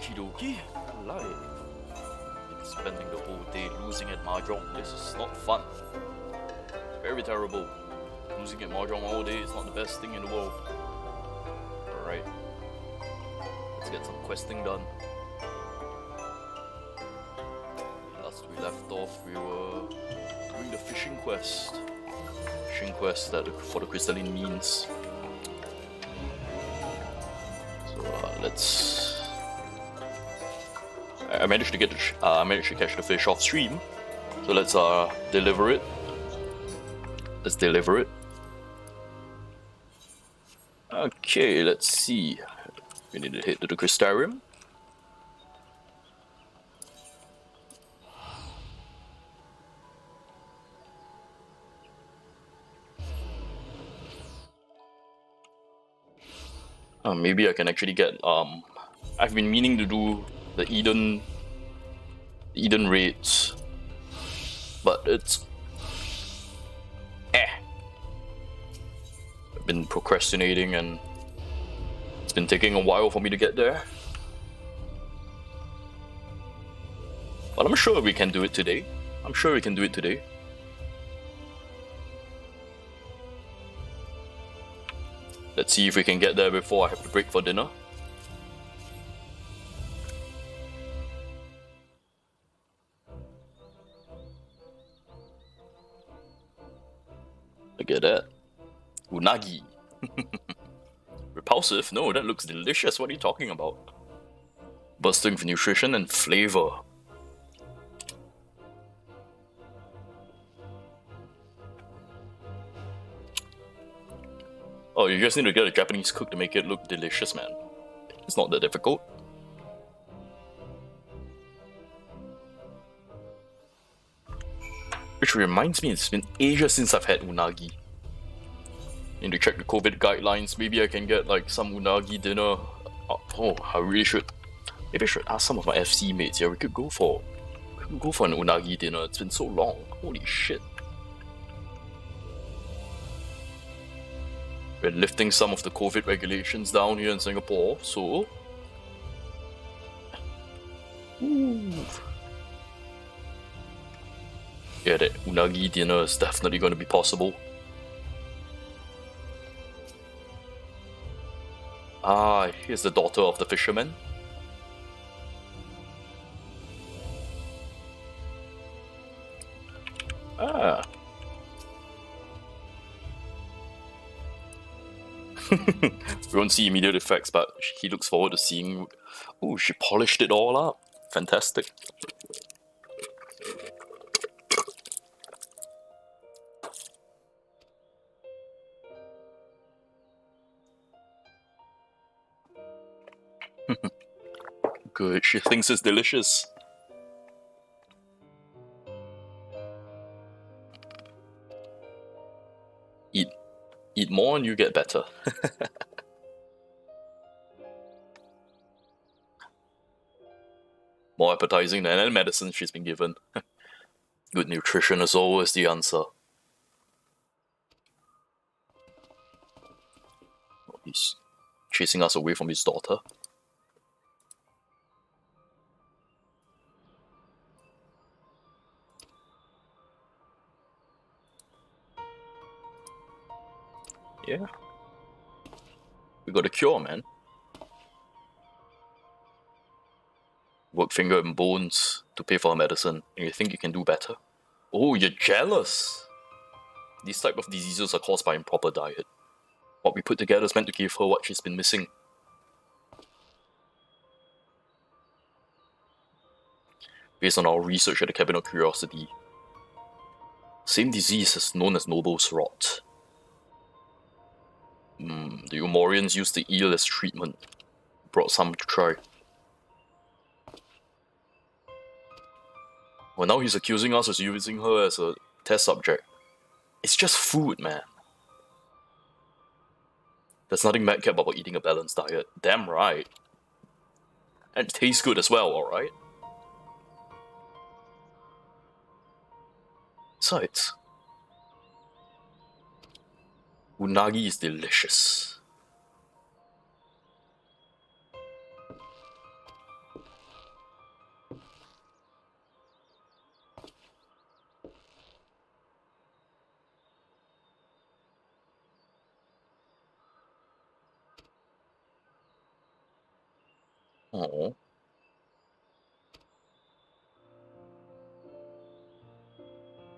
Okie dokie. Live. Been spending the whole day losing at Mahjong. This is not fun. Very terrible. Losing at Mahjong all day is not the best thing in the world. Alright. Let's get some questing done. Last we left off, we were doing the fishing quest. Fishing quest for the crystalline means. So let's. I managed to catch the fish off stream. So let's deliver it. Let's deliver it. Okay, let's see. We need to head to the crystarium. Maybe I can actually get I've been meaning to do the Eden raids, but it's I've been procrastinating and it's been taking a while for me to get there. But I'm sure we can do it today. Let's see if we can get there before I have to break for dinner. Look at that. Unagi. Repulsive? No, that looks delicious. What are you talking about? Bursting with nutrition and flavor. Oh, you just need to get a Japanese cook to make it look delicious, man. It's not that difficult. Which reminds me, it's been ages since I've had unagi. Need to check the COVID guidelines. Maybe I can get like some unagi dinner. Oh, I really should. Maybe I should ask some of my FC mates. Yeah, we could go for an unagi dinner. It's been so long. Holy shit. We're lifting some of the COVID regulations down here in Singapore, so. Ooh. Yeah, that unagi dinner is definitely going to be possible. Ah, here's the daughter of the fisherman. Ah. We won't see immediate effects, but he looks forward to seeing. Oh, she polished it all up. Fantastic. Good, she thinks it's delicious. Eat more and you get better. More appetizing than any medicine she's been given. Good nutrition is always the answer. Oh, he's chasing us away from his daughter. Yeah. We got a cure, man. Work finger and bones to pay for her medicine, and you think you can do better? Oh, you're jealous! These type of diseases are caused by improper diet. What we put together is meant to give her what she's been missing. Based on our research at the Cabin of Curiosity, same disease is known as Noble's rot. The Umorians used the eel as treatment. Brought some to try. Well, now he's accusing us of using her as a test subject. It's just food, man. There's nothing madcap about eating a balanced diet. Damn right. And it tastes good as well, alright? Besides, unagi is delicious. Oh.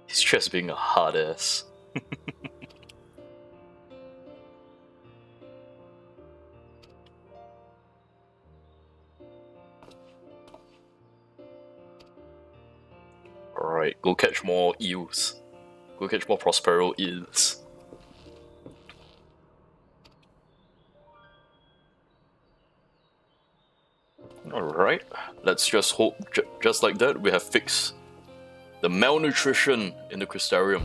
He's just being a hard ass. Alright, go catch more eels. Go catch more Prospero eels. Alright, let's just hope, just like that, we have fixed the malnutrition in the Crystarium.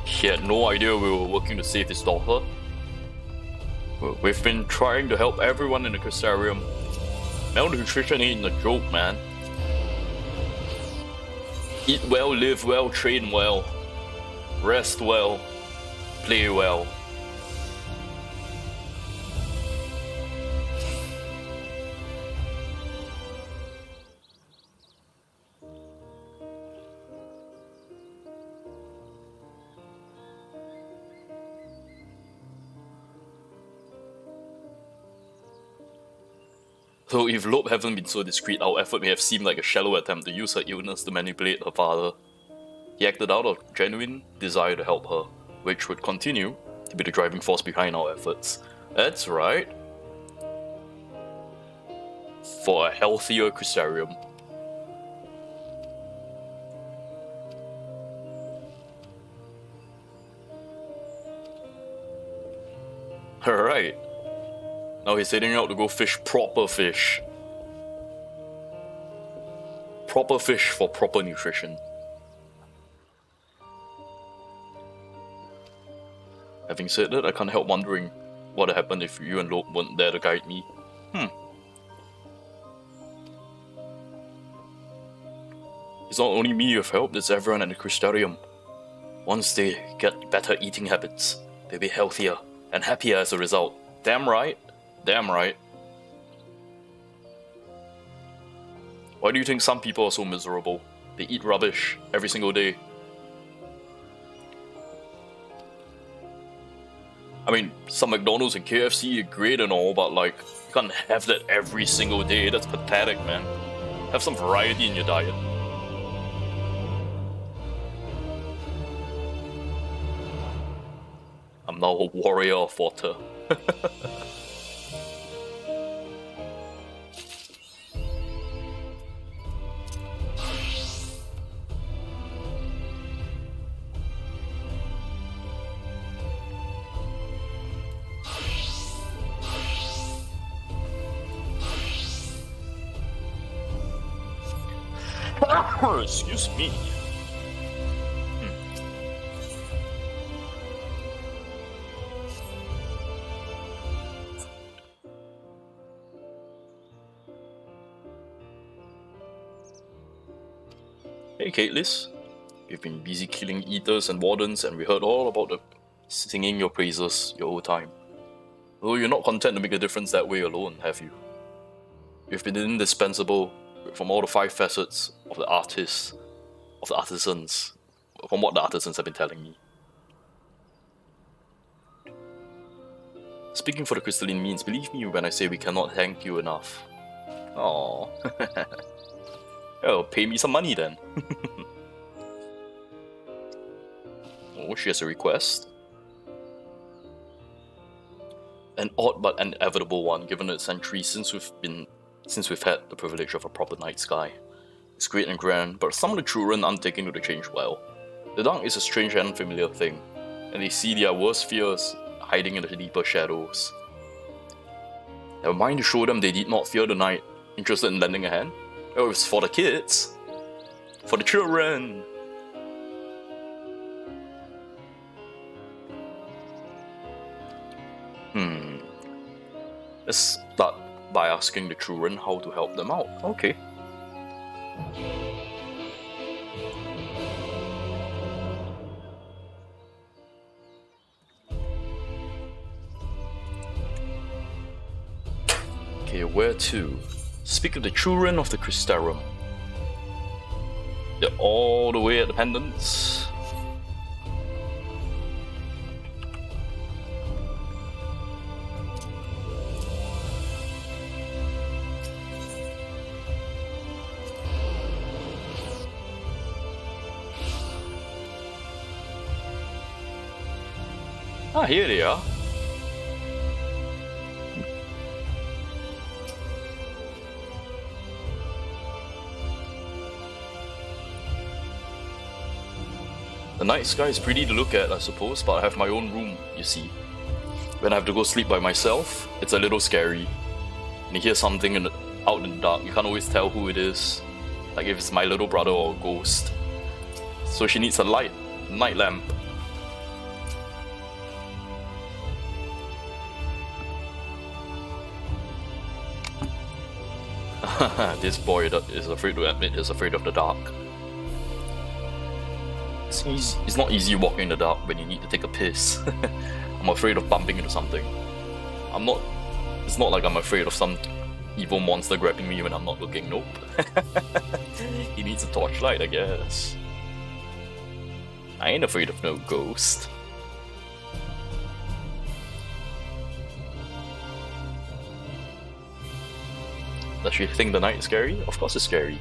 He had no idea we were working to save his daughter. We've been trying to help everyone in the Crystarium. Malnutrition ain't a joke, man. Eat well, live well, train well, rest well, play well. So if Loeb hadn't been so discreet, our effort may have seemed like a shallow attempt to use her illness to manipulate her father. He acted out of genuine desire to help her, which would continue to be the driving force behind our efforts. That's right. For a healthier Crystarium. Alright. Now he's heading out to go fish proper fish. Proper fish for proper nutrition. Having said that, I can't help wondering what would happen if you and Loeb weren't there to guide me. It's not only me you've helped, it's everyone at the Crystarium. Once they get better eating habits, they'll be healthier and happier as a result. Damn right. Damn right. Why do you think some people are so miserable? They eat rubbish every single day. I mean, some McDonald's and KFC are great and all, but like, you can't have that every single day. That's pathetic, man. Have some variety in your diet. I'm now a warrior of water. Excuse me. Hey, Caitlys. You've been busy killing eaters and wardens, and we heard all about the singing your praises your whole time. Though you're not content to make a difference that way alone, have you? You've been indispensable from all the 5 facets of the artists, of the artisans, from what the artisans have been telling me. Speaking for the crystalline means, believe me when I say we cannot thank you enough. Aww. Oh, pay me some money then. Oh, she has a request. An odd but inevitable one, given the centuries since we've had the privilege of a proper night sky. It's great and grand, but some of the children aren't taking to the change well. The dark is a strange and unfamiliar thing, and they see their worst fears hiding in the deeper shadows. Never mind to show them they did not fear the night, interested in lending a hand. Oh, it's for the kids. For the children. Let's start by asking the children how to help them out. Okay. Okay, where to? Speak of the children of the Crystarium. They're all the way at the pendants. Ah, here they are. The night sky is pretty to look at, I suppose, but I have my own room, you see. When I have to go sleep by myself, it's a little scary. When you hear something out in the dark, you can't always tell who it is. Like if it's my little brother or a ghost. So she needs a light, night lamp. This boy is afraid to admit he's afraid of the dark. It's not easy walking in the dark when you need to take a piss. I'm afraid of bumping into something. It's not like I'm afraid of some evil monster grabbing me when I'm not looking, nope. He needs a torchlight, I guess. I ain't afraid of no ghost. Does she think the night is scary? Of course it's scary.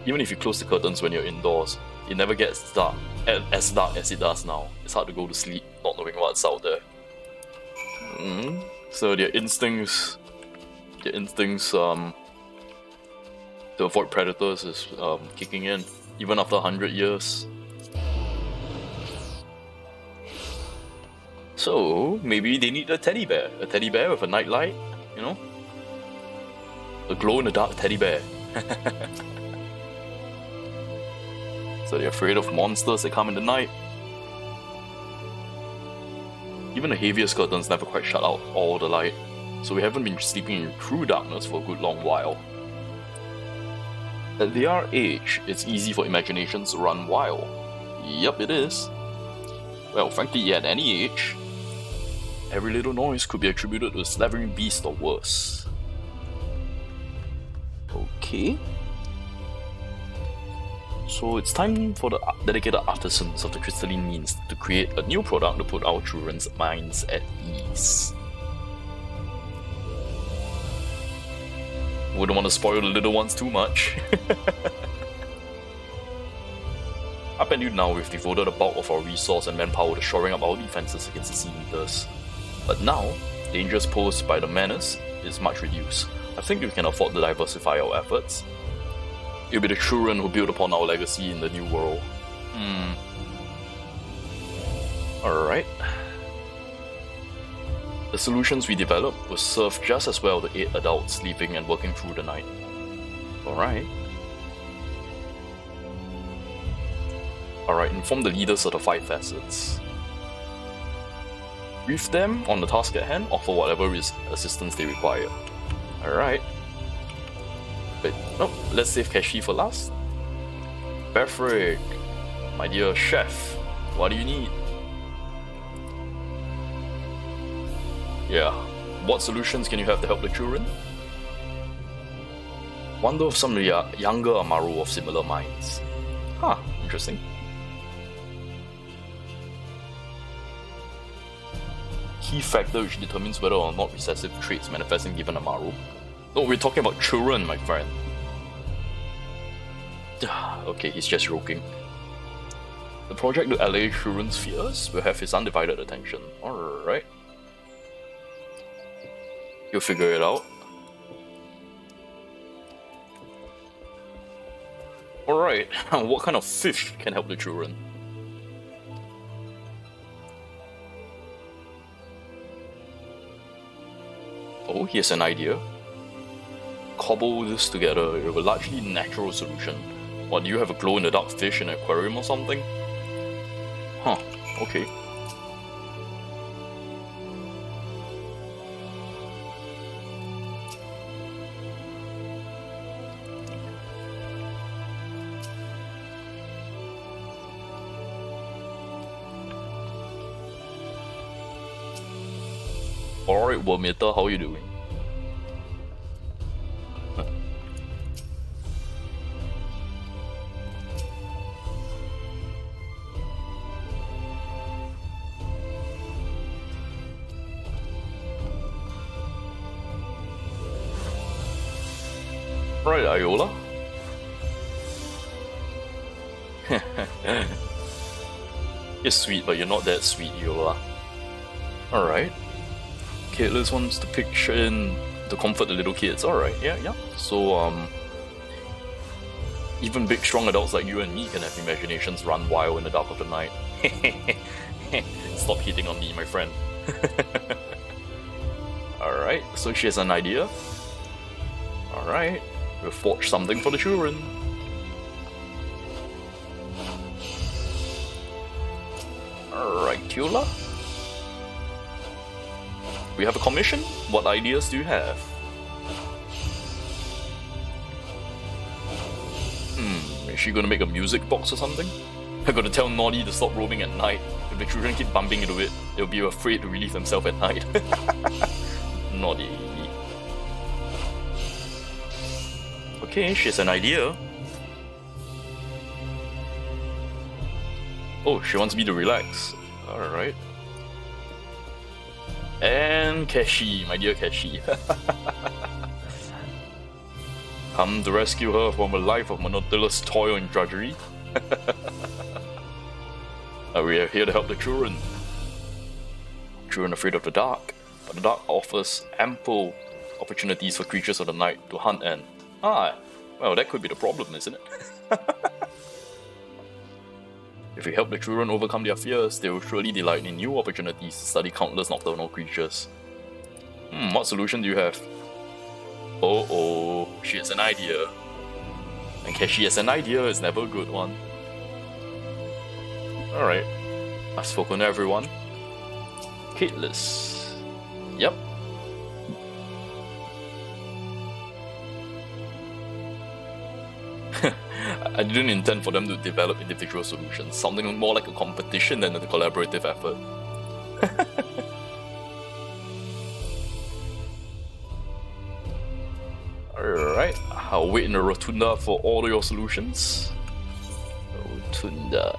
Even if you close the curtains when you're indoors, it never gets dark as it does now. It's hard to go to sleep not knowing what's out there. So their instincts to avoid predators is kicking in, even after 100 years. So maybe they need a teddy bear with a nightlight, you know? A glow-in-the-dark teddy bear. So they're afraid of monsters that come in the night. Even the heaviest curtains never quite shut out all the light, so we haven't been sleeping in true darkness for a good long while. At their age, it's easy for imaginations to run wild. Yup, it is. Well, frankly, at any age, every little noise could be attributed to a slavering beast or worse. Okay. So it's time for the dedicated artisans of the crystalline means to create a new product to put our children's minds at ease. Wouldn't want to spoil the little ones too much. Up until now, we've devoted a bulk of our resource and manpower to shoring up our defenses against the sea eaters. But now, dangers posed by the menace is much reduced. I think we can afford to diversify our efforts. It'll be the children who build upon our legacy in the new world. Alright. The solutions we develop will serve just as well to aid adults sleeping and working through the night. Alright. Alright, inform the leaders of the 5 facets. Brief them on the task at hand, offer whatever assistance they require. Alright. Wait, no, let's save Kashi for last. Befrick, my dear chef, what do you need? Yeah, what solutions can you have to help the children? Wonder if some of the younger Amaru of similar minds. Huh, interesting. Key factor which determines whether or not recessive traits manifest in given Amaru. No, we're talking about children, my friend. Okay, he's just joking. The project to allay children's fears will have his undivided attention. Alright. You'll figure it out. Alright, what kind of fish can help the children? Oh, here's an idea. Cobble this together with a largely natural solution. What, do you have a glow-in-the-dark fish in an aquarium or something? Huh, okay. Alright, Wormita, how are you doing? Right, Iola. You're sweet, but you're not that sweet, Iola. Alright. Caitlus wants to picture in to comfort the little kids. Alright, yeah. So, even big, strong adults like you and me can have imaginations run wild in the dark of the night. Stop hitting on me, my friend. Alright, so she has an idea. Alright, we'll forge something for the children. Alright, Tula. We have a commission? What ideas do you have? Is she gonna make a music box or something? I gotta tell Noddy to stop roaming at night. If the children keep bumping into it, they'll be afraid to release themselves at night. Noddy. Okay, she has an idea. Oh, she wants me to relax. Alright. And Keshi, my dear Keshi. Come to rescue her from a life of monotonous toil and drudgery. We are here to help the children. Children afraid of the dark, but the dark offers ample opportunities for creatures of the night to hunt and... well, that could be the problem, isn't it? If we help the children overcome their fears, they will surely delight in new opportunities to study countless nocturnal creatures. What solution do you have? Oh, she has an idea. And Keshi has an idea is never a good one. Alright, I've spoken to everyone. Caitlus. Yep. I didn't intend for them to develop individual solutions, sounding more like a competition than a collaborative effort. Alright, I'll wait in the rotunda for all your solutions. Rotunda.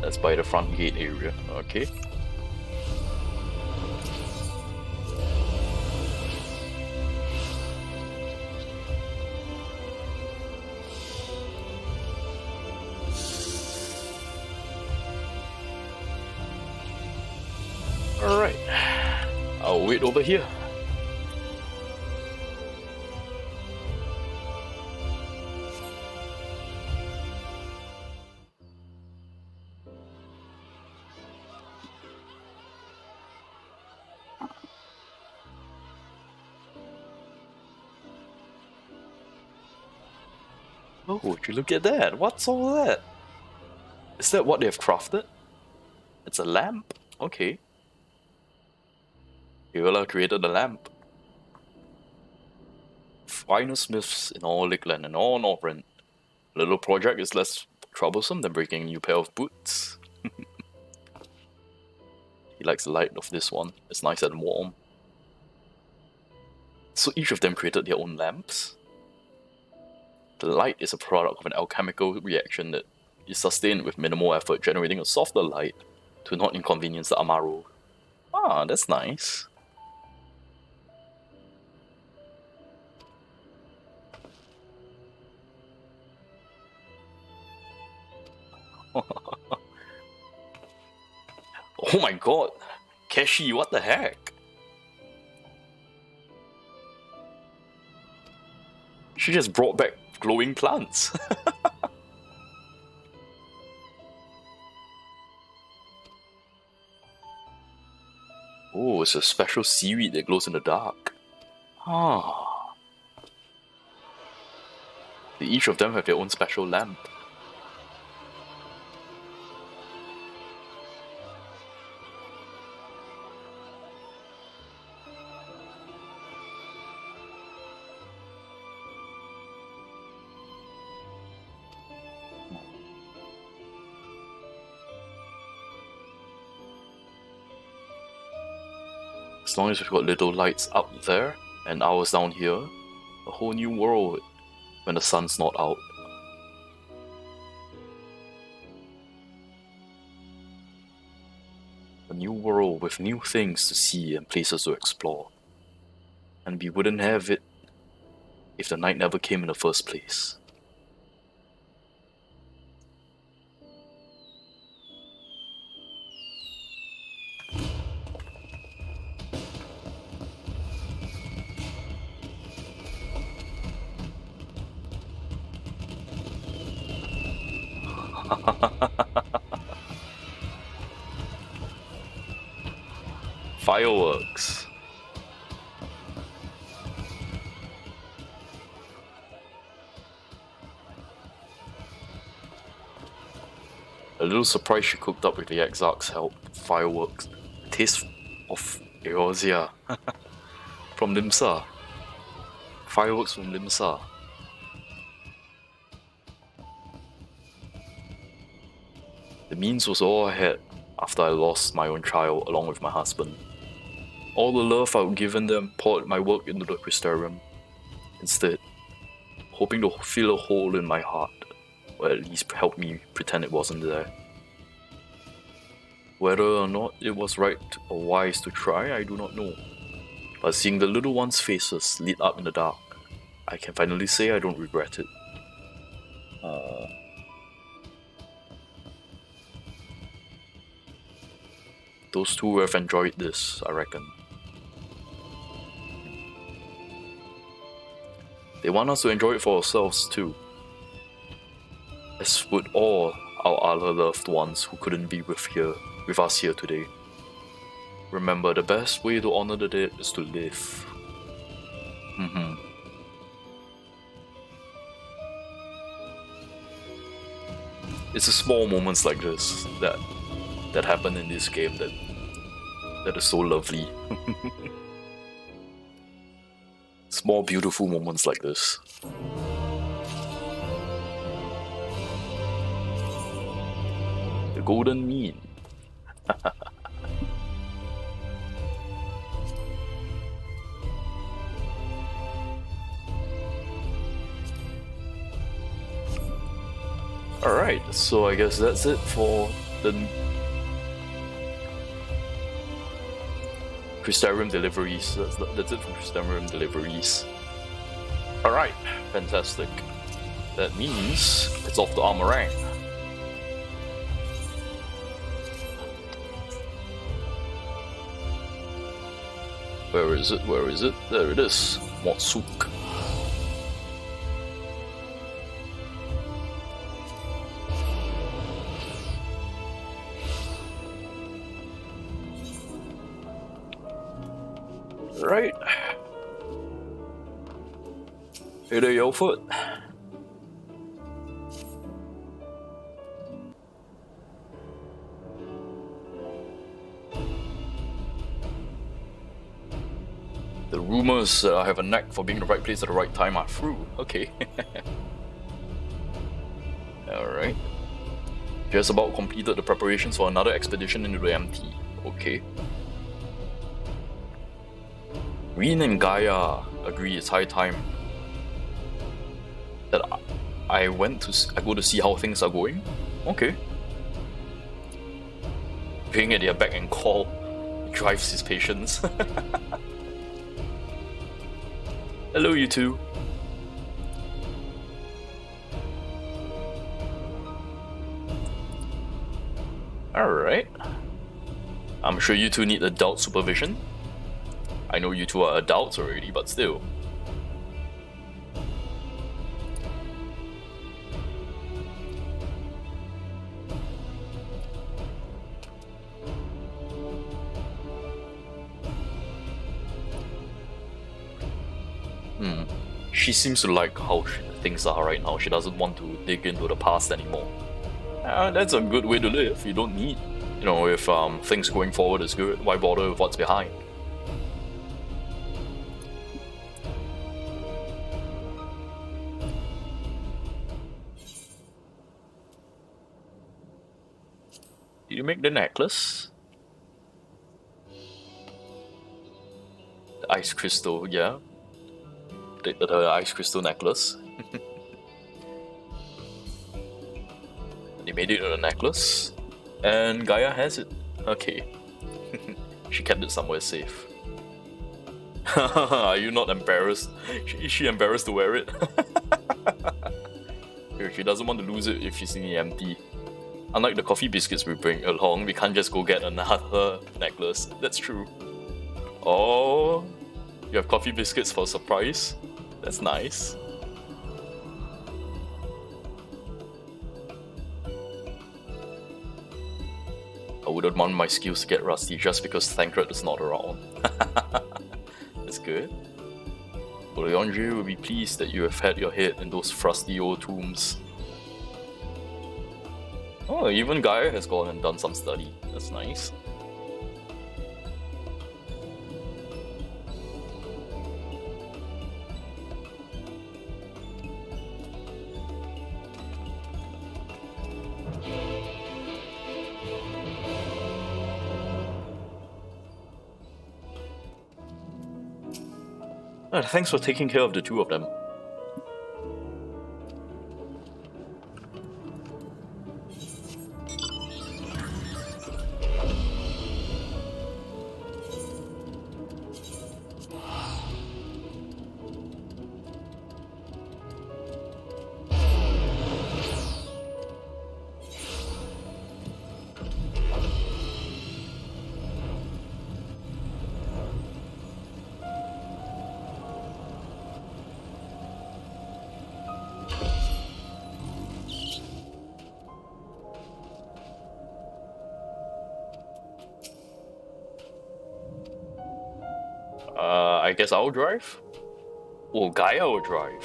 That's by the front gate area, okay. Alright, I'll wait over here. Oh, would you look at that? What's all that? Is that what they've crafted? It's a lamp? Okay. Iola created the lamp. Finest smiths in all Lakeland and all Northrend. The little project is less troublesome than breaking a new pair of boots. He likes the light of this one. It's nice and warm. So each of them created their own lamps. The light is a product of an alchemical reaction that is sustained with minimal effort, generating a softer light to not inconvenience the Amaro. Ah, that's nice. Oh my god! Keshi, what the heck? She just brought back glowing plants. Oh, it's a special seaweed that glows in the dark. Ah. Each of them have their own special lamp. As long as we've got little lights up there and ours down here, a whole new world when the sun's not out. A new world with new things to see and places to explore. And we wouldn't have it if the night never came in the first place. Fireworks. A little surprise she cooked up with the Exarch's help. Fireworks. Taste of Eorzea. From Limsa. Fireworks from Limsa. The means was all I had after I lost my own child along with my husband. All the love I'd given them poured my work into the Crystarium. Instead, hoping to fill a hole in my heart, or at least help me pretend it wasn't there. Whether or not it was right or wise to try, I do not know. But seeing the little ones' faces lit up in the dark, I can finally say I don't regret it. Those two have enjoyed this, I reckon. They want us to enjoy it for ourselves too. As would all our other loved ones who couldn't be with us here today. Remember, the best way to honor the dead is to live. It's the small moments like this that happen in this game that is so lovely. Small beautiful moments like this. The golden mean. Alright, so I guess that's it for the Crystarium deliveries. That's it for Crystarium deliveries. Alright, fantastic. That means it's off to Armorang. Where is it? Where is it? There it is. Motsuk. Right. Hey there, Yellfoot. The rumors I have a knack for being in the right place at the right time are true. Okay. Alright. Just about completed the preparations for another expedition into the MT. Okay. Reen and Gaia agree it's high time that I go to see how things are going. Okay. Being at their beck and call drives his patience. Hello, you two. Alright. I'm sure you two need adult supervision. I know you two are adults already, but still. She seems to like how things are right now. She doesn't want to dig into the past anymore. That's a good way to live. You don't need, if things going forward is good, why bother with what's behind? Did you make the necklace? The ice crystal, yeah. The ice crystal necklace. They made it a necklace. And Gaia has it. Okay. She kept it somewhere safe. Are you not embarrassed? Is she embarrassed to wear it? She doesn't want to lose it if she's in the empty. Unlike the coffee biscuits we bring along, we can't just go get another necklace. That's true. Oh, you have coffee biscuits for a surprise? That's nice. I wouldn't want my skills to get rusty just because Thancred is not around. That's good. Eorzea will be pleased that you have had your head in those frosty old tombs. Oh, even Gaia has gone and done some study. That's nice. Thanks for taking care of the two of them. I guess I'll drive? Oh, Gaia will drive.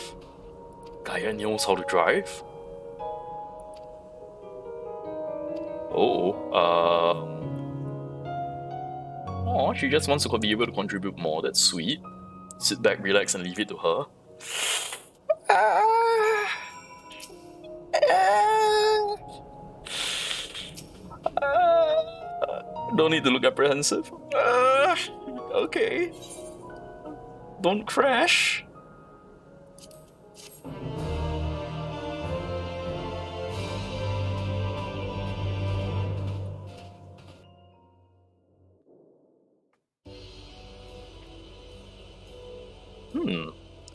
Gaia knows how to drive? Oh, she just wants to be able to contribute more. That's sweet. Sit back, relax, and leave it to her. Don't need to look apprehensive. Okay. Don't crash.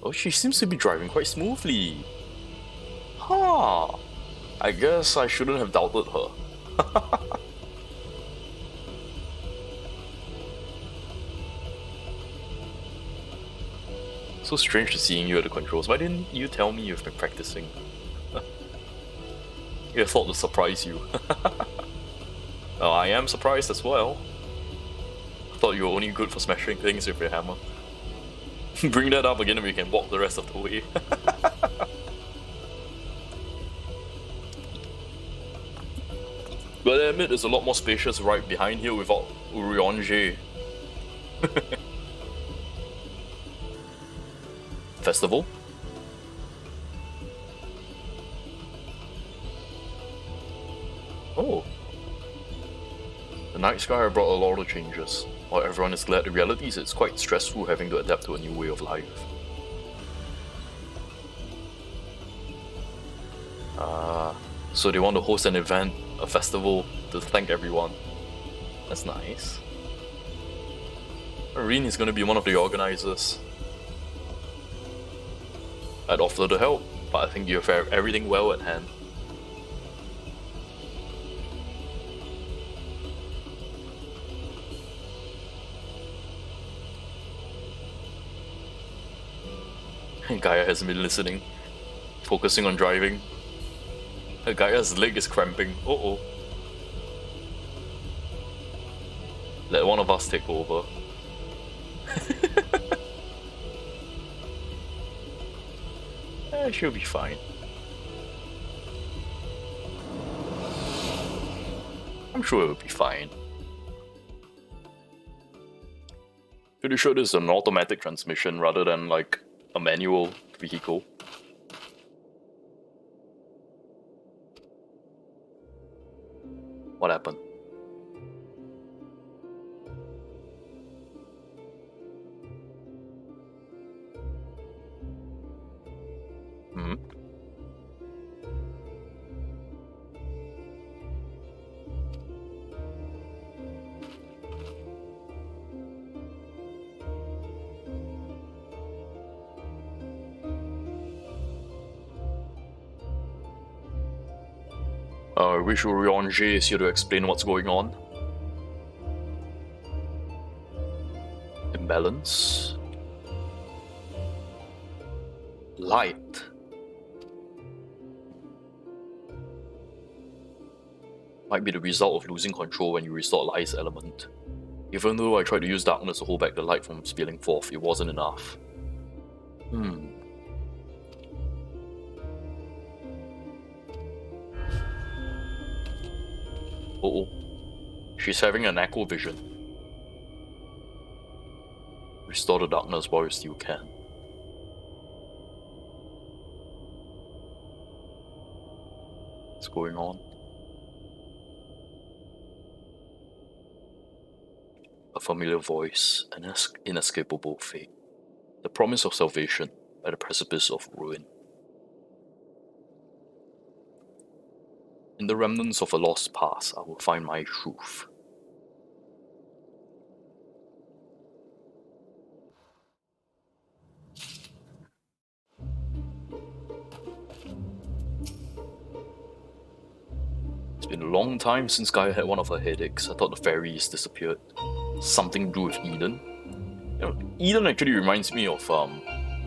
Oh, she seems to be driving quite smoothly. Huh. I guess I shouldn't have doubted her. So strange to seeing you at the controls. Why didn't you tell me you've been practicing? I thought to surprise you. Oh, I am surprised as well. I thought you were only good for smashing things with your hammer. Bring that up again and we can walk the rest of the way. But I admit it's a lot more spacious right behind here without Eorzea. Festival? Oh. The night sky brought a lot of changes. While everyone is glad, the reality is it's quite stressful having to adapt to a new way of life. So they want to host an event, a festival, to thank everyone. That's nice. Irene is going to be one of the organizers. I'd offer to help, but I think you have everything well at hand. Gaia hasn't been listening, focusing on driving. Gaia's leg is cramping. Uh-oh. Let one of us take over. She'll be fine. I'm sure it'll be fine. Pretty sure this is an automatic transmission rather than like a manual vehicle. What happened? I wish Eorzea is here to explain what's going on. Imbalance. Light. Might be the result of losing control when you restore light's element. Even though I tried to use darkness to hold back the light from spilling forth, it wasn't enough. Uh-oh. She's having an echo vision. Restore the darkness while you still can. What's going on? A familiar voice, an inescapable fate. The promise of salvation at the precipice of ruin. In the remnants of a lost past, I will find my truth. It's been a long time since Gaia had one of her headaches. I thought the fairies disappeared. Something to do with Eden. You know, Eden actually reminds me of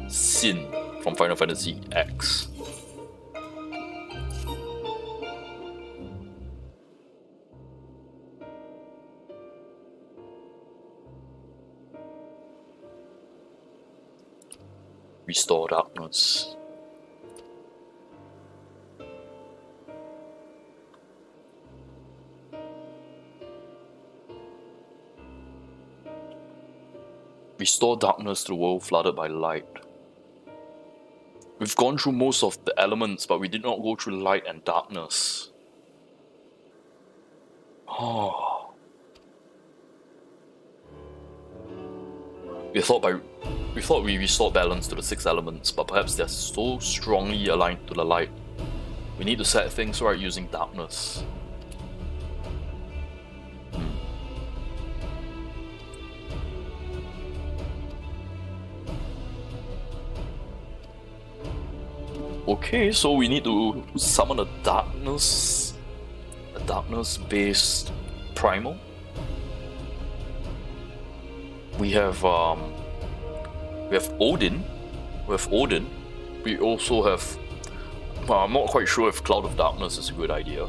Sin from Final Fantasy X. Restore darkness. Restore darkness to the world flooded by light. We've gone through most of the elements, but we did not go through light and darkness. Oh. We thought we restored balance to the 6 elements, but perhaps they're so strongly aligned to the light. We need to set things right using darkness. Okay, so we need to summon a darkness-based primal. We have Odin. We also have. Well, I'm not quite sure if Cloud of Darkness is a good idea.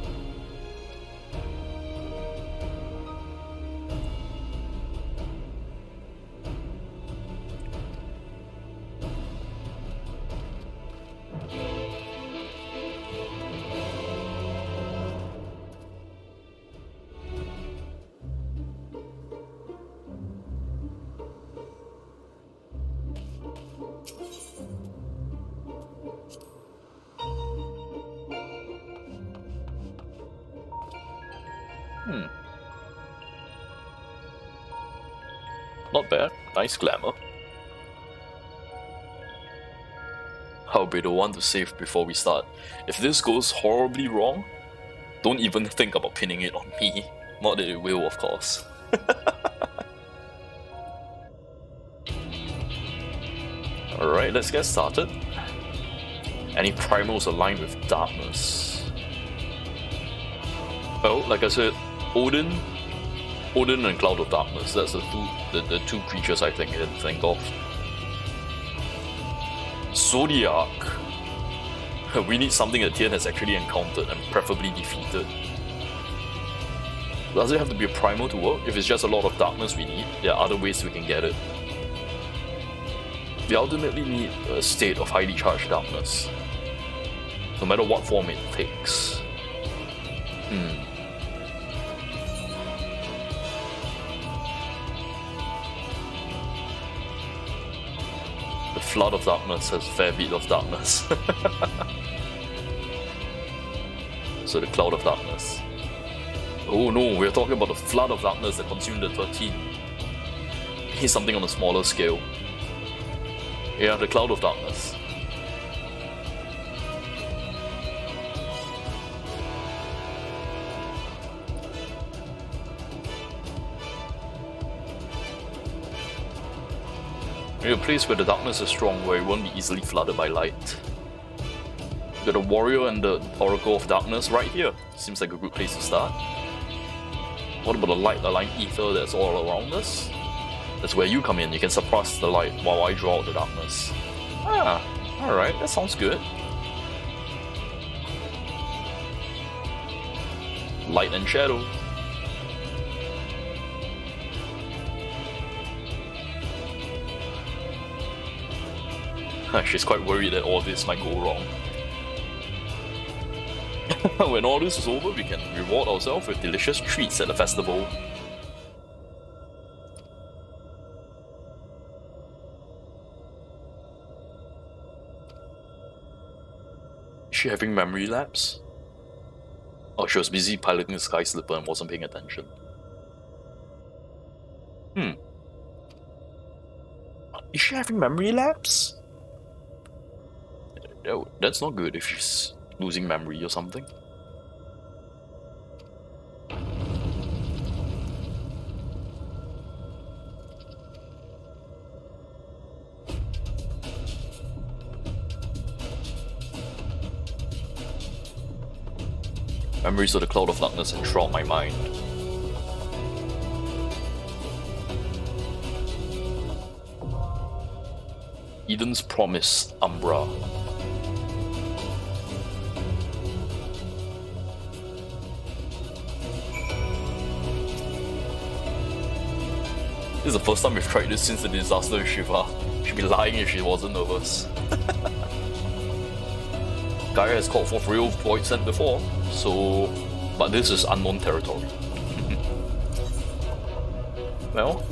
Not bad. Nice glamour. I'll be the one to save before we start. If this goes horribly wrong, don't even think about pinning it on me. Not that it will, of course. Alright, let's get started. Any primals aligned with darkness? Well, like I said, Odin and Cloud of Darkness. That's the two creatures I think I can think of. Zodiac. We need something that Tian has actually encountered and preferably defeated. Does it have to be a primal to work? If it's just a lot of darkness we need, there are other ways we can get it. We ultimately need a state of highly charged darkness, no matter what form it takes. The Flood of Darkness has a fair bit of darkness. So the Cloud of Darkness. Oh no, we're talking about the Flood of Darkness that consumed the 13. Here's something on a smaller scale. Yeah, the Cloud of Darkness. Maybe a place where the darkness is strong, where it won't be easily flooded by light. Got the Warrior and the Oracle of Darkness right here. Seems like a good place to start. What about the light aligned ether that's all around us? That's where you come in. You can suppress the light while I draw out the darkness. Ah, alright, that sounds good. Light and shadow. She's quite worried that all this might go wrong. When all this is over, we can reward ourselves with delicious treats at the festival. Is she having memory lapse? Oh, she was busy piloting the Sky Slipper and wasn't paying attention. Is she having memory lapse? Oh, that's not good if she's losing memory or something. Memories of the cloud of darkness enthrall my mind. Eden's Promise, Umbra. This is the first time we've tried this since the disaster with Shiva. She'd be lying if she wasn't nervous. Gaia has called forth real void sent before, so... but this is unknown territory. Well...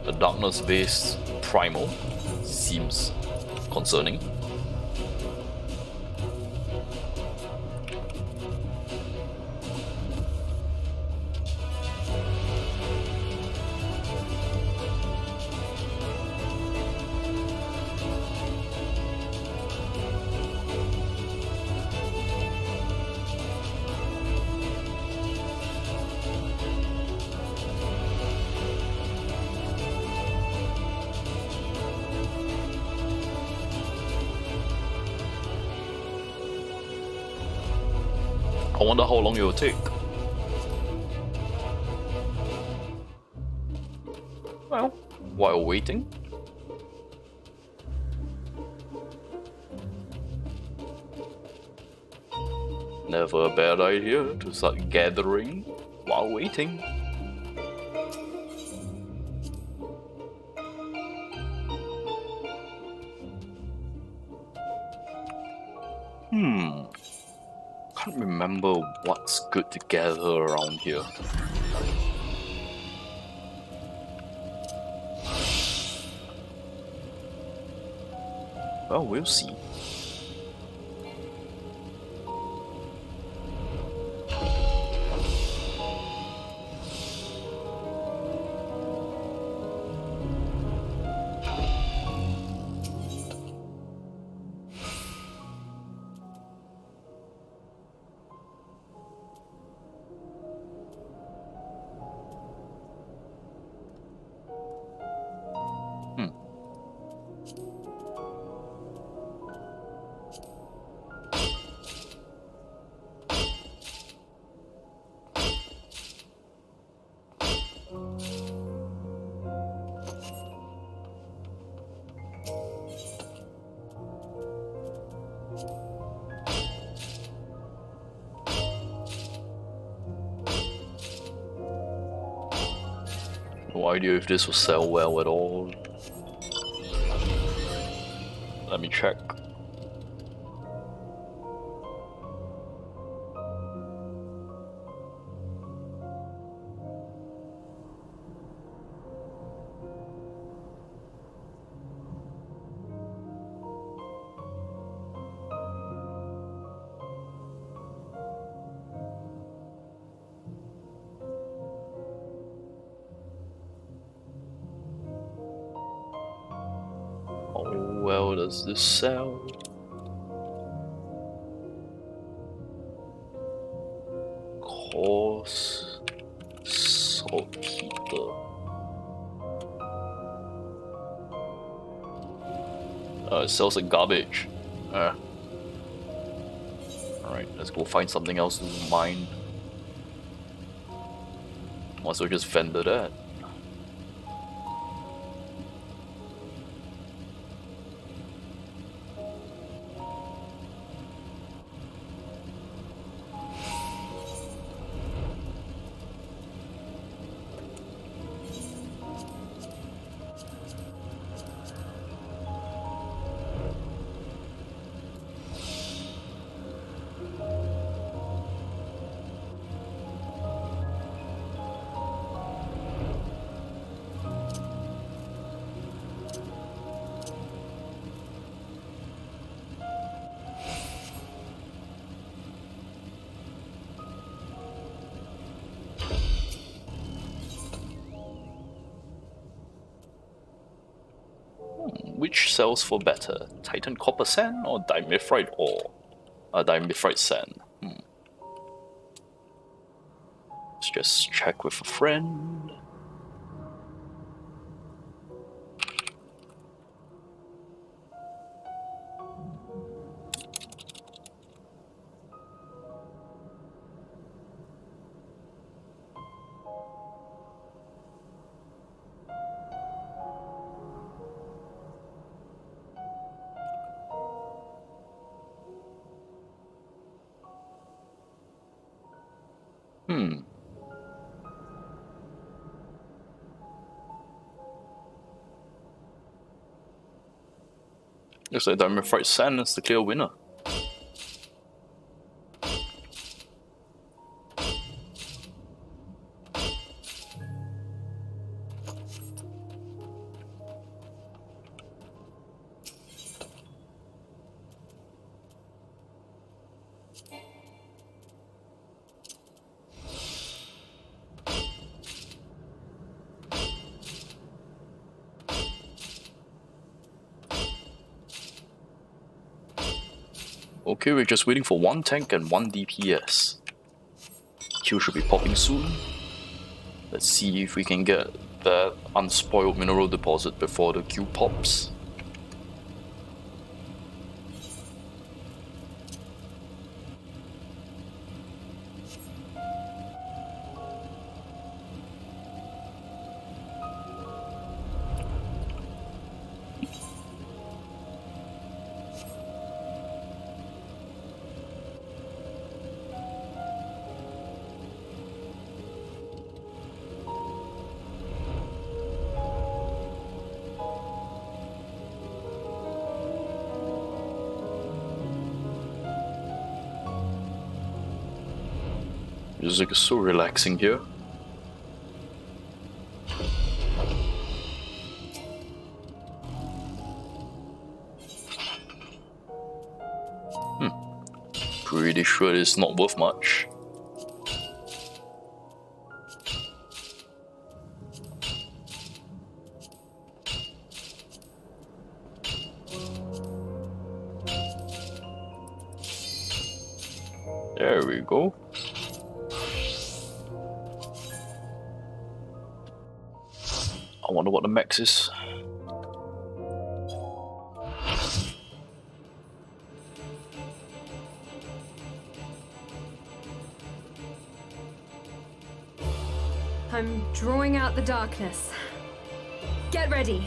the darkness-based primal seems concerning. I wonder how long it will take. Well, while waiting. Never a bad idea to start gathering while waiting. Can't remember what's good to gather around here. Well, we'll see. No idea if this will sell well at all. Let me check. How well does this sell? Coarse saltpeter. It sells like garbage. Alright, let's go find something else to mine. Might as well just vendor that. Which sells for better? Titan copper sand or dimethrite ore? Dimethrite sand. Let's just check with a friend. Looks like dimethrite sand is the clear winner. Okay, we're just waiting for 1 tank and 1 DPS. Q should be popping soon. Let's see if we can get that unspoiled mineral deposit before the Q pops. It's like so relaxing here. Pretty sure it's not worth much. There we go. I wonder what the max is. I'm drawing out the darkness. Get ready.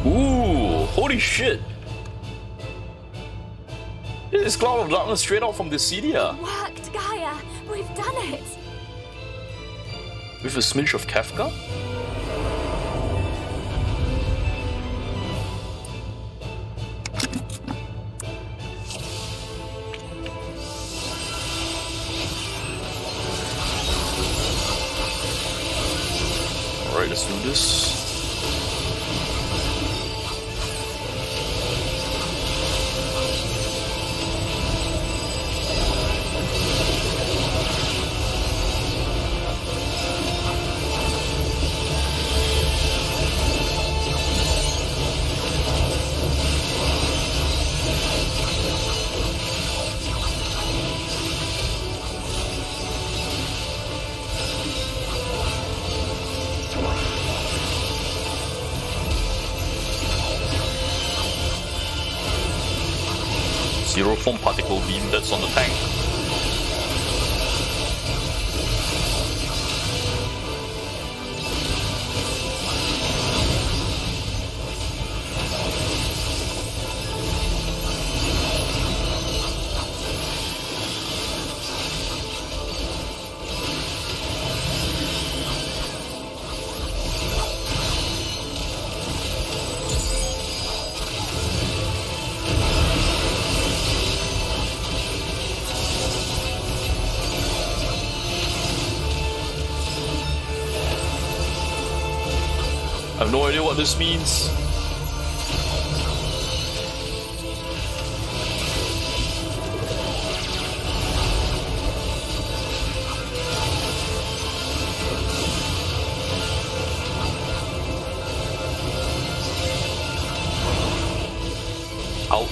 Ooh, holy shit! This is Cloud of Darkness straight out from the Dissidia. Worked, Gaia! We've done it! With a smidge of Kafka? Alright, let's do this. Zero form particle beam, that's on the tank. I have no idea what this means. Ouch.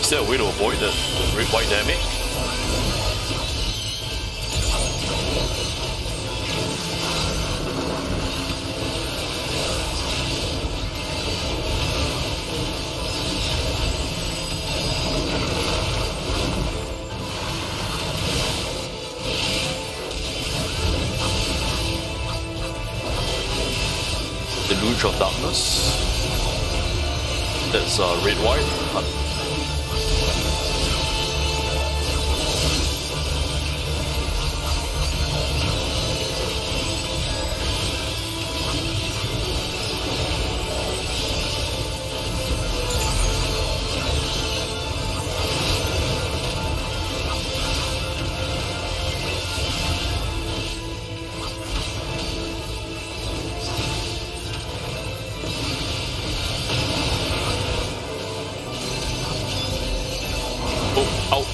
Is there a way to avoid the red white damage? Deluge of Darkness. That's red white. Oh, ouch.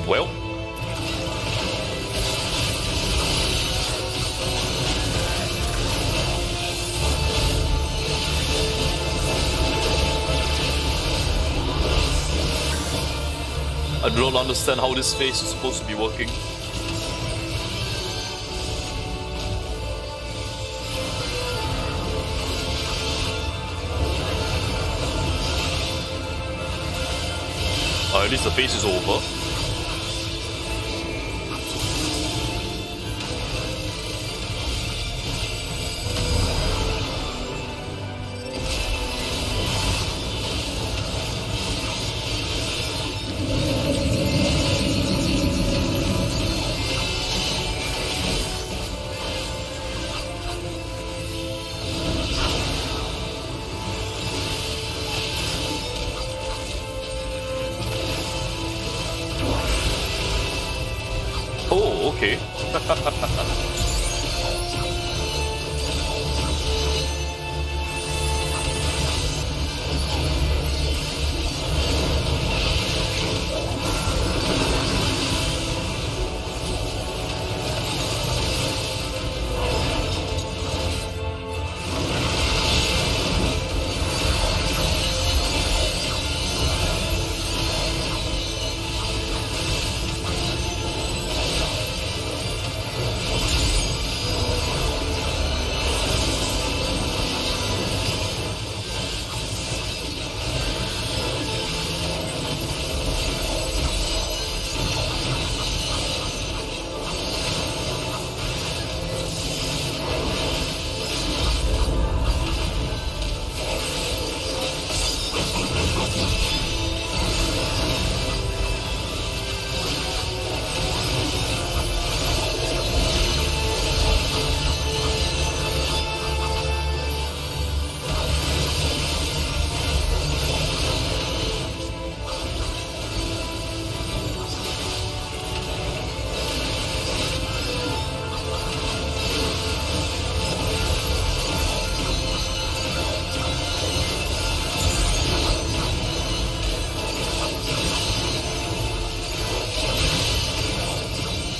Well. I do not understand how this phase is supposed to be working. At least the phase is over.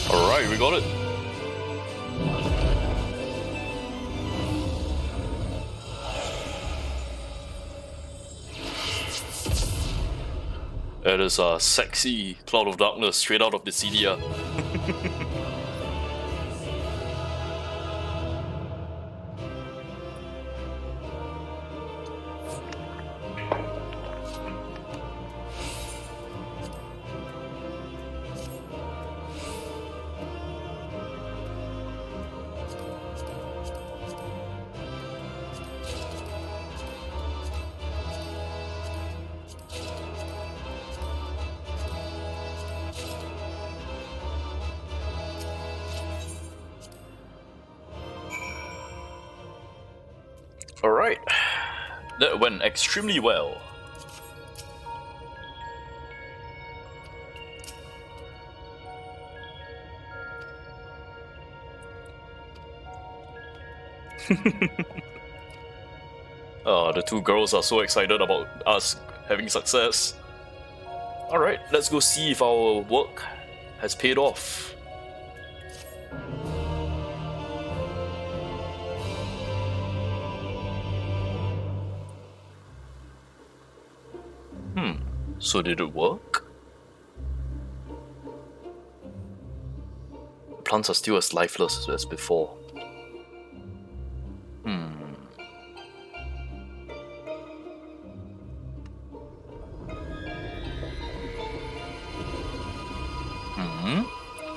Alright, we got it. It is a sexy cloud of darkness straight out of the CDR. Alright, that went extremely well. The two girls are so excited about us having success. Alright, let's go see if our work has paid off. So did it work? The plants are still as lifeless as before.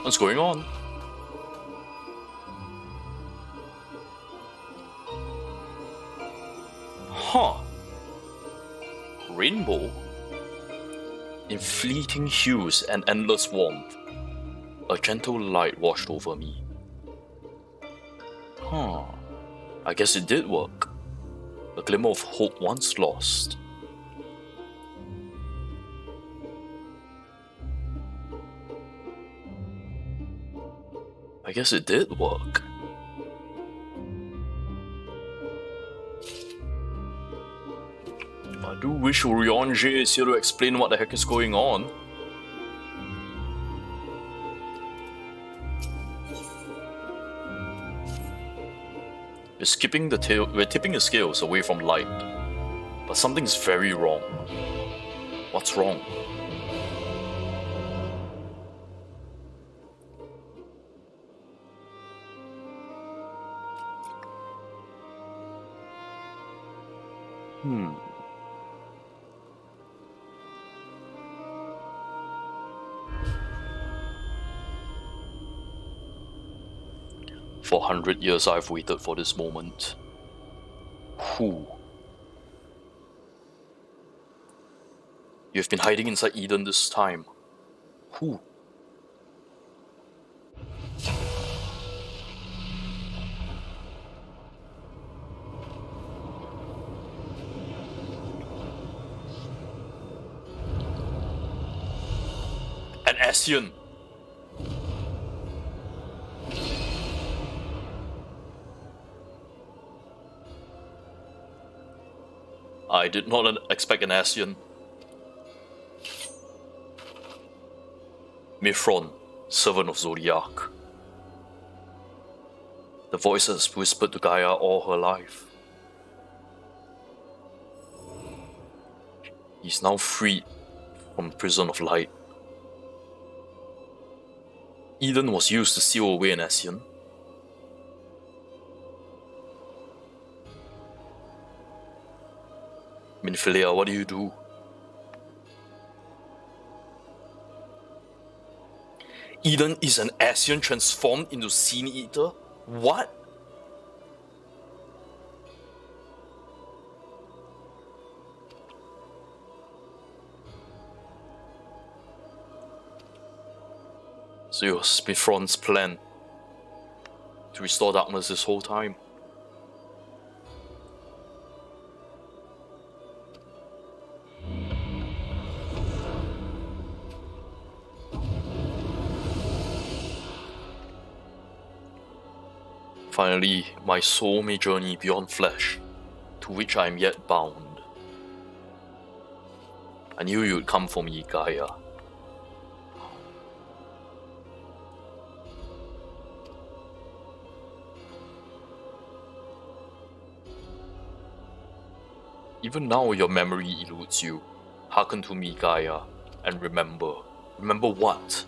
What's going on? Huh. Rainbow? In fleeting hues and endless warmth, a gentle light washed over me. Huh. I guess it did work. A glimmer of hope once lost. I guess it did work. I do wish Eorzea is here to explain what the heck is going on. We're tipping the scales away from light. But something's very wrong. What's wrong? Hmm. 400 years I've waited for this moment. Who? You've been hiding inside Eden this time. Who? An Asian. I did not expect an Asian. Mifron, servant of Zodiac. The voices whispered to Gaia all her life. He's now freed from the prison of light. Eden was used to seal away an Asian. Minfilia, what do you do? Eden is an Asian transformed into Sin Eater? What? So it was Mifron's plan to restore darkness this whole time. Finally, my soul may journey beyond flesh, to which I am yet bound. I knew you would come for me, Gaia. Even now your memory eludes you. Hearken to me, Gaia, and remember. Remember what?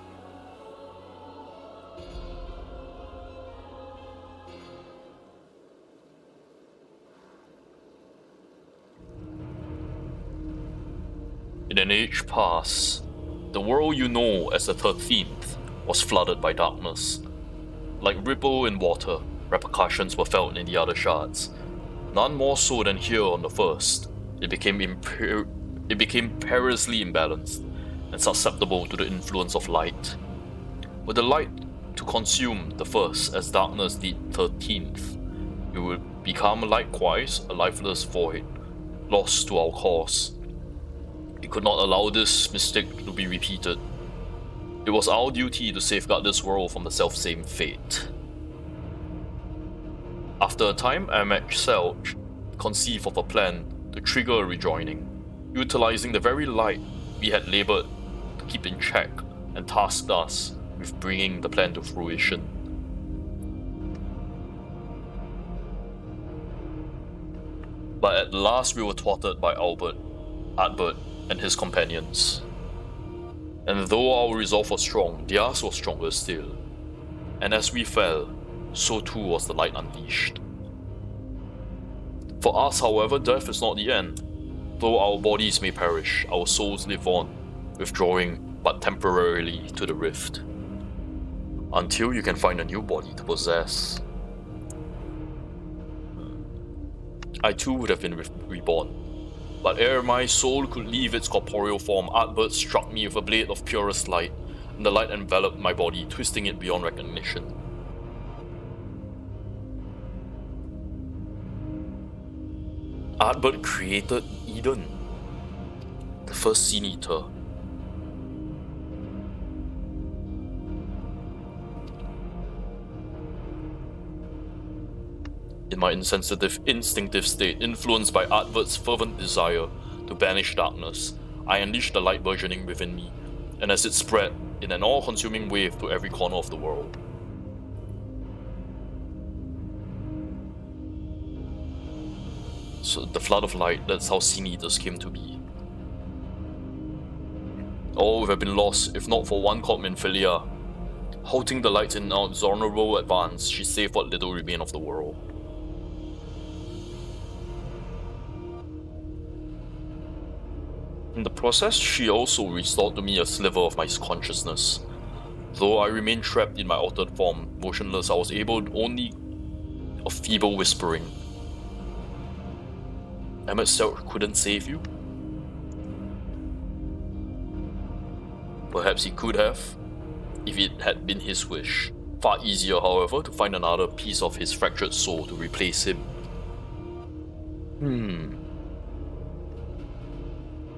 In an age past, the world you know as the 13th was flooded by darkness. Like ripple in water, repercussions were felt in the other shards. None more so than here on the first. It became perilously imbalanced and susceptible to the influence of light. With the light to consume the first as darkness did 13th, it would become likewise a lifeless void, lost to our cause. We could not allow this mistake to be repeated. It was our duty to safeguard this world from the selfsame fate. After a time, I myself conceived of a plan to trigger a rejoining, utilizing the very light we had labored to keep in check and tasked us with bringing the plan to fruition. But at last we were thwarted by Albert, and his companions. And though our resolve was strong, theirs was stronger still. And as we fell, so too was the light unleashed. For us, however, death is not the end. Though our bodies may perish, our souls live on, withdrawing but temporarily to the rift. Until you can find a new body to possess. I too would have been reborn. But ere my soul could leave its corporeal form, Artbert struck me with a blade of purest light, and the light enveloped my body, twisting it beyond recognition. Artbert created Eden, the first Sin Eater. In my insensitive, instinctive state, influenced by Artbert's fervent desire to banish darkness, I unleashed the light burgeoning within me, and as it spread in an all-consuming wave to every corner of the world. So the flood of light, that's how Sin Eaters came to be. All would have been lost if not for one called Minfilia. Halting the lights in inexorable advance, she saved what little remained of the world. In the process, she also restored to me a sliver of my consciousness. Though I remained trapped in my altered form, motionless, I was able only of feeble whispering. Emmett Selk couldn't save you? Perhaps he could have, if it had been his wish. Far easier, however, to find another piece of his fractured soul to replace him.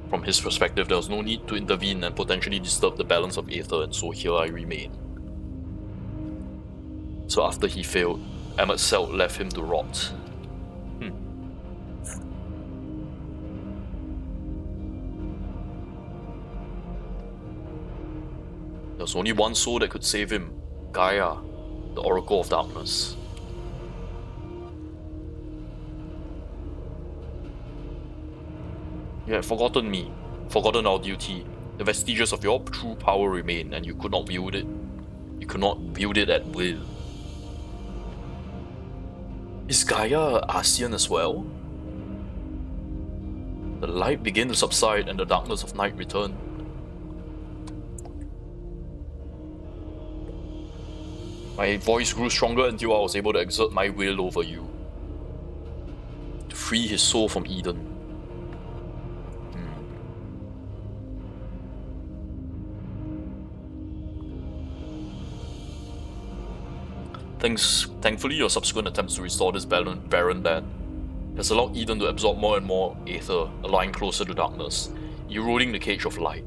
From his perspective, there was no need to intervene and potentially disturb the balance of Aether, and so here I remain. So after he failed, Emmett Selk left him to rot. There's only one soul that could save him, Gaia, the Oracle of Darkness. You had forgotten me, forgotten our duty. The vestiges of your true power remain, and you could not wield it. You could not wield it at will. Is Gaia ASEAN as well? The light began to subside and the darkness of night returned. My voice grew stronger until I was able to exert my will over you. To free his soul from Eden. Thankfully, your subsequent attempts to restore this barren land has allowed Eden to absorb more and more aether, lying closer to darkness, eroding the cage of light.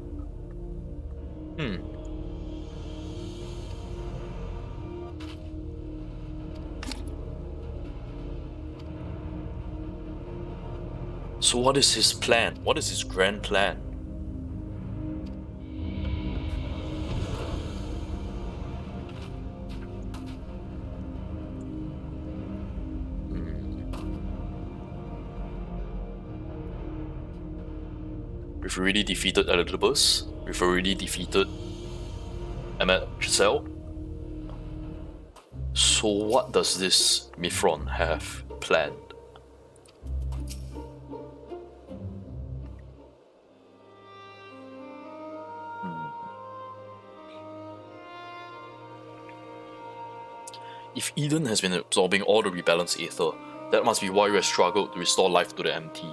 So what is his plan? What is his grand plan? We've already defeated Elidibus. We've already defeated Giselle. So what does this Mithron have planned? If Eden has been absorbing all the rebalanced aether, that must be why we have struggled to restore life to the empty.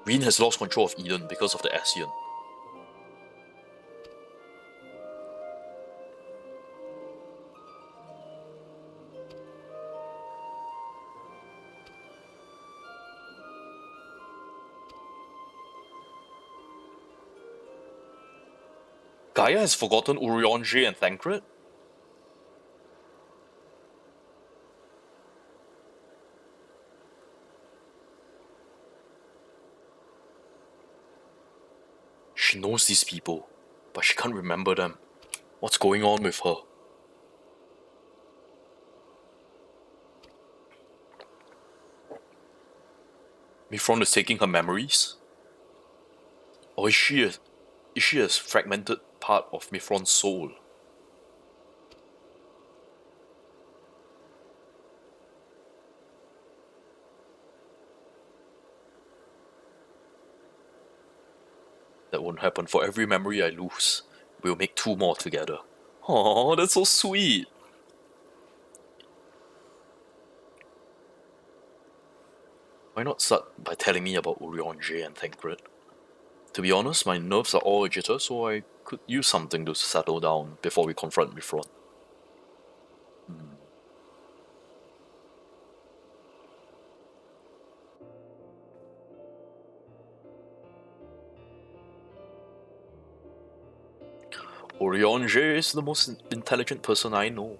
Reen has lost control of Eden because of the ASEAN. Gaia has forgotten Eorzea and Thancred? She knows these people, but she can't remember them. What's going on with her? Mithron is taking her memories? Or is she a fragmented part of Mithron's soul? That won't happen. For every memory I lose, we'll make 2 more together. Oh, that's so sweet. Why not start by telling me about Eorzea and Thancred? To be honest, my nerves are all a jitter, so I could use something to settle down before we confront Mithron. Eorzea is the most intelligent person I know.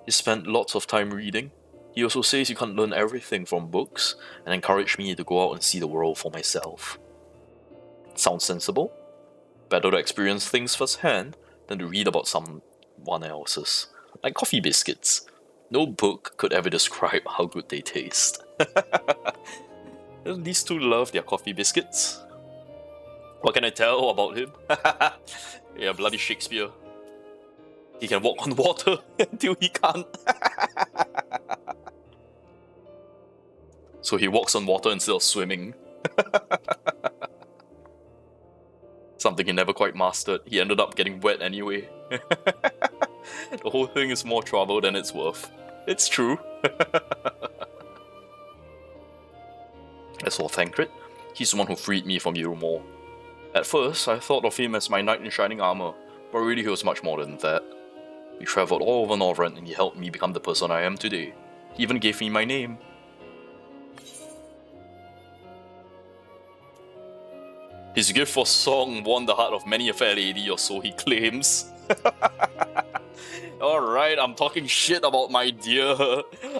He spent lots of time reading. He also says you can't learn everything from books, and encouraged me to go out and see the world for myself. Sounds sensible? Better to experience things firsthand than to read about someone else's. Like coffee biscuits. No book could ever describe how good they taste. These 2 love their coffee biscuits. What can I tell about him? Yeah, bloody Shakespeare. He can walk on water until he can't. So he walks on water instead of swimming. Something he never quite mastered. He ended up getting wet anyway. The whole thing is more trouble than it's worth. It's true. As for Thancred, he's the one who freed me from Euromore. At first, I thought of him as my knight in shining armor, but really he was much more than that. We travelled all over Northrend and he helped me become the person I am today. He even gave me my name. His gift for song won the heart of many a fair lady, or so he claims. Alright, I'm talking shit about my dear.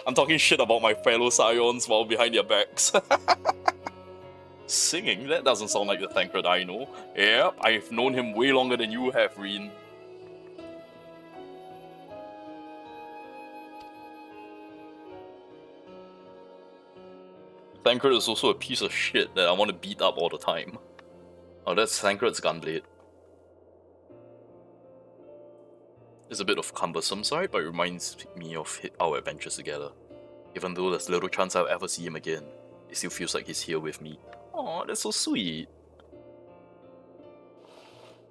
I'm talking shit about my fellow Scions while behind their backs. Singing? That doesn't sound like the Thancred I know. Yep, I've known him way longer than you have, Reen. Thancred is also a piece of shit that I want to beat up all the time. Oh, that's Thancred's gunblade. It's a bit of cumbersome side, but it reminds me of our adventures together. Even though there's little chance I'll ever see him again, it still feels like he's here with me. Aw, that's so sweet.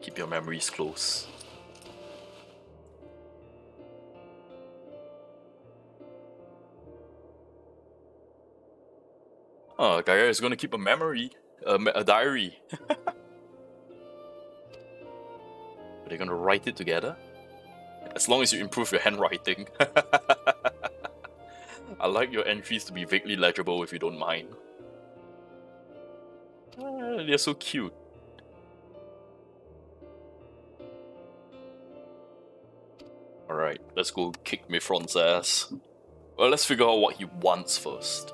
Keep your memories close. Oh, Gaia is gonna keep a memory, a diary. Are they gonna write it together? As long as you improve your handwriting. I like your entries to be vaguely legible if you don't mind. They're so cute. Alright, let's go kick Mifron's ass. Well, let's figure out what he wants first.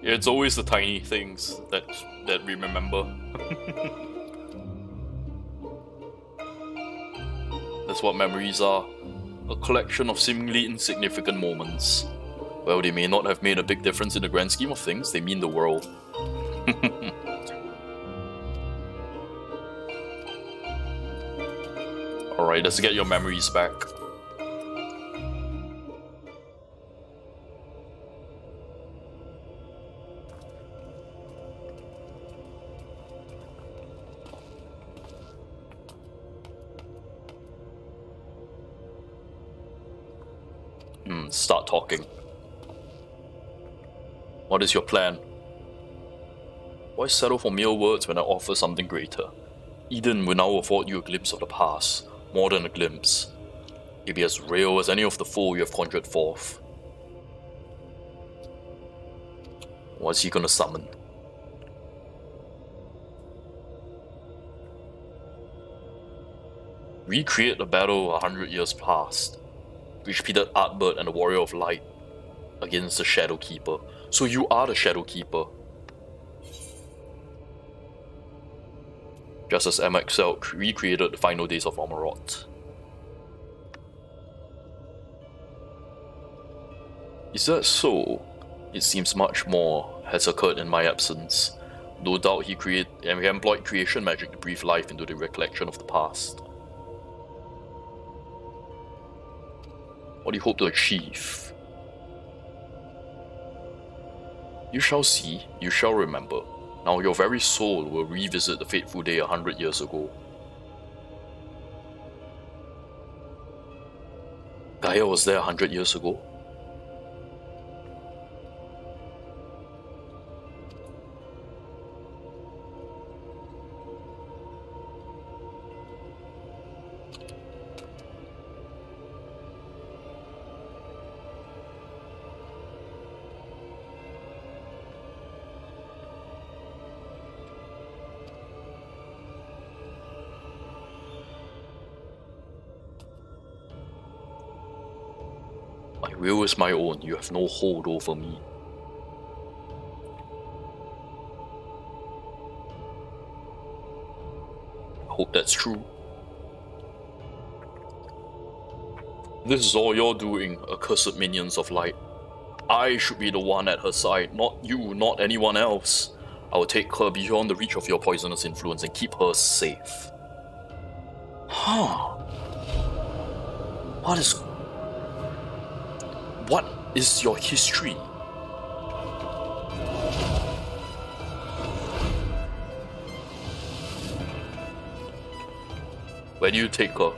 It's always the tiny things that we remember. That's what memories are. A collection of seemingly insignificant moments. Well, they may not have made a big difference in the grand scheme of things, they mean the world. Alright, let's get your memories back. Start talking. What is your plan? Why settle for mere words when I offer something greater? Eden will now afford you a glimpse of the past, more than a glimpse. It'll be as real as any of the foe you have conjured forth. What's he gonna summon? Recreate the battle 100 years past. Which pitted Artbird and the Warrior of Light against the Shadow Keeper. So you are the Shadow Keeper. Just as MXL recreated the final days of Amarot. Is that so? It seems much more has occurred in my absence. No doubt he employed creation magic to breathe life into the recollection of the past. What do you hope to achieve? You shall see, you shall remember. Now your very soul will revisit the fateful day 100 years ago. Gaia was there 100 years ago? My will is my own, you have no hold over me. I hope that's true. This is all you're doing, accursed minions of light. I should be the one at her side, not you, not anyone else. I will take her beyond the reach of your poisonous influence and keep her safe. Huh. What is your history? Where do you take her?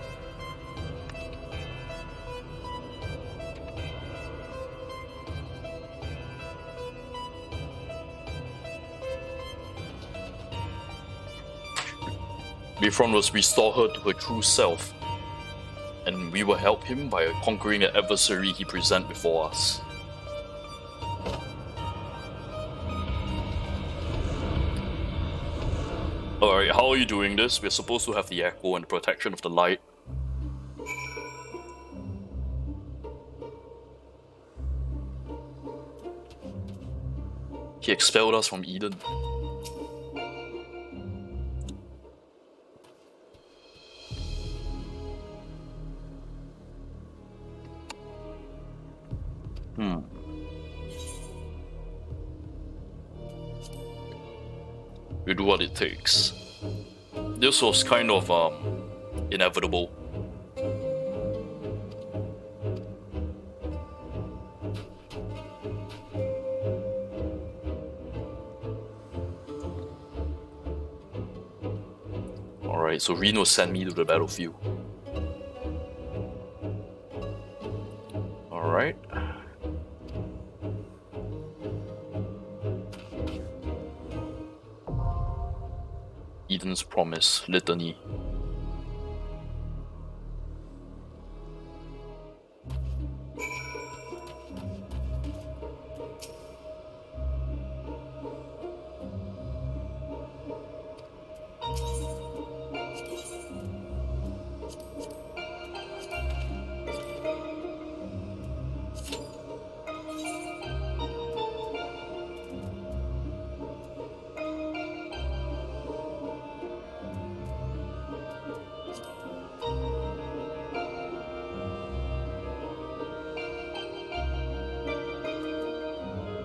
Mifron must restore her to her true self, and we will help him by conquering the adversary he presents before us. Alright, how are you doing this? We're supposed to have the echo and the protection of the light. He expelled us from Eden. We do what it takes. This was kind of inevitable. Alright, so Reno sent me to the battlefield. Alright. Eden's Promise, Litany.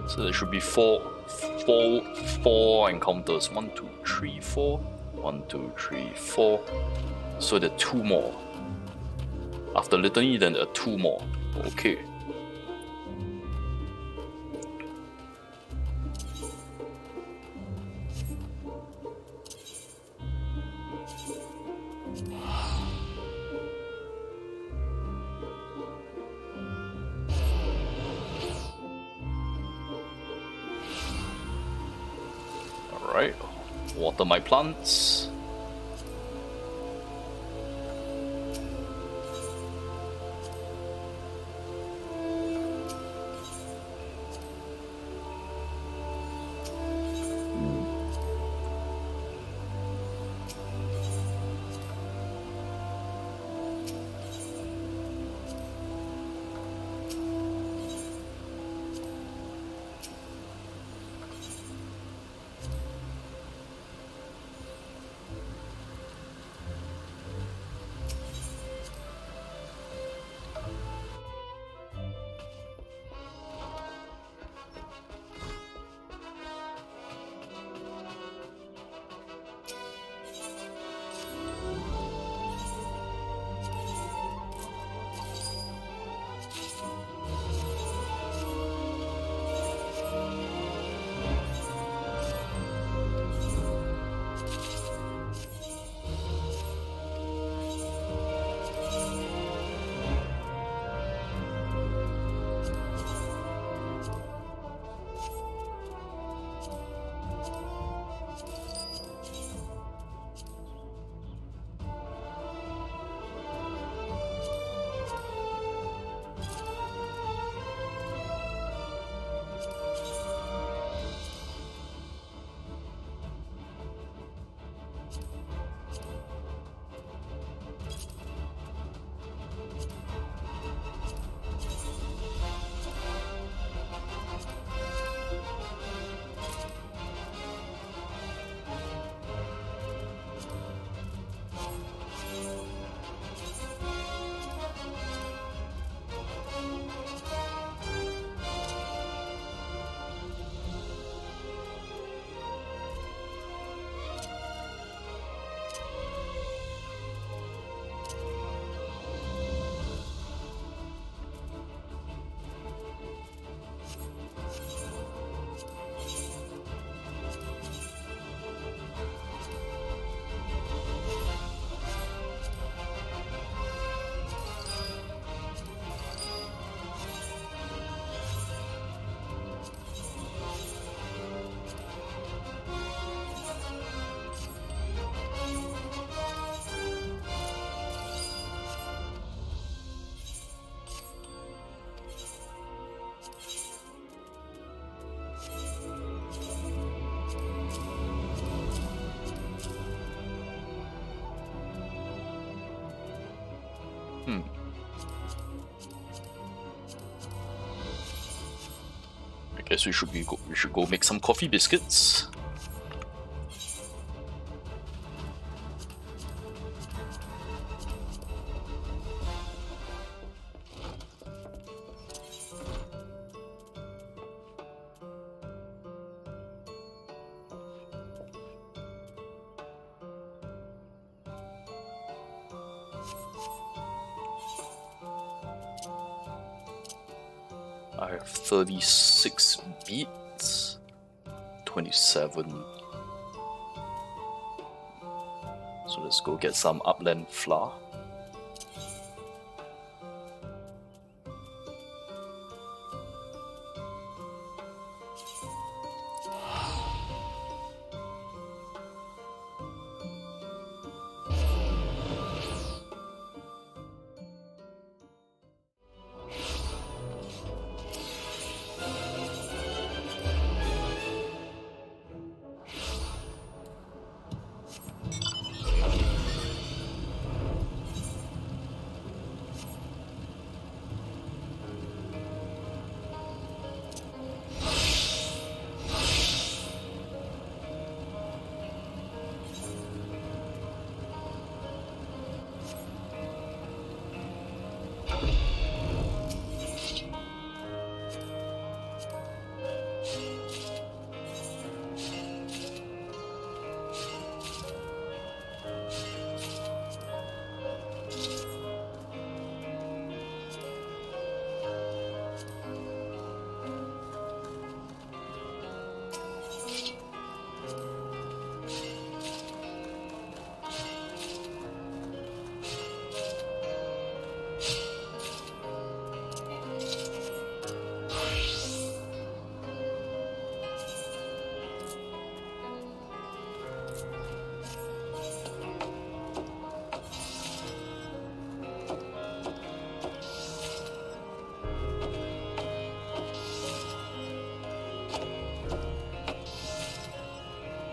So there should be four encounters. 1, 2, 3, 4. 1, 2, 3, 4. So there are 2 more. After Litany, then there are 2 more. Okay. Alright, water my plants. Guess we should go make some coffee biscuits. I have 36 beets, 27. So let's go get some upland flour.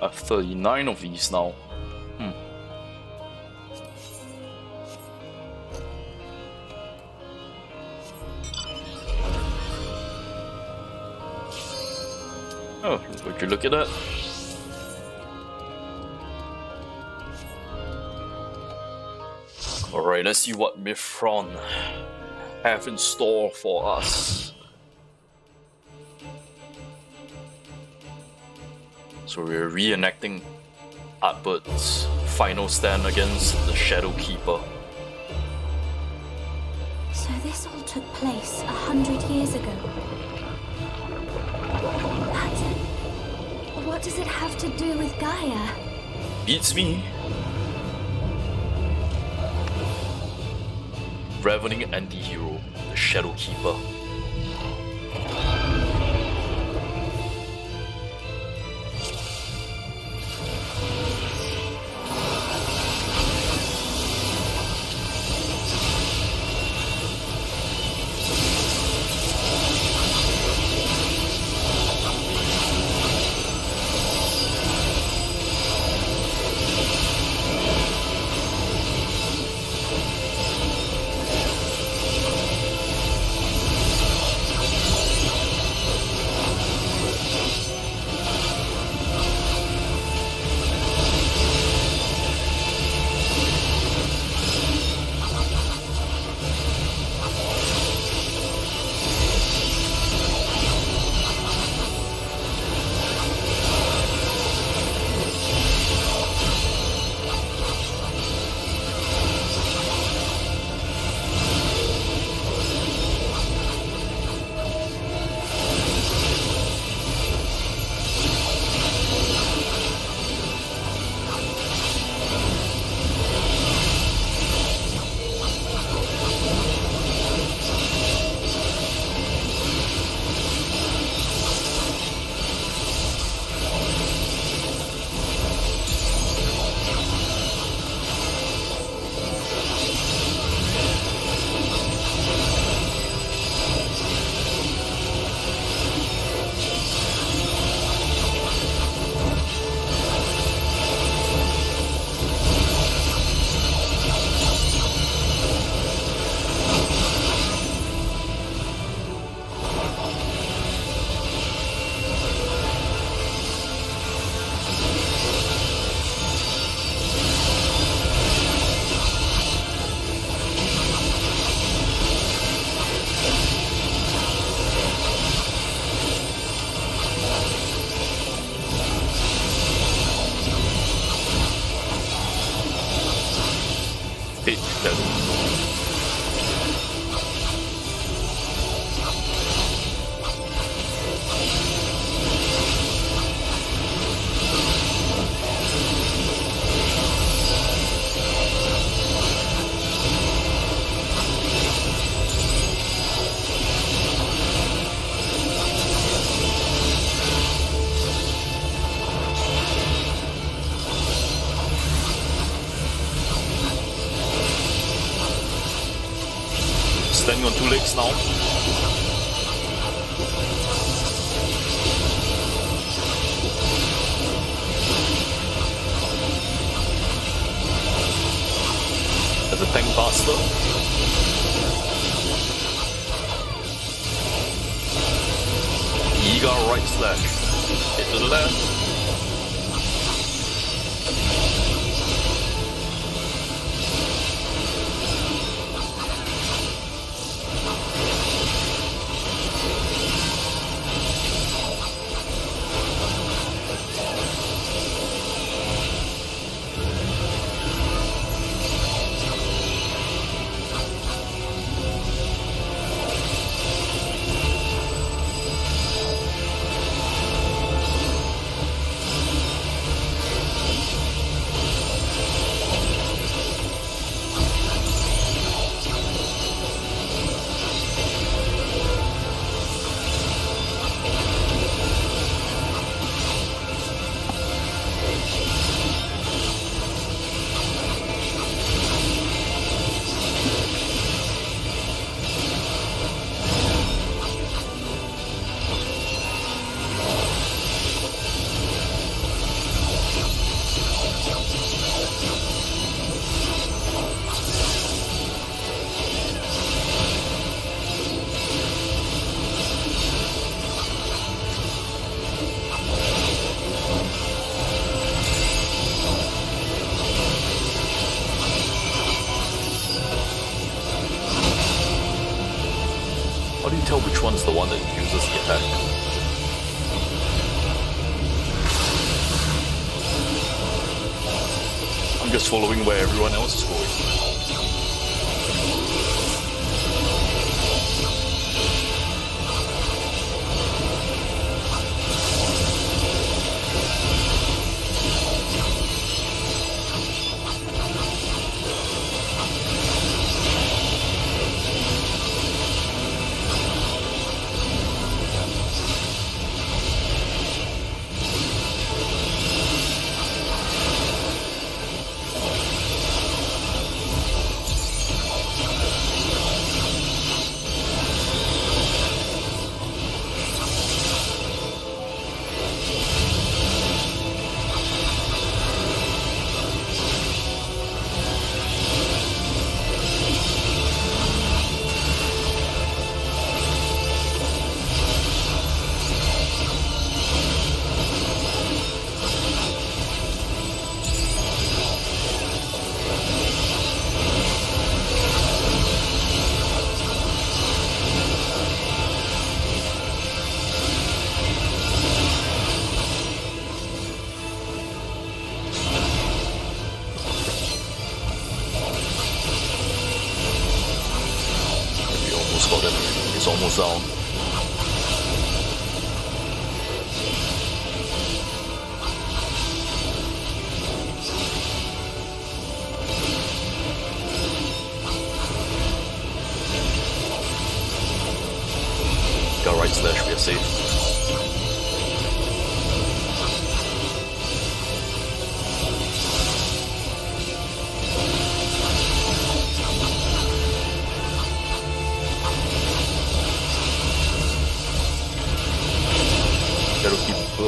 I have 39 of these now. Oh, would you look at that? Alright, let's see what Mithron have in store for us. So we're reenacting Atbert's final stand against the Shadow Keeper. So this all took place 100 years ago. But what does it have to do with Gaia? Beats me. Ravening anti-hero, the Shadow Keeper. walking on two legs now. As a tank buster. Eager right slash. Hit to the left. How do you tell which one's the one that uses the attack? I'm just following where everyone else is going. It's almost down. Got right slash, we are safe.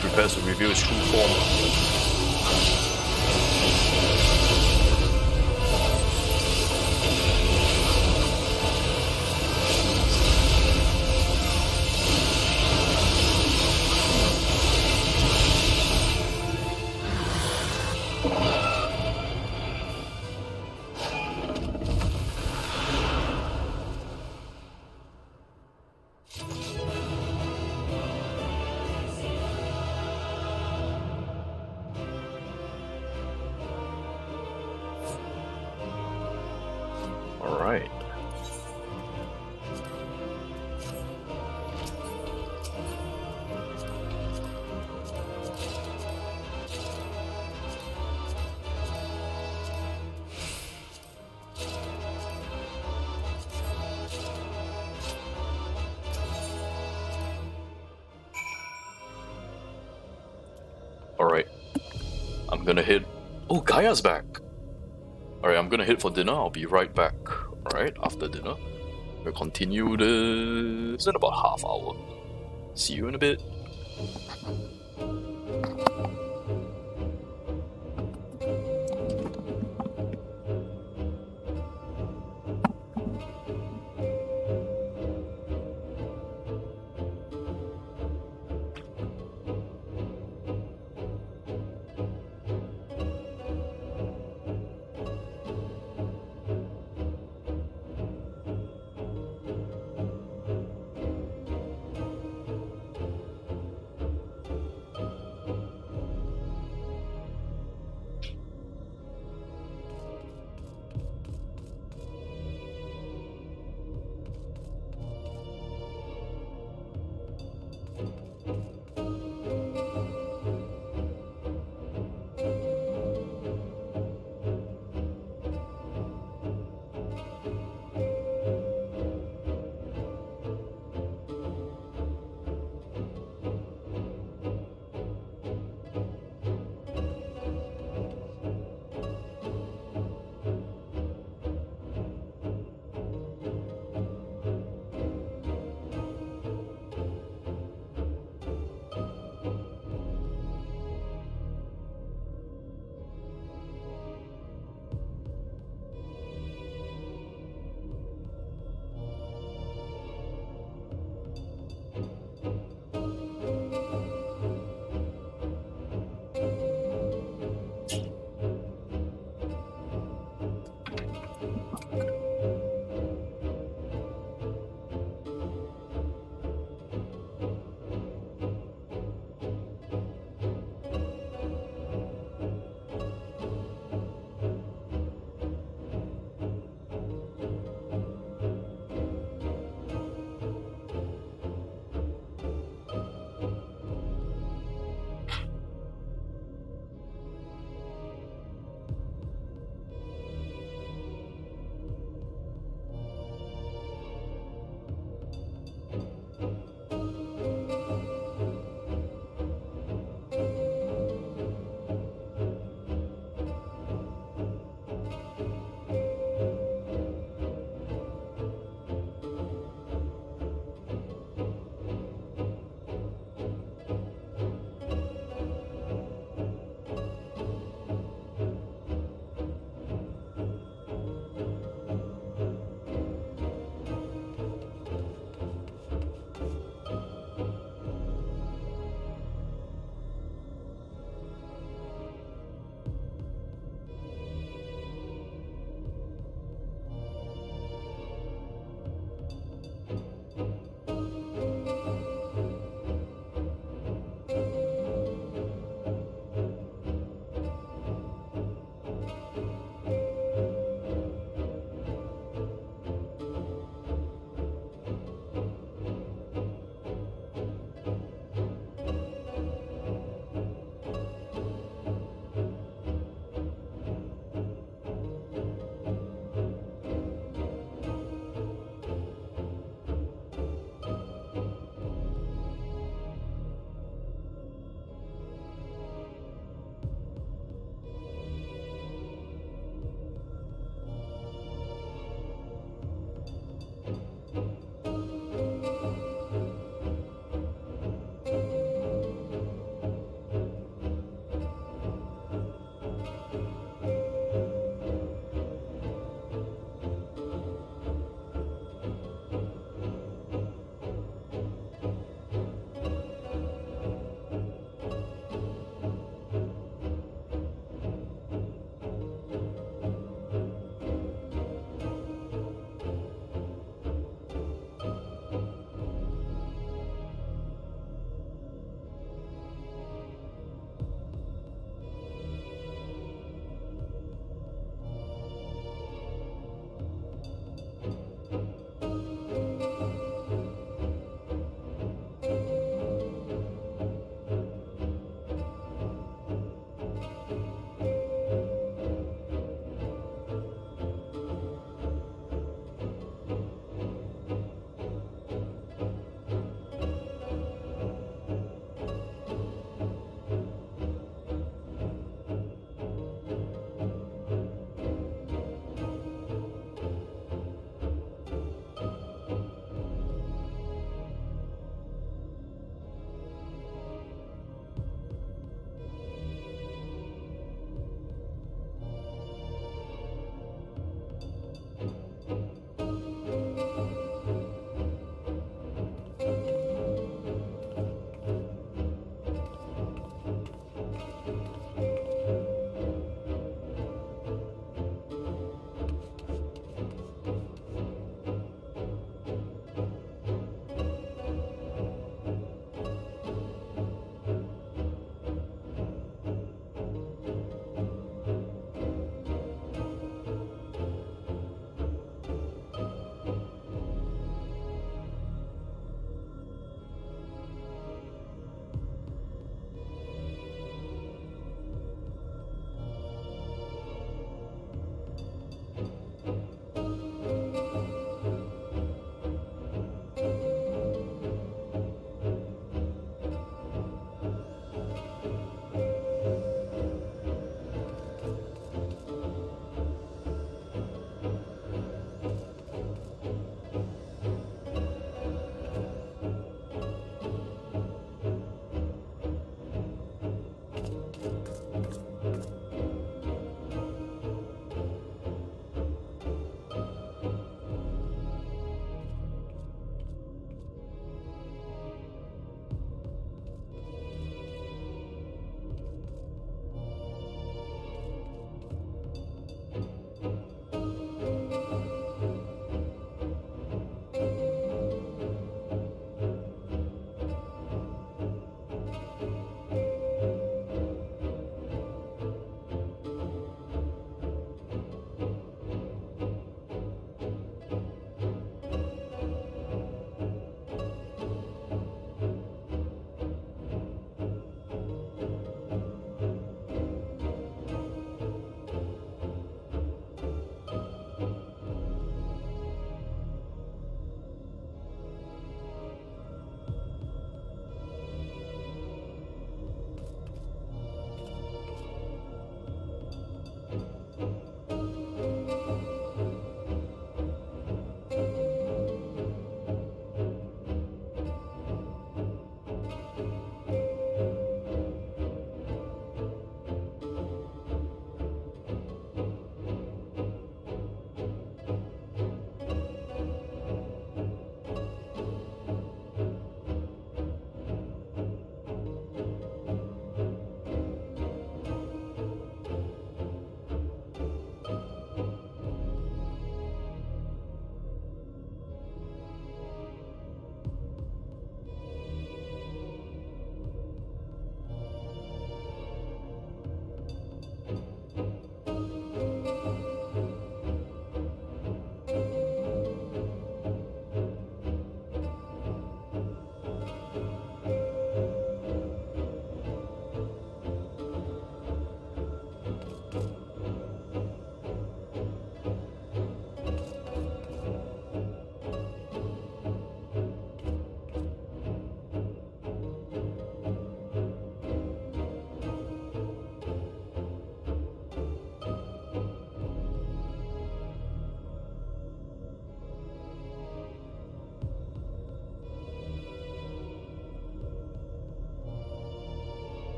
Prepares to reveal its true form. Alright. Alright. I'm gonna hit... Oh, Gaia's back! Alright, I'm gonna hit for dinner. I'll be right back. Alright, after dinner. We'll continue this in about half hour. See you in a bit.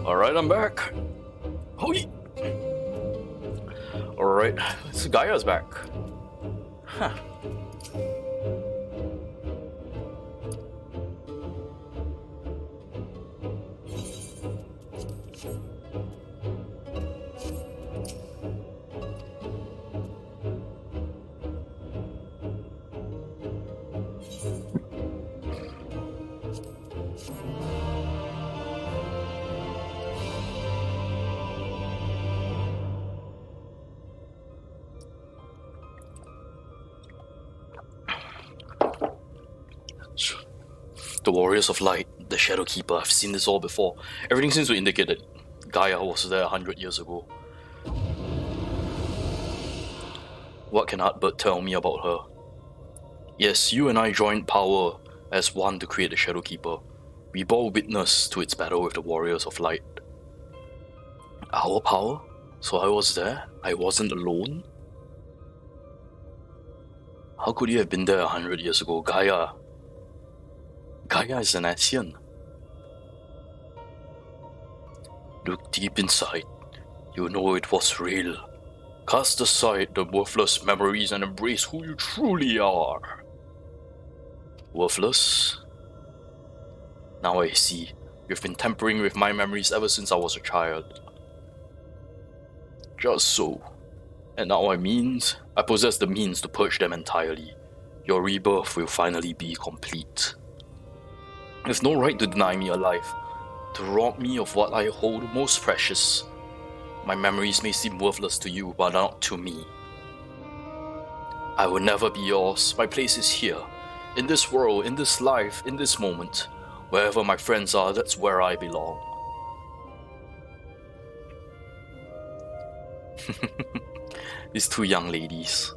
Alright, I'm back. Alright, so Gaia's back. Huh. The Warriors of Light, the Shadow Keeper, I've seen this all before. Everything seems to indicate that Gaia was there 100 years ago. What can Artbird tell me about her? Yes, you and I joined power as one to create the Shadow Keeper. We bore witness to its battle with the Warriors of Light. Our power? So I was there? I wasn't alone? How could you have been there 100 years ago? Gaia is an Asian. Look deep inside. You know it was real. Cast aside the worthless memories and embrace who you truly are. Worthless? Now I see. You've been tampering with my memories ever since I was a child. Just so. And now I possess the means to purge them entirely. Your rebirth will finally be complete. There's no right to deny me a life, to rob me of what I hold most precious. My memories may seem worthless to you, but not to me. I will never be yours. My place is here, in this world, in this life, in this moment. Wherever my friends are, that's where I belong. These two young ladies.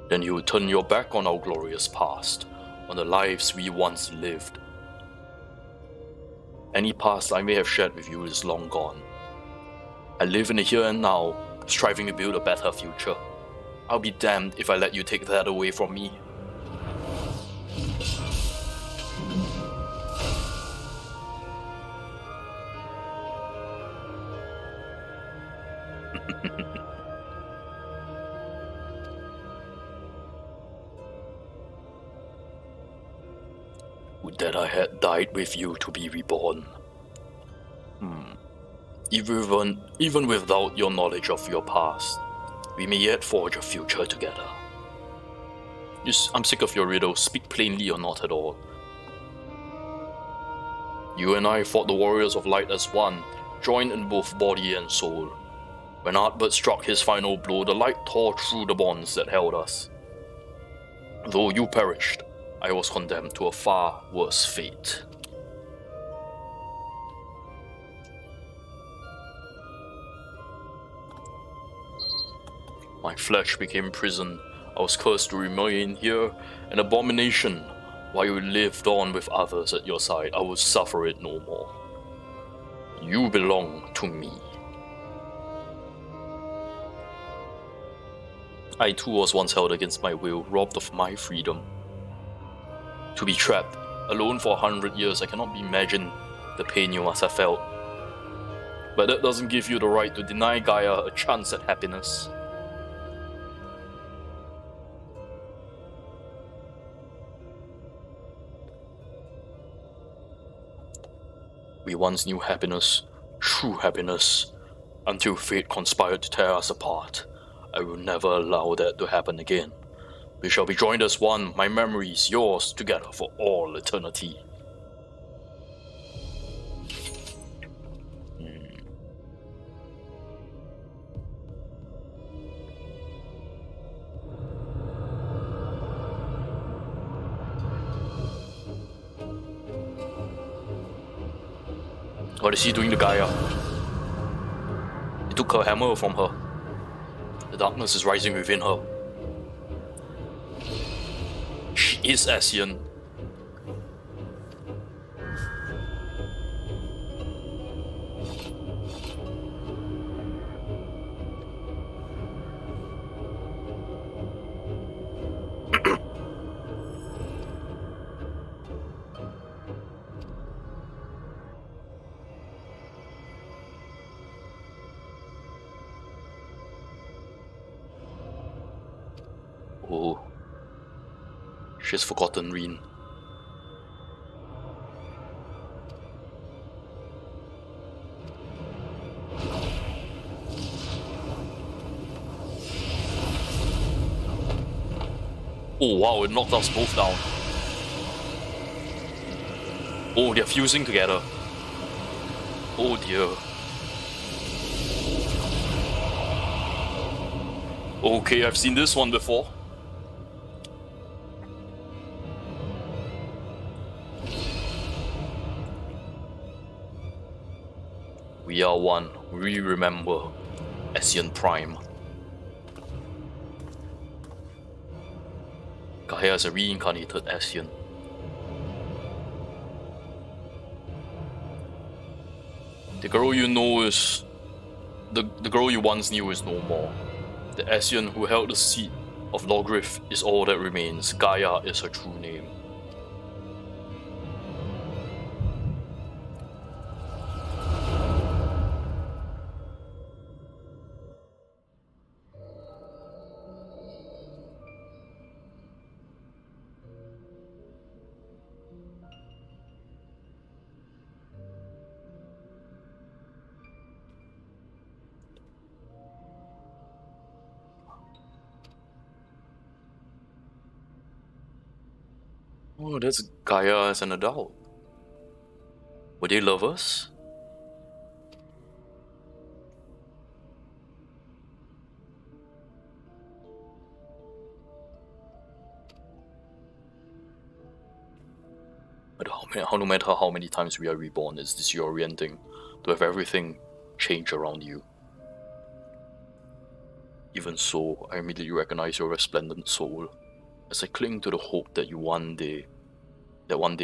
Then you will turn your back on our glorious past, on the lives we once lived. Any past I may have shared with you is long gone. I live in the here and now, striving to build a better future. I'll be damned if I let you take that away from me. Would that I had died with you to be reborn. Even without your knowledge of your past, we may yet forge a future together. I'm sick of your riddles. Speak plainly or not at all. You and I fought the Warriors of Light as one, joined in both body and soul. When Artbird struck his final blow, the light tore through the bonds that held us. Though you perished, I was condemned to a far worse fate. My flesh became prison, I was cursed to remain here, an abomination. While you lived on with others at your side, I will suffer it no more. You belong to me. I too was once held against my will, robbed of my freedom. To be trapped, alone for 100 years, I cannot imagine the pain you must have felt. But that doesn't give you the right to deny Gaia a chance at happiness. We once knew happiness, true happiness, until fate conspired to tear us apart. I will never allow that to happen again. We shall be joined as one, my memories, yours, together for all eternity. What is he doing to Gaia? He took her hammer from her. The darkness is rising within her. She is Asian. Oh, she's forgotten Reen. Oh wow, it knocked us both down. Oh, they're fusing together. Oh dear. Okay, I've seen this one before. We are one. We remember. Asian Prime. Gaia is a reincarnated Asian. The girl you know is... The girl you once knew is no more. The Asian who held the seat of Logrith is all that remains. Gaia is her true name. Oh, that's Gaia as an adult. Were they lovers? But no matter how many times we are reborn, it's disorienting to have everything change around you. Even so, I immediately recognize your resplendent soul, as I cling to the hope that one day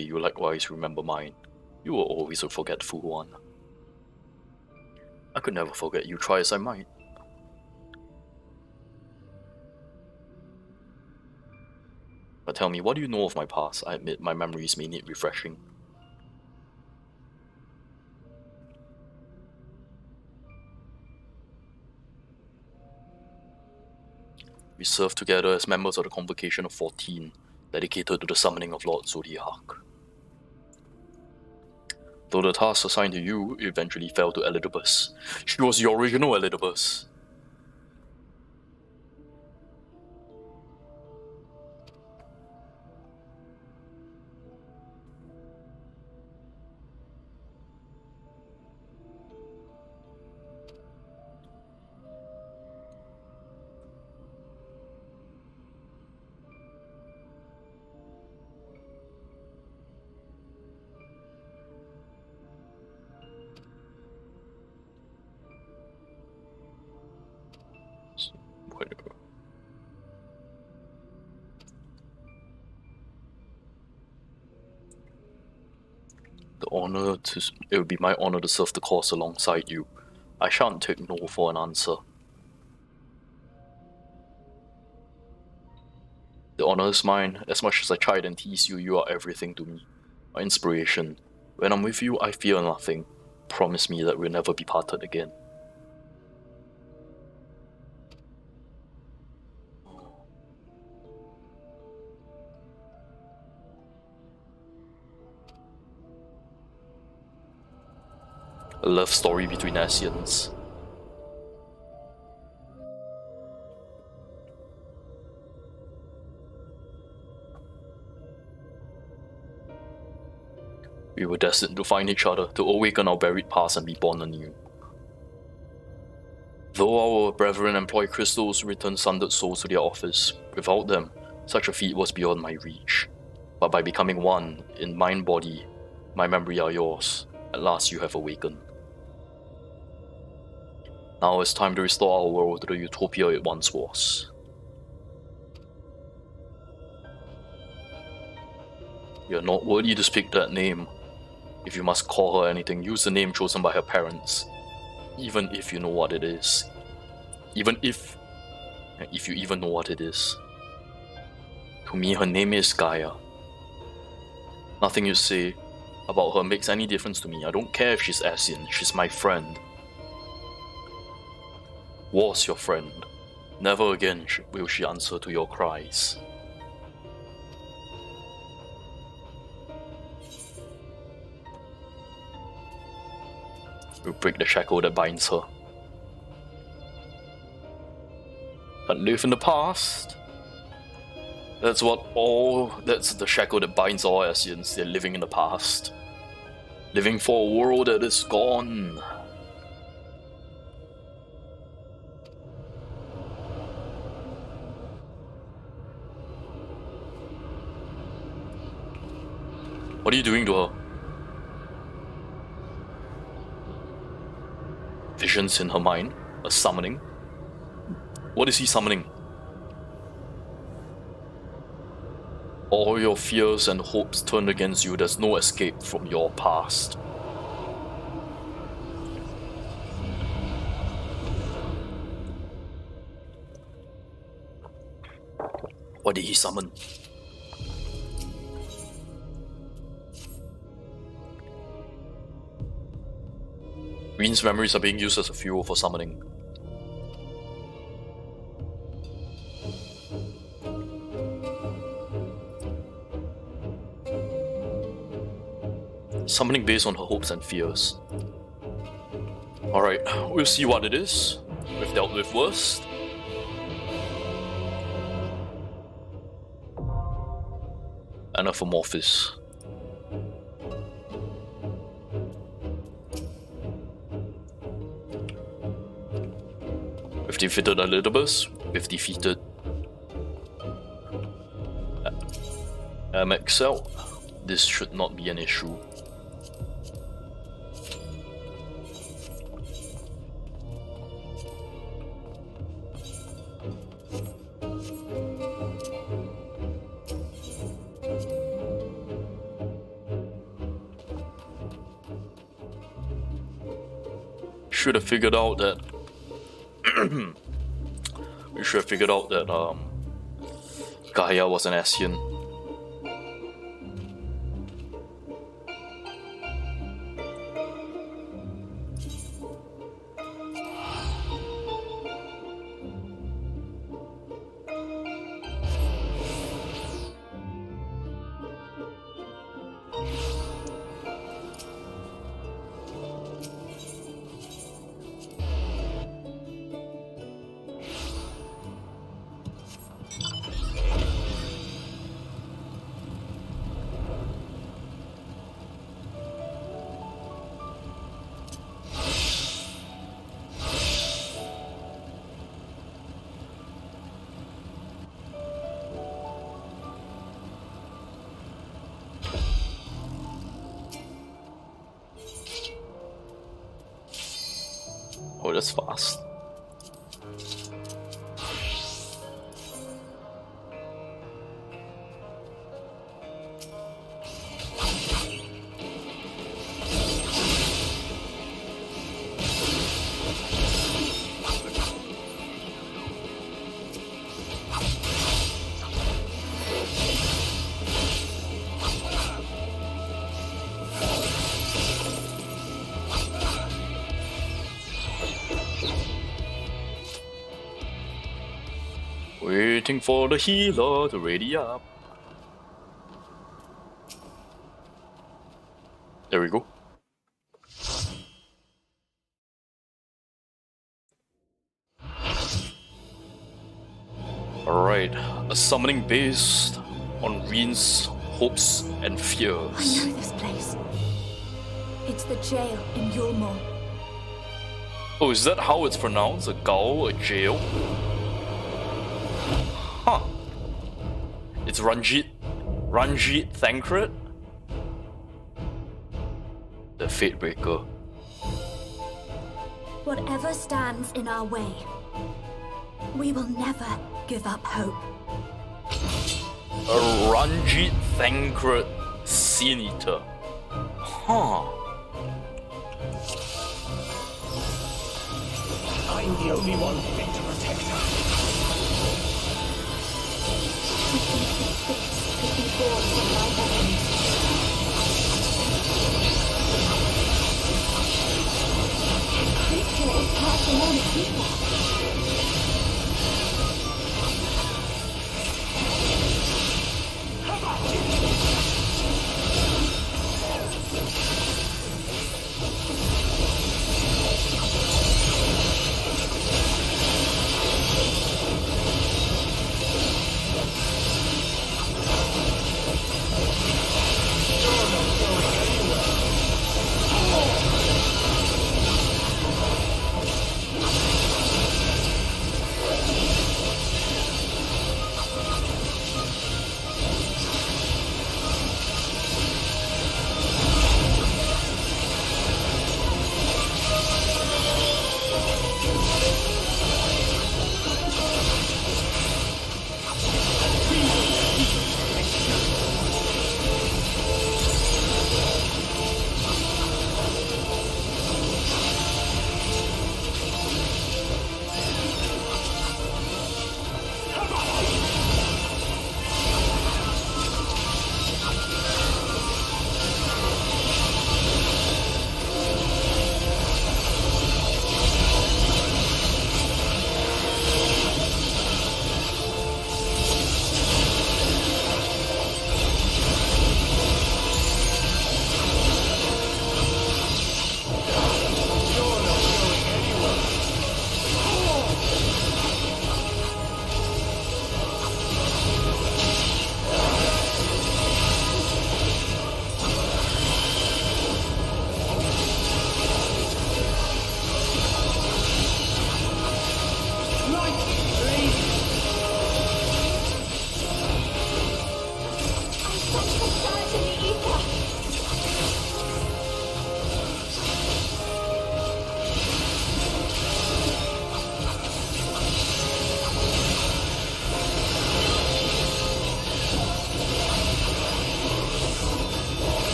you likewise remember mine. You were always a forgetful one. I could never forget you, try as I might. But tell me, what do you know of my past? I admit my memories may need refreshing. We served together as members of the Convocation of 14, dedicated to the summoning of Lord Zodiac. Though the task assigned to you eventually fell to Elidibus. She was the original Elidibus. It would be my honor to serve the cause alongside you. I shan't take no for an answer. The honor is mine. As much as I tried and tease you, you are everything to me. My inspiration. When I'm with you, I fear nothing. Promise me that we'll never be parted again. A love story between Asians. We were destined to find each other, to awaken our buried past and be born anew. Though our brethren employ crystals, return sundered souls to their office, without them, such a feat was beyond my reach. But by becoming one, in mind, body, my memory are yours. At last you have awakened. Now it's time to restore our world to the utopia it once was. You are not worthy to speak that name. If you must call her anything, use the name chosen by her parents. Even if you know what it is. Even if you even know what it is. To me, her name is Gaia. Nothing you say about her makes any difference to me. I don't care if she's Asian, she's my friend. Was your friend. Never again will she answer to your cries. We'll break the shackle that binds her. But live in the past. That's the shackle that binds all Asians. They're living in the past. Living for a world that is gone. What are you doing to her? Visions in her mind? A summoning? What is he summoning? All your fears and hopes turned against you. There's no escape from your past. What did he summon? Green's memories are being used as a fuel for summoning. Summoning based on her hopes and fears. Alright, we'll see what it is. We've dealt with worse. Anaphromorphis. We've defeated Elidibus. We've defeated MXL. This should not be an issue. Should have figured out that we should have figured out that Gaia was an Asian. Oh, that's fast. Waiting for the healer to ready up. There we go. Alright, a summoning based on Reen's hopes and fears. I know this place. It's the jail in Yulmore. Oh, is that how it's pronounced? A gaol, a jail? Huh. It's Ranjit Thancred? The Fatebreaker. Whatever stands in our way, we will never give up hope. A Ranjit Thancred Sin Eater. Huh. I'm the only one fit to protect her. This could be born from my bones. Creature is passing on its people.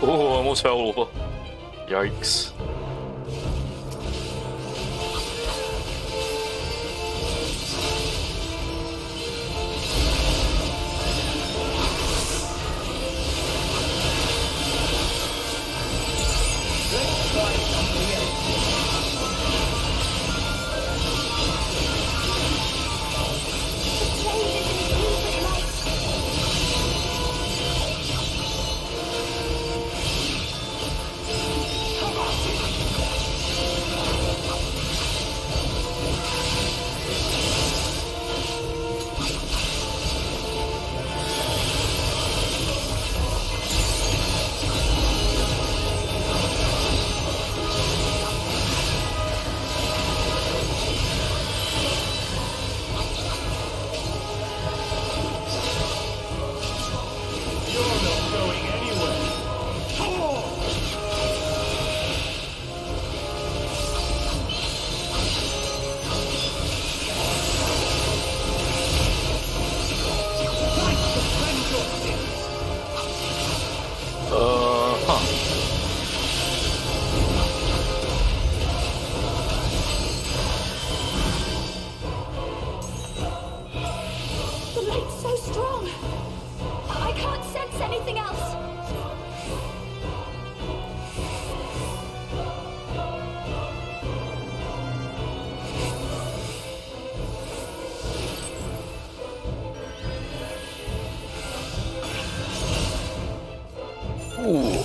Oh, I almost fell over. Yikes. Ooh.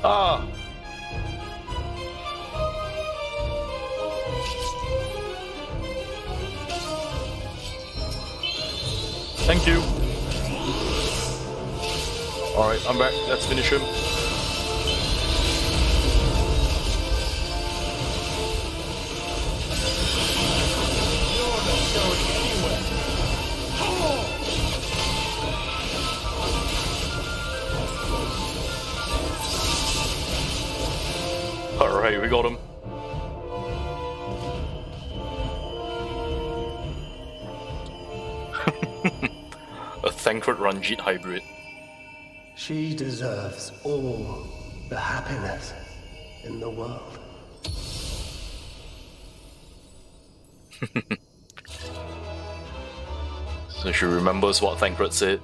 Ah! Thank you. Alright, I'm back. Let's finish him. Alright, we got him. A Thancred Ranjit hybrid. She deserves all the happiness in the world. So she remembers what Thancred said.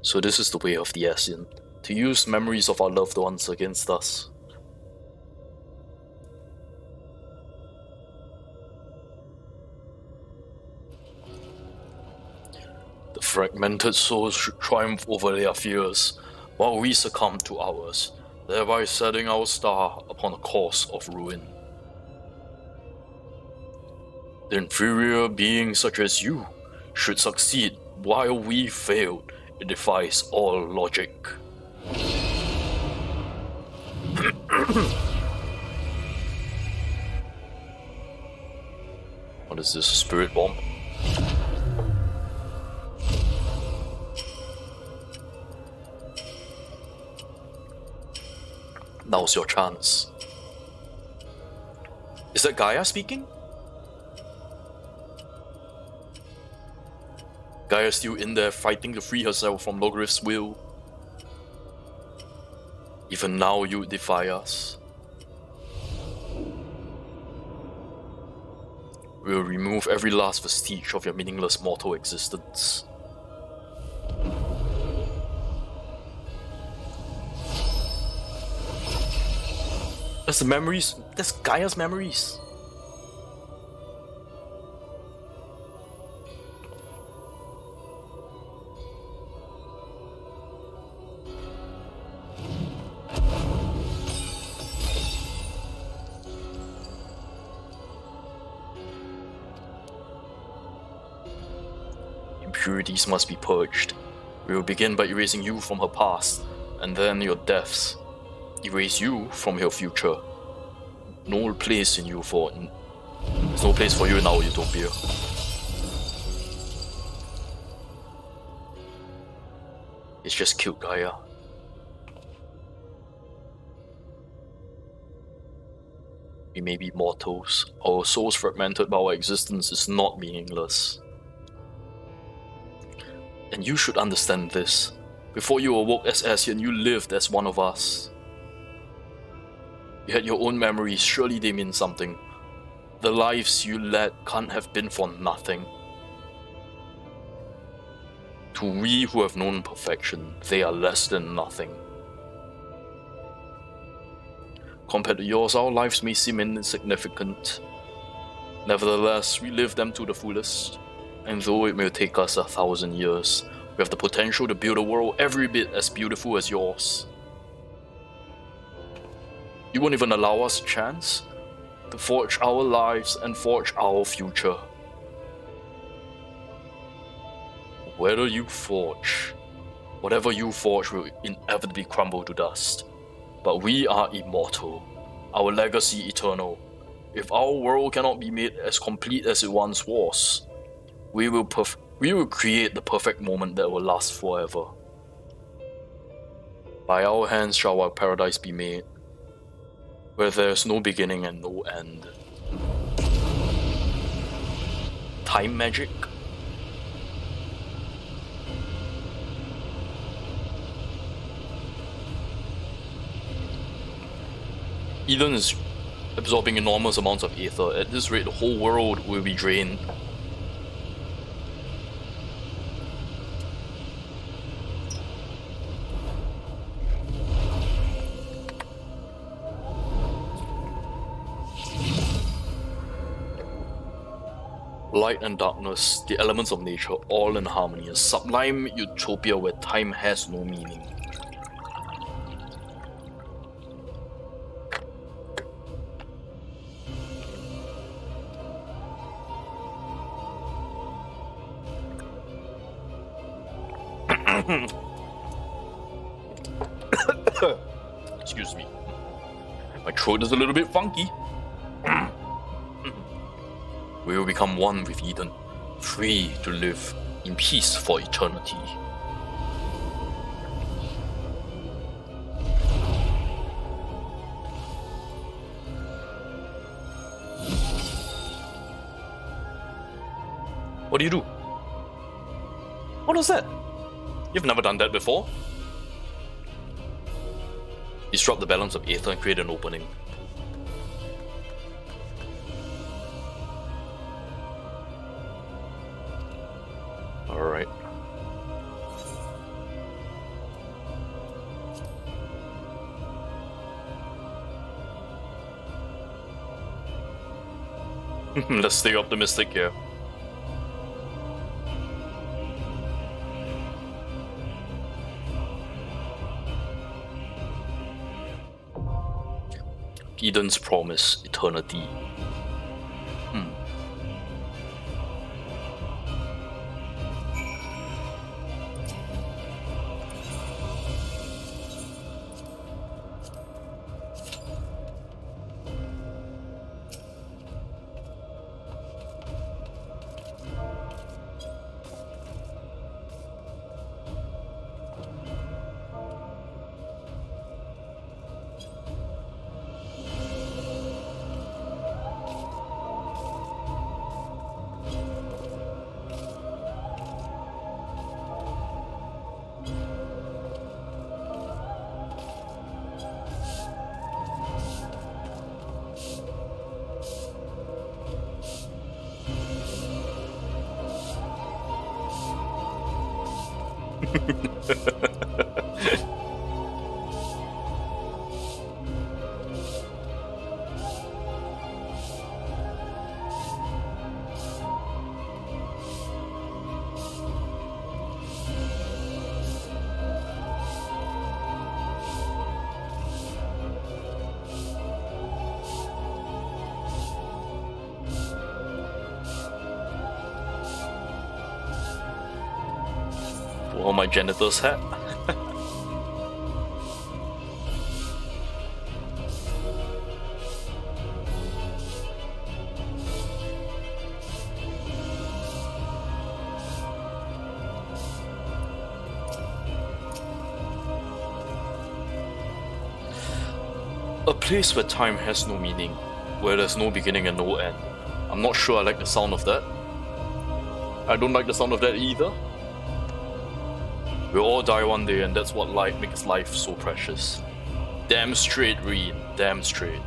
So this is the way of the Asian, to use memories of our loved ones against us. The fragmented souls should triumph over their fears, while we succumb to ours, thereby setting our star upon a course of ruin. The inferior beings such as you should succeed while we failed. It defies all logic. What is this, a spirit bomb? Now's your chance. Is that Gaia speaking? Gaia's still in there fighting to free herself from Logriff's will. Even now you defy us. We will remove every last vestige of your meaningless mortal existence. That's the memories. That's Gaia's memories. Impurities must be purged. We will begin by erasing you from her past, and then your deaths. Erase you from your future. No place in you for. There's no place for you in our utopia. It's just killed Gaia. We may be mortals. Our souls fragmented, but our existence is not meaningless. And you should understand this. Before you awoke as Asian, you lived as one of us. You had your own memories, surely they mean something. The lives you led can't have been for nothing. To we who have known perfection, they are less than nothing. Compared to yours, our lives may seem insignificant. Nevertheless, we live them to the fullest. And though it may take us 1,000 years, we have the potential to build a world every bit as beautiful as yours. You won't even allow us a chance to forge our lives and forge our future. Whatever you forge will inevitably crumble to dust. But we are immortal, our legacy eternal. If our world cannot be made as complete as it once was, we will create the perfect moment that will last forever. By our hands shall our paradise be made, where there is no beginning and no end. Time magic? Eden is absorbing enormous amounts of ether. At this rate, the whole world will be drained. Light and darkness, the elements of nature, all in harmony, a sublime utopia where time has no meaning. Excuse me. My throat is a little bit funky. We will become one with Eden, free to live in peace for eternity. What do you do? What is that? You've never done that before. Disrupt the balance of ether and create an opening. Alright. Let's stay optimistic here. Eden's promise, eternity. Or my janitor's hat. A place where time has no meaning, where there's no beginning and no end. I'm not sure I like the sound of that. I don't like the sound of that either. We'll all die one day, and that's what makes life so precious. Damn straight, Reed. Damn straight.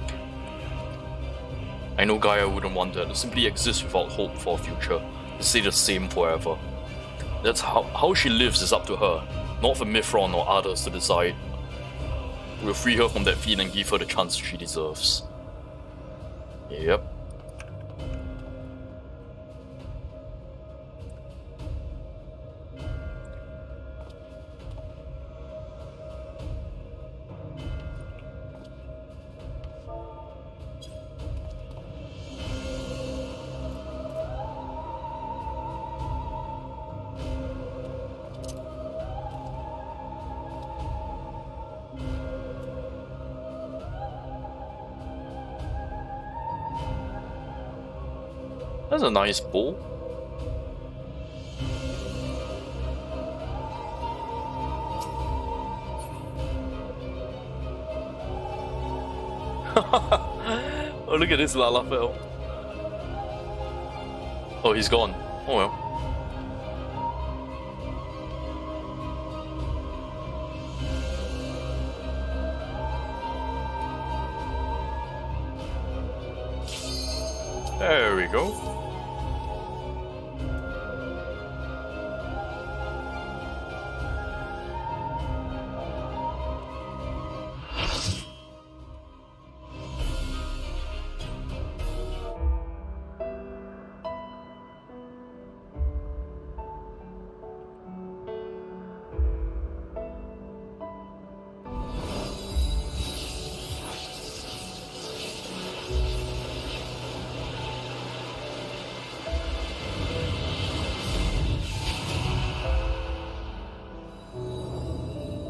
I know Gaia wouldn't want that, to simply exist without hope for a future, to stay the same forever. That's how she lives is up to her, not for Mithron or others to decide. We'll free her from that feeling and give her the chance she deserves. Yep. That's a nice bowl. Oh, look at this Lalafell. Oh, he's gone. Oh well. There we go.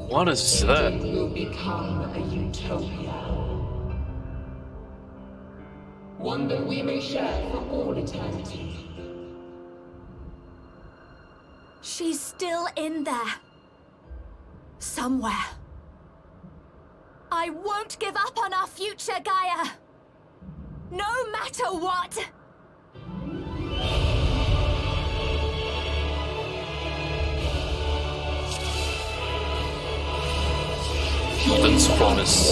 What is that? It will become a utopia. One that we may share for all eternity. She's still in there. Somewhere. I won't give up on our future, Gaia. No matter what. Ethan's promise.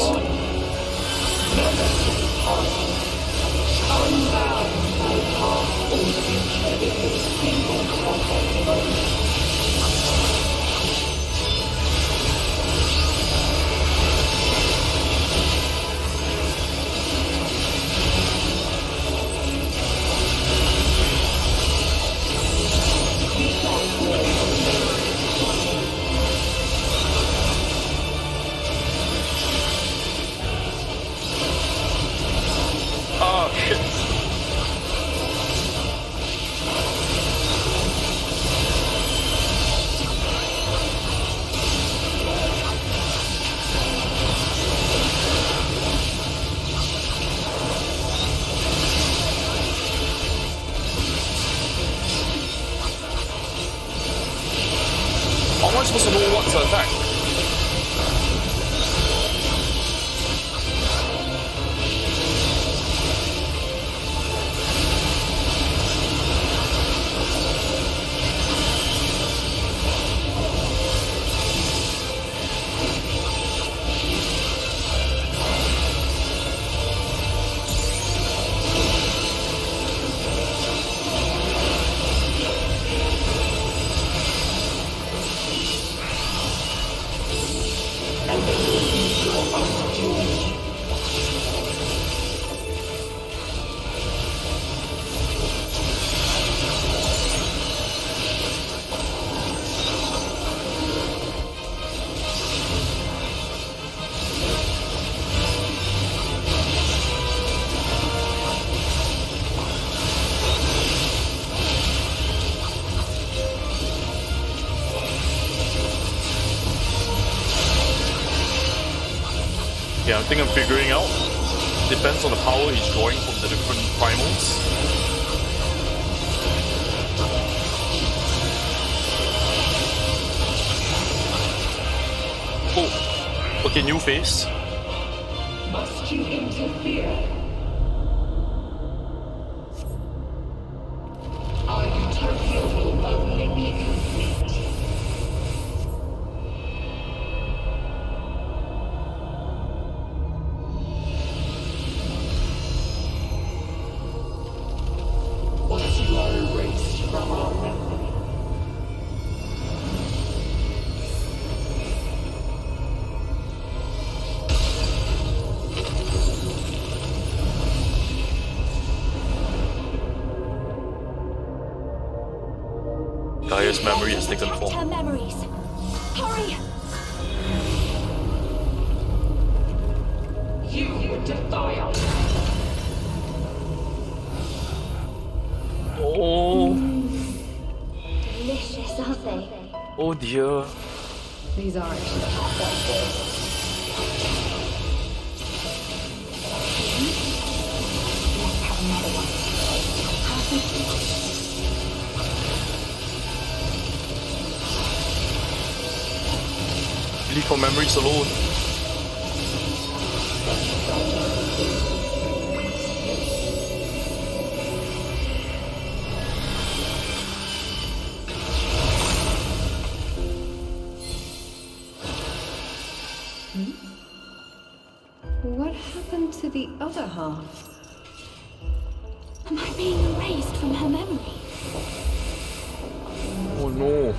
Oh shit. How am I supposed to know what to attack? Yeah, I think I'm figuring out. Depends on the power he's drawing from the different primals. Oh, okay, new phase. Must you interfere? Our utopia will only be complete. Once you are erased from our memory, Gaia's memory has taken Protect her form. memories. Hurry! you would defy us. Oh, Delicious, aren't they? oh dear. These are actually Let's have another one. Leave for memories alone. What happened to the other half? Am I being erased from her memory? Oh no.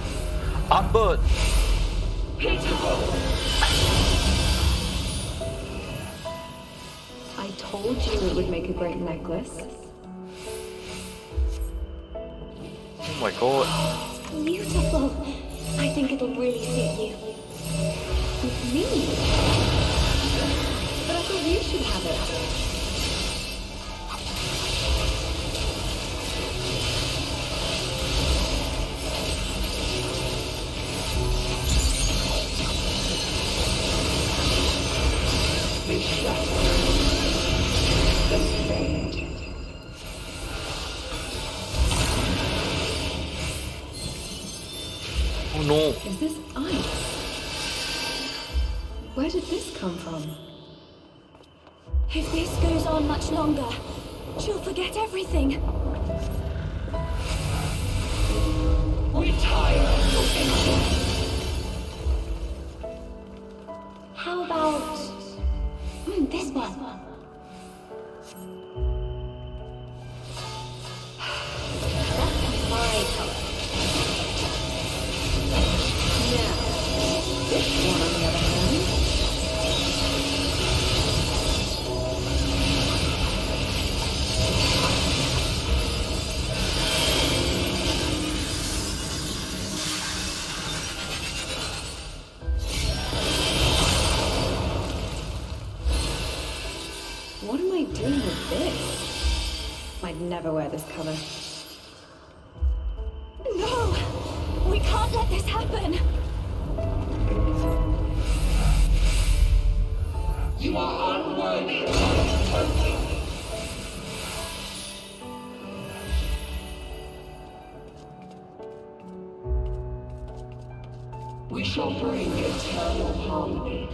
Albert! I told you it would make a great necklace. Oh my god. Beautiful. I think it'll really suit you. Me? But I thought you should have it. Oh no. Is this ice? Where did this come from? If this goes on much longer, she'll forget everything. We tire of your engine. How about this one? That's my color. Now, this one on the other hand. What am I doing with this? I'd never wear this color. No! We can't let this happen! You are unworthy of our utopia. We shall bring eternal harmony,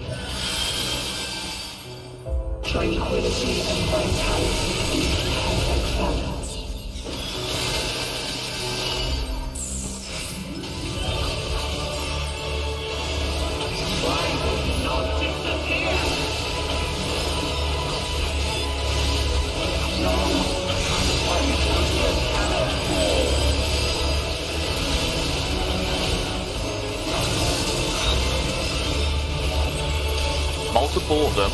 tranquility and vitality into perfect balance. Why would you not disappear? No, our utopia cannot fall. Multiple of them.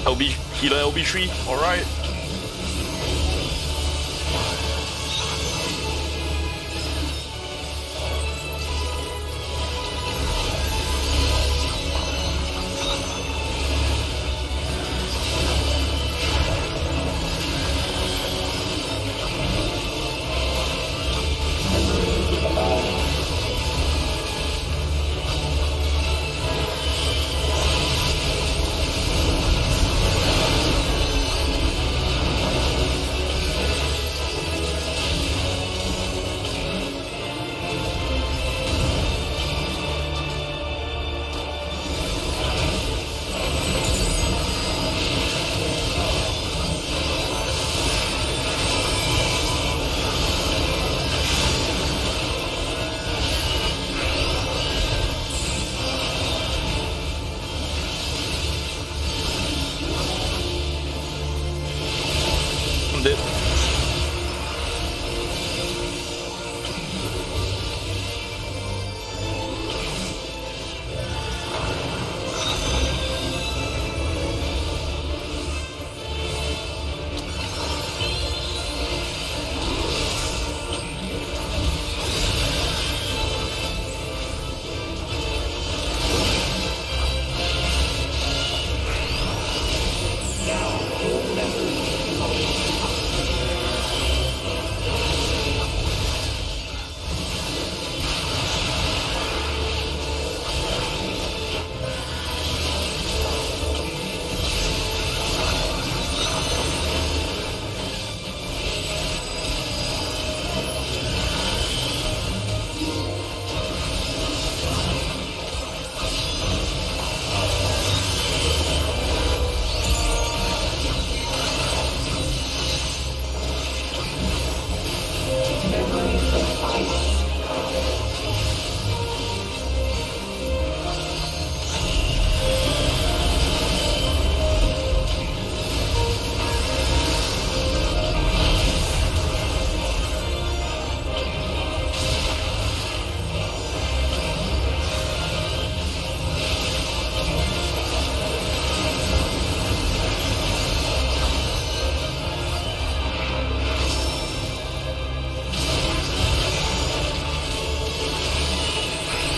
LB healer LB3. Alright. I'm dead.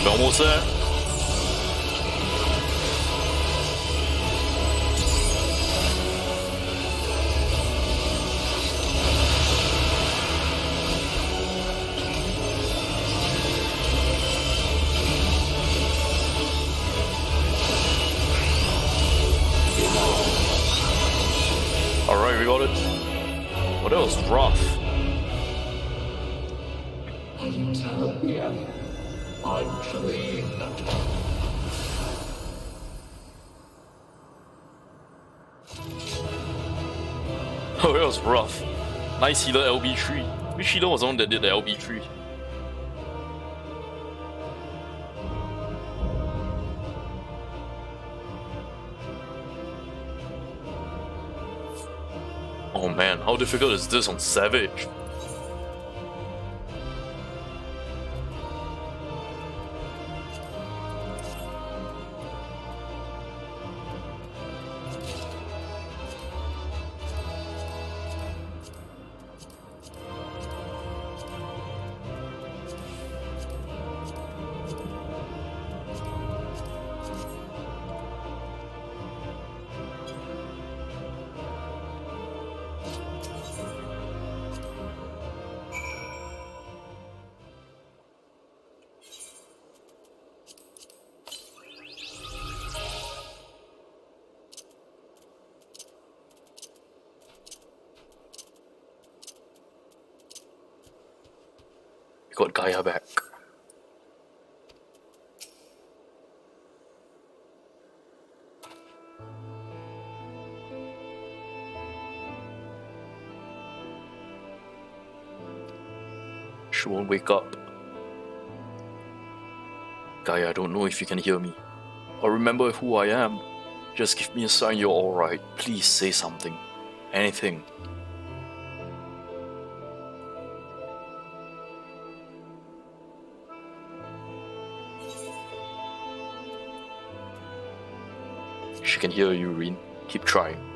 We're almost there. Alright, we got it. Oh, that was rough. Are you telling me I'm clean? Oh, that was rough. Nice healer LB3. Which healer was the one that did the LB3? Oh man, how difficult is this on Savage? We got Gaia back. She won't wake up. Gaia, I don't know if you can hear me. Or remember who I am. Just give me a sign you're alright. Please say something. Anything. She can hear you, Rin. Keep trying.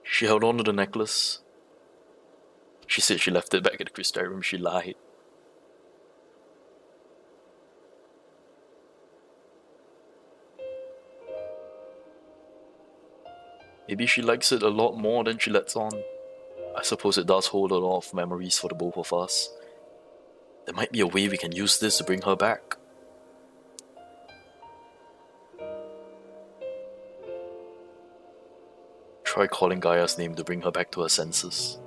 She held on to the necklace. She said she left it back at the crystarium. She lied. Maybe she likes it a lot more than she lets on. I suppose it does hold a lot of memories for the both of us. There might be a way we can use this to bring her back. Try calling Gaia's name to bring her back to her senses.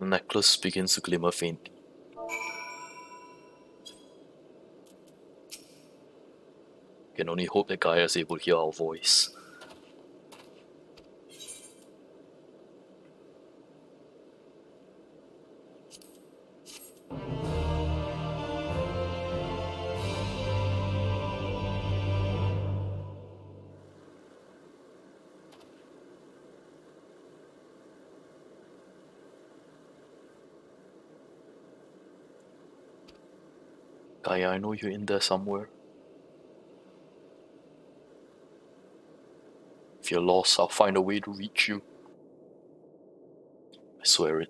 The necklace begins to glimmer faintly. Can only hope that Gaia is able to hear our voice. Gaia, I know you're in there somewhere. If you're lost, I'll find a way to reach you. I swear it.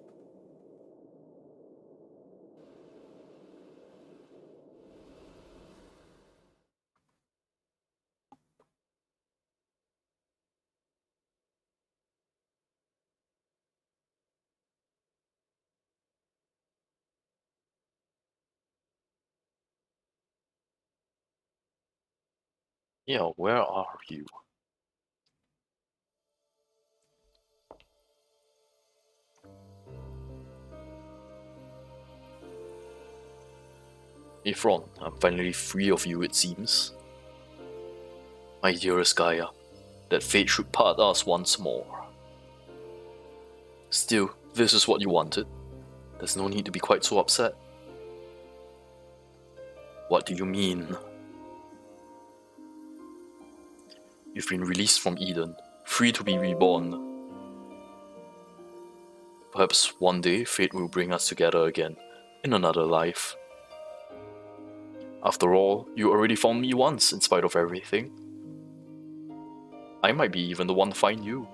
Yeah, where are you? Ephron, I'm finally free of you, it seems. My dearest Gaia, that fate should part us once more. Still, this is what you wanted. There's no need to be quite so upset. What do you mean? You've been released from Eden, free to be reborn. Perhaps one day fate will bring us together again, in another life. After all, you already found me once, in spite of everything. I might be even the one to find you.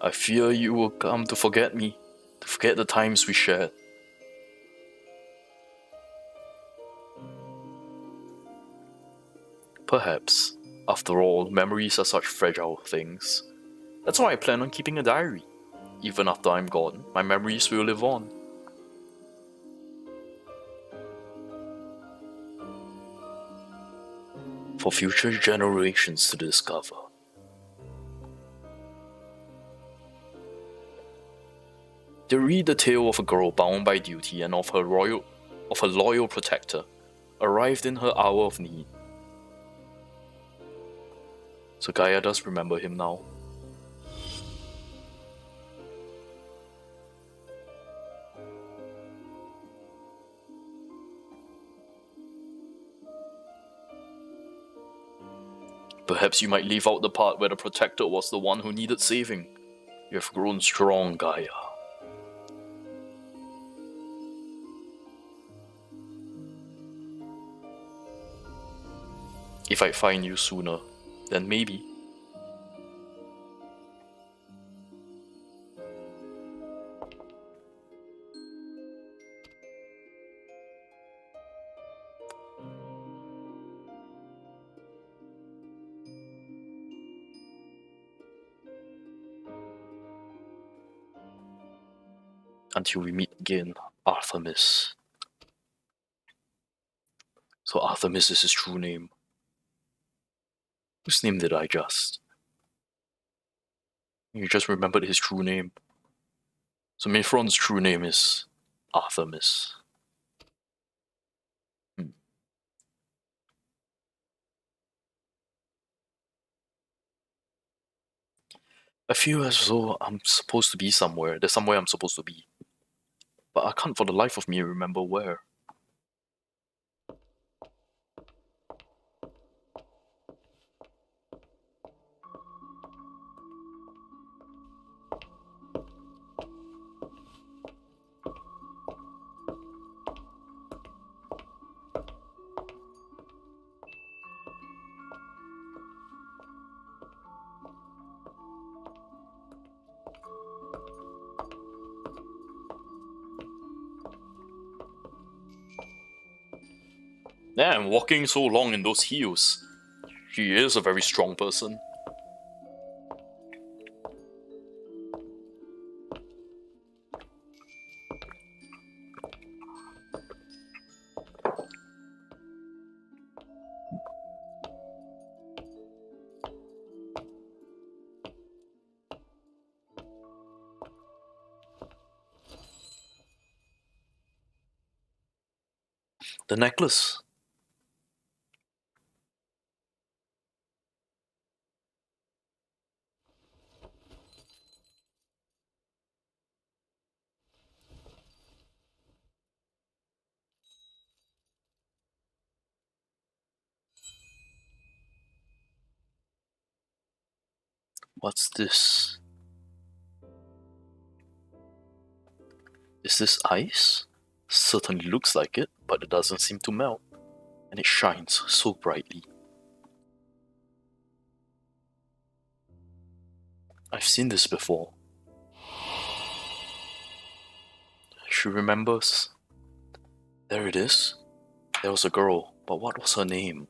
I fear you will come to forget me, to forget the times we shared. Perhaps. After all, memories are such fragile things. That's why I plan on keeping a diary. Even after I'm gone, my memories will live on. For future generations to discover. They read the tale of a girl bound by duty and of her loyal protector, arrived in her hour of need. So Gaia does remember him now. Perhaps you might leave out the part where the protector was the one who needed saving. You have grown strong, Gaia. If I find you sooner, then maybe. Until we meet again, Artemis. So Artemis is his true name. Whose name did I just? You just remembered his true name. So Mithron's true name is Artemis. I feel as though I'm supposed to be somewhere. There's somewhere I'm supposed to be. But I can't for the life of me remember where. Yeah, and walking so long in those heels. She is a very strong person. The necklace. What's this? Is this ice? Certainly looks like it, but it doesn't seem to melt. And it shines so brightly. I've seen this before. She remembers. There it is. There was a girl, but what was her name?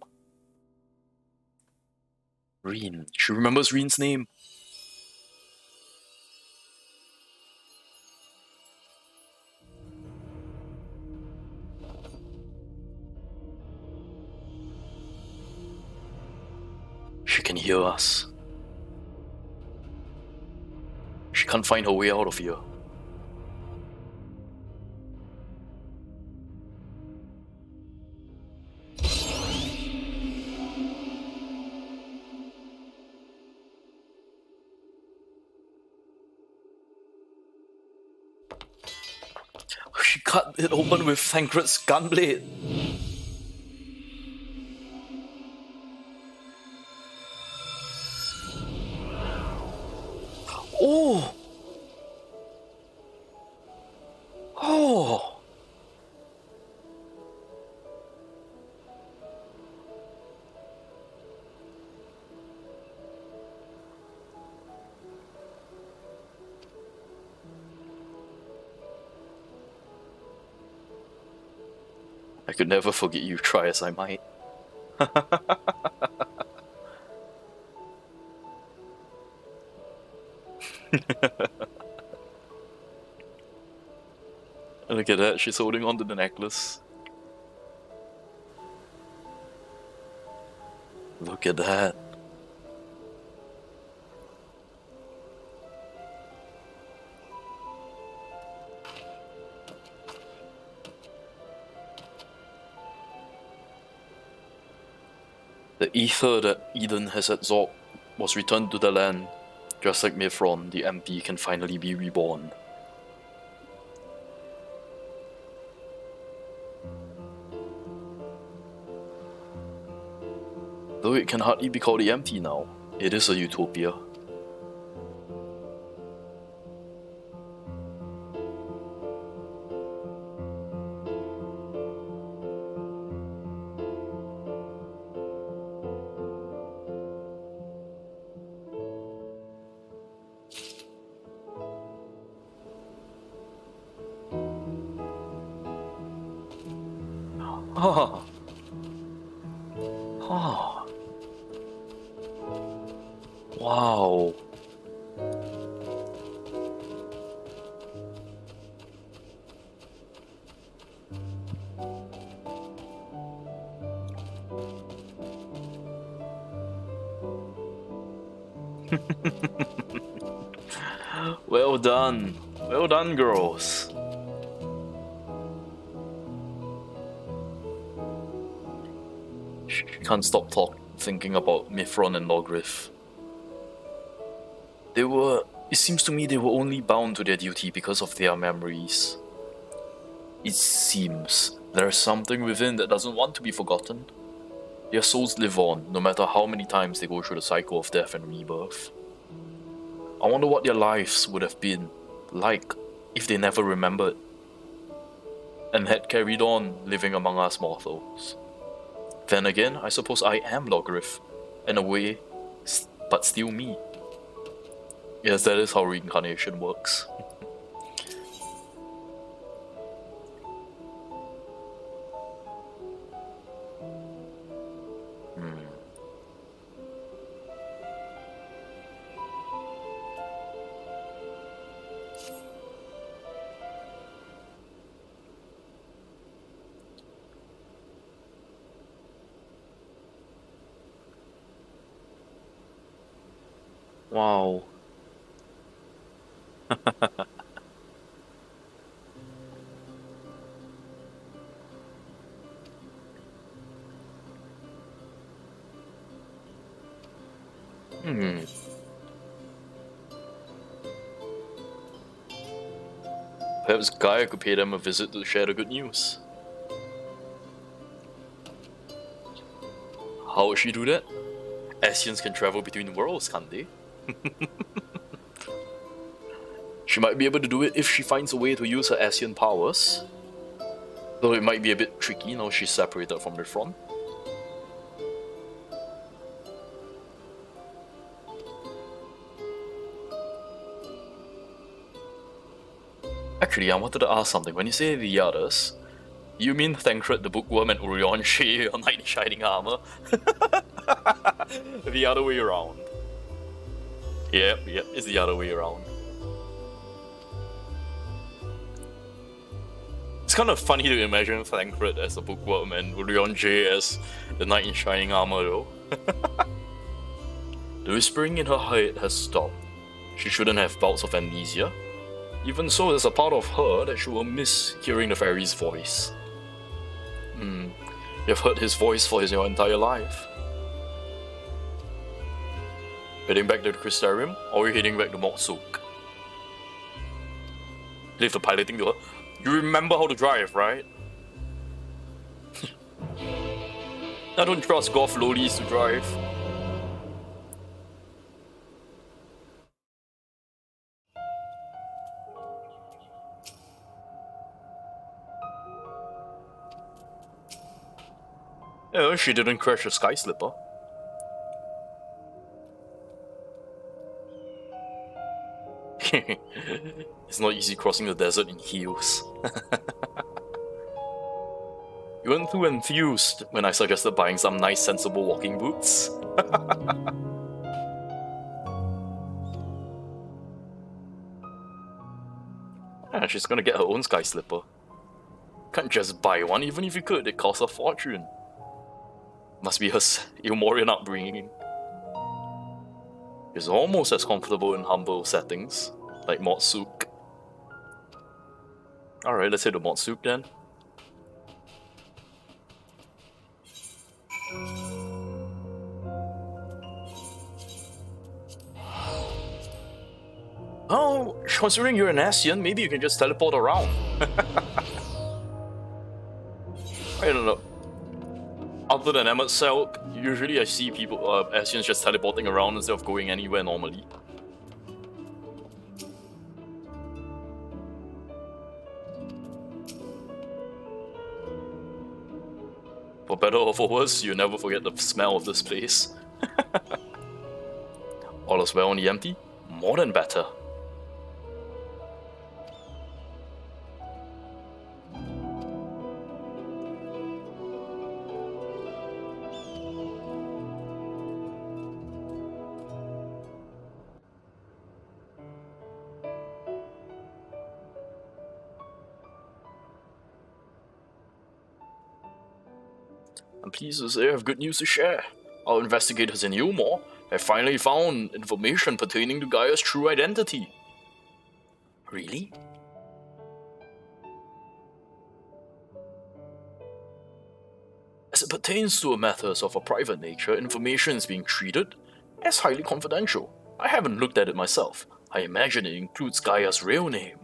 Reen. She remembers Reen's name. She can hear us. She can't find her way out of here. She cut it open with Thancred's gunblade. Oh! Oh! I could never forget you, try as I might. Look at that, she's holding on to the necklace. Look at that. The ether that Eden has absorbed was returned to the land. Just like Mithron, the empty can finally be reborn. Though it can hardly be called the empty now, it is a utopia. Ah. Ah. Wow. Well done. Well done, girls. She can't stop thinking about Mithron and Logrith. It seems to me they were only bound to their duty because of their memories. It seems there is something within that doesn't want to be forgotten. Their souls live on, no matter how many times they go through the cycle of death and rebirth. I wonder what their lives would have been like if they never remembered and had carried on living among us mortals. Then again, I suppose I am Logrith, in a way, but still me. Yes, that is how reincarnation works. Wow. Perhaps Gaia could pay them a visit to share the good news. How would she do that? Asians can travel between worlds, can't they? She might be able to do it if she finds a way to use her Asian powers. Though it might be a bit tricky now she's separated from the front. Actually, I wanted to ask something. When you say the others, you mean Thancred the Bookworm and Eorzea on Knight in Shining Armor? The other way around. Yep, it's the other way around. It's kind of funny to imagine Thancred as the Bookworm and Eorzea as the Knight in Shining Armor though. The whispering in her head has stopped. She shouldn't have bouts of amnesia. Even so, there's a part of her that she will miss hearing the fairy's voice. You've heard his voice for your entire life. Heading back to the Crystarium, or are you heading back to Motsuk? Leave the piloting to her. You remember how to drive, right? I don't trust Goth lolies to drive. Oh, she didn't crash a sky slipper. It's not easy crossing the desert in heels. You weren't too enthused when I suggested buying some nice sensible walking boots. She's gonna get her own sky slipper. Can't just buy one, even if you could, it costs a fortune. Must be her Eomorian upbringing. She's almost as comfortable in humble settings, like Motsuk. Alright, let's head to Motsuk then. Oh, considering you're an Asian, maybe you can just teleport around. I don't know. Other than Emet-Selk, usually I see people, Asians just teleporting around instead of going anywhere normally. For better or for worse, you never forget the smell of this place. All is well on the empty? More than better. I'm pleased to say I have good news to share. Our investigators in Eorzea have finally found information pertaining to Gaia's true identity. Really? As it pertains to matters of a private nature, information is being treated as highly confidential. I haven't looked at it myself. I imagine it includes Gaia's real name.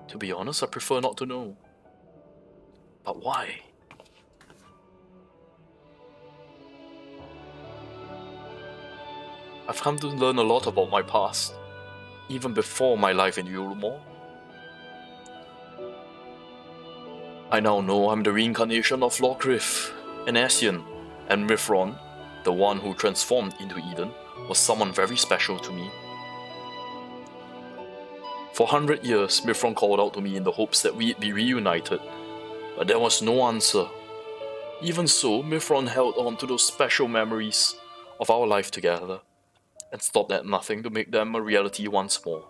To be honest, I prefer not to know. But why? I've come to learn a lot about my past, even before my life in Eorzea. I now know I'm the reincarnation of Lorcrith, an Asian, and Mithron, the one who transformed into Eden, was someone very special to me. For 100 years, Mithron called out to me in the hopes that we'd be reunited, but there was no answer. Even so, Mithron held on to those special memories of our life together, and stopped at nothing to make them a reality once more.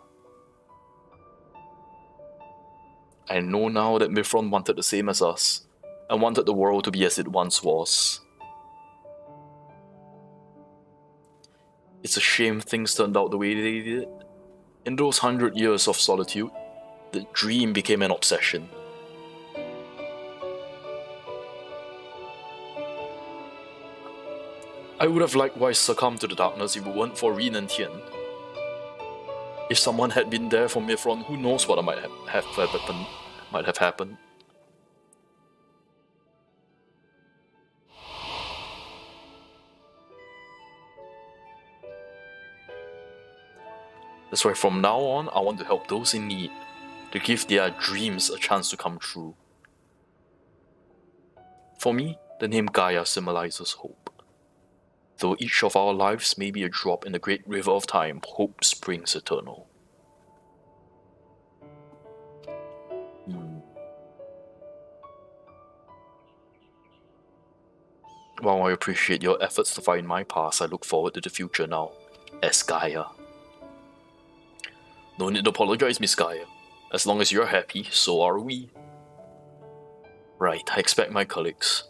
I know now that Mithron wanted the same as us, and wanted the world to be as it once was. It's a shame things turned out the way they did. In those 100 years of solitude, the dream became an obsession. I would have likewise succumbed to the darkness if it weren't for Reuben Kee. If someone had been there for Mithron, who knows what might have happened. That's why from now on, I want to help those in need, to give their dreams a chance to come true. For me, the name Gaia symbolizes hope. Though each of our lives may be a drop in the great river of time, hope springs eternal. While I appreciate your efforts to find my past, I look forward to the future now, as Gaia. No need to apologize, Miss Gaia. As long as you're happy, so are we. Right, I expect my colleagues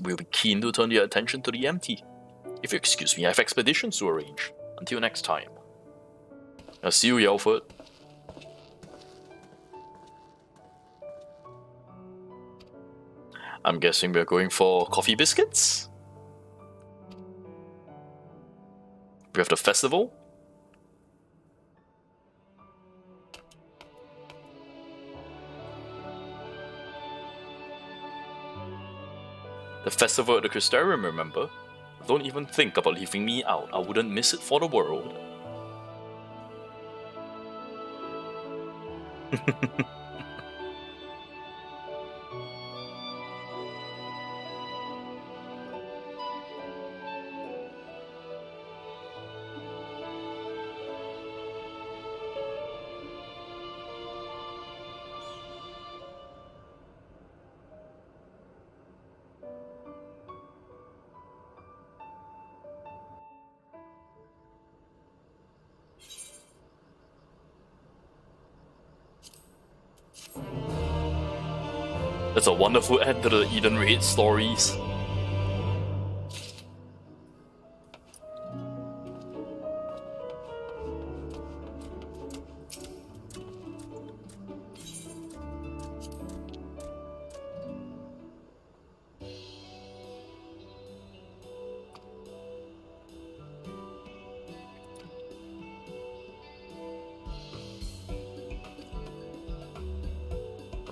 will be keen to turn their attention to the empty. If you excuse me, I have expeditions to arrange. Until next time. I'll see you, Yelford. I'm guessing we're going for coffee biscuits? We have the festival? The festival at the Crystarium, remember? Don't even think about leaving me out. I wouldn't miss it for the world. It's a wonderful end to the Eden Raid stories.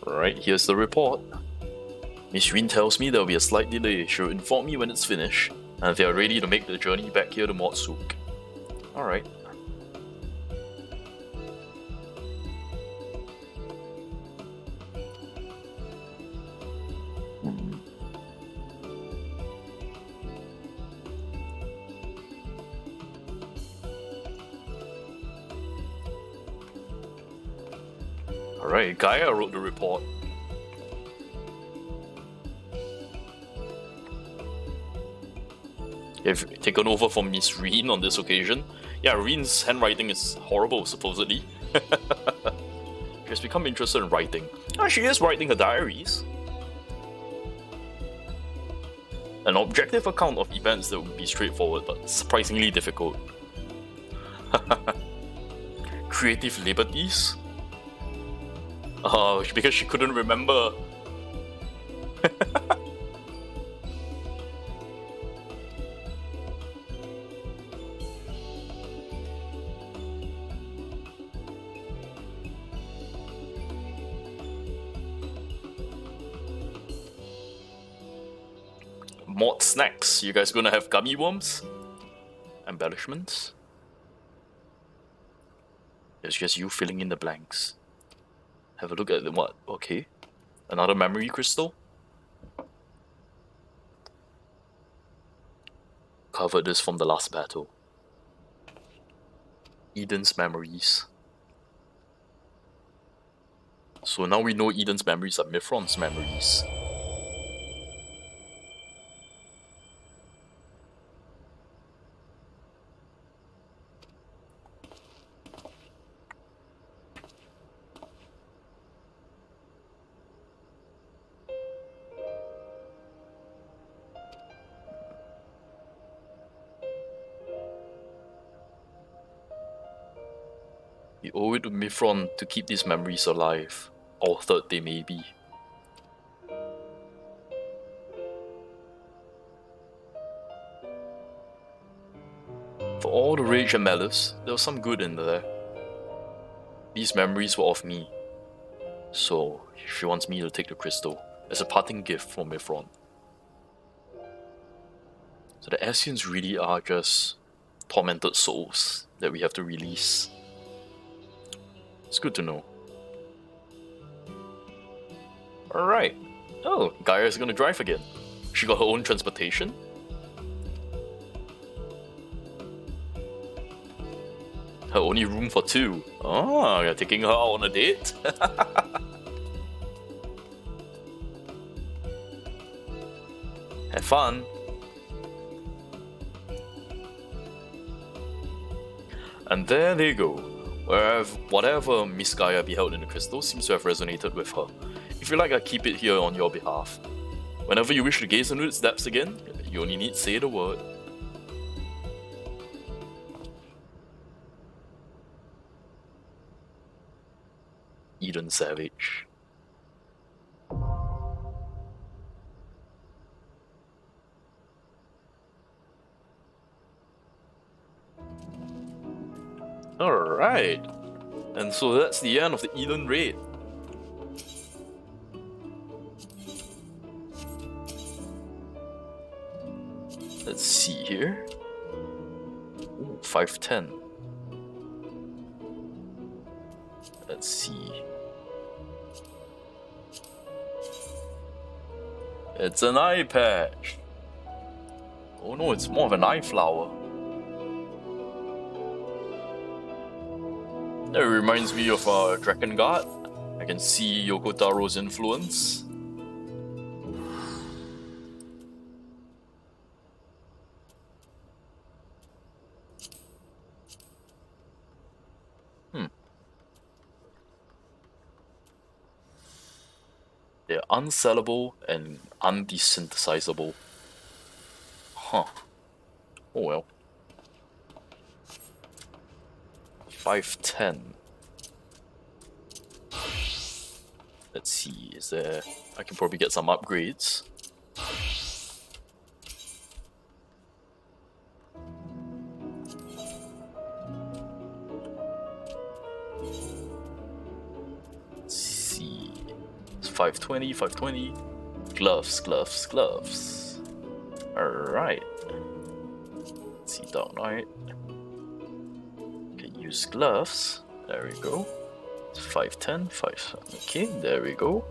Alright, here's the report. Miss Rin tells me there will be a slight delay. She'll inform me when it's finished, and they are ready to make the journey back here to Motsuk. Alright. Alright, Gaia wrote the report. You've taken over from Miss Reen on this occasion. Yeah, Reen's handwriting is horrible, supposedly. She has become interested in writing. She is writing her diaries. An objective account of events that would be straightforward, but surprisingly difficult. Creative liberties? Because she couldn't remember. Mod snacks. You guys gonna have gummy worms? Embellishments? It's just you filling in the blanks. Have a look at the what? Okay. Another memory crystal? Covered this from the last battle. Eden's memories. So now we know Eden's memories are Mithron's memories. We owe it to Mithron to keep these memories alive, altered they may be. For all the rage and malice, there was some good in there. These memories were of me, so she wants me to take the crystal as a parting gift from Mithron. So the Ascians really are just tormented souls that we have to release. It's good to know. Alright. Oh, Gaia's gonna drive again. She got her own transportation. Her only room for two. Oh, you're taking her out on a date? Have fun. And there they go. Whatever Miss Gaia beheld in the crystal seems to have resonated with her. If you like, I keep it here on your behalf. Whenever you wish to gaze into its depths again, you only need to say the word. Eden Savage. Alright. And so that's the end of the Eden raid. Let's see here. Ooh, 510. Let's see. It's an eye patch. Oh no, it's more of an eye flower. That reminds me of Dragon Guard. I can see Yoko Taro's influence. They're unsellable and undesynthesizable. Huh. Oh well. 510. Let's see, is there... I can probably get some upgrades. Let's see... It's 520, 520. Gloves, gloves, gloves. Alright. Let's see, Dark Knight. Use gloves. There we go. It's 510, 5. Okay, there we go.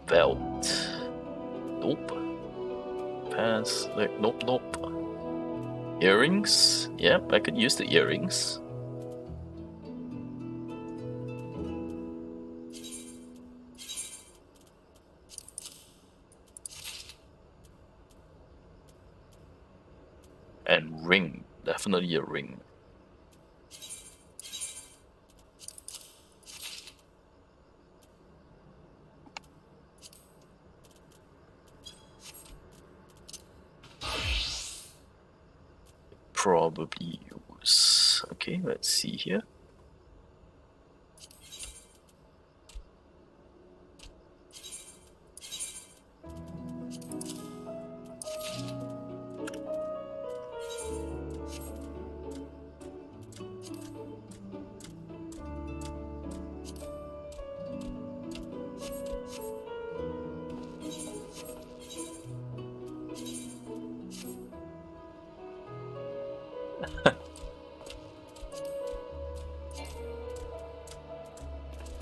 Belt. Nope. Pants. Like, nope, nope. Earrings. Yep, I could use the earrings. ring. Definitely a ring. Probably use. Okay, let's see here.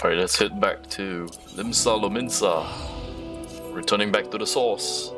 Alright, let's head back to Limsa Lominsa. Returning back to the source.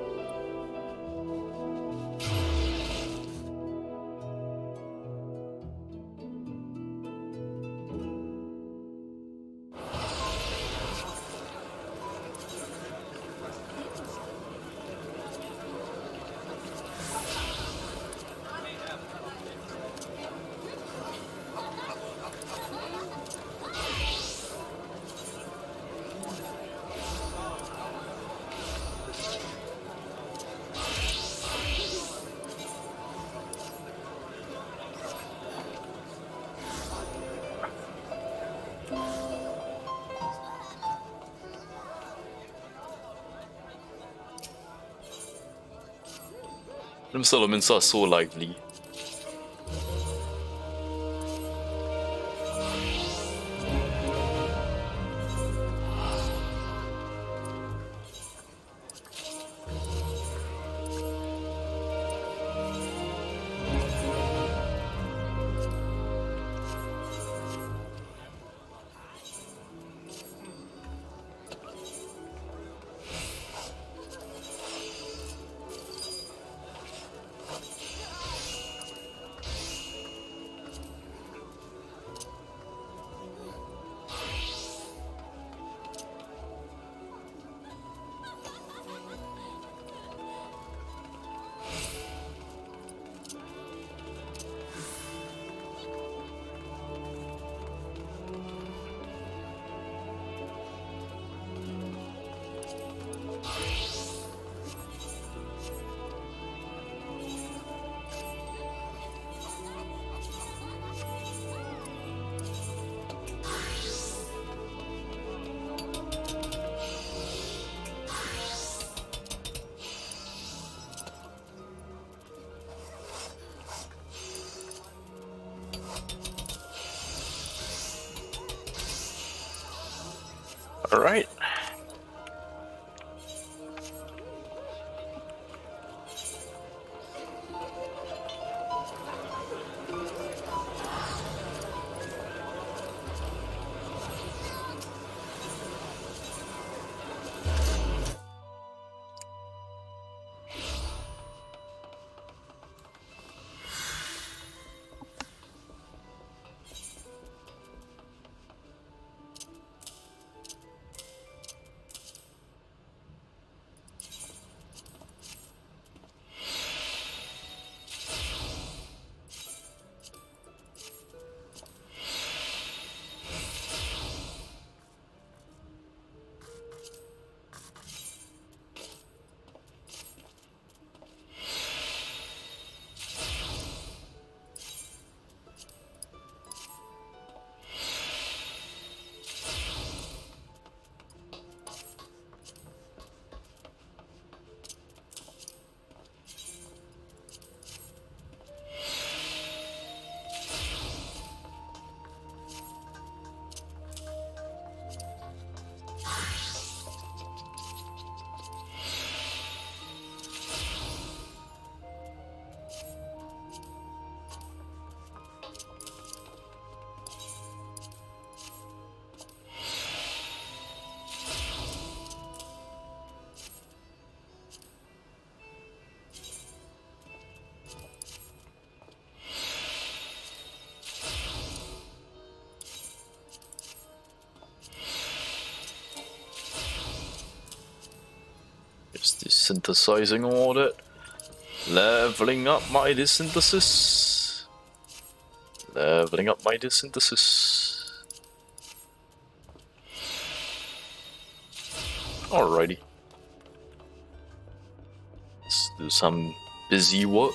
Limsa Lominsa are so lively. Alright. Just the synthesizing all that. Leveling up my dissynthesis. Leveling up my dissynthesis. Alrighty. Let's do some busy work.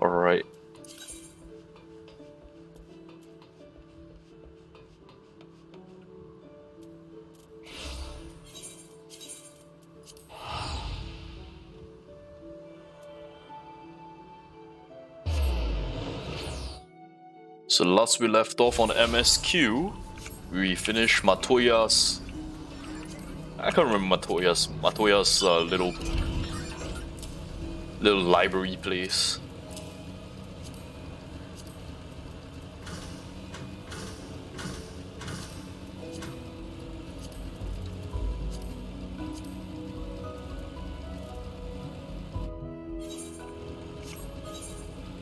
Alright. So last we left off on MSQ, we finished Matoya's... I can't remember Matoya's little library place.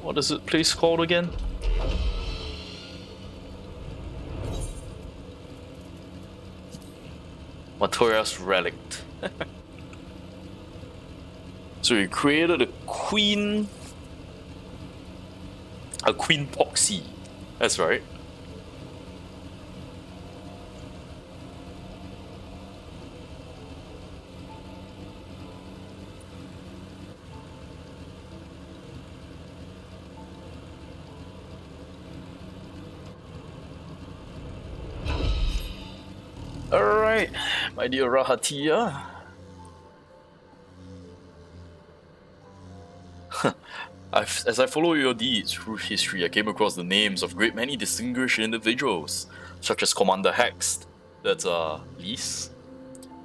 What is it place called again? Matoya's Relict. So he created a queen poxy. That's right. Alright, my dear Rahatia. As I follow your deeds through history, I came across the names of a great many distinguished individuals, such as Commander Hext, that's Lys,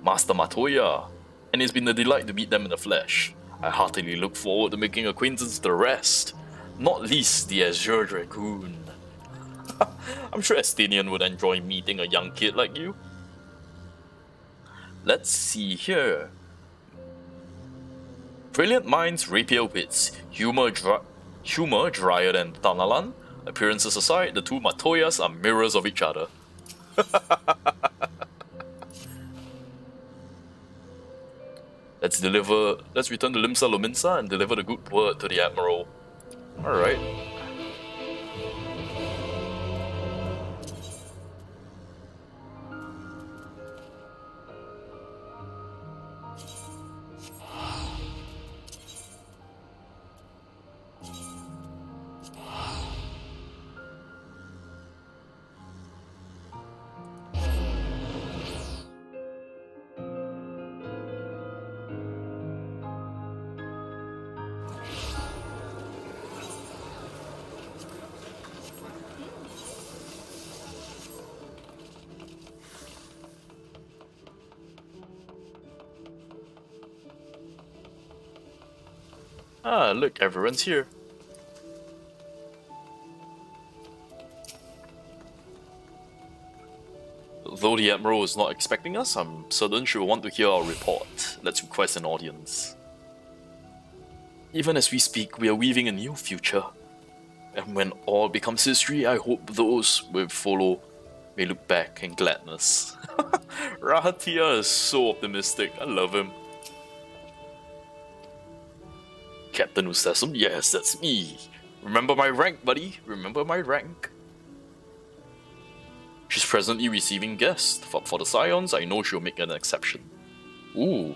Master Matoya, and it's been a delight to meet them in the flesh. I heartily look forward to making acquaintance with the rest, not least the Azure Dragoon. I'm sure Estinian would enjoy meeting a young kid like you. Let's see here. Brilliant minds, rapier wits, humor drier than Tanalan. Appearances aside, the two Matoyas are mirrors of each other. Let's return to Limsa Lominsa and deliver the good word to the Admiral. Alright. Ah, look, everyone's here. Though the Admiral is not expecting us, I'm certain she will want to hear our report. Let's request an audience. Even as we speak, we are weaving a new future. And when all becomes history, I hope those who follow may look back in gladness. Rahatia is so optimistic, I love him. Captain Usesum? Yes, that's me. Remember my rank, buddy? Remember my rank? She's presently receiving guests. For the Scions, I know she'll make an exception. Ooh,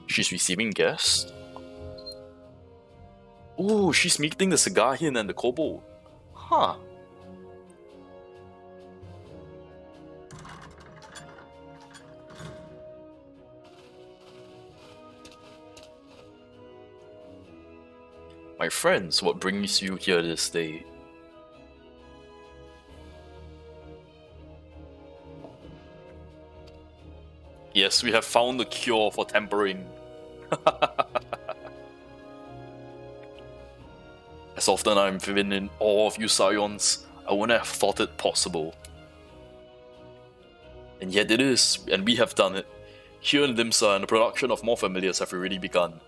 she's receiving guests? Ooh, she's meeting the Sagahin and the Kobold. Huh. My friends, what brings you here this day? Yes, we have found the cure for tempering. As often I'm been in awe of you Scions, I wouldn't have thought it possible. And yet it is, and we have done it. Here in Limsa, and the production of more familiars have already begun.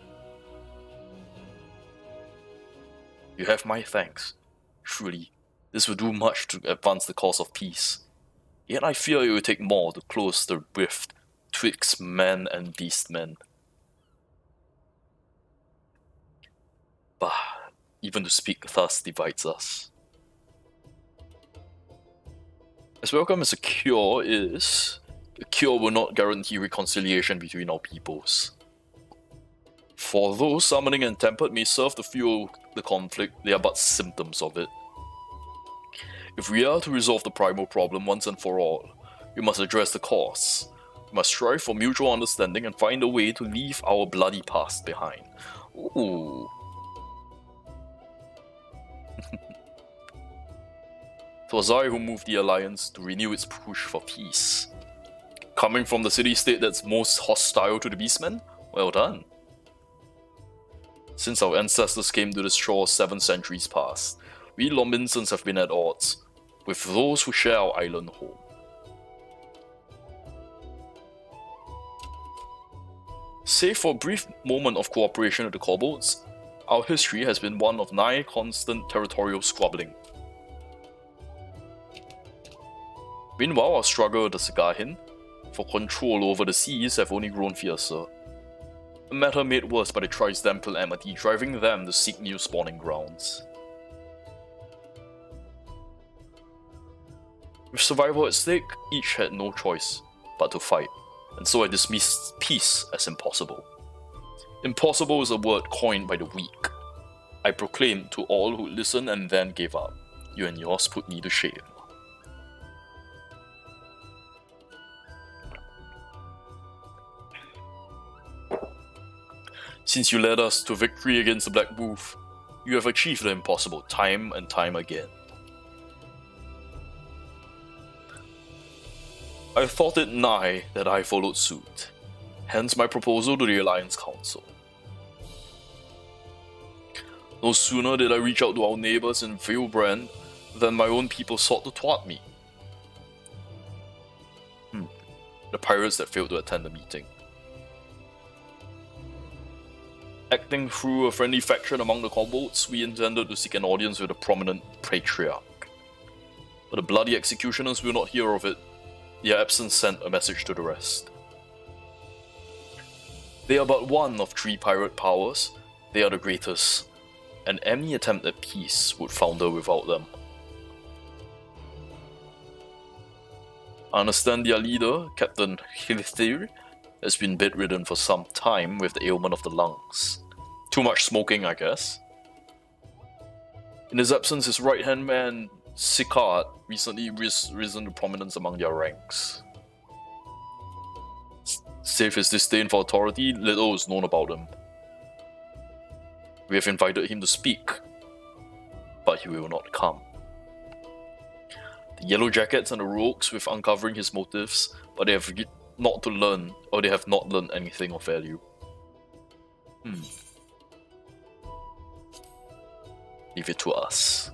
You have my thanks. Truly, this will do much to advance the cause of peace. Yet I fear it will take more to close the rift twixt man and beastmen. Bah, even to speak thus divides us. As welcome as a cure is, a cure will not guarantee reconciliation between our peoples. For though summoning and tempered may serve to fuel the conflict, they are but symptoms of it. If we are to resolve the primal problem once and for all, we must address the cause. We must strive for mutual understanding and find a way to leave our bloody past behind. Ooh. It was I who moved the Alliance to renew its push for peace. Coming from the city-state that's most hostile to the Beastmen? Well done. Since our ancestors came to this shore 7 centuries past, we Lombinsons have been at odds with those who share our island home. Save for a brief moment of cooperation with the Kobolds, our history has been one of nigh constant territorial squabbling. Meanwhile, our struggle with the Sagahin for control over the seas have only grown fiercer. A matter made worse by the Tri-Stamp calamity, driving them to seek new spawning grounds. With survival at stake, each had no choice but to fight, and so I dismissed peace as impossible. Impossible is a word coined by the weak. I proclaimed to all who listened and then gave up. You and yours put me to shame. Since you led us to victory against the Black Wolf, you have achieved the impossible time and time again. I thought it nigh that I followed suit, hence my proposal to the Alliance Council. No sooner did I reach out to our neighbours in Veilbrand than my own people sought to thwart me. The pirates that failed to attend the meeting. Acting through a friendly faction among the kobolds, we intended to seek an audience with a prominent patriarch. But the bloody executioners will not hear of it. Their absence sent a message to the rest. They are but one of 3 pirate powers. They are the greatest, and any attempt at peace would founder without them. I understand their leader, Captain Hilithir, has been bedridden for some time with the ailment of the lungs. Too much smoking, I guess. In his absence, his right-hand man, Sicard, recently risen to prominence among their ranks. Save his disdain for authority, little is known about him. We have invited him to speak, but he will not come. The Yellow Jackets and the Rogues with uncovering his motives, but they have not learned anything of value. Leave it to us.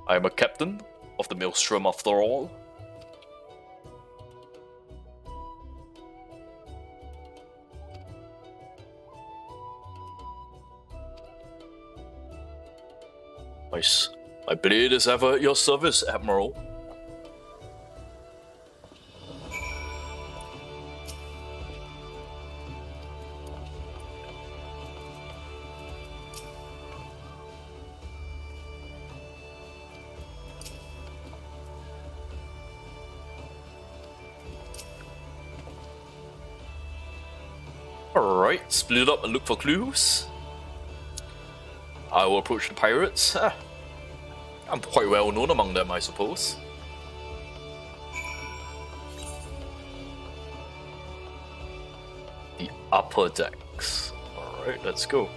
I am a captain of the Maelstrom after all. My blade is ever at your service, Admiral. Alright, split up and look for clues. I will approach the pirates. I'm quite well known among them, I suppose. The upper decks. Alright, let's go.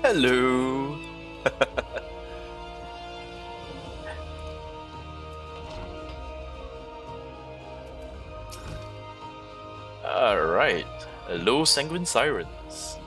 Hello. Alright. Hello, Sanguine Sirens.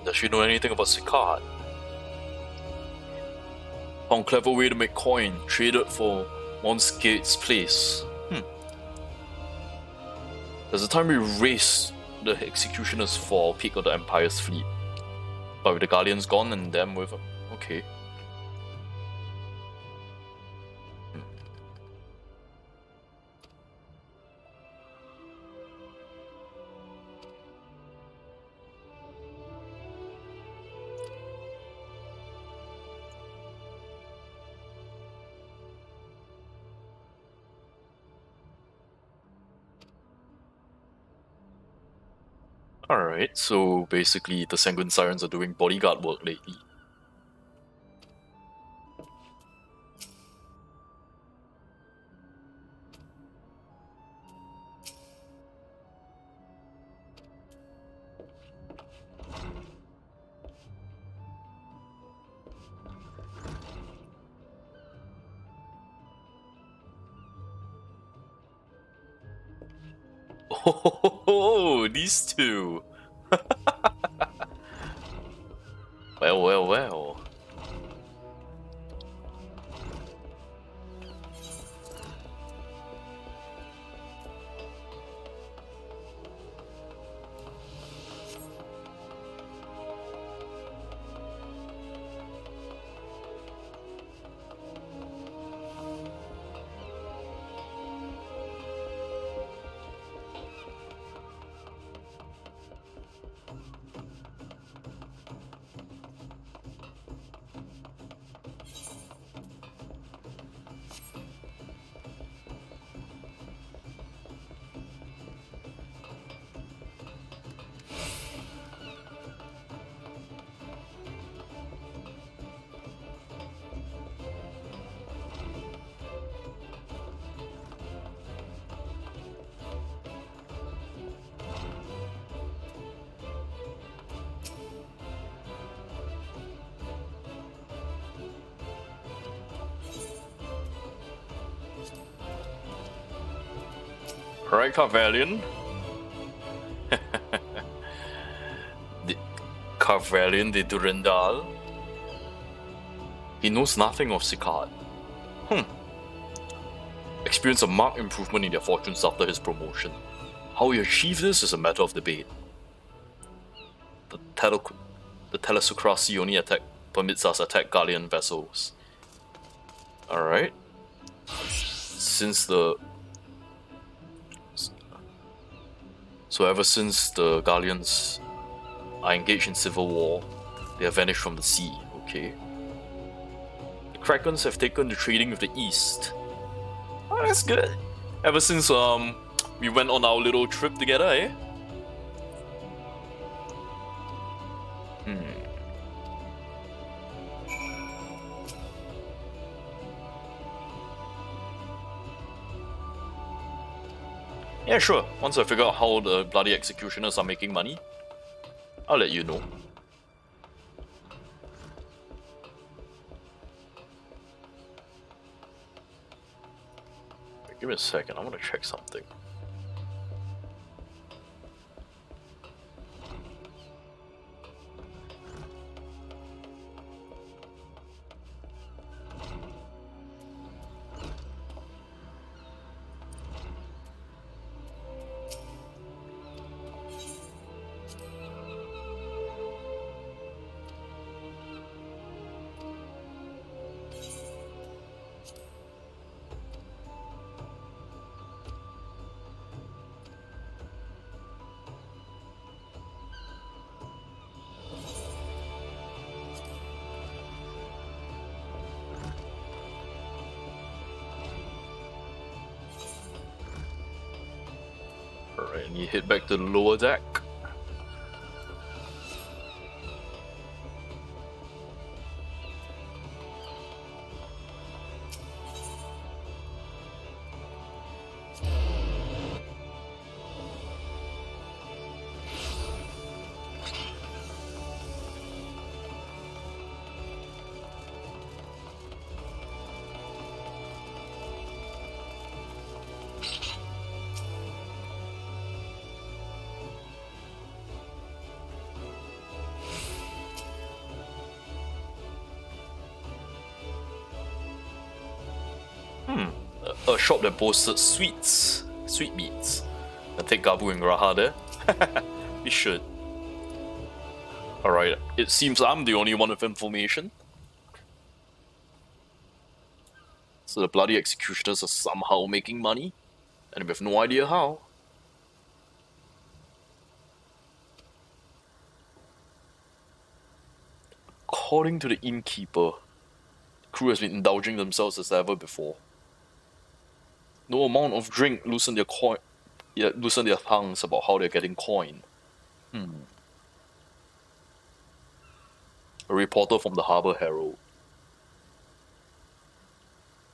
Does she know anything about Sicard? Found clever way to make coin, traded for Monsgate's place. There's a time we race the executioners for peak of the Empire's fleet. But with the Guardians gone and them with them. Okay. Alright, so basically the Sanguine Sirens are doing bodyguard work lately. Oh, these two! Well, well, well. Right, Carvalian? The Carvalian de Durendal? He knows nothing of Sicard. Experienced a marked improvement in their fortunes after his promotion. How he achieved this is a matter of debate. The telesocracy only permits us attack Galleon vessels. Alright. So ever since the Galleons are engaged in civil war, they have vanished from the sea, okay. The Krakens have taken to trading with the East. Oh, that's good. Ever since we went on our little trip together, eh? Yeah, sure. Once I figure out how the bloody executioners are making money, I'll let you know. Give me a second, I want to check something. Alright, and you head back to the lower deck. A shop that boasted sweetmeats. And take Gabu and Graha there. We should. Alright, it seems I'm the only one with information. So the bloody executioners are somehow making money, and we have no idea how. According to the innkeeper, the crew has been indulging themselves as ever before. No amount of drink loosened their tongues about how they're getting coin. A reporter from the Harbour Herald.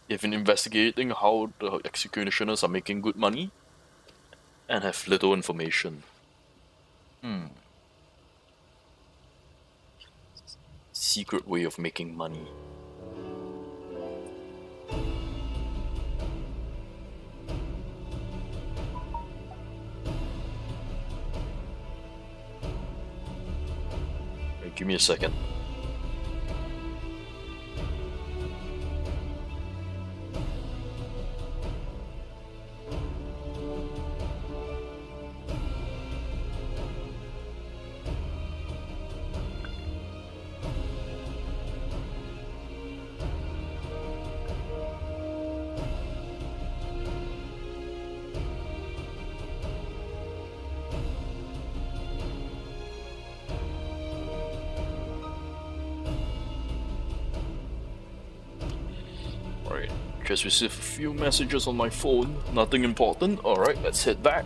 They've been investigating how the executioners are making good money and have little information. Secret way of making money. Give me a second. Just received a few messages on my phone, nothing important. Alright, let's head back.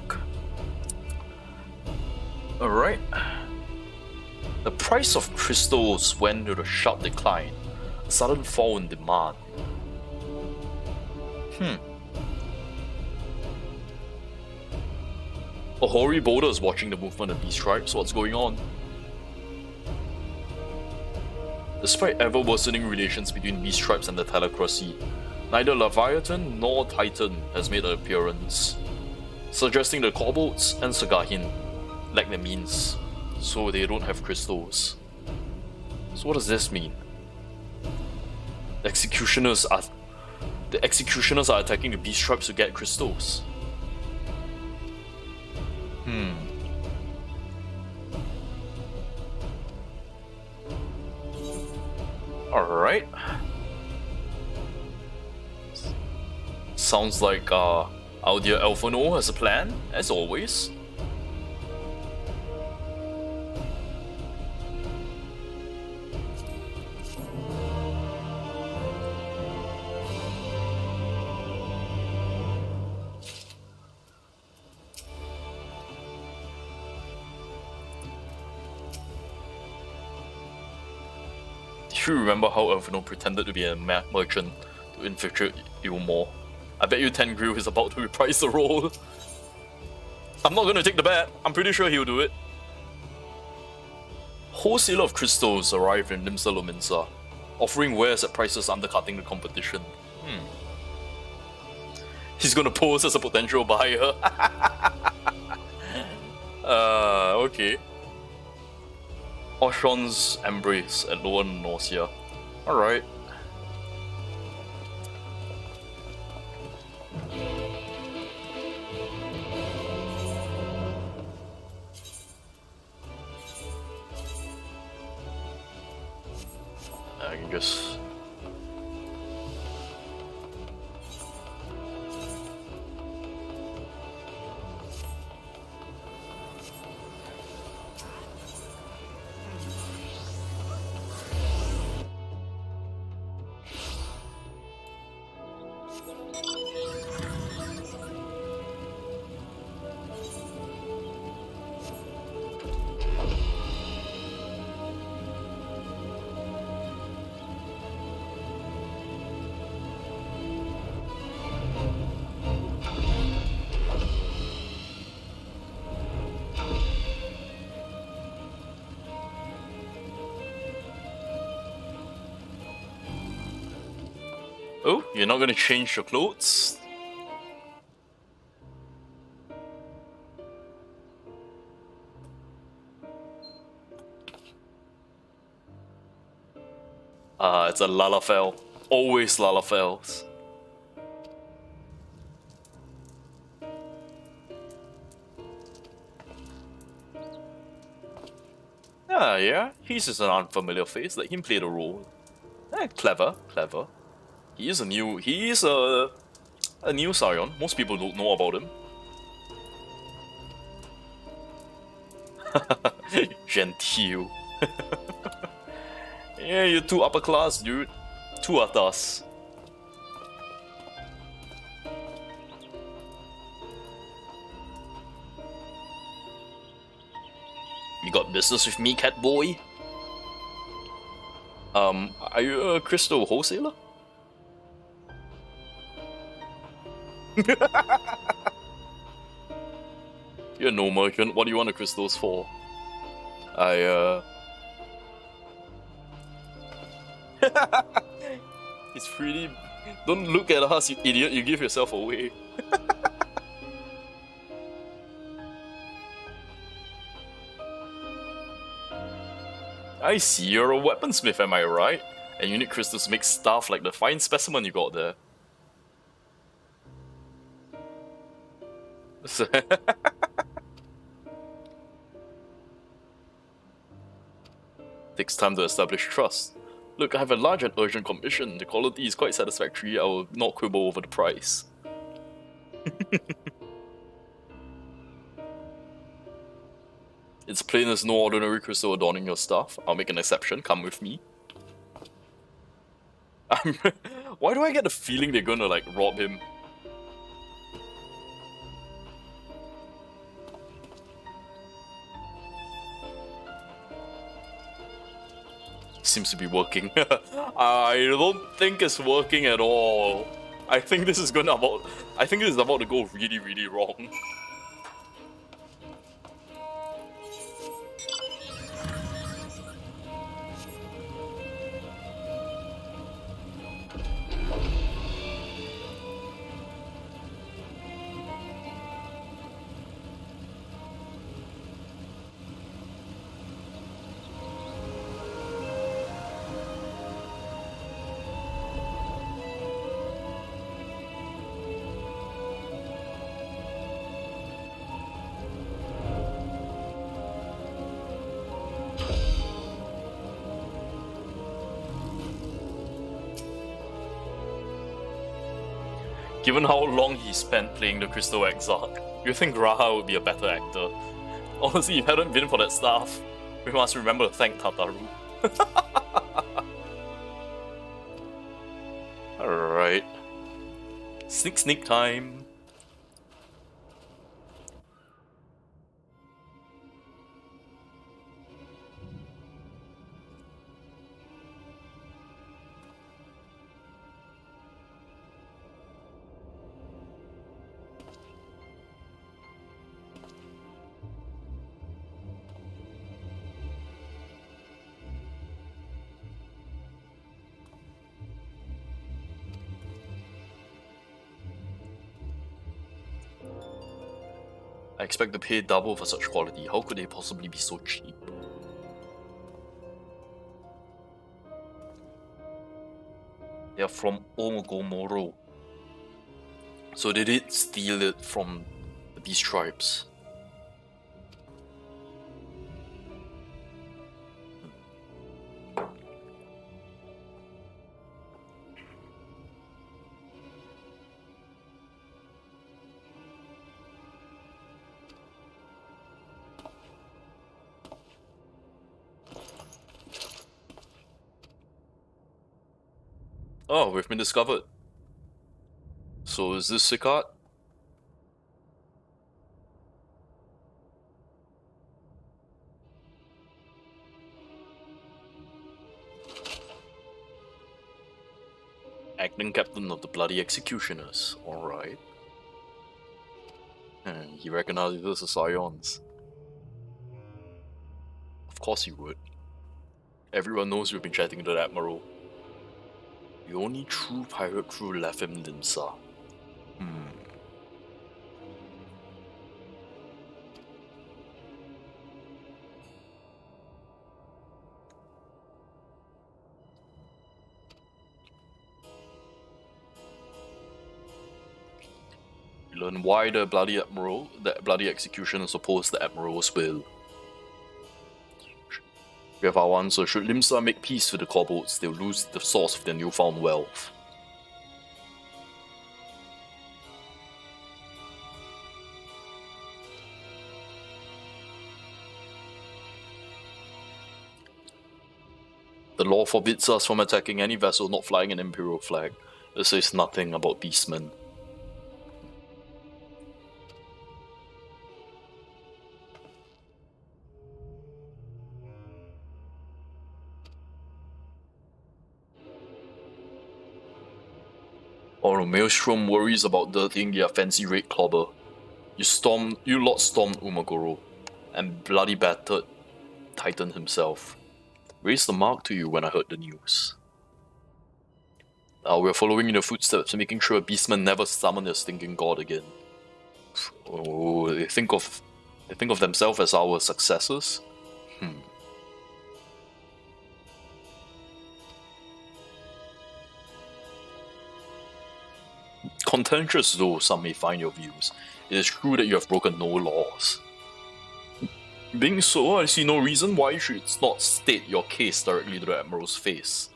Alright. The price of crystals went to a sharp decline, a sudden fall in demand. A hoary boulder is watching the movement of these tribes. What's going on? Despite ever worsening relations between these tribes and the Telecracy, neither Leviathan nor Titan has made an appearance, suggesting the Kobolds and Sagahin lack the means, so they don't have crystals. So what does this mean? The executioners are attacking the beast tribes to get crystals. Alright. Sounds like our dear Alphano has a plan, as always. Do you remember how Alphano pretended to be a merchant to infiltrate you more? I bet you Tengrill is about to reprise the role. I'm not gonna take the bet. I'm pretty sure he'll do it. Wholesaler of crystals arrived in Limsa Lominsa, offering wares at prices undercutting the competition. He's gonna pose as a potential buyer. Okay. Oshon's Embrace at lower nausea. Alright. I can just... Oh, you're not gonna change your clothes? It's a Lalafell. Always Lalafells. Yeah, he's just an unfamiliar face. Let him play the role. Clever, clever. He is a new Scion. Most people don't know about him. Gentile. Yeah, you're too upper class, dude. Too atas. You got business with me, cat boy? Are you a crystal wholesaler? You're no merchant. What do you want the crystals for? It's pretty... Don't look at us, you idiot. You give yourself away. I see, you're a weaponsmith, am I right? And you need crystals to make stuff like the fine specimen you got there. Takes time to establish trust. Look, I have a large and urgent commission. The quality is quite satisfactory. I will not quibble over the price. It's plain as no ordinary crystal adorning your stuff. I'll make an exception. Come with me. Why do I get the feeling they're gonna, like, rob him? Seems to be working. I don't think it's working at all. I think this is about to go really, really wrong. Given how long he spent playing the Crystal Exarch, you think Raha would be a better actor. Honestly, if it hadn't been for that staff, we must remember to thank Tataru. Alright. Sneak time. I expect to pay double for such quality. How could they possibly be so cheap? They are from Omogomoro. So they did steal it from these tribes. Oh, we've been discovered. So is this Sikat? Acting captain of the bloody executioners. Alright. He recognizes us as Ions. Of course he would. Everyone knows we've been chatting to the Admiral. The only true pirate crew left in Limsa. We learn why the bloody executioners oppose the Admiral's will. We have our answer. Should Limsa make peace with the kobolds, they'll lose the source of their newfound wealth. The law forbids us from attacking any vessel not flying an Imperial flag. This says nothing about beastmen. Oh no, Maelstrom worries about dirtying their fancy red clobber. You lot stormed Umagoro, and bloody battered Titan himself. Raised the mark to you when I heard the news. Now we're following in your footsteps, making sure beastmen never summon their stinking god again. Oh, they think of themselves as our successors? Contentious though some may find your views, it is true that you have broken no laws. Being so, I see no reason why you should not state your case directly to the Admiral's face.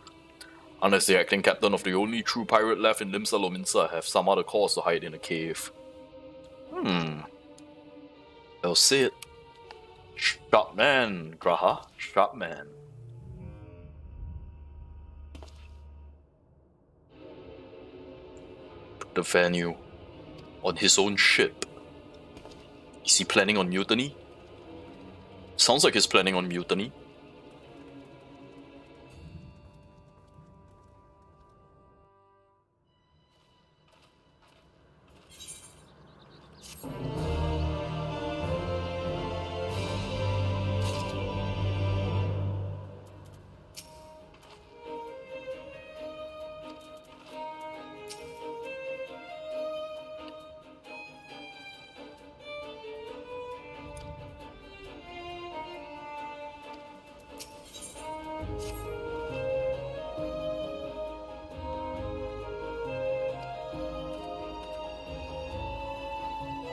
Unless the acting captain of the only true pirate left in Limsa Lominsa have some other cause to hide in a cave. I'll say it. Sharp man, Graha. Sharp man. The venue. On his own ship. Is he planning on mutiny? Sounds like he's planning on mutiny.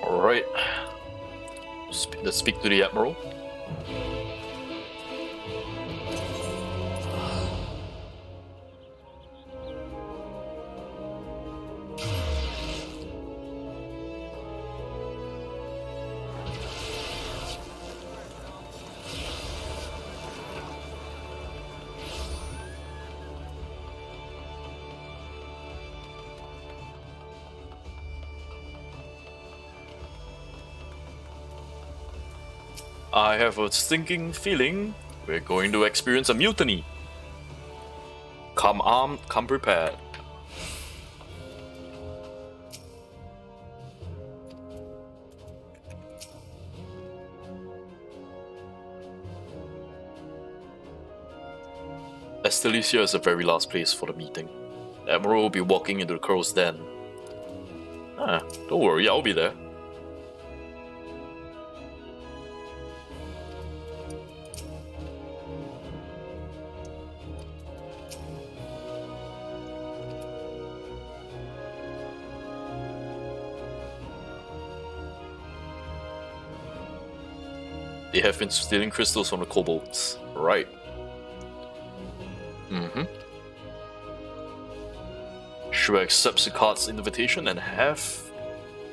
Alright. Let's speak to the Admiral. I have a stinking feeling we're going to experience a mutiny. Come armed, come prepared. Estelicia is the very last place for the meeting. The Admiral will be walking into the Crow's Den. Don't worry, I'll be there. They have been stealing crystals from the kobolds. Right. She will accept Sicard's invitation and have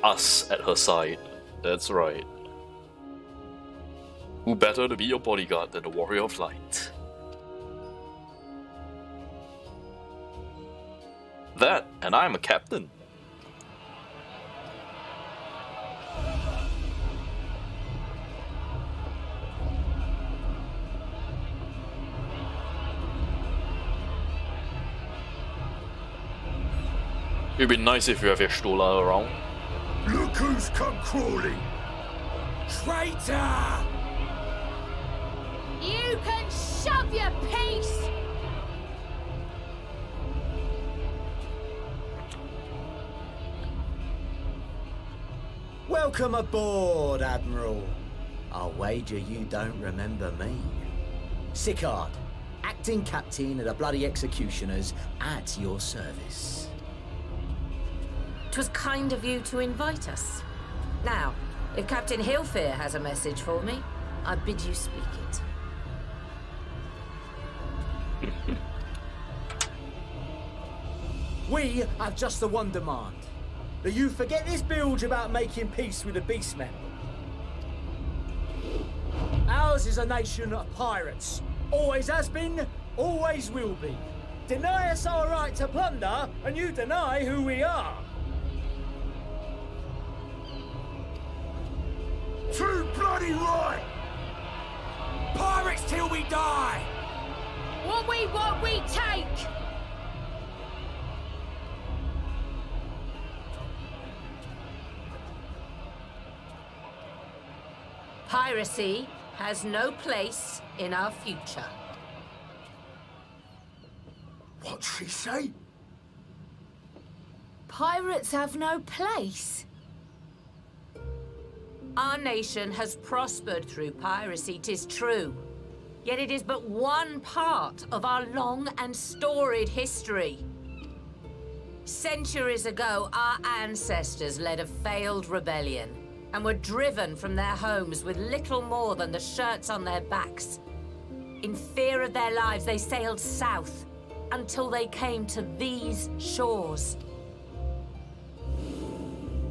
us at her side. That's right. Who better to be your bodyguard than the Warrior of Light? That, and I'm a captain. It'd be nice if you have your Stola around. Look who's come crawling! Traitor! You can shove your piece! Welcome aboard, Admiral. I'll wager you don't remember me. Sicard, acting captain of the bloody executioners, at your service. 'Twas kind of you to invite us. Now, if Captain Hillfear has a message for me, I bid you speak it. We have just the one demand. That you forget this bilge about making peace with the Beastmen. Ours is a nation of pirates. Always has been, always will be. Deny us our right to plunder, and you deny who we are. Too bloody right! Pirates till we die! What we take! Piracy has no place in our future. What'd she say? Pirates have no place. Our nation has prospered through piracy, 'tis true. Yet it is but one part of our long and storied history. Centuries ago, our ancestors led a failed rebellion and were driven from their homes with little more than the shirts on their backs. In fear of their lives, they sailed south until they came to these shores.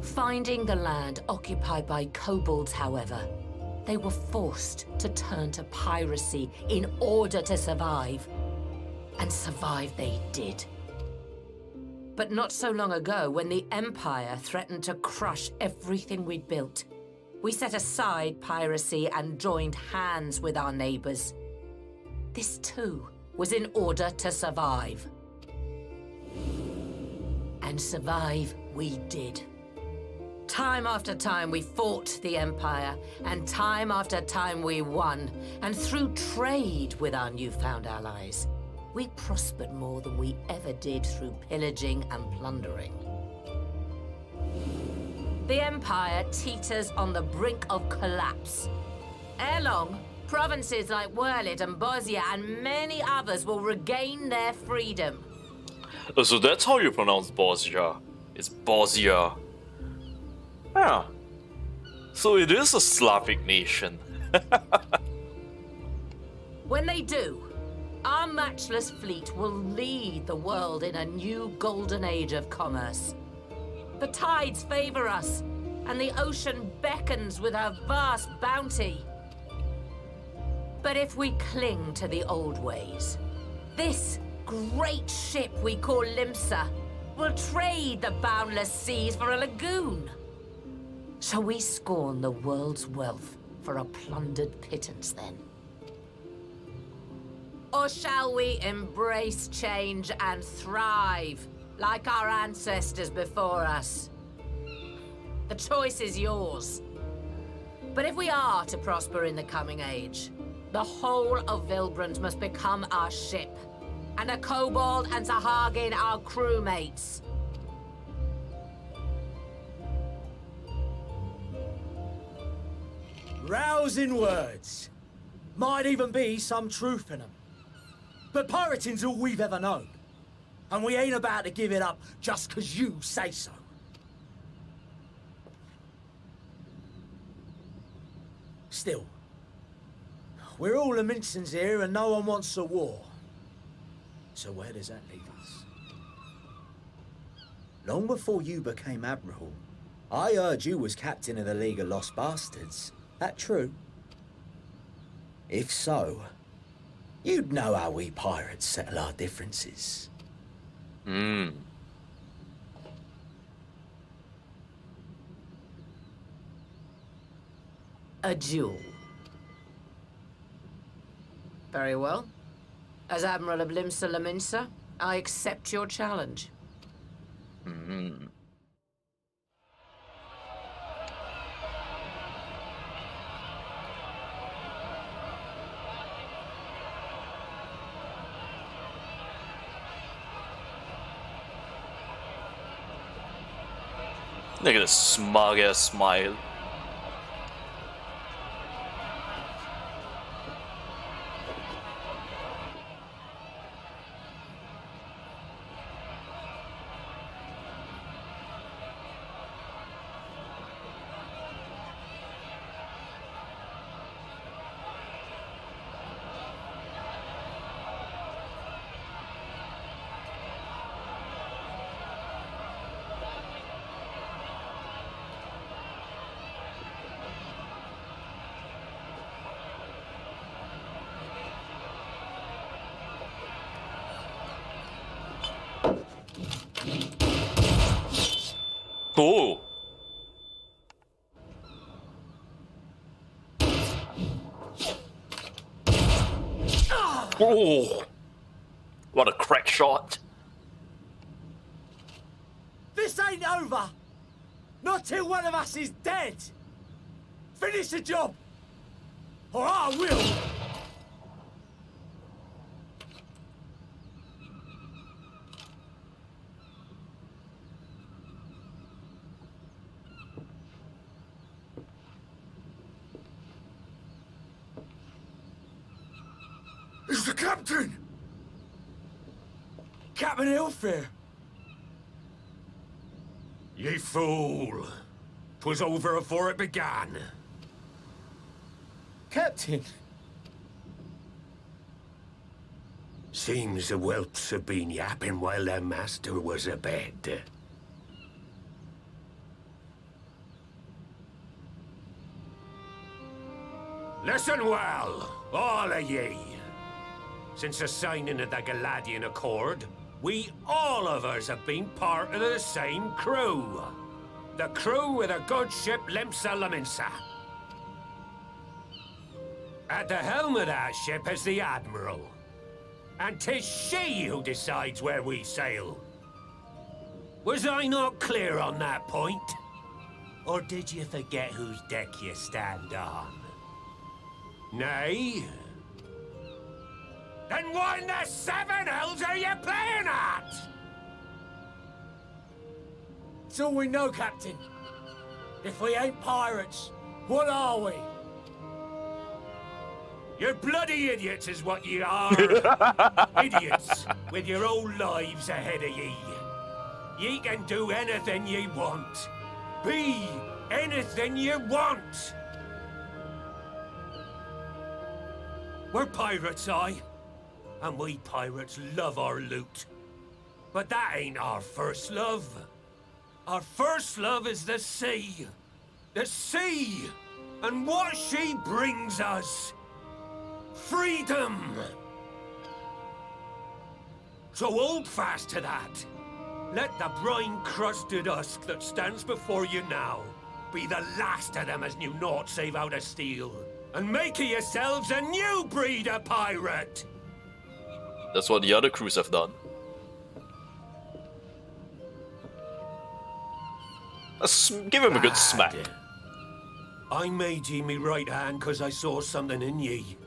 Finding the land occupied by kobolds, however, they were forced to turn to piracy in order to survive. And survive they did. But not so long ago, when the Empire threatened to crush everything we'd built, we set aside piracy and joined hands with our neighbors. This too was in order to survive. And survive we did. Time after time we fought the Empire, and time after time we won. And through trade with our newfound allies, we prospered more than we ever did through pillaging and plundering. The Empire teeters on the brink of collapse. Ere long, provinces like Wurlit and Bosnia and many others will regain their freedom. So that's how you pronounce Bosnia. It's Bosnia. Yeah. So it is a Slavic nation. When they do, our matchless fleet will lead the world in a new golden age of commerce. The tides favor us, and the ocean beckons with her vast bounty. But if we cling to the old ways, this great ship we call Limsa will trade the boundless seas for a lagoon. Shall we scorn the world's wealth for a plundered pittance then? Or shall we embrace change and thrive, like our ancestors before us? The choice is yours. But if we are to prosper in the coming age, the whole of Vilbrand must become our ship, and a kobold and Sahagin our crewmates. Rousing words. Might even be some truth in them. But pirating's all we've ever known. And we ain't about to give it up just 'cause you say so. Still, we're all Mincins here and no one wants a war. So where does that leave us? Long before you became Admiral, I heard you was captain of the League of Lost Bastards. That true? If so, you'd know how we pirates settle our differences. A duel. Very well. As Admiral of Limsa Laminsa, I accept your challenge. Look at this smug ass smile. Oh! Oh! What a crack shot! This ain't over! Not till one of us is dead! Finish the job! Or I will! It's the captain! Captain Ilfair! Ye fool! 'Twas over afore it began. Captain! Seems the whelps have been yapping while their master was abed. Listen well, all of ye. Since the signing of the Galadian Accord, we all of us have been part of the same crew. The crew of the good ship Limsa Laminsa. At the helm of that ship is the Admiral. And 'tis she who decides where we sail. Was I not clear on that point? Or did you forget whose deck you stand on? Nay? Then what in the seven hells are you playing at? It's all we know, Captain. If we ain't pirates, what are we? You're bloody idiots is what you are. Idiots with your own lives ahead of ye. Ye can do anything ye want. Be anything you want. We're pirates, aye. And we pirates love our loot. But that ain't our first love. Our first love is the sea. The sea! And what she brings us. Freedom! So hold fast to that. Let the brine-crusted husk that stands before you now be the last of them as knew naught save out of steel. And make of yourselves a new breed of pirate! That's what the other crews have done. Let's give him a good smack. I made ye me right hand cause I saw something in ye.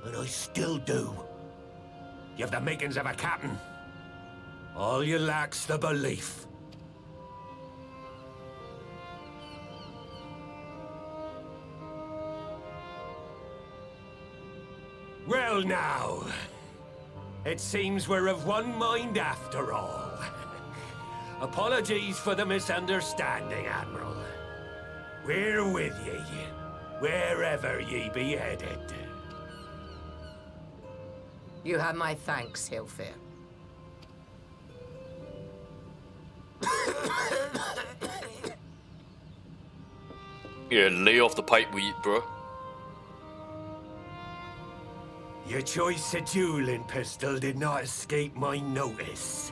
And I still do. You have the makings of a captain. All you lack's the belief. Well now, it seems we're of one mind after all. Apologies for the misunderstanding, Admiral. We're with ye, wherever ye be headed. You have my thanks, Hilfir. Yeah, lay off the pipe weed, bro. Your choice of dueling pistol did not escape my notice.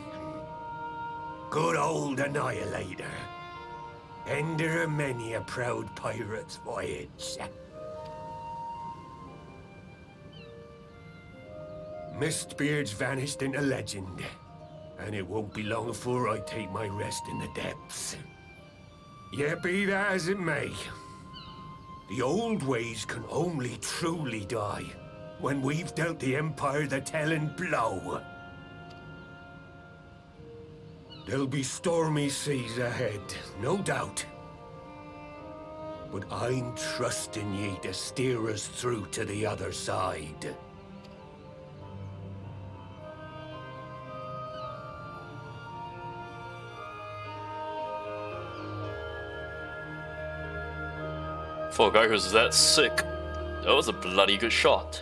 Good old Annihilator. Ender of many a proud pirate's voyage. Mistbeard's vanished into legend, and it won't be long before I take my rest in the depths. Yet be that as it may, the old ways can only truly die when we've dealt the Empire the telling blow. There'll be stormy seas ahead, no doubt. But I'm trusting ye to steer us through to the other side. For a guy who's that sick, that was a bloody good shot.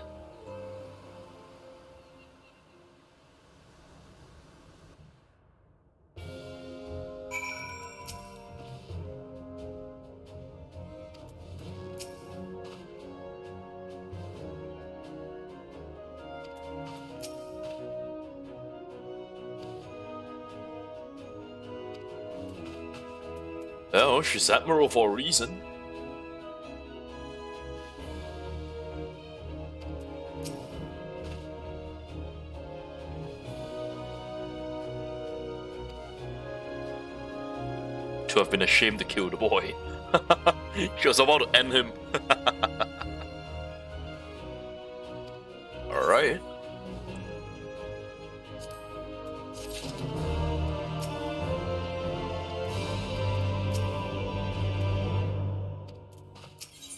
Oh, she's Admiral for a reason. To have been ashamed to kill the boy. She was about to end him. Alright.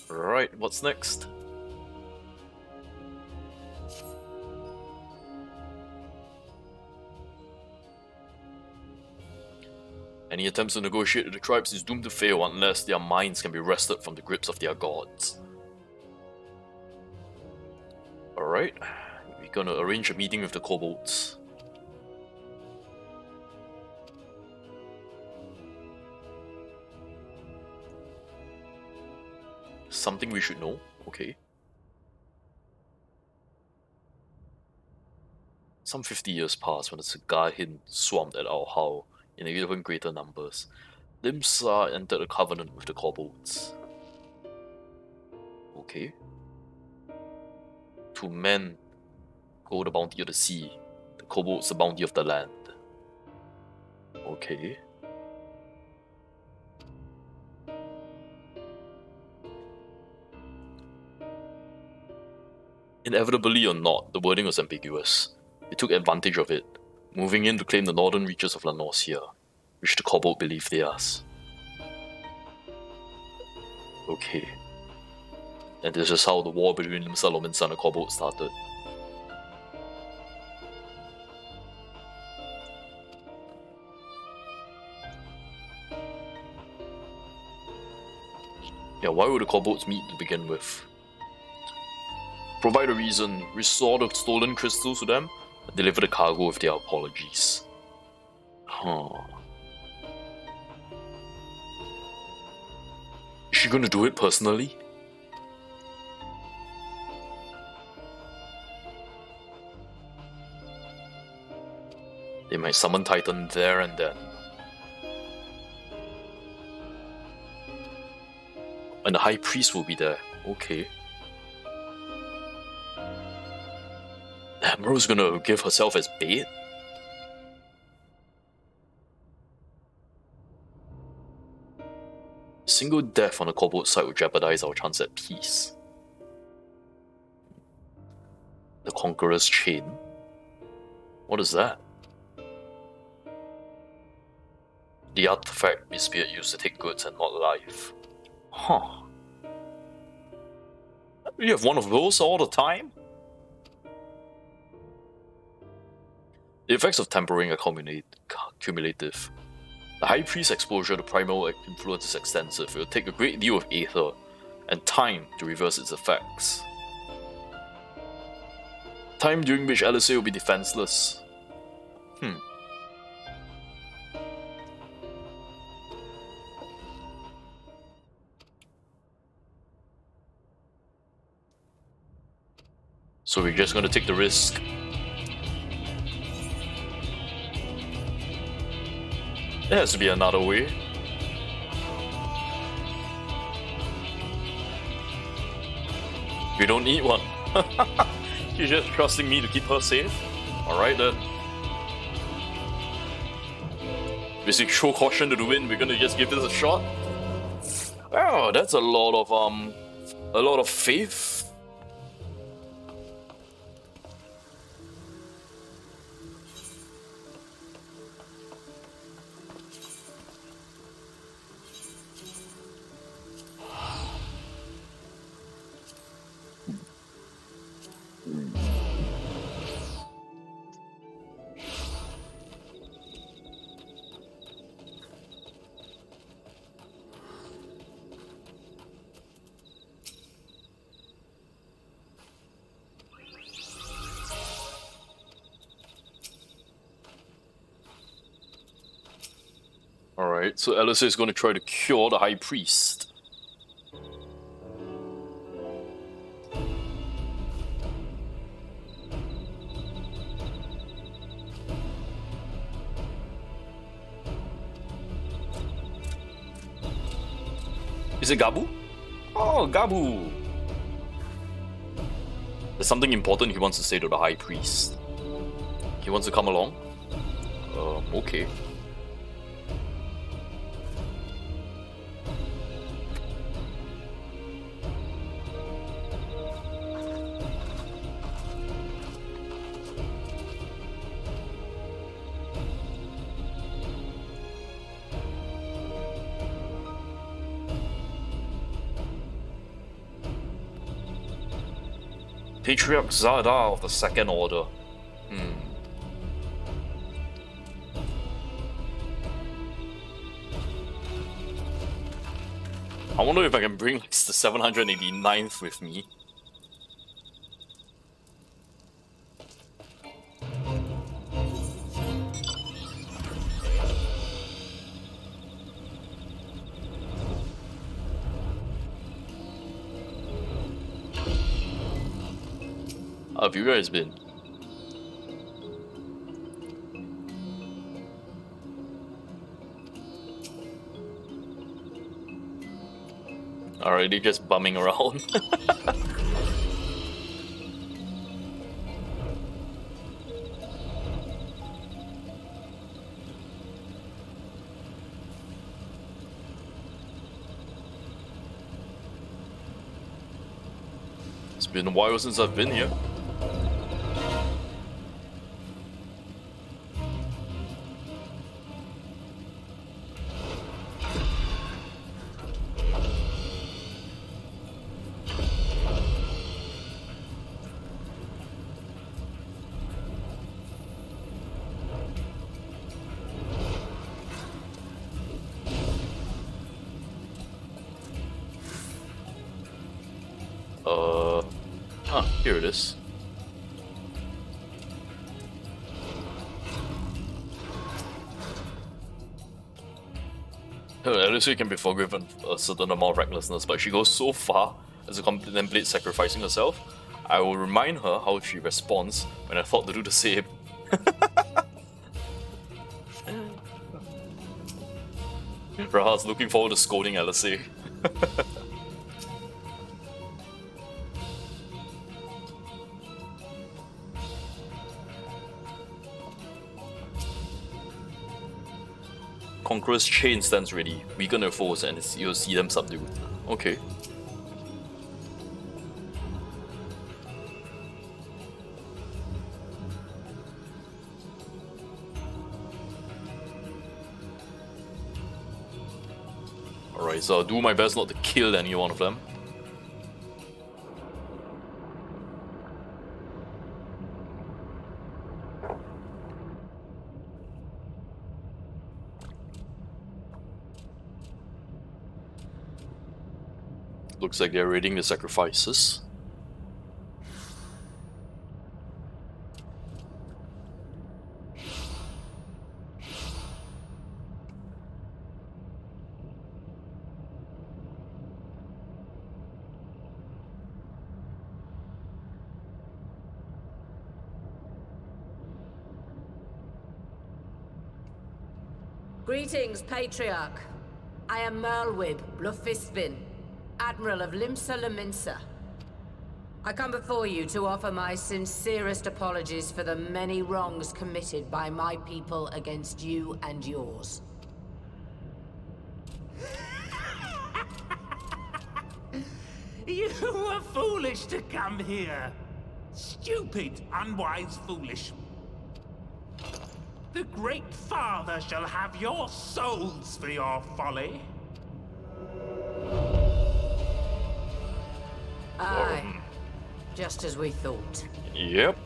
Right, what's next? Any attempts to negotiate with the tribes is doomed to fail unless their minds can be wrested from the grips of their gods. Alright, we're gonna arrange a meeting with the kobolds. Something we should know? Okay. Some 50 years passed when the cigar hin swarmed at our hull in even greater numbers. Limsa entered a covenant with the kobolds. Okay. To men go the bounty of the sea, the kobolds the bounty of the land. Okay. Inevitably or not, the wording was ambiguous. They took advantage of it, moving in to claim the northern reaches of Eorzea, which the kobold believed theirs. Okay. And this is how the war between Limsa and the kobold started. Yeah, why would the kobolds meet to begin with? Provide a reason, restore the stolen crystals to them, and deliver the cargo with their apologies. Huh. Is she gonna do it personally? They might summon Titan there and then. And the High Priest will be there. Okay. Admiral's gonna give herself as bait? Single death on the kobold side would jeopardize our chance at peace. The Conqueror's Chain? What is that? The artifact Mistbeard used to take goods and not life. Huh. You have one of those all the time? The effects of tampering are cumulative. The High Priest's exposure to primal influence is extensive. It will take a great deal of aether and time to reverse its effects. Time during which Eorzea will be defenseless. So we're just gonna take the risk. There has to be another way. We don't need one. She's just trusting me to keep her safe. Alright then. Basically show caution to the wind, we're gonna just give this a shot. Oh, that's a lot of faith. Alright, so Eorzea is going to try to cure the High Priest. Is it Gabu? Oh, Gabu! There's something important he wants to say to the High Priest. He wants to come along? Okay. Patriarch Zada of the Second Order. I wonder if I can bring like, the 789th with me. How have you guys been? Already just bumming around. It's been a while since I've been here. Here it is. Eorzea can be forgiven a certain amount of recklessness, but she goes so far as to contemplate sacrificing herself. I will remind her how she responds when I thought to do the same. Raha's looking forward to scolding Eorzea. Conqueror's chain stands ready. Weaken their foes and you'll see them subdued. Okay. Alright, so I'll do my best not to kill any one of them. Looks like they're raiding the sacrifices. Greetings, Patriarch. I am Merlwib Blufisvin, Admiral of Limsa Leminsa. I come before you to offer my sincerest apologies for the many wrongs committed by my people against you and yours. You were foolish to come here. Stupid, unwise, foolish. The Great Father shall have your souls for your folly. Aye. Just as we thought. Yep.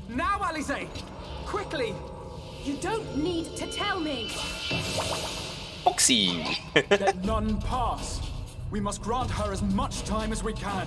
Now, Alize! Quickly! You don't need to tell me. Foxy! Let none pass. We must grant her as much time as we can.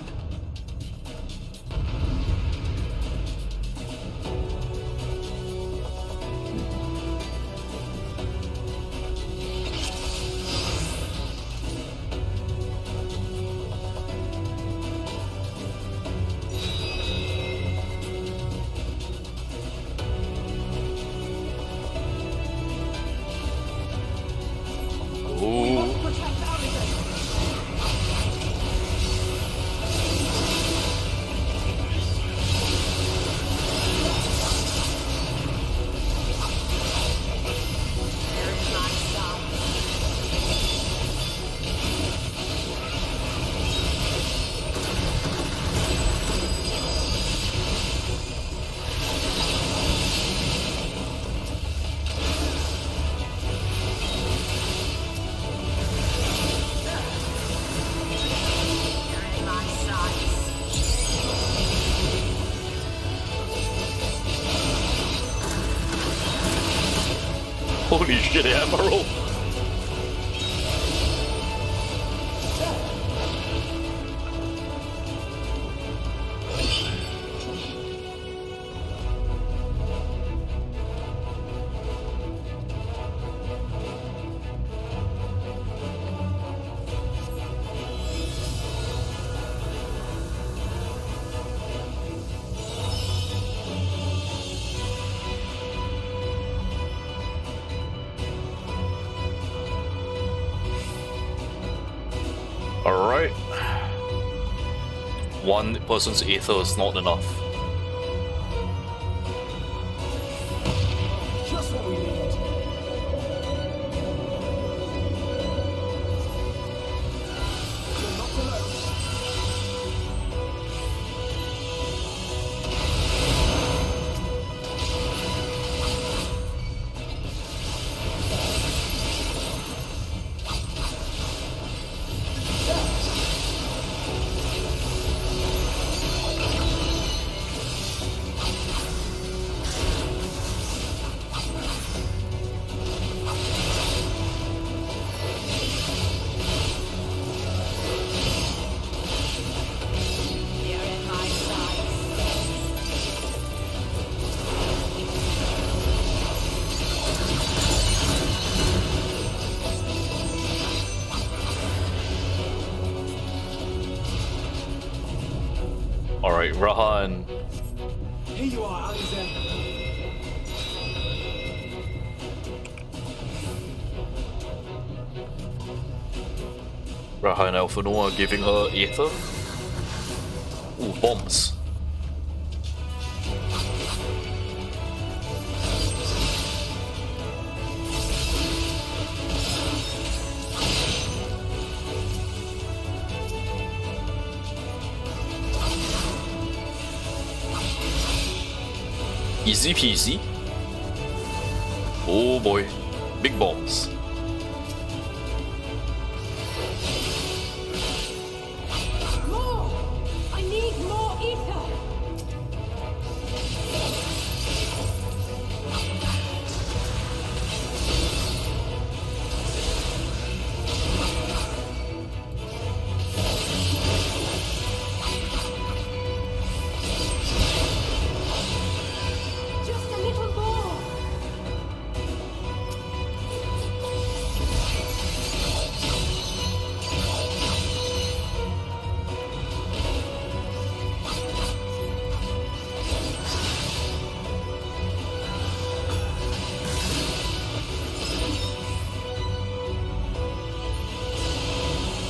Holy shit, Admiral! Alright. One person's aether is not enough. Just what we need. We're not alone. You're in my sights. Alright, Rahan. Here you are, Alize. Rahan Alpha Noah giving her aether. Ooh, bombs. Easy peasy. Oh boy, big bombs. More! I need more ether! Just a little more!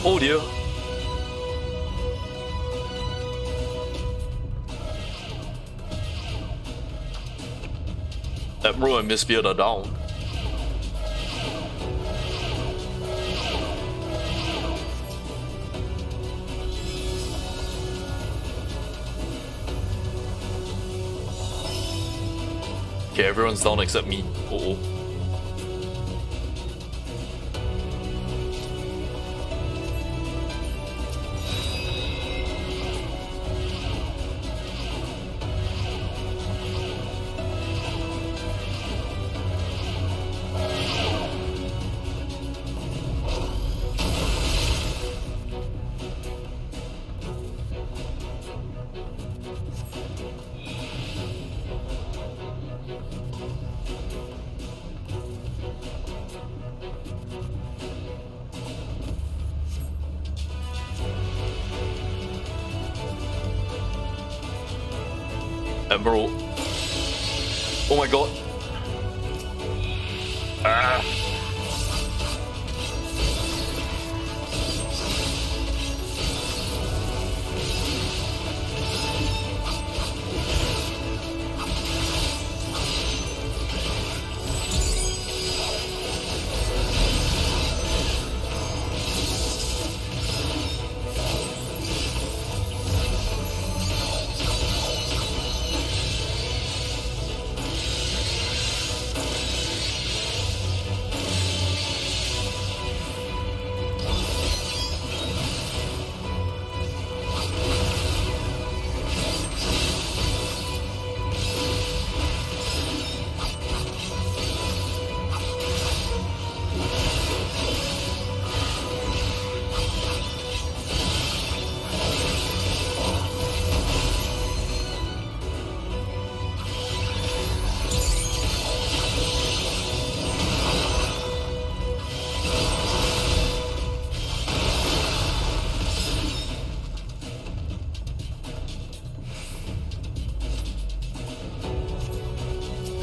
Oh dear. Admiral and Miss Beard are down. Okay, everyone's down except me. Uh-oh. Admiral. Oh my god. Ah.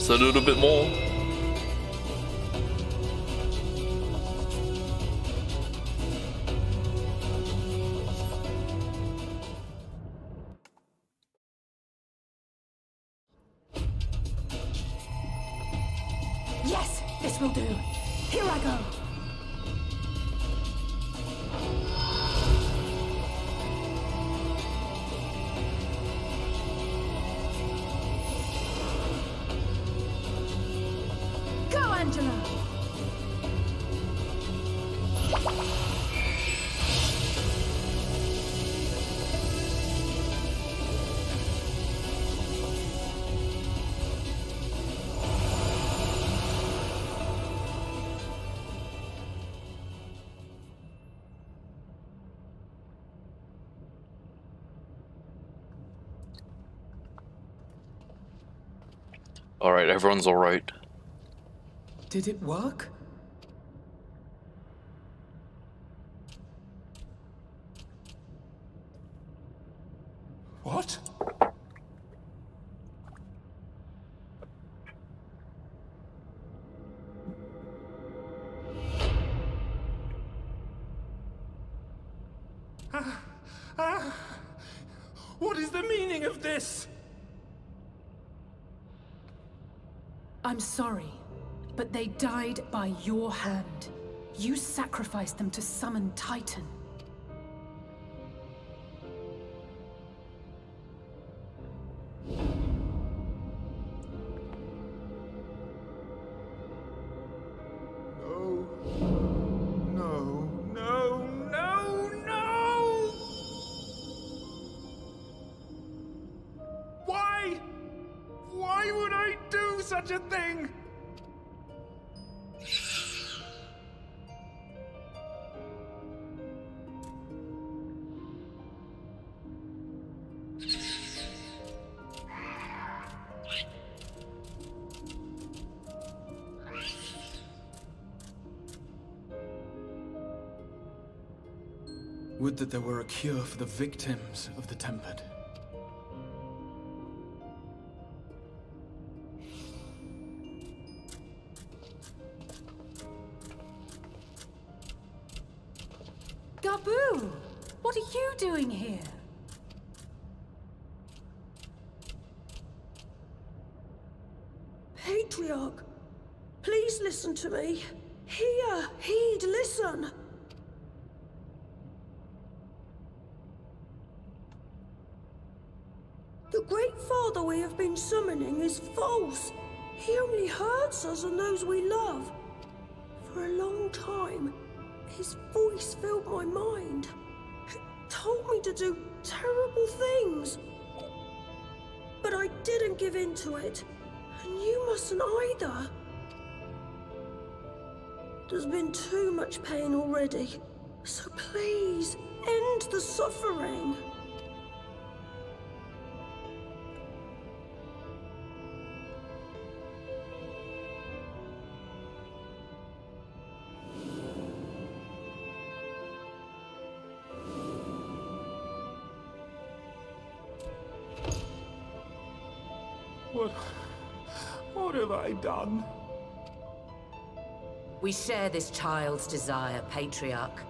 Just a little bit more. Yes, this will do. Here I go. Go, Angela. Alright, everyone's alright. Did it work? What? What is the meaning of this? I'm sorry, but they died by your hand. You sacrificed them to summon Titan. No. No, no, no, no! Why? Why would I do such a thing? Would that there were a cure for the victims of the Tempered. Gabu! What are you doing here? Patriarch, please listen to me. Hear, heed, listen. The Great Father we have been summoning is false. He only hurts us and those we love. For a long time, his voice filled my mind. It told me to do terrible things. But I didn't give in to it, and you mustn't either. There's been too much pain already, so please, end the suffering. What have I done? We share this child's desire, Patriarch.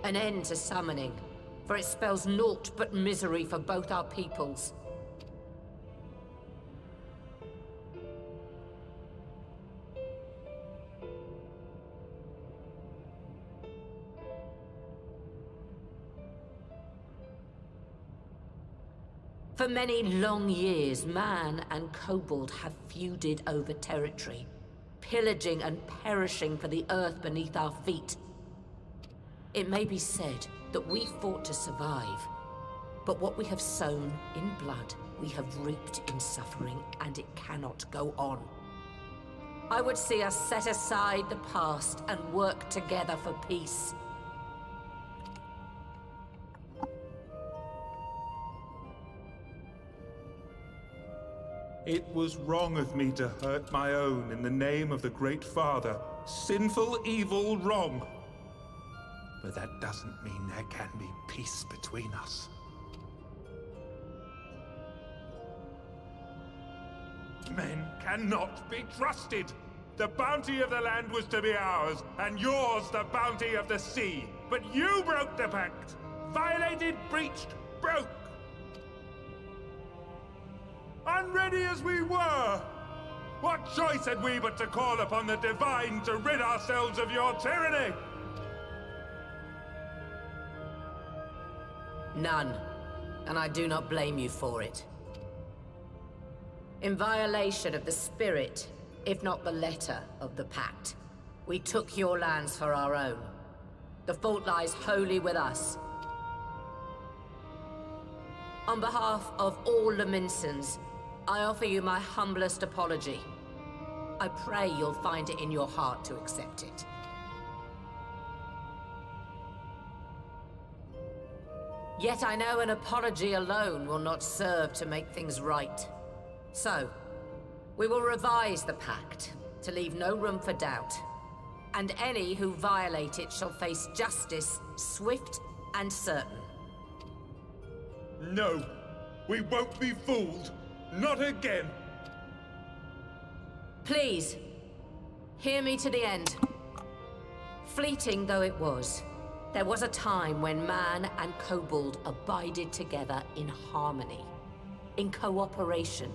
An end to summoning, for it spells naught but misery for both our peoples. For many long years, man and kobold have feuded over territory, pillaging and perishing for the earth beneath our feet. It may be said that we fought to survive, but what we have sown in blood, we have reaped in suffering, and it cannot go on. I would see us set aside the past and work together for peace. It was wrong of me to hurt my own in the name of the Great Father. Sinful, evil, wrong. But that doesn't mean there can be peace between us. Men cannot be trusted. The bounty of the land was to be ours, and yours the bounty of the sea. But you broke the pact. Violated, breached, broke. Unready as we were, what choice had we but to call upon the Divine to rid ourselves of your tyranny? None, and I do not blame you for it. In violation of the spirit, if not the letter of the pact, we took your lands for our own. The fault lies wholly with us. On behalf of all Laminsons, I offer you my humblest apology. I pray you'll find it in your heart to accept it. Yet I know an apology alone will not serve to make things right. So, we will revise the pact to leave no room for doubt. And any who violate it shall face justice, swift and certain. No, we won't be fooled. Not again! Please, hear me to the end. Fleeting though it was, there was a time when man and kobold abided together in harmony, in cooperation.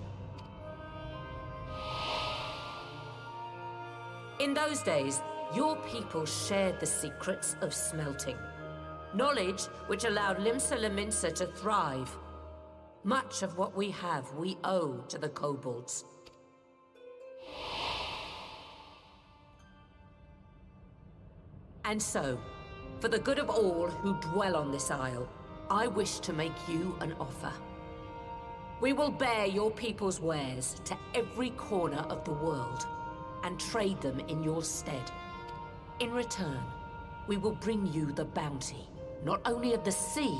In those days, your people shared the secrets of smelting. Knowledge which allowed Limsa Lominsa to thrive. Much of what we have, we owe to the kobolds. And so, for the good of all who dwell on this isle, I wish to make you an offer. We will bear your people's wares to every corner of the world, and trade them in your stead. In return, we will bring you the bounty, not only of the sea,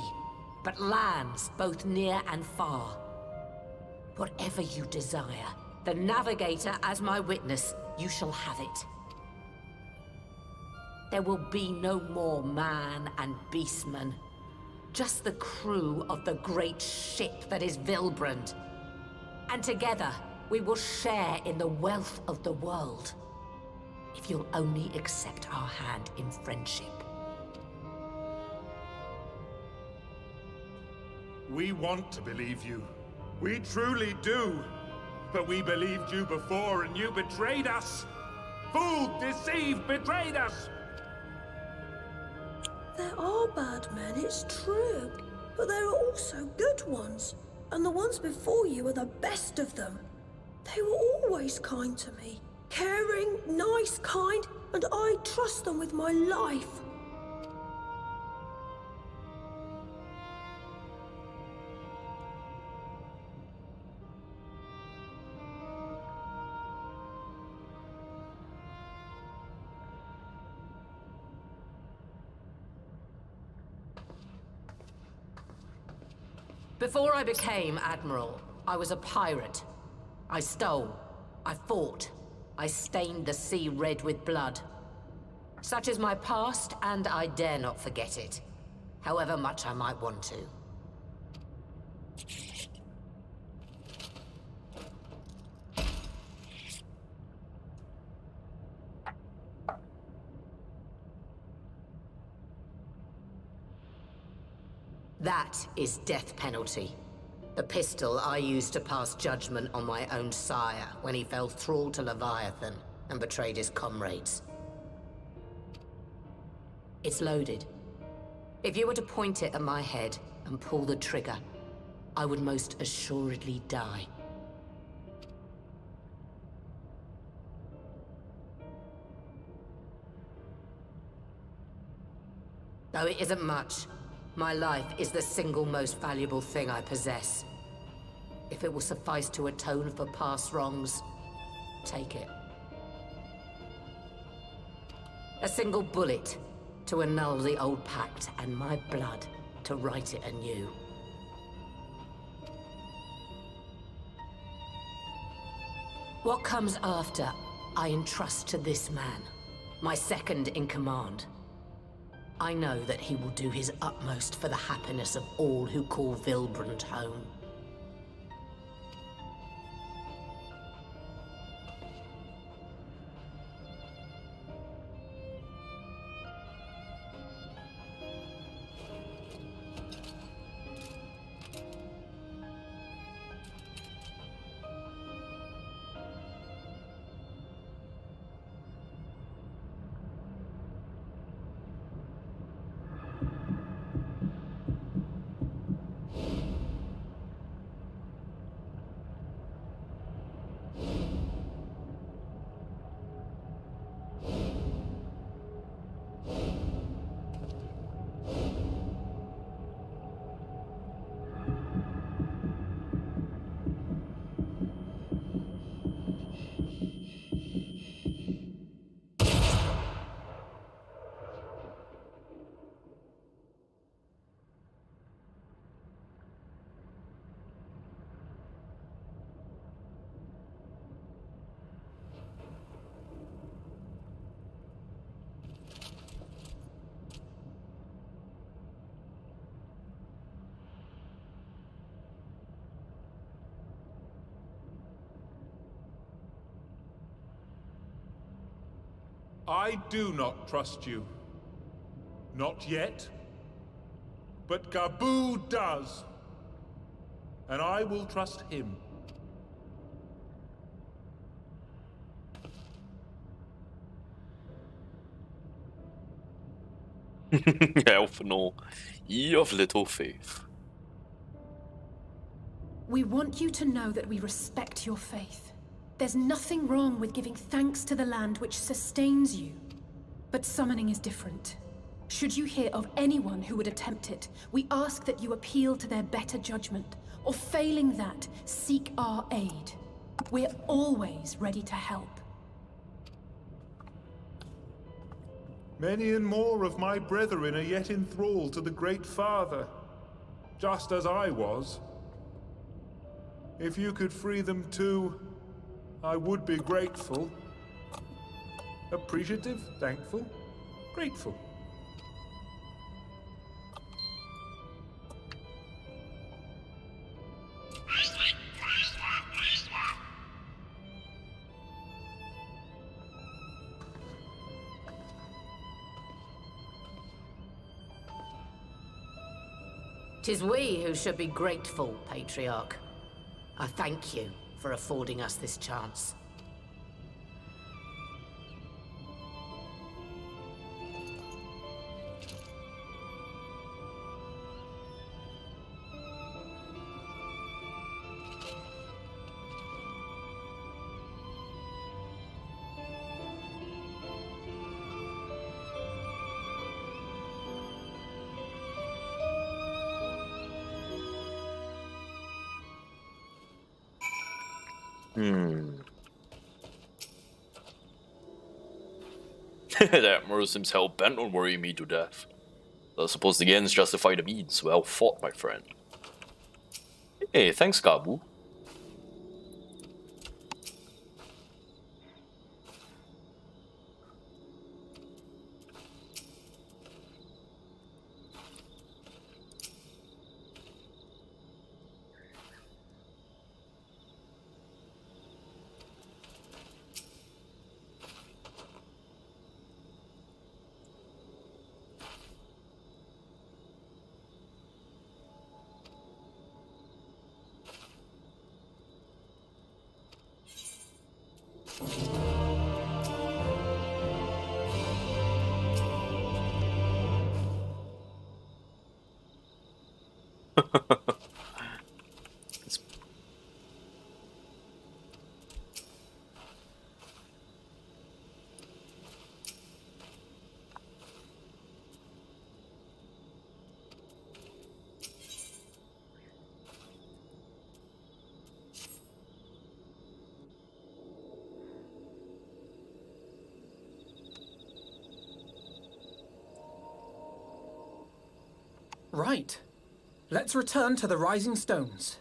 but lands both near and far. Whatever you desire, the Navigator as my witness, you shall have it. There will be no more man and beastman, just the crew of the great ship that is Vilbrand. And together, we will share in the wealth of the world, if you'll only accept our hand in friendship. We want to believe you. We truly do. But we believed you before and you betrayed us. Fooled, deceived, betrayed us. There are bad men, it's true. But there are also good ones. And the ones before you are the best of them. They were always kind to me. Caring, nice, kind, and I trust them with my life. Before I became Admiral, I was a pirate. I stole. I fought. I stained the sea red with blood. Such is my past, and I dare not forget it, however much I might want to. That is death penalty. The pistol I used to pass judgment on my own sire when he fell thrall to Leviathan and betrayed his comrades. It's loaded. If you were to point it at my head and pull the trigger, I would most assuredly die. Though it isn't much, my life is the single most valuable thing I possess. If it will suffice to atone for past wrongs, take it. A single bullet to annul the old pact, and my blood to write it anew. What comes after, I entrust to this man, my second in command. I know that he will do his utmost for the happiness of all who call Vilbrand home. I do not trust you. Not yet. But Gabu does. And I will trust him. Elf no. Ye of little faith. We want you to know that we respect your faith. There's nothing wrong with giving thanks to the land which sustains you. But summoning is different. Should you hear of anyone who would attempt it, we ask that you appeal to their better judgment, or failing that, seek our aid. We're always ready to help. Many and more of my brethren are yet in thrall to the Great Father, just as I was. If you could free them too, I would be grateful. Appreciative, thankful, grateful. 'Tis we who should be grateful, Patriarch. I thank you for affording us this chance. The Admiral seems hell-bent on worrying me to death. I suppose the ends justify the means. Well fought, my friend. Hey, thanks, Gabu. Right. Let's return to the Rising Stones.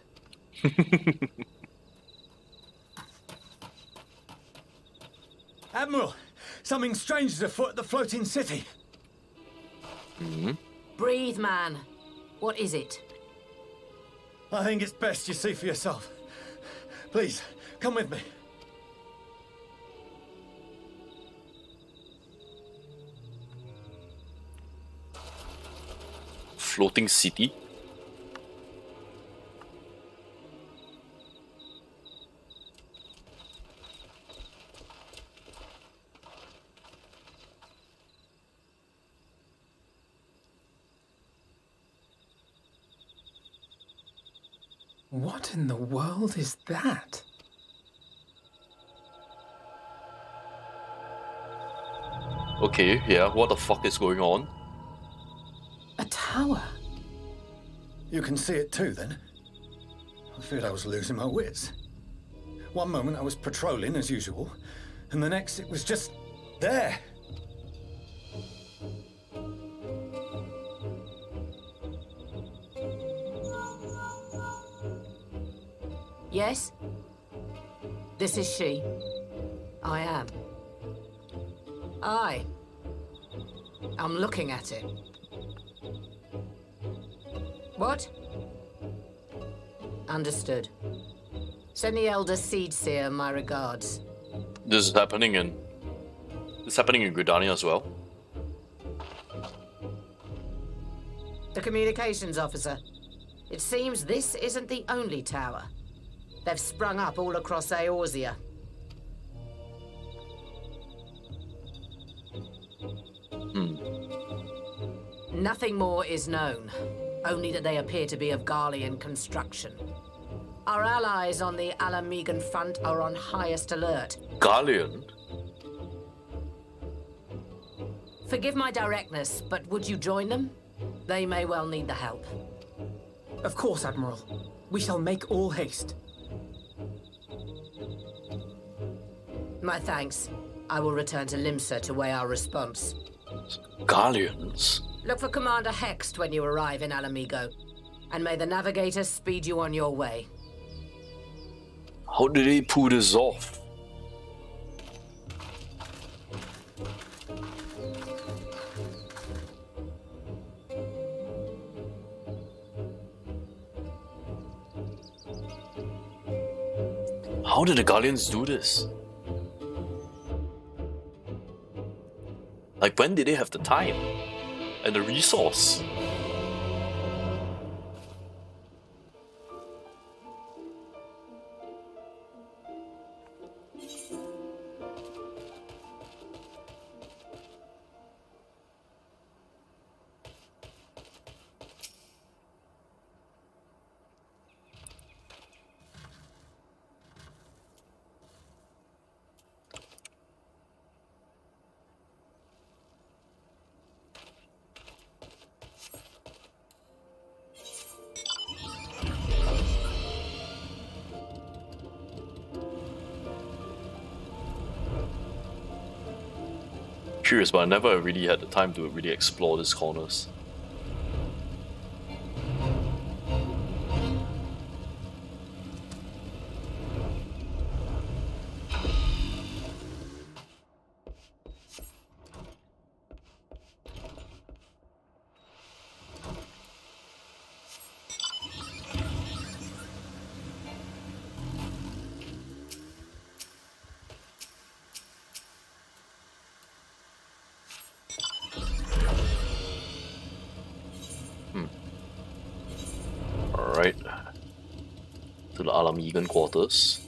Admiral, something strange is afoot at the floating city. Breathe, man. What is it? I think it's best you see for yourself. Please, come with me. Floating city? What in the world is that? Okay, yeah, what the fuck is going on? A tower? You can see it too, then? I feared I was losing my wits. One moment I was patrolling as usual, and the next it was just there. Yes? This is she. I am. I'm looking at it. What? Understood. Send the Elder Seedseer my regards. This is happening in Gridania as well. The communications officer. It seems this isn't the only tower. They've sprung up all across Eorzea. Nothing more is known, only that they appear to be of Garlean construction. Our allies on the Alamegan front are on highest alert. Garlean? Forgive my directness, but would you join them? They may well need the help. Of course, Admiral. We shall make all haste. My thanks. I will return to Limsa to weigh our response. Garleans? Look for Commander Hext when you arrive in Alamigo. And may the Navigator speed you on your way. How did they pull this off? How did the Guardians do this? Like, when did they have the time? And the resource? curious, but I never really had the time to really explore these corners. Alright. To the Alamigan quarters.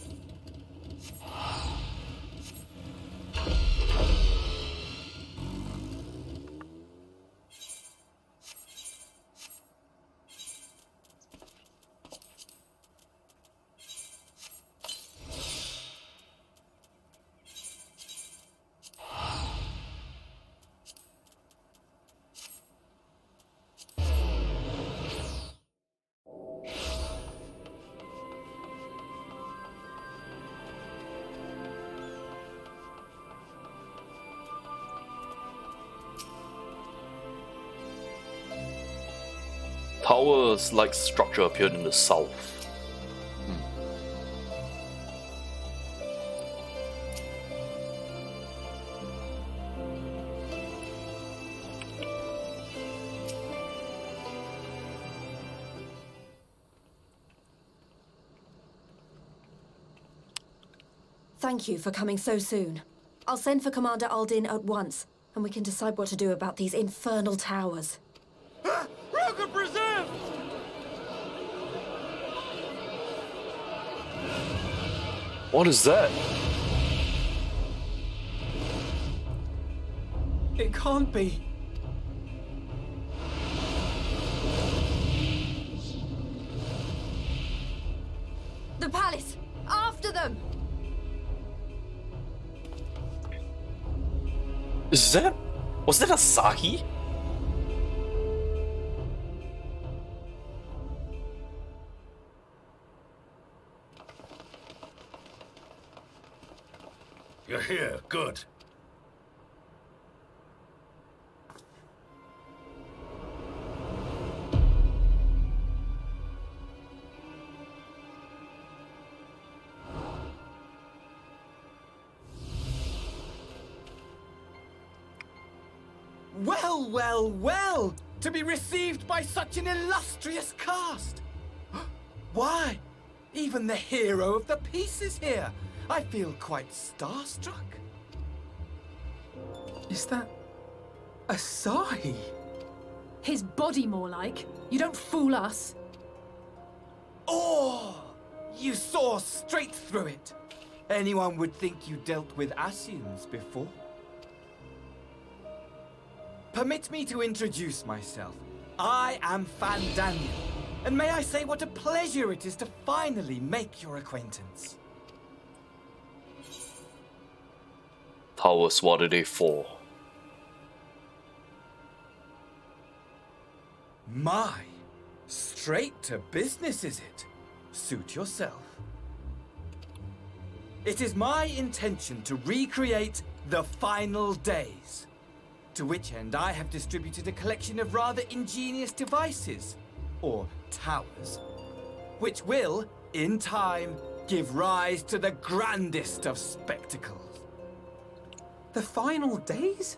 Towers-like structure appeared in the south. Thank you for coming so soon. I'll send for Commander Aldin at once, and we can decide what to do about these infernal towers. Broken preserve! What is that? It can't be. The palace! After them! Was that Asahi? You're here, good. Well, well, well! To be received by such an illustrious cast! Why, even the hero of the piece is here! I feel quite starstruck. Is that Asahi? His body, more like. You don't fool us. Oh! You saw straight through it. Anyone would think you dealt with Asians before. Permit me to introduce myself. I am Fandaniel, and may I say what a pleasure it is to finally make your acquaintance. Towers, what are they for? My, straight to business is it? Suit yourself. It is my intention to recreate the final days. To which end I have distributed a collection of rather ingenious devices, or towers, which will, in time, give rise to the grandest of spectacles. The final days?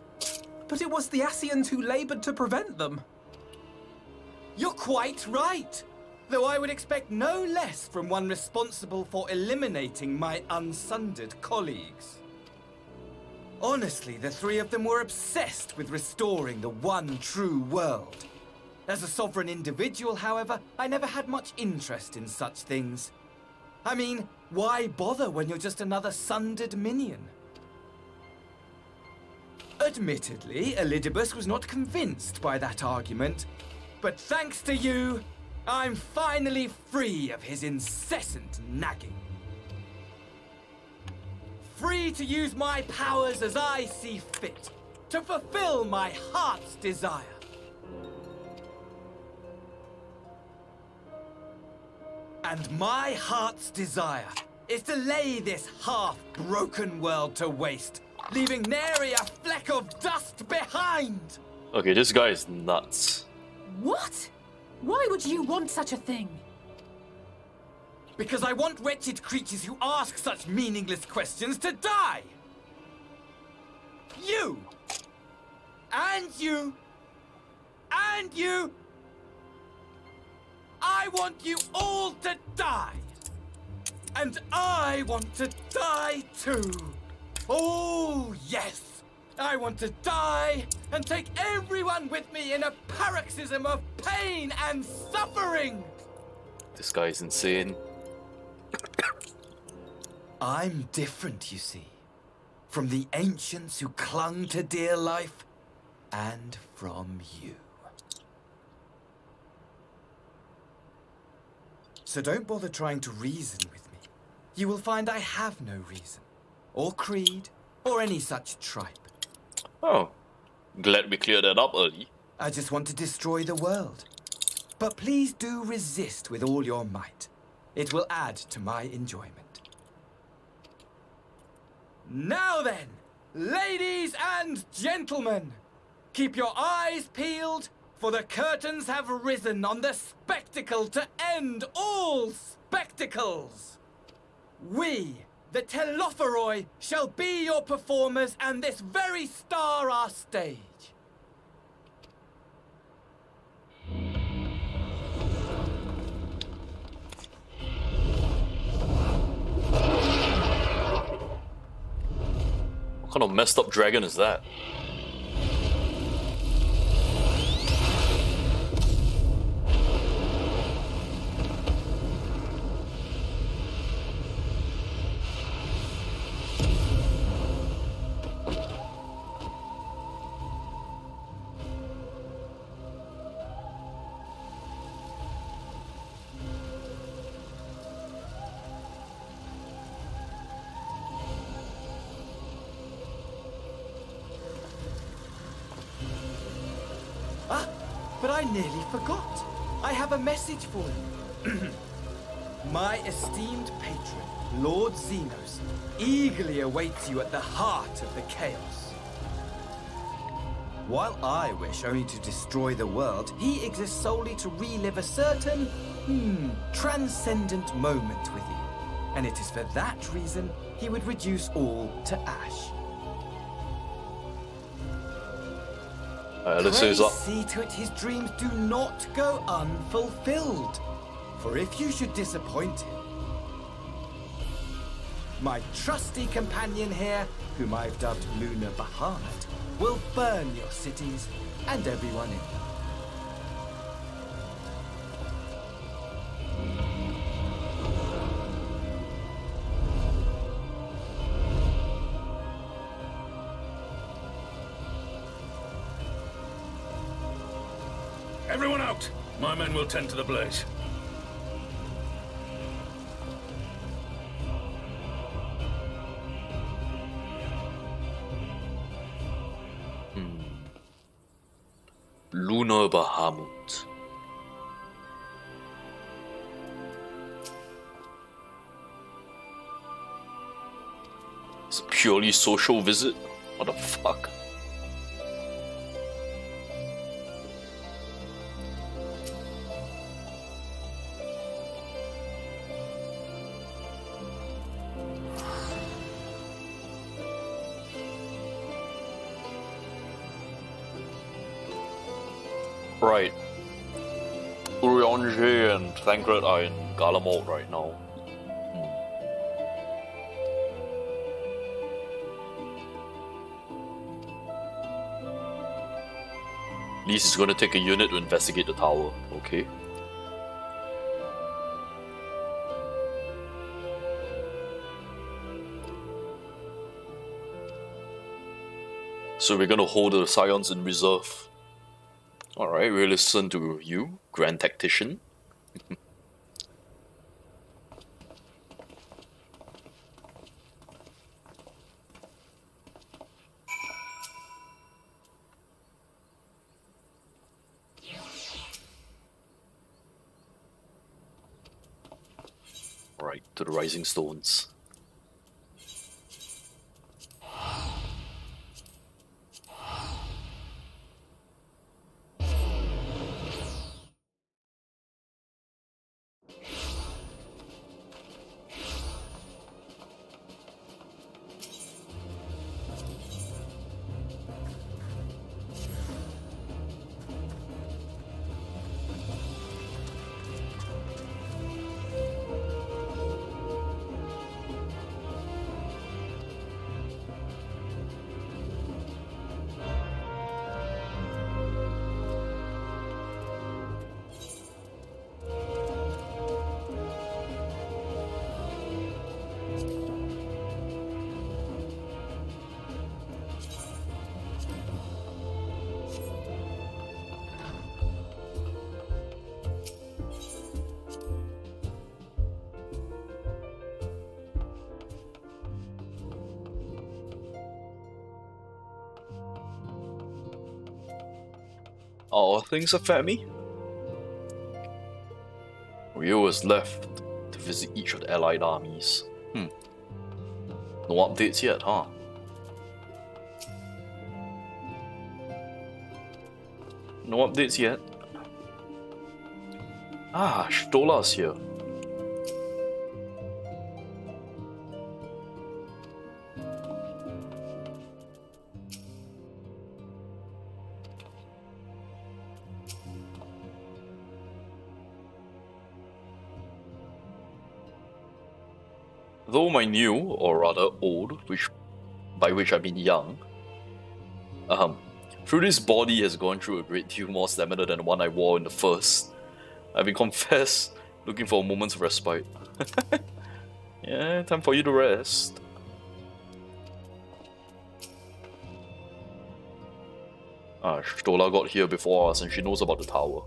But it was the Asians who labored to prevent them. You're quite right, though I would expect no less from one responsible for eliminating my unsundered colleagues. Honestly, the three of them were obsessed with restoring the one true world. As a sovereign individual, however, I never had much interest in such things. I mean, why bother when you're just another sundered minion? Admittedly, Elidibus was not convinced by that argument, but thanks to you, I'm finally free of his incessant nagging. Free to use my powers as I see fit, to fulfill my heart's desire. And my heart's desire is to lay this half-broken world to waste leaving nary a fleck of dust behind! Okay, this guy is nuts. What? Why would you want such a thing? Because I want wretched creatures who ask such meaningless questions to die! You! And you! And you! I want you all to die! And I want to die too! Oh, yes! I want to die and take everyone with me in a paroxysm of pain and suffering! This guy is insane. I'm different, you see. From the ancients who clung to dear life, and from you. So don't bother trying to reason with me. You will find I have no reason, or creed, or any such tripe. Oh, glad we cleared that up early. I just want to destroy the world. But please do resist with all your might. It will add to my enjoyment. Now then, ladies and gentlemen, keep your eyes peeled, for the curtains have risen on the spectacle to end all spectacles. We, the Telophoroi, shall be your performers, and this very star our stage. What kind of messed up dragon is that? But I nearly forgot. I have a message for you. My esteemed patron, Lord Xenos, eagerly awaits you at the heart of the chaos. While I wish only to destroy the world, he exists solely to relive a certain, transcendent moment with you. And it is for that reason he would reduce all to ash. Let's Pray up. see to it his dreams do not go unfulfilled. For if you should disappoint him, my trusty companion here, whom I've dubbed Lunar Bahamut, will burn your cities and everyone in them. Everyone out! My men will tend to the blaze. Lunar Bahamut. It's a purely social visit? What the fuck? Right. Eorzea and Thancred are in Galamalt right now. Lise is gonna take a unit to investigate the tower. Okay. So we're gonna hold the Scions in reserve. Alright, we'll listen to you, Grand Tactician. Right, to the Rising Stones. Our things affect me? Rio is left to visit each of the allied armies. No updates yet, huh? No updates yet. Ah, Stola's here. Though my new, or rather old, by which I mean young, through this body has gone through a great deal more stamina than the one I wore in the first, I've been confessed looking for a moment's respite. Yeah, time for you to rest. Stola got here before us and she knows about the tower.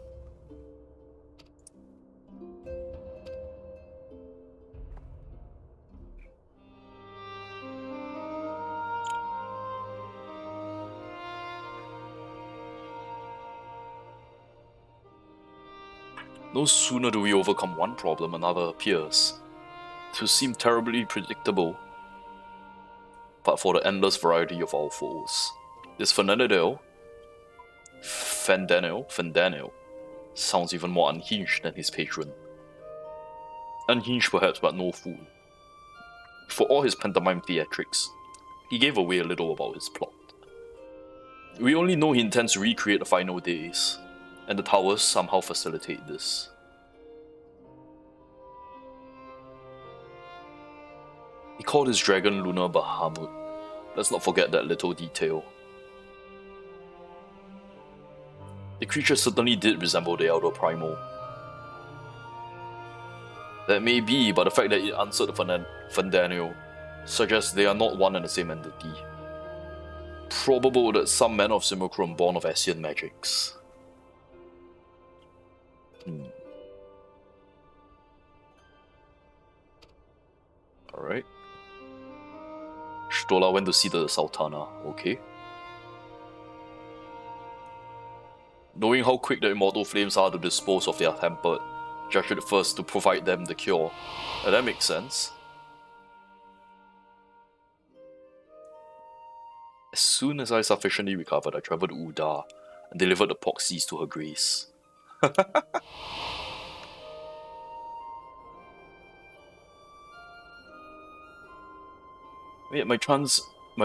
No sooner do we overcome one problem, another appears to seem terribly predictable, but for the endless variety of our foes. This Fernandel sounds even more unhinged than his patron. Unhinged perhaps, but no fool. For all his pantomime theatrics, he gave away a little about his plot. We only know he intends to recreate the final days, and the towers somehow facilitate this. He called his dragon Lunar Bahamut. Let's not forget that little detail. The creature certainly did resemble the Elder Primal. That may be, but the fact that it answered the Fandaniel suggests they are not one and the same entity. Probable that some man of Simulacrum born of Asian magics. Alright. Stola went to see the Sultana, okay. Knowing how quick the immortal flames are to dispose of their tempered, judge it first to provide them the cure. That makes sense. As soon as I sufficiently recovered, I travelled to Uda and delivered the poxies to her grace. Yet my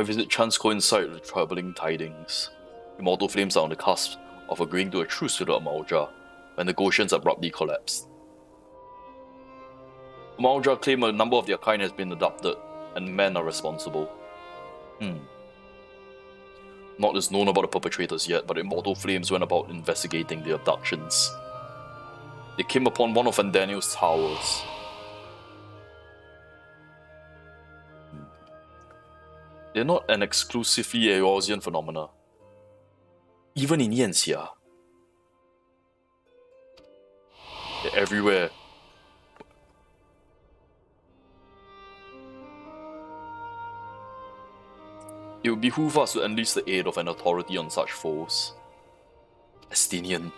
visit chance coincided with troubling tidings. Immortal flames are on the cusp of agreeing to a truce with the Amalja, when negotiations abruptly collapsed. Amalja claim a number of their kind has been adopted, and men are responsible. Not is known about the perpetrators yet, but the Immortal Flames went about investigating the abductions. They came upon one of Daniel's towers. They're not an exclusively Eorzean phenomena. Even in Eorzea, they're everywhere. It would behoove us to enlist the aid of an authority on such foes. Estinian.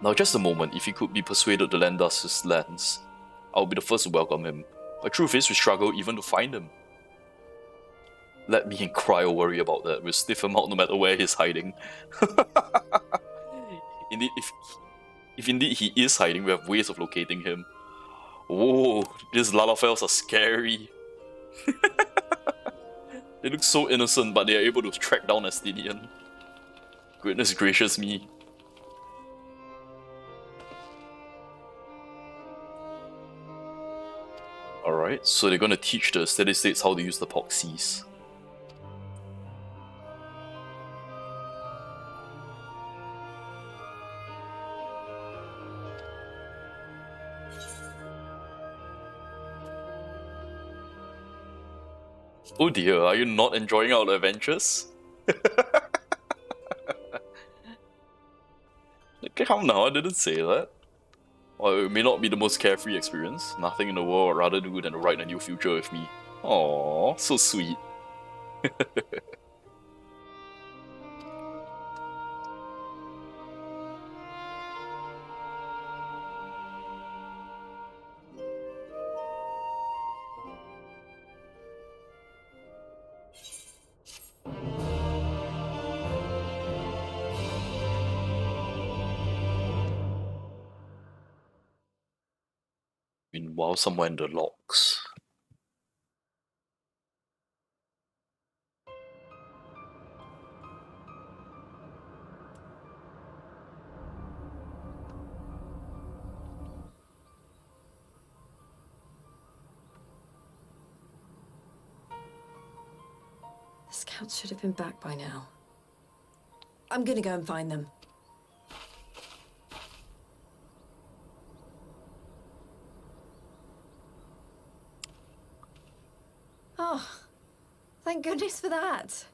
Now just a moment, if he could be persuaded to lend us his lands, I would be the first to welcome him. But truth is, we struggle even to find him. Let me and Cryo worry about that. We'll sniff him out no matter where he's hiding. Indeed, if indeed he is hiding, we have ways of locating him. Oh, these Lalafels are scary. They look so innocent, but they are able to track down Estinian. Goodness gracious me. Alright, so they're gonna teach the steady states how to use the poxies. Oh dear, are you not enjoying our adventures? Come now, I didn't say that. Well, it may not be the most carefree experience. Nothing in the world I'd rather do than to write a new future with me. Aww, so sweet. Meanwhile, somewhere in the locks. The scouts should have been back by now. I'm gonna go and find them. Oh, thank goodness for that.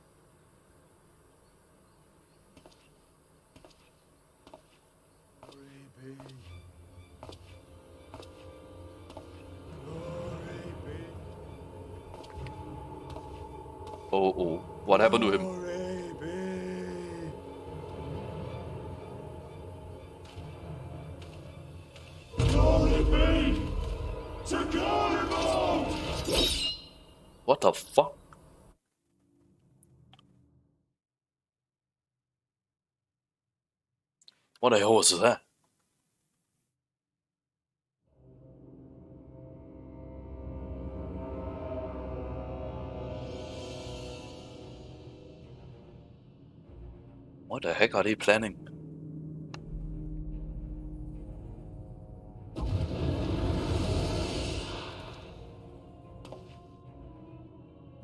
Oh, what happened to him? What the fuck? What the hell was that? What the heck are they planning?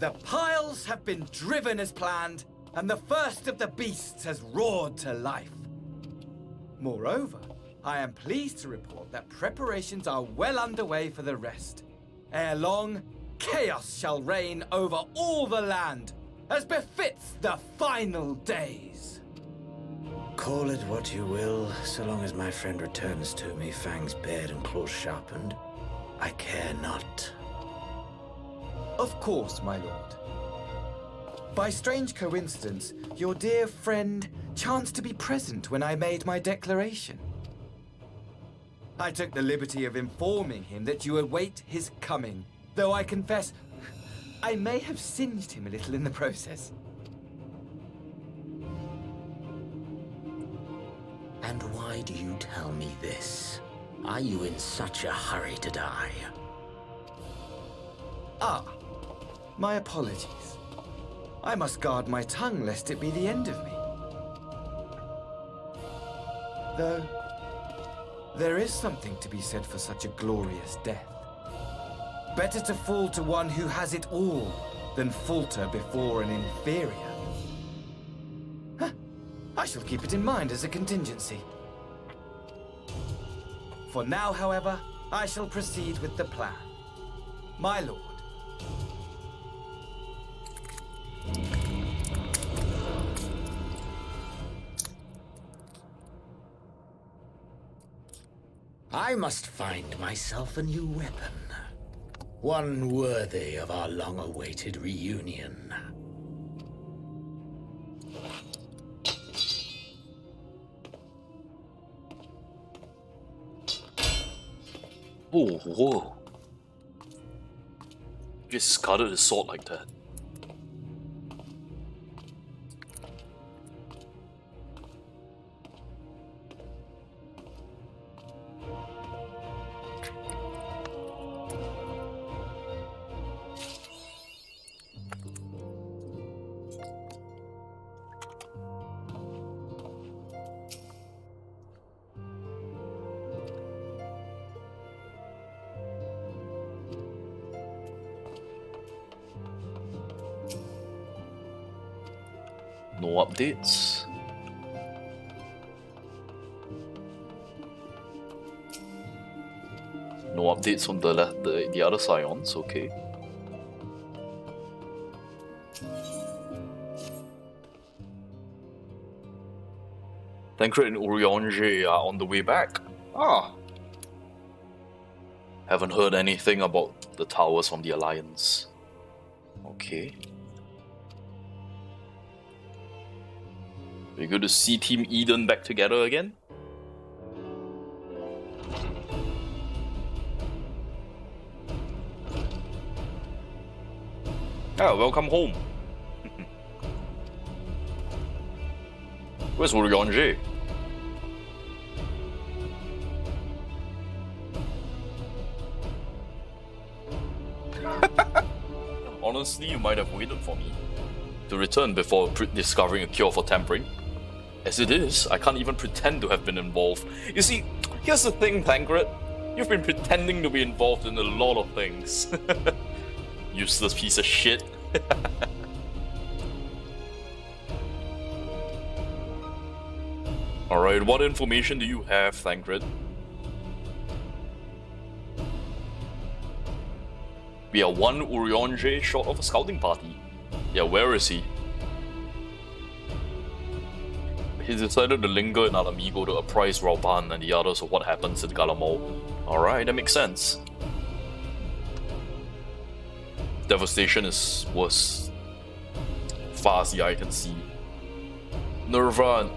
The piles have been driven as planned, and the first of the beasts has roared to life. Moreover, I am pleased to report that preparations are well underway for the rest. Ere long, chaos shall reign over all the land, as befits the final days. Call it what you will, so long as my friend returns to me, fangs bared and claws sharpened. I care not. Of course, my lord. By strange coincidence, your dear friend chanced to be present when I made my declaration. I took the liberty of informing him that you await his coming, though I confess I may have singed him a little in the process. And why do you tell me this? Are you in such a hurry to die? Ah, my apologies. I must guard my tongue lest it be the end of me. Though, there is something to be said for such a glorious death. Better to fall to one who has it all than falter before an inferior. Huh. I shall keep it in mind as a contingency. For now, however, I shall proceed with the plan. My lord. I must find myself a new weapon. One worthy of our long-awaited reunion. Oh, whoa. Just discarded his sword like that. No updates. No updates on the other scions, okay. Tancred and Eorzea are on the way back. Ah. Haven't heard anything about the towers from the Alliance. Okay. We're good to see Team Eden back together again. Ah, welcome home. Where's Eorzea? honestly, you might have waited for me to return before discovering a cure for tampering. As it is, I can't even pretend to have been involved. You see, here's the thing, Tancred. You've been pretending to be involved in a lot of things. Useless piece of shit. Alright, what information do you have, Tancred? We are one Eorzea short of a scouting party. Yeah, where is he? He decided to linger in Alamigo to apprise Rauban and the others of what happens at Galamol. Alright, that makes sense. Devastation is worse, far as the eye can see. Nerva and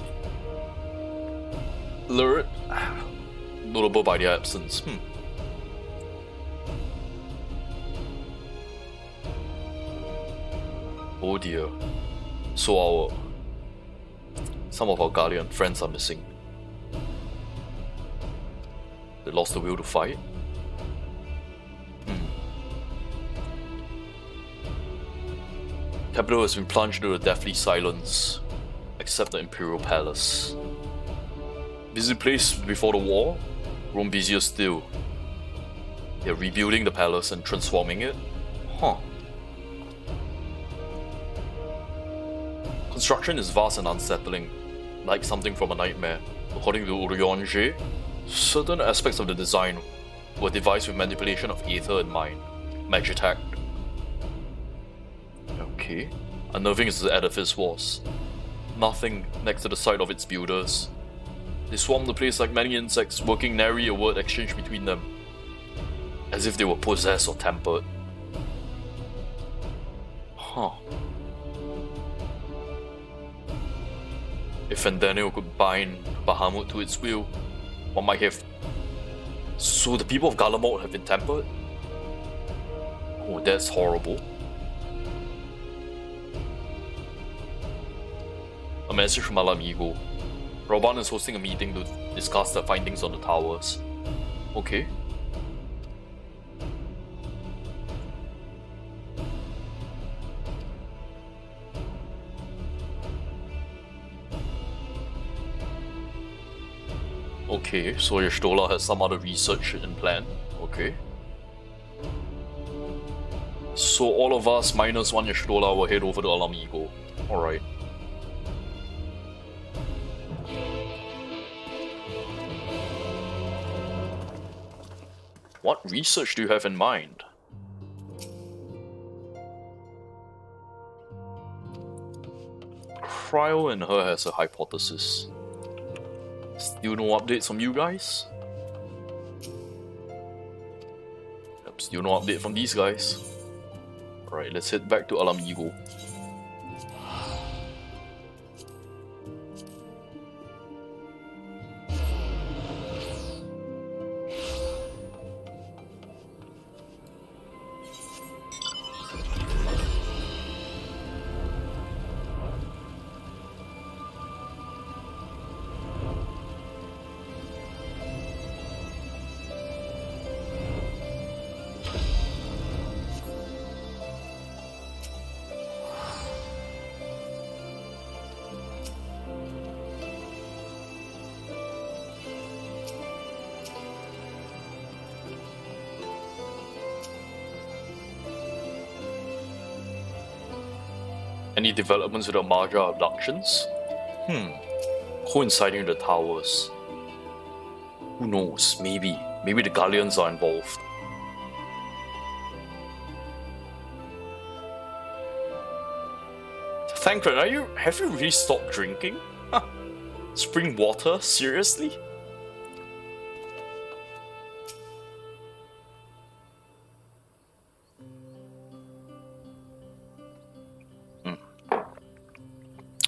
Lurid, notable by their absence. Oh dear. So some of our Guardian friends are missing. They lost the will to fight? Capital has been plunged into a deathly silence, except the Imperial Palace. Busy place before the war, grown busier still. They're rebuilding the palace and transforming it? Huh. Construction is vast and unsettling, like something from a nightmare. According to Eorzea, certain aspects of the design were devised with manipulation of aether in mind. Magitact. Okay. Unnerving as the edifice was. Nothing next to the sight of its builders. They swarmed the place like many insects, working nary a word exchange between them. As if they were possessed or tempered. Huh. If Fandaniel could bind Bahamut to its will, what might have... So the people of Galamort have been tempered? Oh, that's horrible. A message from Alamigo. Rauban is hosting a meeting to discuss the findings on the towers. Okay. Okay, so Y'shtola has some other research in plan. Okay. So all of us minus one Y'shtola will head over to Alamigo. Alright. What research do you have in mind? Cryo and her has a hypothesis. Still no updates from you guys? Yep, still no update from these guys. Alright, let's head back to Alamigo. Any developments with the Marja abductions? Coinciding with the towers. Who knows? Maybe the Galleons are involved. Thancred, have you really stopped drinking? Huh. Spring water? Seriously?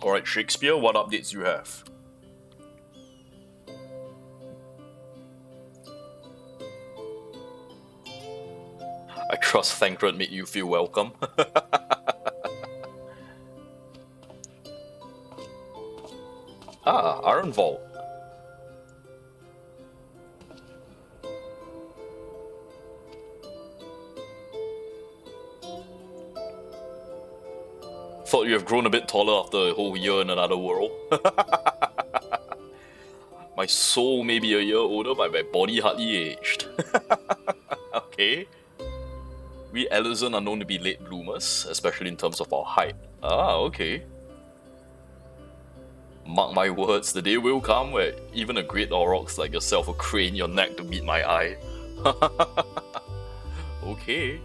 Alright, Shakespeare, what updates do you have? I trust Thancred made you feel welcome. Iron Vault. you have grown a bit taller after a whole year in another world. My soul may be a year older, but my body hardly aged. Okay. We Eorzea are known to be late bloomers, especially in terms of our height. Ah, okay. Mark my words, the day will come where even a great aurochs like yourself will crane your neck to meet my eye. Okay.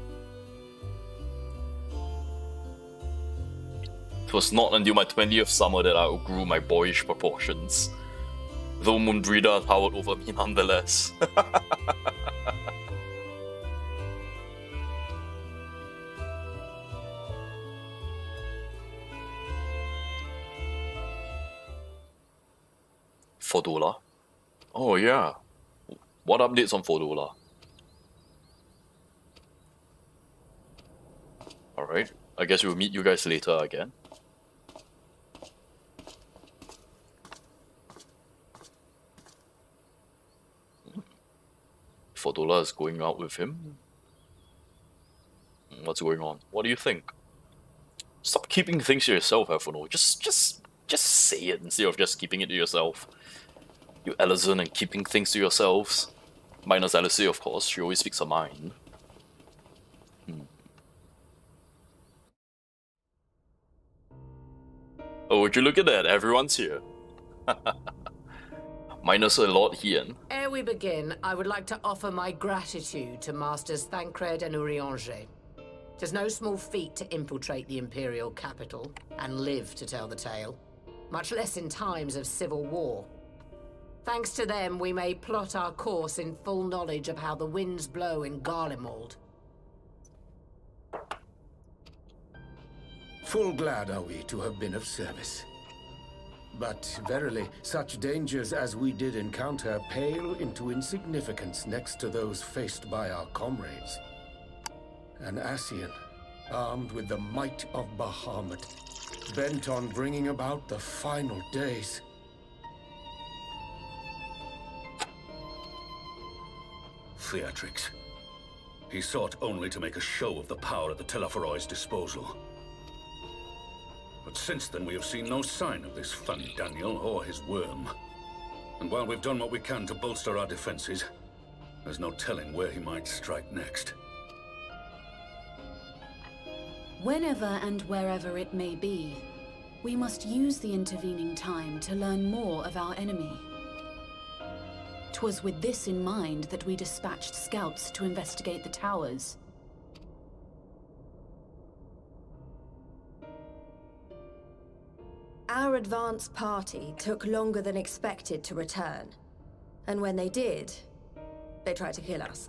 It was not until my 20th summer that I outgrew my boyish proportions. Though Moonbreeder towered over me nonetheless. Fordola? Oh yeah. What updates on Fordola? Alright, I guess we'll meet you guys later again. Fordola is going out with him? What's going on? What do you think? Stop keeping things to yourself, Efono. Just say it instead of just keeping it to yourself. You Eorzea and keeping things to yourselves. Minus Alice, of course. She always speaks her mind. Oh, would you look at that? Everyone's here. Minus a Lord Hian. Ere we begin, I would like to offer my gratitude to Masters Thancred and Eorzea. Tis no small feat to infiltrate the Imperial capital and live to tell the tale, much less in times of civil war. Thanks to them, we may plot our course in full knowledge of how the winds blow in Garlemald. Full glad are we to have been of service. But verily, such dangers as we did encounter pale into insignificance next to those faced by our comrades. An Ascian, armed with the might of Bahamut, bent on bringing about the final days. Theatrics. He sought only to make a show of the power at the Teleforoi's disposal. But since then we have seen no sign of this funny Daniel or his worm. And while we've done what we can to bolster our defenses, there's no telling where he might strike next. Whenever and wherever it may be, we must use the intervening time to learn more of our enemy. 'Twas with this in mind that we dispatched scouts to investigate the towers. Our advance party took longer than expected to return. And when they did, they tried to kill us.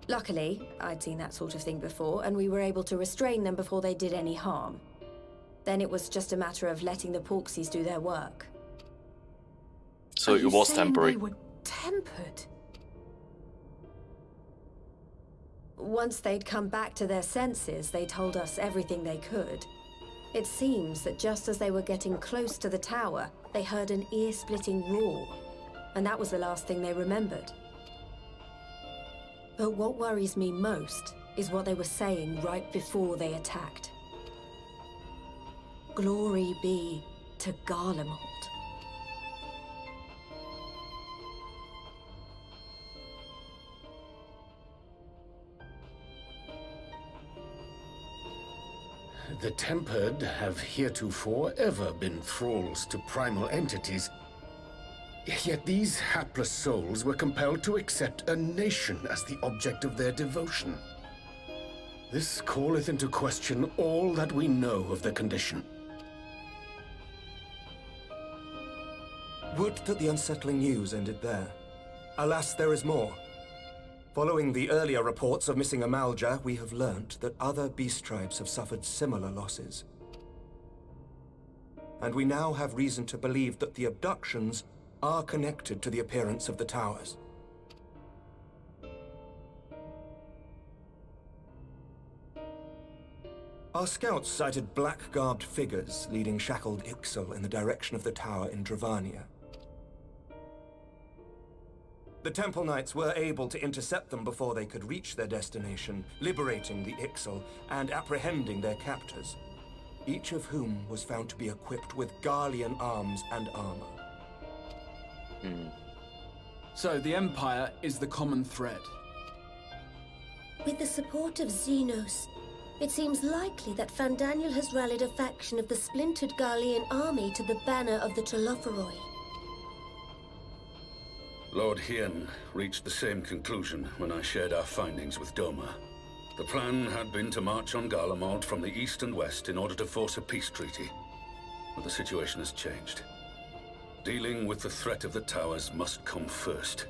Luckily, I'd seen that sort of thing before, and we were able to restrain them before they did any harm. Then it was just a matter of letting the Porksies do their work. So it was temporary. They were tempered? Once they'd come back to their senses, they told us everything they could. It seems that just as they were getting close to the tower, they heard an ear-splitting roar, and that was the last thing they remembered. But what worries me most is what they were saying right before they attacked. Glory be to Garlemald. The Tempered have heretofore ever been thralls to primal entities. Yet these hapless souls were compelled to accept a nation as the object of their devotion. This calleth into question all that we know of their condition. Would that the unsettling news ended there. Alas, there is more. Following the earlier reports of missing Amalja, we have learnt that other beast tribes have suffered similar losses. And we now have reason to believe that the abductions are connected to the appearance of the towers. Our scouts sighted black-garbed figures leading shackled Ixal in the direction of the tower in Dravania. The Temple Knights were able to intercept them before they could reach their destination, liberating the Ixal and apprehending their captors. each of whom was found to be equipped with Garlean arms and armor. So the Empire is the common thread. With the support of Xenos, it seems likely that Fandaniel has rallied a faction of the splintered Garlean army to the banner of the Telophoroi. Lord Hien reached the same conclusion when I shared our findings with Doma. The plan had been to march on Garlemald from the east and west in order to force a peace treaty. But the situation has changed. Dealing with the threat of the towers must come first.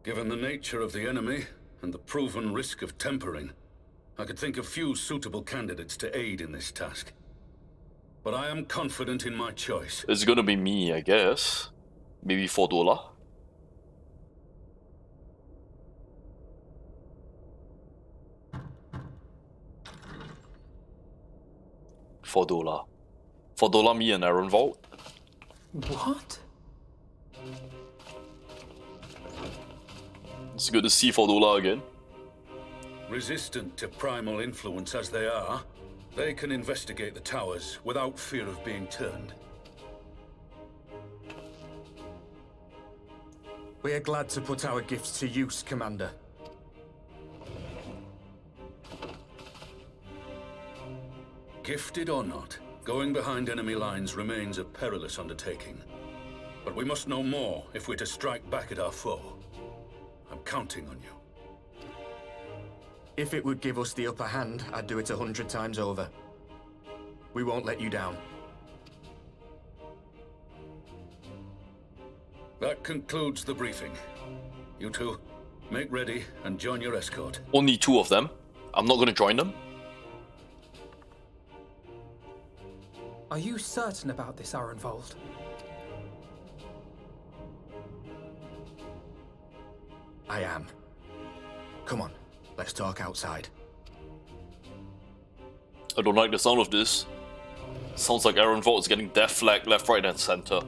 Given the nature of the enemy and the proven risk of tempering, I could think of few suitable candidates to aid in this task. But I am confident in my choice. It's gonna be me, I guess. Maybe Fordola. Fordola, me, and Eorzea. What? It's good to see Fordola again. Resistant to primal influence as they are, they can investigate the towers without fear of being turned. We are glad to put our gifts to use, Commander. Gifted or not, going behind enemy lines remains a perilous undertaking. But we must know more if we're to strike back at our foe. I'm counting on you. If it would give us the upper hand, I'd do it 100 times over. We won't let you down. That concludes the briefing. You two, make ready and join your escort. Only 2 of them. I'm not gonna join them. Are you certain about this, Eorzea? I am. Come on, let's talk outside. I don't like the sound of this. Sounds like Eorzea is getting death flagged left, right, and center.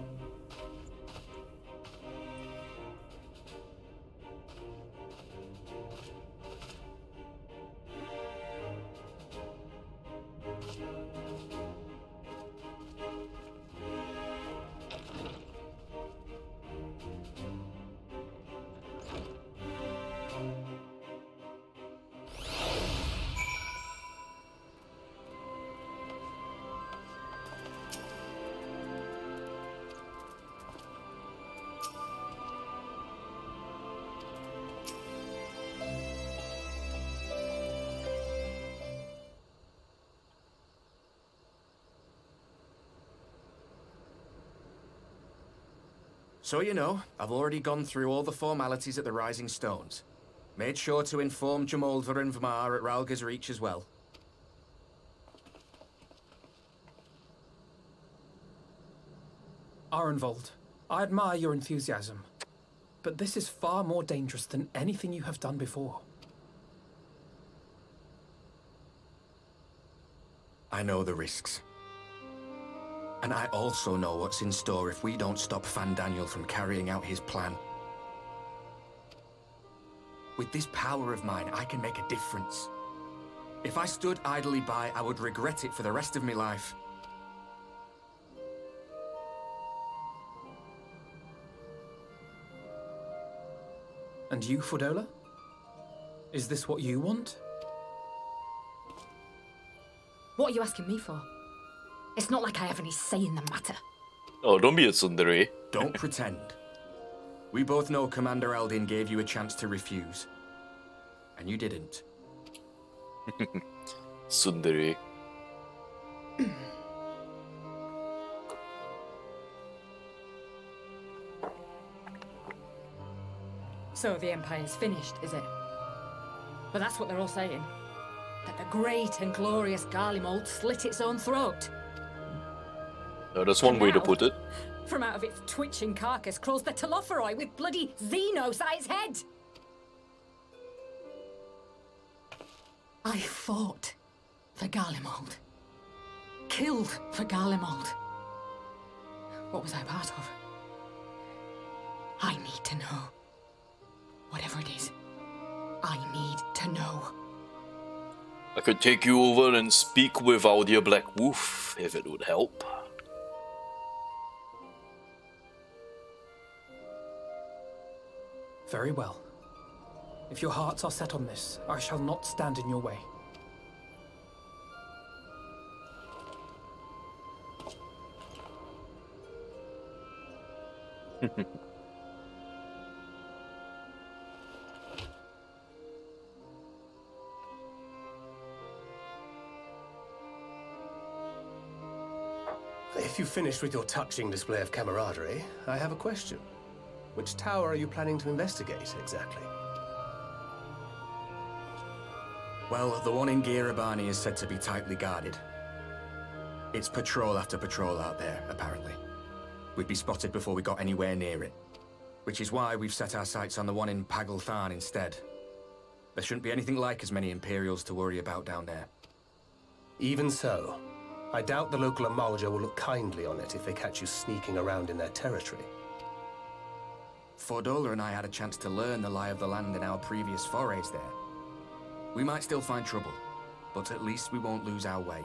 So you know, I've already gone through all the formalities at the Rising Stones. Made sure to inform Jamoldva and Vmar at Ralga's Reach as well. Eorzea, I admire your enthusiasm, but this is far more dangerous than anything you have done before. I know the risks. And I also know what's in store if we don't stop Fandaniel from carrying out his plan. With this power of mine, I can make a difference. If I stood idly by, I would regret it for the rest of my life. And you, Fordola? Is this what you want? What are you asking me for? It's not like I have any say in the matter. Oh, don't be a tsundere. Don't pretend. We both know Commander Eldin gave you a chance to refuse. And you didn't. Tsundere. So the Empire's finished, is it? But that's what they're all saying. That the great and glorious Garlemald slit its own throat. No, that's one way to put it. From out of its twitching carcass crawls the Telophoroi with bloody Xenos at its head. I fought for Garlemald. Killed for Garlemald. What was I part of? I need to know. Whatever it is, I need to know. I could take you over and speak with our dear Black Wolf, if it would help. Very well. If your hearts are set on this, I shall not stand in your way. If you've finished with your touching display of camaraderie, I have a question. Which tower are you planning to investigate, exactly? Well, the one in Girabani is said to be tightly guarded. It's patrol after patrol out there, apparently. We'd be spotted before we got anywhere near it. Which is why we've set our sights on the one in Pagalthan instead. There shouldn't be anything like as many Imperials to worry about down there. Even so, I doubt the local Amalja will look kindly on it if they catch you sneaking around in their territory. Fordola and I had a chance to learn the lie of the land in our previous forays there. We might still find trouble, but at least we won't lose our way.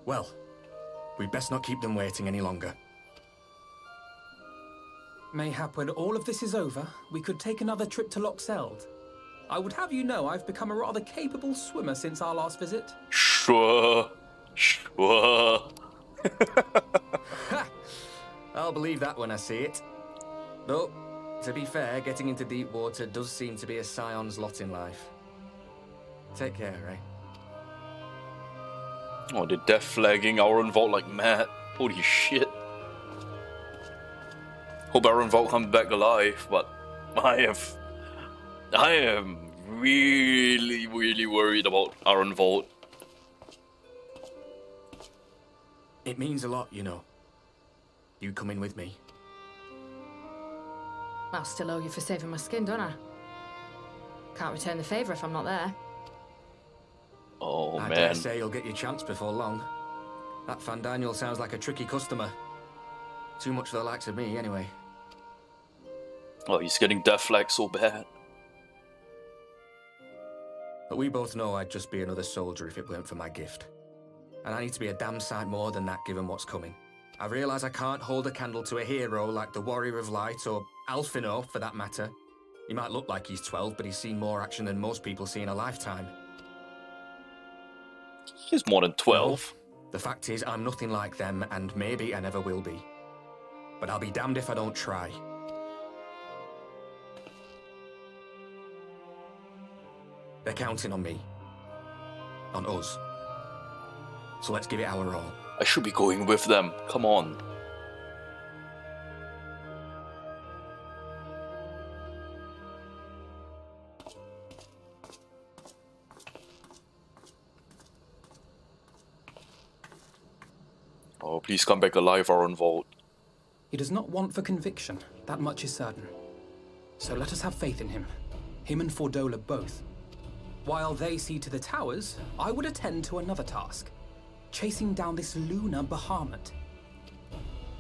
Well, we'd best not keep them waiting any longer. Mayhap when all of this is over, we could take another trip to Loxeld. I would have you know I've become a rather capable swimmer since our last visit. Sure. I'll believe that when I see it. Though, to be fair, getting into deep water does seem to be a scion's lot in life. Take care, Ray. Oh, they're death flagging Aaron Vault like mad. Holy shit. Hope Aaron Vault comes back alive, but I am really worried about Aaron Vault. It means a lot, you know. You coming with me? I'll still owe you for saving my skin, don't I? Can't return the favour if I'm not there. Oh, I man. dare say you'll get your chance before long. That Van Daniel sounds like a tricky customer. Too much for the likes of me, anyway. Oh, he's getting death flagged so bad. But we both know I'd just be another soldier if it weren't for my gift. And I need to be a damn sight more than that given what's coming. I realise I can't hold a candle to a hero like the Warrior of Light, or Alfino, for that matter. He might look like he's 12, but he's seen more action than most people see in a lifetime. He's more than 12. The fact is, I'm nothing like them, and maybe I never will be. But I'll be damned if I don't try. They're counting on me. On us. So let's give it our all. I should be going with them. Come on. Oh, please come back alive, Aaron Vault. He does not want for conviction, that much is certain. So let us have faith in him. Him and Fordola both. While they see to the towers, I would attend to another task. Chasing down this lunar Bahamut.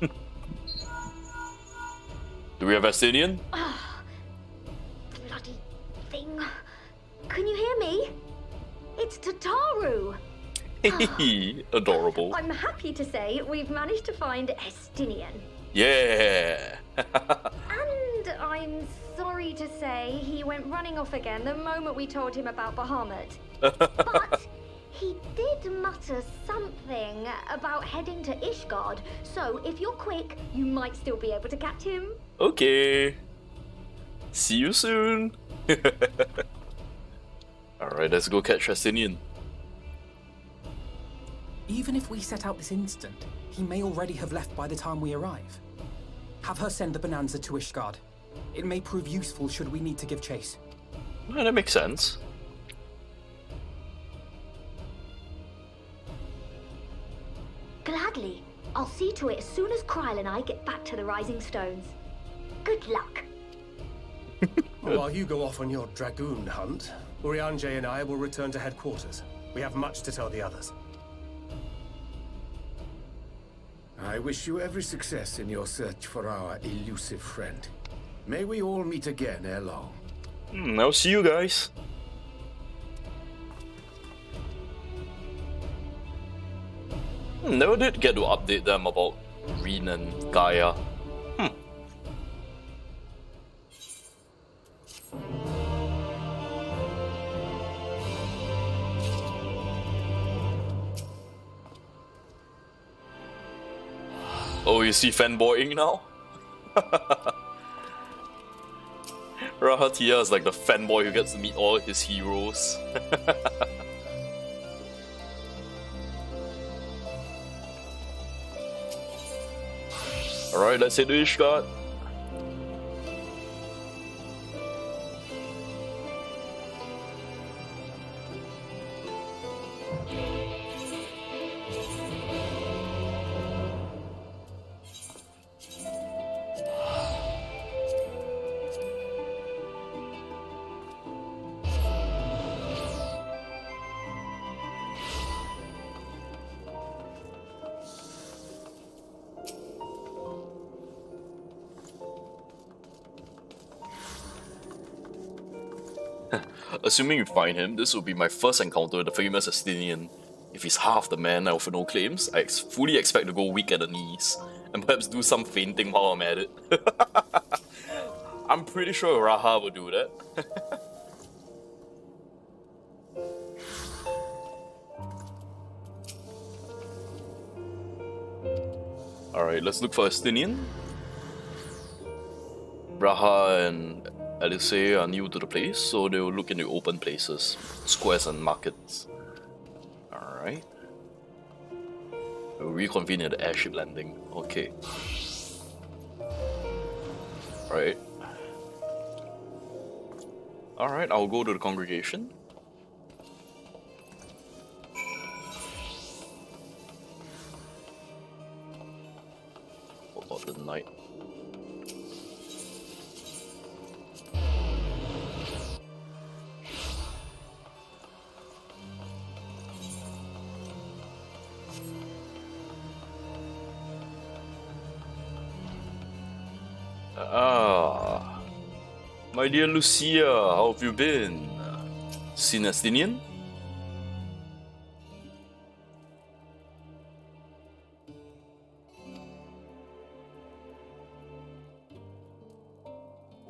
Do we have Estinian? Ah, bloody thing. Can you hear me? It's Tataru. Hey, adorable. I'm happy to say we've managed to find Estinian. Yeah. And I'm sorry to say he went running off again the moment we told him about Bahamut. But he did mutter something about heading to Ishgard, so if you're quick, you might still be able to catch him. Okay. See you soon. Alright, let's go catch Estinian. Even if we set out this instant, he may already have left by the time we arrive. Have her send the Bonanza to Ishgard. It may prove useful should we need to give chase. Yeah, that makes sense. Gladly. I'll see to it as soon as Kryle and I get back to the Rising Stones. Good luck. While you go off on your dragoon hunt, Urianger and I will return to headquarters. We have much to tell the others. I wish you every success in your search for our elusive friend. May we all meet again ere long. I'll see you guys. Never did get to update them about Reen and Gaia. Oh, you see fanboying now? Rahatia is like the fanboy who gets to meet all his heroes. Alright, let's hit the Ishgard. Assuming you find him, this will be my first encounter with the famous Estinian. If he's half the man Alphino claims, I fully expect to go weak at the knees, and perhaps do some fainting while I'm at it. I'm pretty sure Raha will do that. Alright, let's look for Estinian. Raha and Eorzea are new to the place, so they will look in the open places, squares and markets. Alright. We'll reconvene at the airship landing. Okay. Right. Alright, I'll go to the congregation. What about the night? Ah, my dear Lucia, how have you been? Seen Estinian?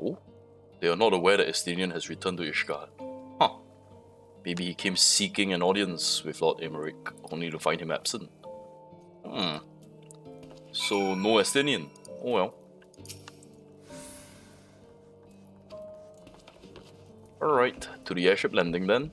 Oh, they are not aware that Estinian has returned to Ishgard. Huh. Maybe he came seeking an audience with Lord Emmerich, only to find him absent. So, no Estinian. Oh well. Alright, to the airship landing then.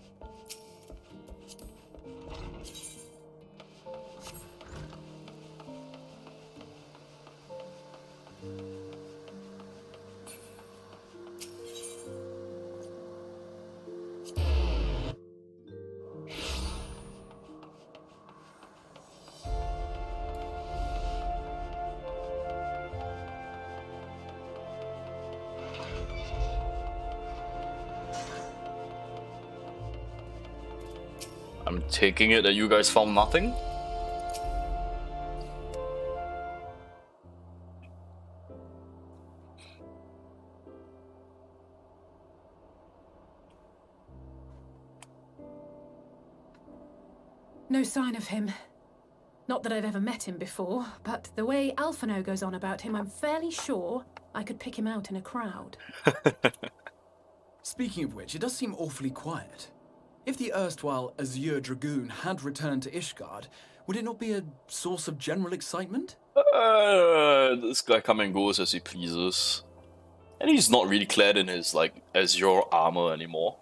I'm taking it that you guys found nothing? No sign of him. Not that I've ever met him before, but the way Alphino goes on about him, I'm fairly sure I could pick him out in a crowd. Speaking of which, it does seem awfully quiet. If the erstwhile Azure Dragoon had returned to Ishgard, would it not be a source of general excitement? This guy come and goes as he pleases. And he's not really clad in his, like, Azure armor anymore.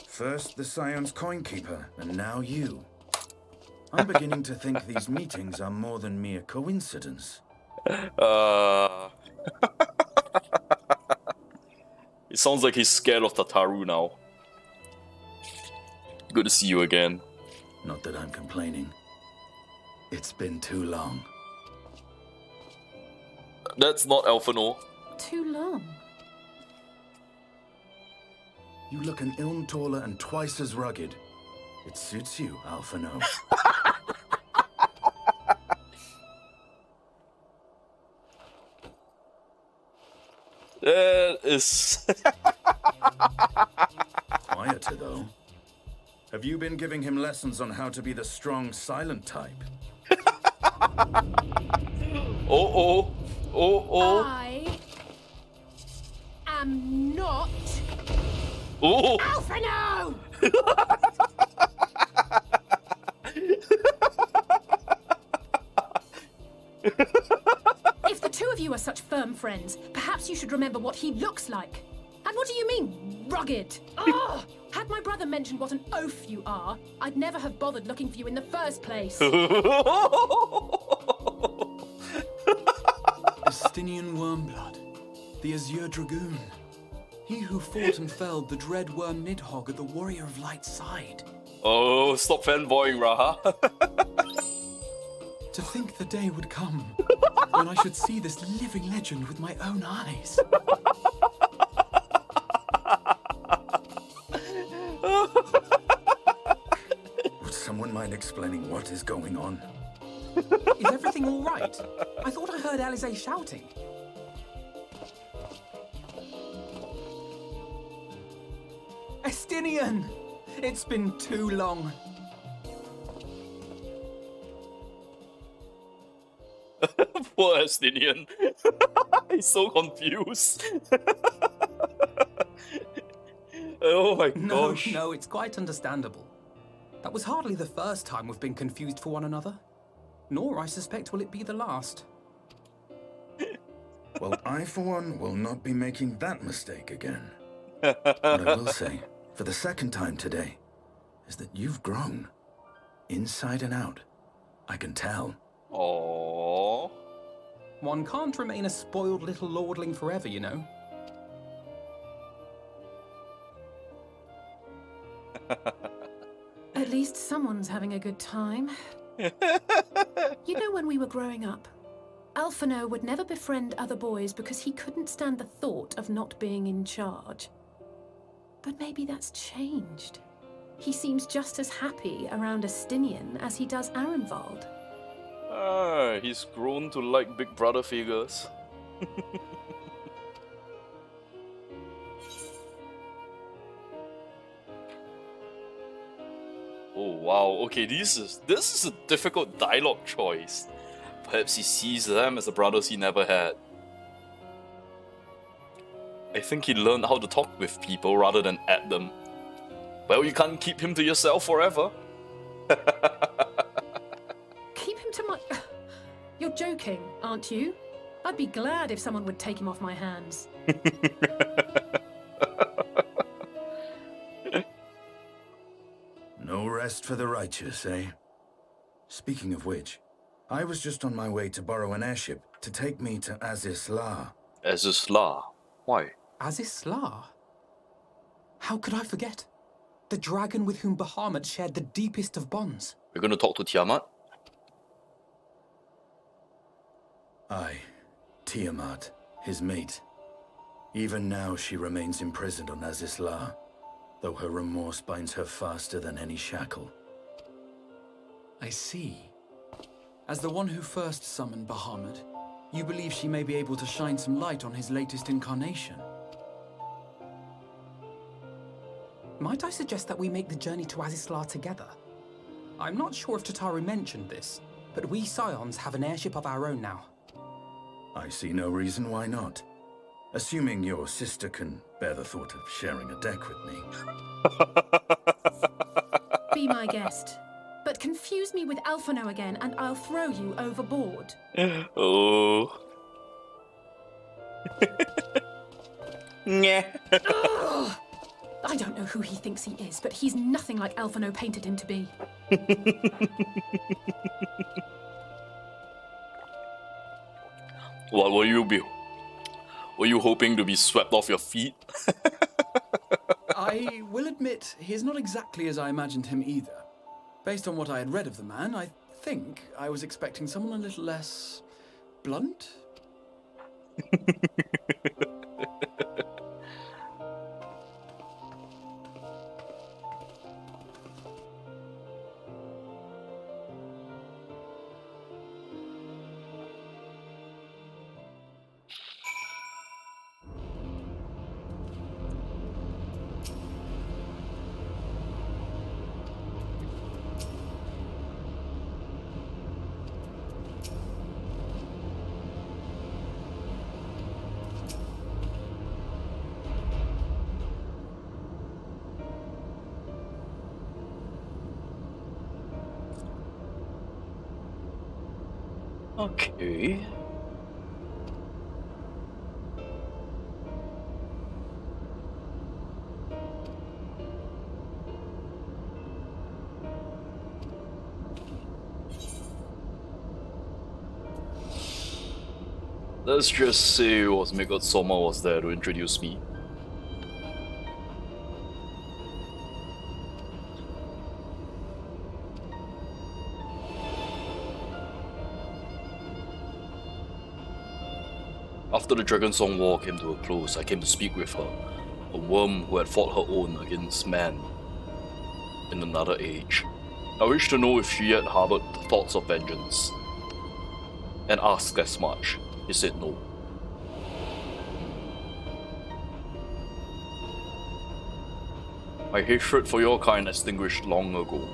First the Scion's Coinkeeper, and now you. I'm beginning to think these meetings are more than mere coincidence. It sounds like he's scared of Tataru now. Good to see you again. Not that I'm complaining. It's been too long. That's not Alphino. Too long? You look an ilm taller and twice as rugged. It suits you, Alphino. That is... Quieter, though. Have you been giving him lessons on how to be the strong, silent type? Oh. I am not. Oh. Alphino! If the two of you are such firm friends, perhaps you should remember what he looks like. And what do you mean, rugged? Oh! Had my brother mentioned what an oaf you are, I'd never have bothered looking for you in the first place. Estinian Wormblood, the Azure Dragoon. He who fought and felled the dread worm Nidhogg at the Warrior of Light's side. Oh, stop fanboying, Raha. To think the day would come when I should see this living legend with my own eyes. Would someone mind explaining what is going on? Is everything all right? I thought I heard Alize shouting. Estinian! It's been too long. Poor Estinian. He's so confused. Oh my gosh. No, it's quite understandable. That was hardly the first time we've been confused for one another. Nor, I suspect, will it be the last. Well, I, for one, will not be making that mistake again. What I will say, for the second time today, is that you've grown. Inside and out. I can tell. Aww. One can't remain a spoiled little lordling forever, you know. At least someone's having a good time. You know, when we were growing up, Alphino would never befriend other boys because he couldn't stand the thought of not being in charge. But maybe that's changed. He seems just as happy around Estinian as he does Arenvald. Ah, he's grown to like big brother figures. Oh wow, okay, this is a difficult dialogue choice. Perhaps he sees them as the brothers he never had. I think he learned how to talk with people rather than at them. Well, you can't keep him to yourself forever. Keep him to my... You're joking, aren't you? I'd be glad if someone would take him off my hands. No rest for the righteous, eh? Speaking of which, I was just on my way to borrow an airship to take me to Azis La. Azis La? Why? Azis La? How could I forget? The dragon with whom Bahamut shared the deepest of bonds. We're gonna talk to Tiamat? Aye, Tiamat, his mate. Even now she remains imprisoned on Azis La, though her remorse binds her faster than any shackle. I see. As the one who first summoned Bahamut, you believe she may be able to shine some light on his latest incarnation. Might I suggest that we make the journey to Azisla together? I'm not sure if Tataru mentioned this, but we Scions have an airship of our own now. I see no reason why not. Assuming your sister can bear the thought of sharing a deck with me. Be my guest. But confuse me with Alphino again and I'll throw you overboard. Oh. Yeah. I don't know who he thinks he is, but he's nothing like Alphino painted him to be. What will you be? Were you hoping to be swept off your feet? I will admit, he's not exactly as I imagined him either. Based on what I had read of the man, I think I was expecting someone a little less... blunt? Okay. Let's just say it was Soma was there to introduce me. After the Dragon Song War came to a close, I came to speak with her, a worm who had fought her own against man in another age. I wished to know if she had harbored thoughts of vengeance, and asked as much. He said no. My hatred for your kind extinguished long ago,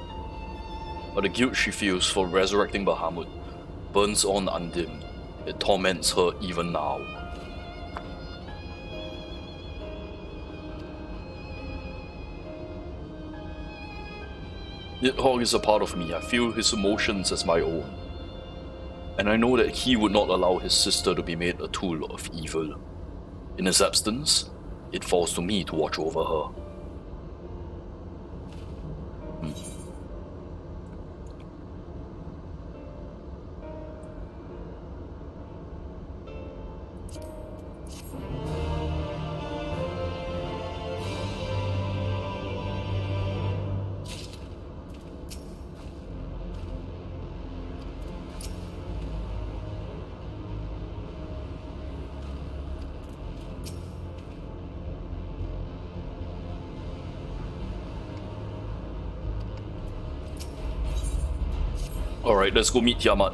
but the guilt she feels for resurrecting Bahamut burns on undimmed. It torments her even now. Nidhogg is a part of me. I feel his emotions as my own. And I know that he would not allow his sister to be made a tool of evil. In his absence, it falls to me to watch over her. Alright, let's go meet Tiamat.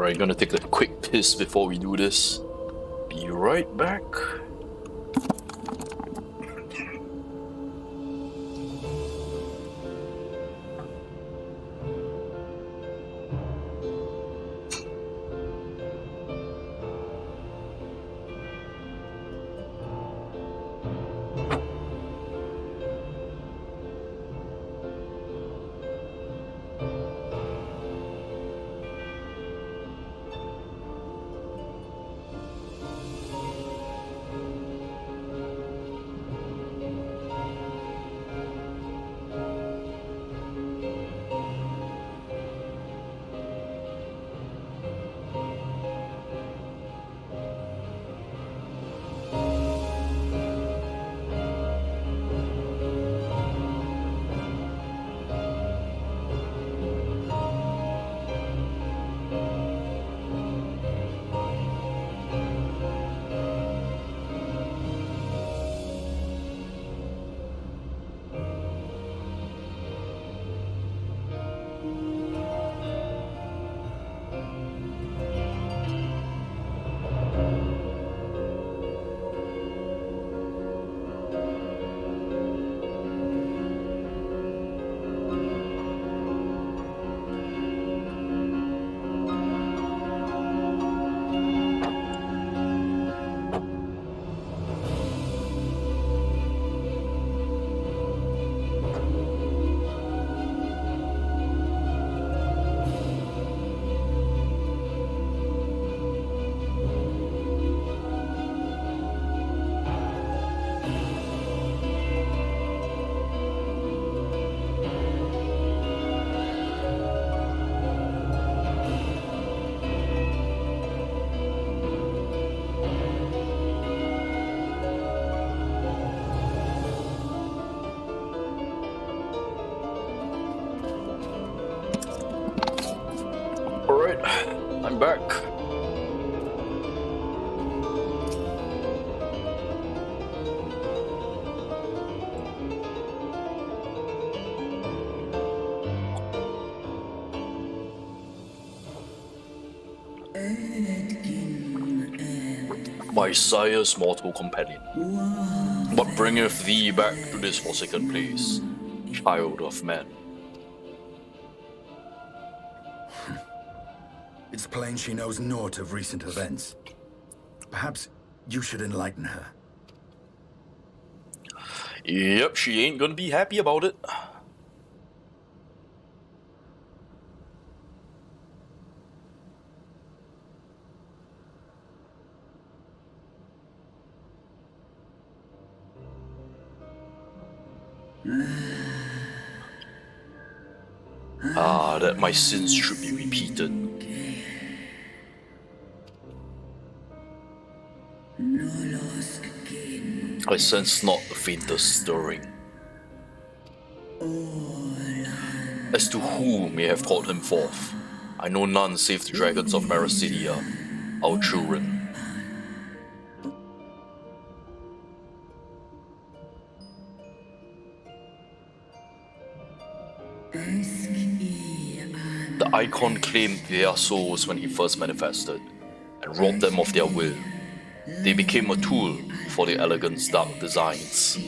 Alright, gonna take a quick piss before we do this. Be right back. I'm back. My sire's mortal companion, what bringeth thee back to this forsaken place, child of man? It's plain she knows naught of recent events. Perhaps you should enlighten her. Yep, she ain't gonna be happy about it. That my sins should be repeated. I sense not the faintest stirring. As to who may have called him forth, I know none save the dragons of Mericidia, our children. The Icon claimed their souls when he first manifested, and robbed them of their will. They became a tool for the Elegant's dark designs.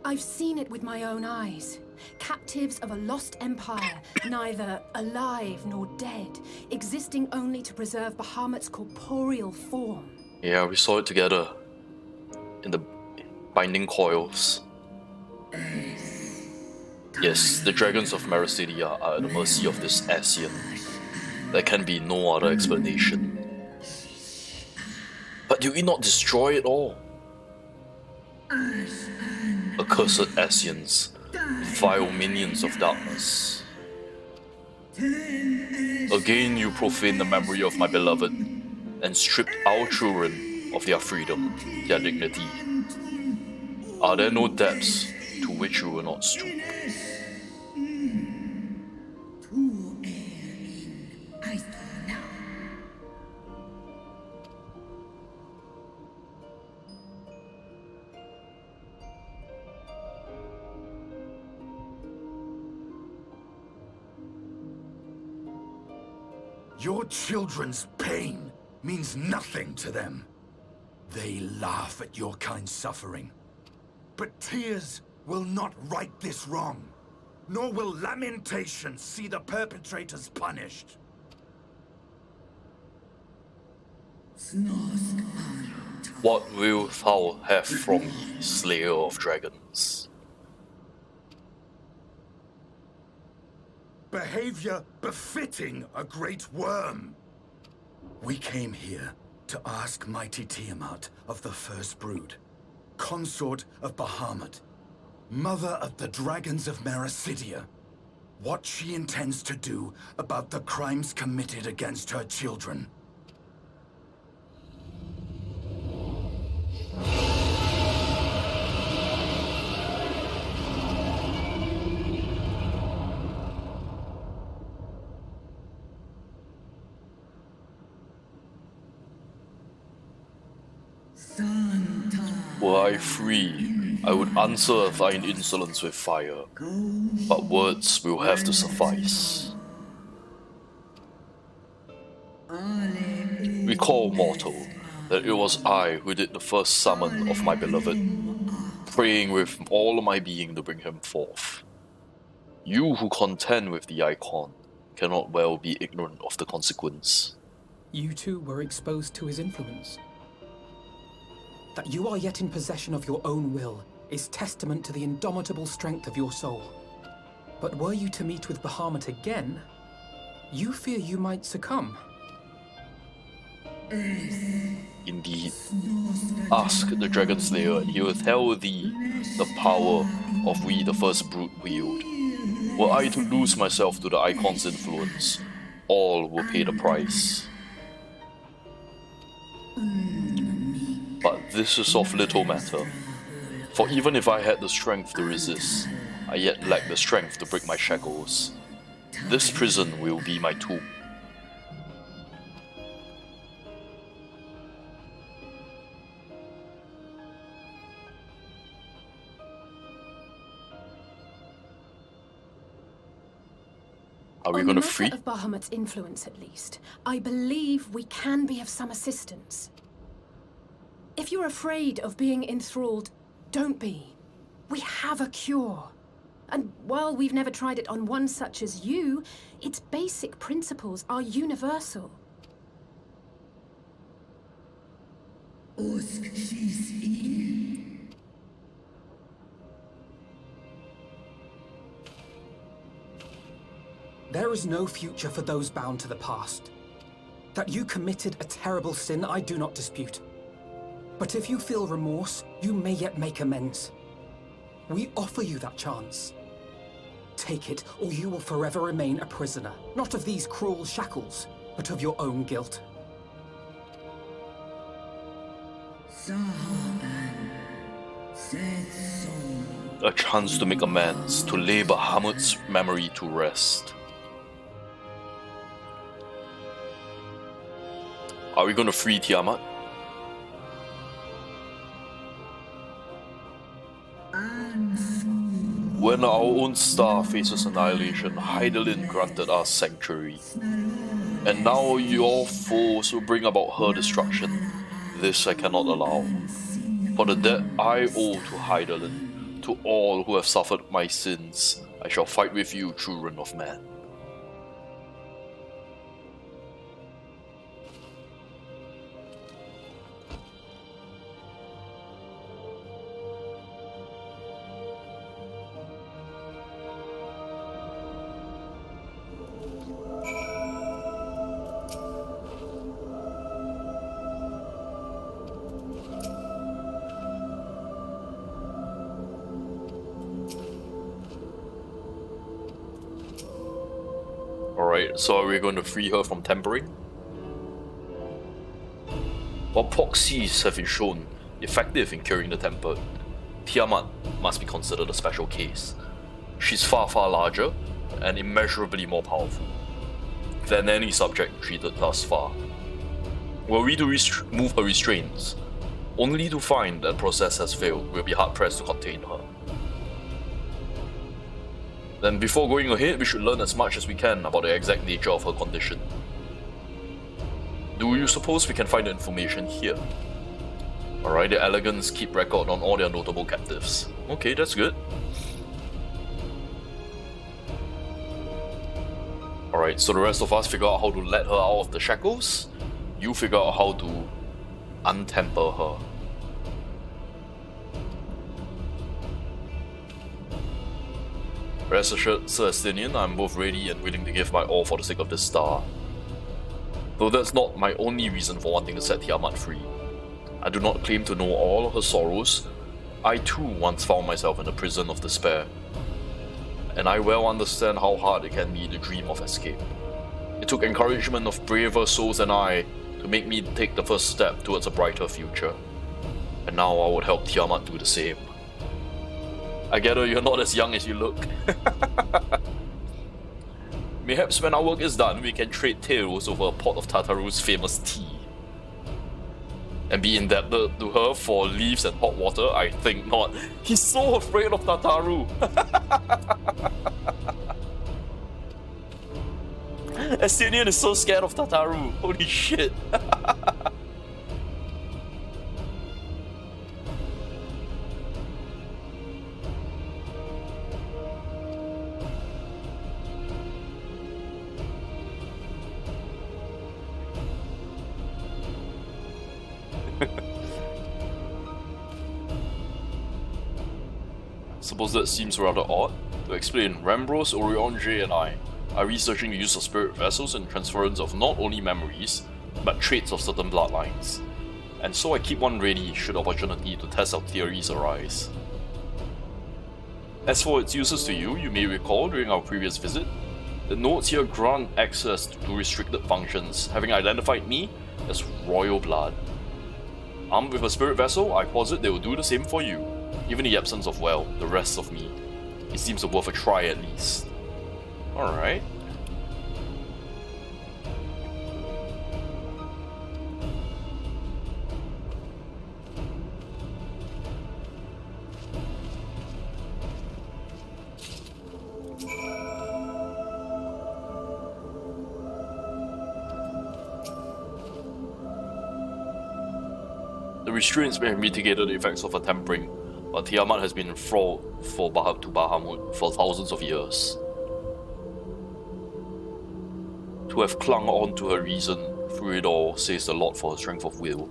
I've seen it with my own eyes. Captives of a lost empire, neither alive nor dead, existing only to preserve Bahamut's corporeal form. Yeah, we saw it together in the binding coils. Yes, the dragons of Mericidia are at the mercy of this Asian. There can be no other explanation. But do we not destroy it all? Accursed Asians, vile minions of darkness. Again you profane the memory of my beloved, and stripped our children of their freedom, their dignity. Are there no depths to which you will not stoop? Your children's pain means nothing to them. They laugh at your kind suffering. But tears will not right this wrong, nor will lamentation see the perpetrators punished. What wilt thou have from me, Slayer of Dragons? Behavior befitting a great worm. We came here to ask mighty Tiamat of the First Brood, consort of Bahamut, mother of the dragons of Mericidia, what she intends to do about the crimes committed against her children. Were I free, I would answer thine insolence with fire, but words will have to suffice. Recall, mortal, that it was I who did the first summon of my beloved, praying with all my being to bring him forth. You who contend with the Icon cannot well be ignorant of the consequence. You too were exposed to his influence. That you are yet in possession of your own will is testament to the indomitable strength of your soul. But were you to meet with Bahamut again, you fear you might succumb. Indeed. Ask the Dragon Slayer, and he will tell thee the power of we the First Brood wield. Were I to lose myself to the Icon's influence, all will pay the price. But this is of little matter, for even if I had the strength to resist, I yet lack the strength to break my shackles. This prison will be my tomb. Are we going to free? On the matter of Bahamut's influence, at least, I believe we can be of some assistance. If you're afraid of being enthralled, don't be. We have a cure. And while we've never tried it on one such as you, its basic principles are universal. There is no future for those bound to the past. That you committed a terrible sin, I do not dispute. But if you feel remorse, you may yet make amends. We offer you that chance. Take it, or you will forever remain a prisoner, not of these cruel shackles, but of your own guilt. A chance to make amends, to lay Bahamut's memory to rest. Are we going to free Tiamat? When our own star faces annihilation, Hydaelyn granted us sanctuary. And now your foes will bring about her destruction. This I cannot allow. For the debt I owe to Hydaelyn, to all who have suffered my sins, I shall fight with you, children of man. Alright, so are we going to free her from tempering? While proxies have been shown effective in curing the tempered, Tiamat must be considered a special case. She's far larger and immeasurably more powerful than any subject treated thus far. Were we to remove her restraints, only to find that the process has failed, we'll be hard-pressed to contain her. Then before going ahead, we should learn as much as we can about the exact nature of her condition. Do you suppose we can find the information here? Alright, the Elegants keep record on all their notable captives. Okay, that's good. Alright, so the rest of us figure out how to let her out of the shackles. You figure out how to untemper her. Rest assured, Sir Estinian, I'm both ready and willing to give my all for the sake of this star. Though that's not my only reason for wanting to set Tiamat free. I do not claim to know all her sorrows. I too once found myself in a prison of despair. And I well understand how hard it can be to dream of escape. It took encouragement of braver souls than I to make me take the first step towards a brighter future. And now I would help Tiamat do the same. I gather you're not as young as you look. Perhaps when our work is done, we can trade tales over a pot of Tataru's famous tea. And be indebted to her for leaves and hot water? I think not. He's so afraid of Tataru. Estinian is so scared of Tataru. Holy shit. Suppose that seems rather odd. To explain, Rambros, Eorzea, and I are researching the use of spirit vessels and transference of not only memories, but traits of certain bloodlines. And so I keep one ready should opportunity to test our theories arise. As for its uses to you, you may recall during our previous visit, the notes here grant access to restricted functions, having identified me as royal blood. Armed with a spirit vessel, I posit they will do the same for you, even in the absence of, well, the rest of me. It seems worth a try at least. Alright. The restraints may have mitigated the effects of her tempering, but Tiamat has been enthralled to Bahamut for thousands of years. To have clung on to her reason through it all says a lot for her strength of will.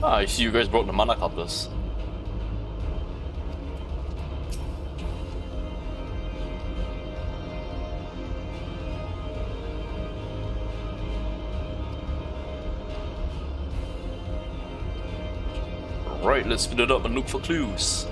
Ah, I see you guys brought the mana couplers. Right, let's spin it up and look for clues.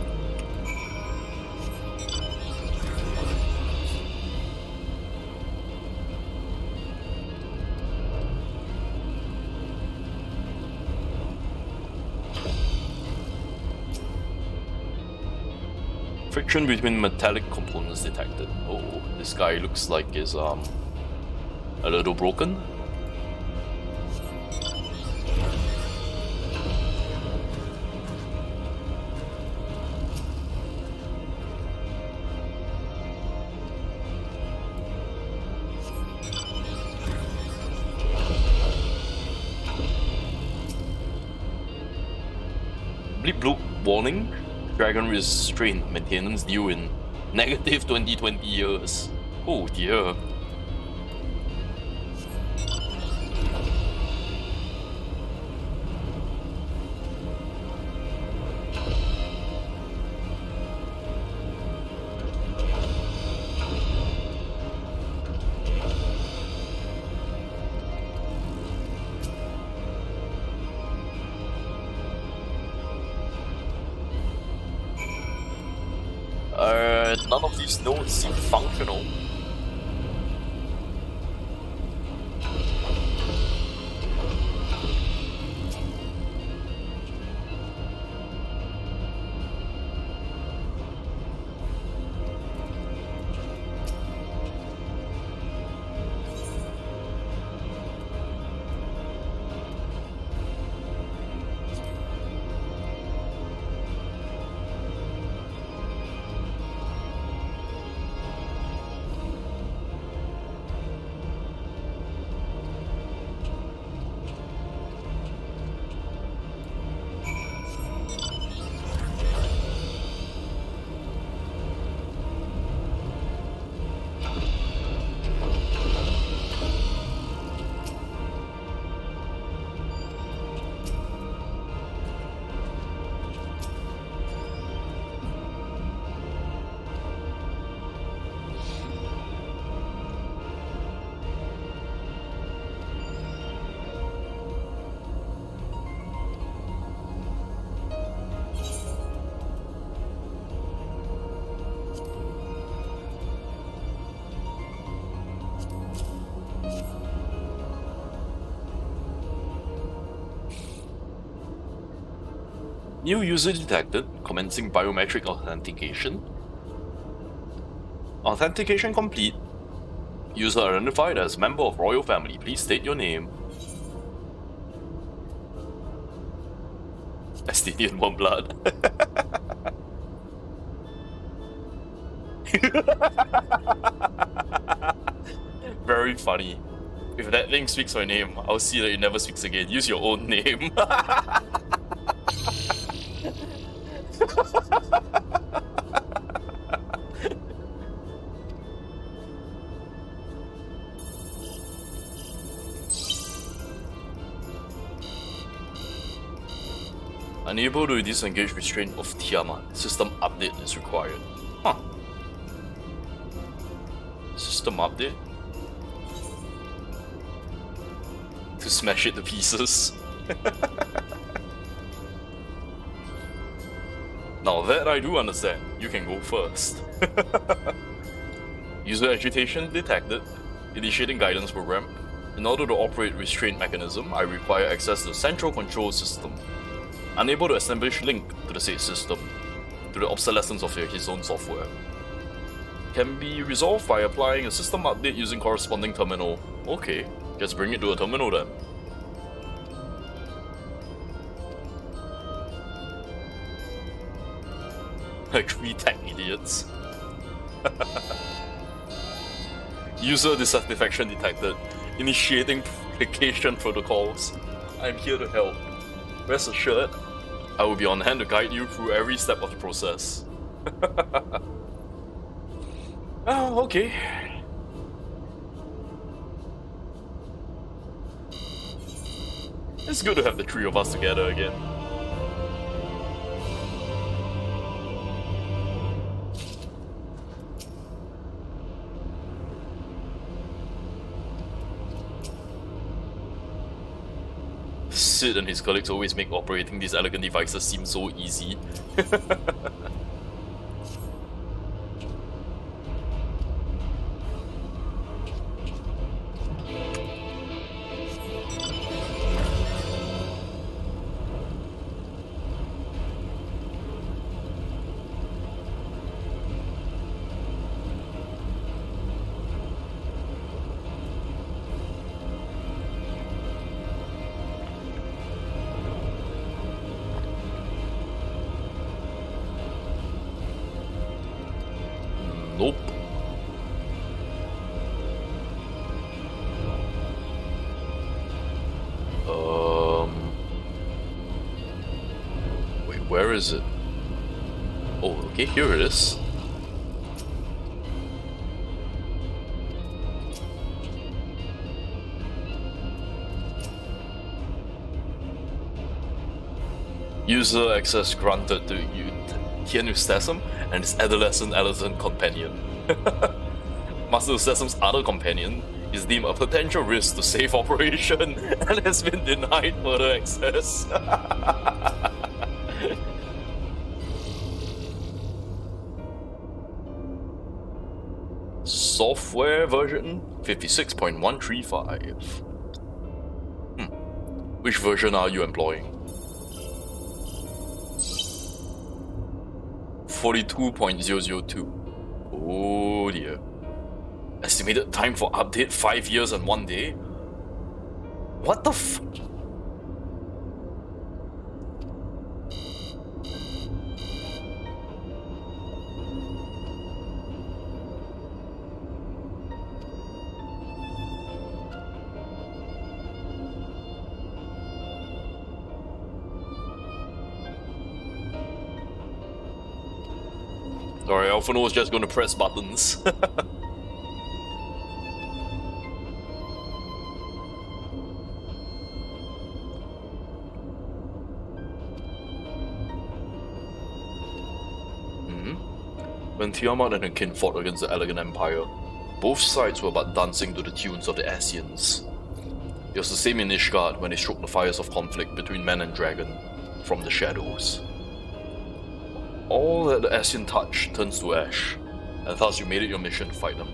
Friction between metallic components detected. Oh, this guy looks like he's a little broken. Bleep bloop warning. Dragon restraint maintenance due in negative 2020 years. Oh dear. None of these nodes seem functional. New user detected, commencing biometric authentication. Authentication complete. User identified as member of royal family. Please state your name. Estinian one blood. Very funny. If that thing speaks my name, I'll see that it never speaks again. Use your own name. Unable to disengage restraint of Tiamat. System update is required. Huh. System update? To smash it to pieces. Now that I do understand. you can go first. User agitation detected. Initiating guidance program. In order to operate restraint mechanism, I require access to the central control system. Unable to establish link to the said system due to the obsolescence of his own software. Can be resolved by applying a system update using corresponding terminal. Okay, just bring it to a terminal then. Like 3 tech idiots. User dissatisfaction detected. Initiating application protocols. I'm here to help. Rest assured, I will be on hand to guide you through every step of the process. Oh, okay. It's good to have the 3 of us together again. Sid and his colleagues always make operating these elegant devices seem so easy. Nope. Wait, where is it? Oh, okay, here it is. User access granted to you. Tian Sesam and his adolescent companion. Master Sesam's other companion is deemed a potential risk to safe operation and has been denied further access. Software version 56.135. Which version are you employing? 42.002. Oh dear. Estimated time for update 5 years and 1 day? What the f... Sorry, Alphino was just gonna press buttons. When Tiamat and her kin fought against the Elegant Empire, both sides were but dancing to the tunes of the Asians. It was the same in Ishgard when they stroked the fires of conflict between man and dragon from the shadows. All that the Asian touch turns to ash, and thus you made it your mission to fight them.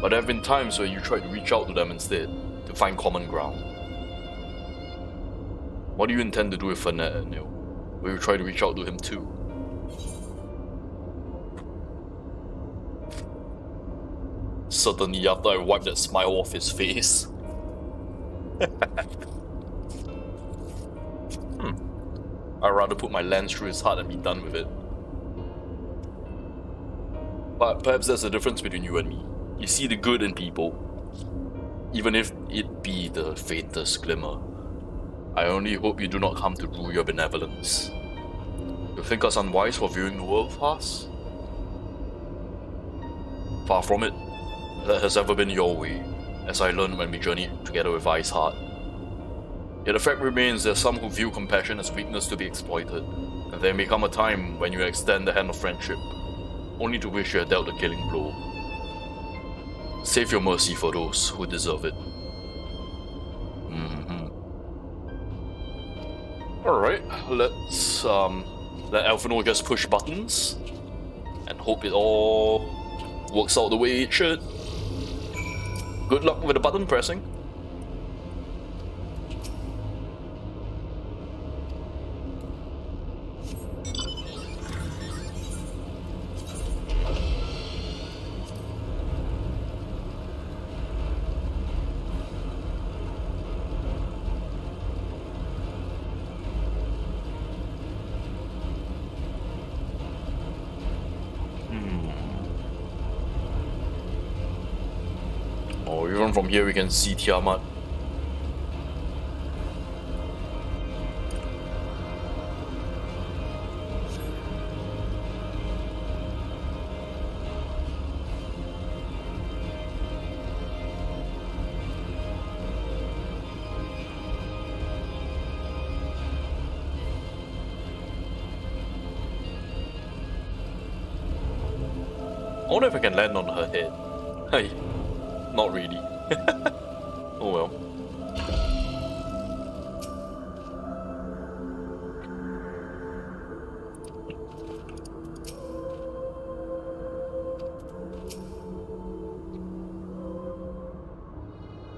But there have been times where you tried to reach out to them instead, to find common ground. What do you intend to do with Fernet and Neil? Will you try to reach out to him too? Certainly after I wipe that smile off his face. I'd rather put my lance through his heart and be done with it. But perhaps there's a difference between you and me. You see the good in people, even if it be the faintest glimmer. I only hope you do not come to rue your benevolence. You think us unwise for viewing the world past? Far from it. That has ever been your way, as I learned when we journeyed together with Ice Heart. Yet the fact remains there are some who view compassion as weakness to be exploited, and there may come a time when you extend the hand of friendship, only to wish you had dealt a killing blow. Save your mercy for those who deserve it. Alright, let's let Alphino just push buttons. Hope it all works out the way it should. Good luck with the button pressing. Oh, even from here we can see Tiamat. I wonder if I can land on her head. Hey, not really. Oh well.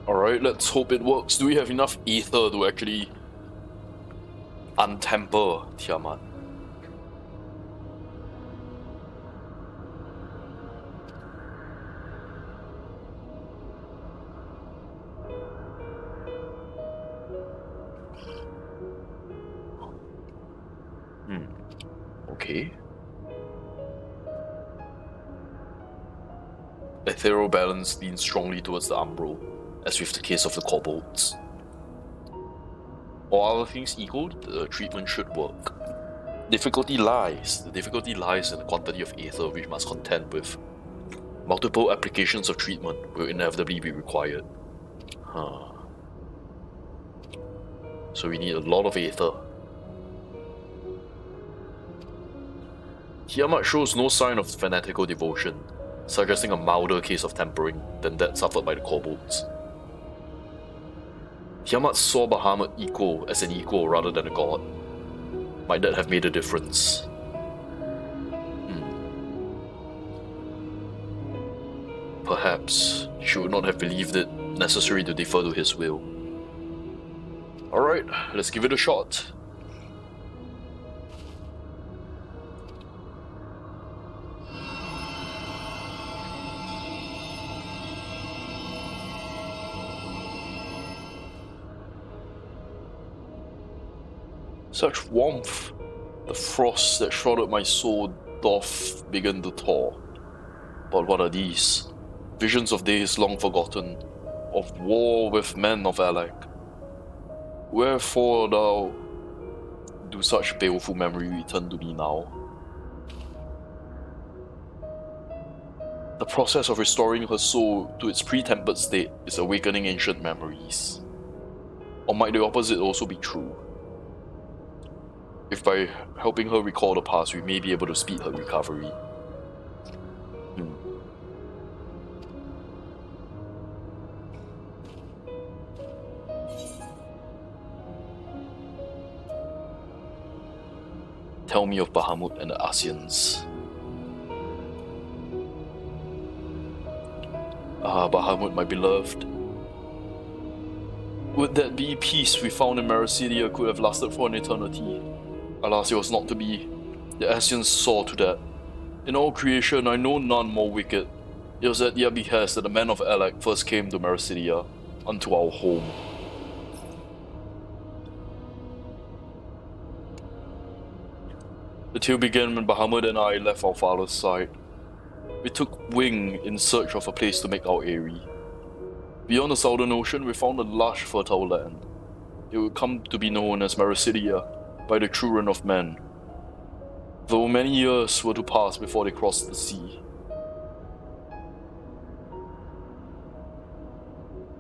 Alright, let's hope it works. Do we have enough ether to actually untemper Tiamat? Okay. Ethereal balance leans strongly towards the umbral, as with the case of the kobolds. All other things equal, the treatment should work. The difficulty lies in the quantity of ether we must contend with. Multiple applications of treatment will inevitably be required. So we need a lot of ether. Tiamat shows no sign of fanatical devotion, suggesting a milder case of tempering than that suffered by the kobolds. Tiamat saw Bahamut as an equal rather than a god. Might that have made a difference? Perhaps she would not have believed it necessary to defer to his will. Alright, let's give it a shot. Such warmth! The frost that shrouded my soul doth begin to thaw. But what are these? Visions of days long forgotten, of war with men of Alec. Wherefore thou do such baleful memory return to me now? The process of restoring her soul to its pre-tempered state is awakening ancient memories. Or might the opposite also be true? If by helping her recall the past, we may be able to speed her recovery. Tell me of Bahamut and the Asians. Ah, Bahamut, my beloved. Would that be peace we found in Marasidia could have lasted for an eternity? Alas, it was not to be. The Asians saw to that. In all creation, I know none more wicked. It was at their behest that the men of Alec first came to Marasidia, unto our home. The tale began when Bahamut and I left our father's side. We took wing in search of a place to make our eyrie. Beyond the southern ocean, we found a lush, fertile land. It would come to be known as Marasidia by the children of men, though many years were to pass before they crossed the sea.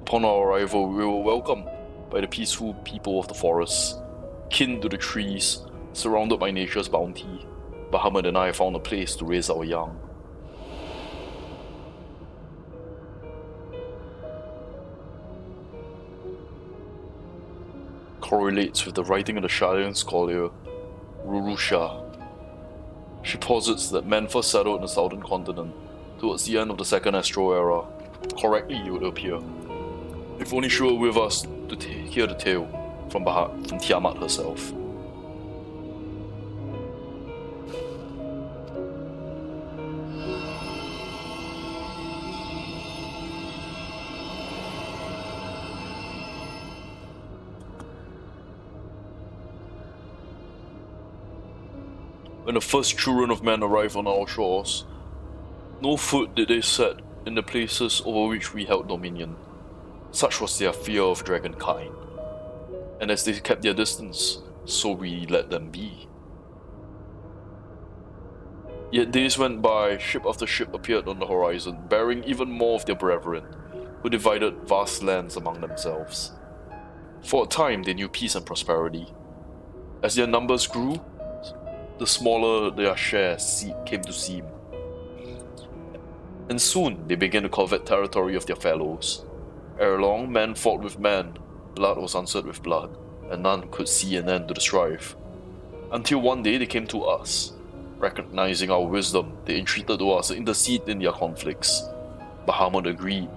Upon our arrival, we were welcomed by the peaceful people of the forest, kin to the trees, surrounded by nature's bounty. Bahamut and I found a place to raise our young. Correlates with the writing of the Shalian scholar Rurusha. She posits that men first settled in the southern continent towards the end of the Second Astro Era. Correctly, it would appear. If only she were with us to hear the tale from Tiamat herself. When the first children of men arrived on our shores, no foot did they set in the places over which we held dominion. Such was their fear of dragonkind. And as they kept their distance, so we let them be. Yet days went by, ship after ship appeared on the horizon, bearing even more of their brethren, who divided vast lands among themselves. For a time they knew peace and prosperity. As their numbers grew, the smaller their share came to seem. And soon they began to covet territory of their fellows. Ere long, men fought with men, blood was answered with blood, and none could see an end to the strife. Until one day they came to us. Recognizing our wisdom, they entreated to us to intercede in their conflicts. Bahamut agreed,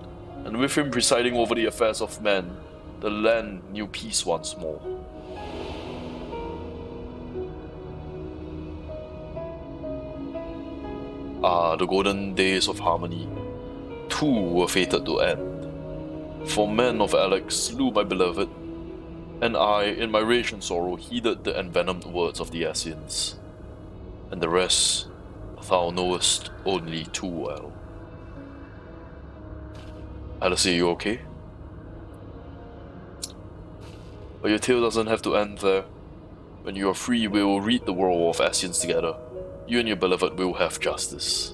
and with him presiding over the affairs of men, the land knew peace once more. Ah, the golden days of harmony. Too were fated to end. For men of Alex slew my beloved, and I, in my rage and sorrow, heeded the envenomed words of the Ascians. And the rest thou knowest only too well. Alice, are you okay? But your tale doesn't have to end there. When you are free, we will read the world of Ascians together. You and your beloved will have justice.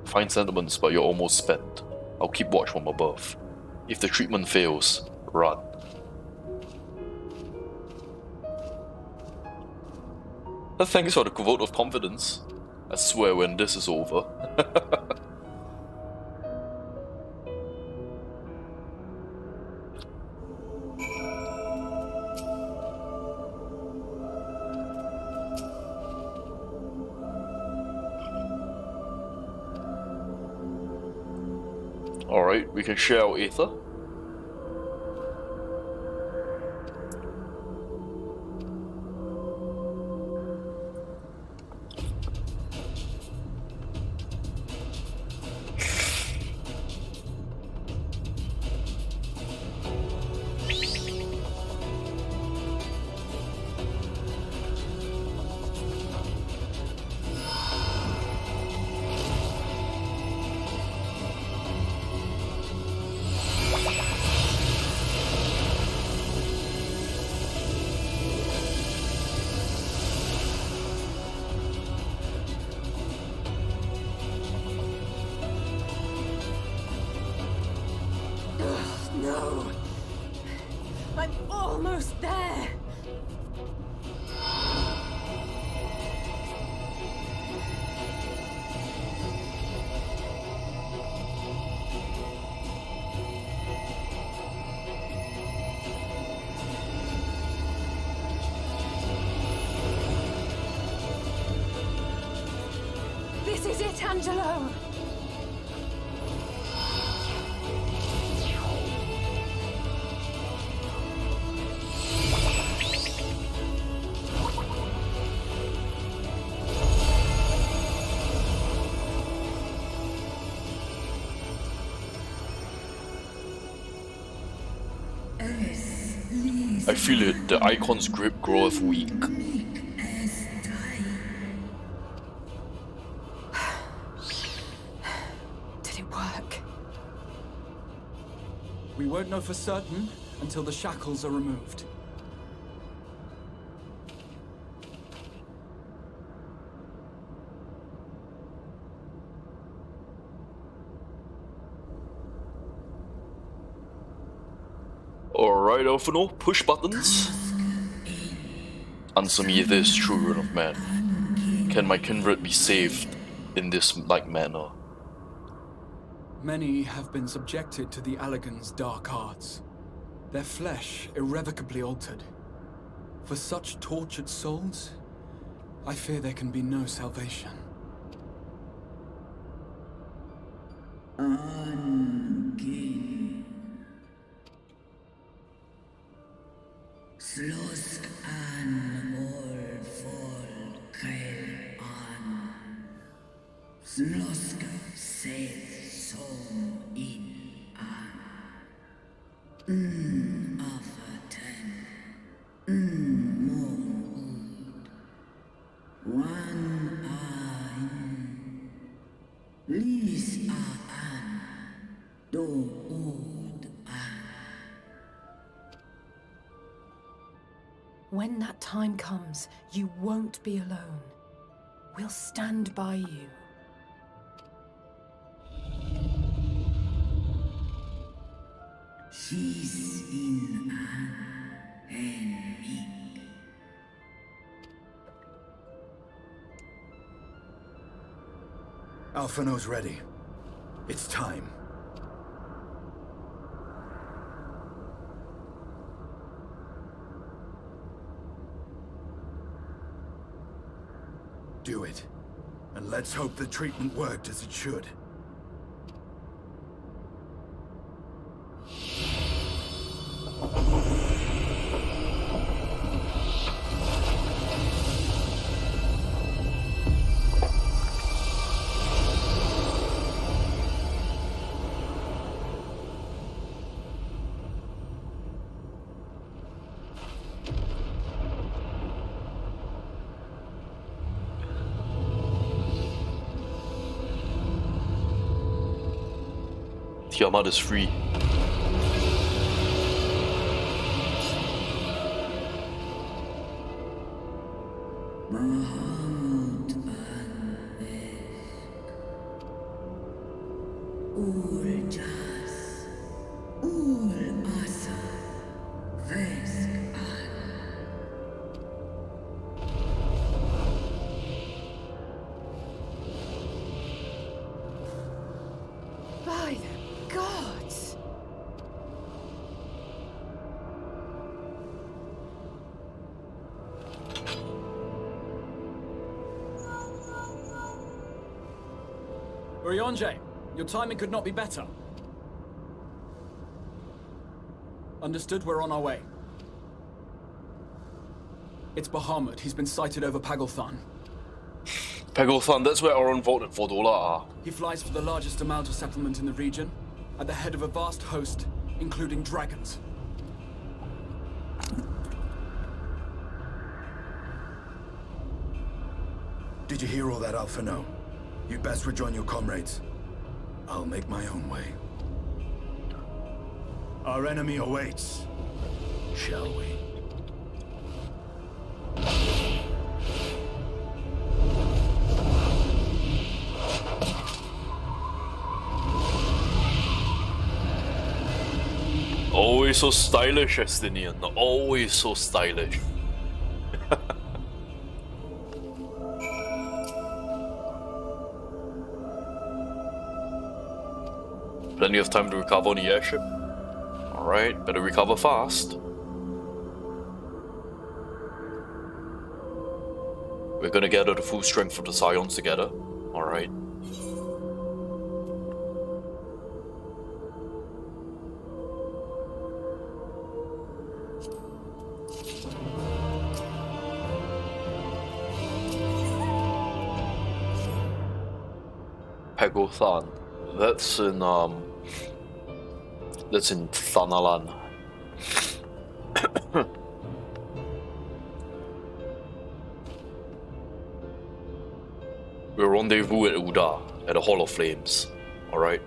Fine sentiments, but you're almost spent. I'll keep watch from above. If the treatment fails, run. Thanks for the vote of confidence. I swear when this is over. Alright, we can share our Aether. No! I'm almost there! This is it, Angelo! I feel it, the icon's grip groweth weak. Did it work? We won't know for certain until the shackles are removed. Alright, Elfino, push buttons. Answer me this, children of men. Can my kindred be saved in this like manner? Many have been subjected to the Allagan's dark arts, their flesh irrevocably altered. For such tortured souls, I fear there can be no salvation. Angin. Slosk an ol vol kail an. Slosk seth som in an. Afaten. Mon ud. Wan an. Lis an. Do ud an. When that time comes, you won't be alone. We'll stand by you. She's in an enemy. Alphino's ready. It's time. Do it. And let's hope the treatment worked as it should. Tiamat is free. Mahamut an vesk. Ul jas. Ul asa. Vesk an. By the gods! Urianger, your timing could not be better. Understood, we're on our way. It's Bahamut. He's been sighted over Pagalthan. Pagalthan, that's where our unvoted Fordola are. He flies for the largest Amalja settlement in the region, at the head of a vast host, including dragons. Did you hear all that, Alphino? You'd best rejoin your comrades. I'll make my own way. Our enemy awaits. Shall we? Always so stylish, Estinian. Always so stylish. Plenty of time to recover on the airship. Alright, better recover fast. We're gonna gather the full strength of the Scions together. Alright. Pagalthan. That's in Thanalan. We rendezvous at Uda, at the Hall of Flames. Alright?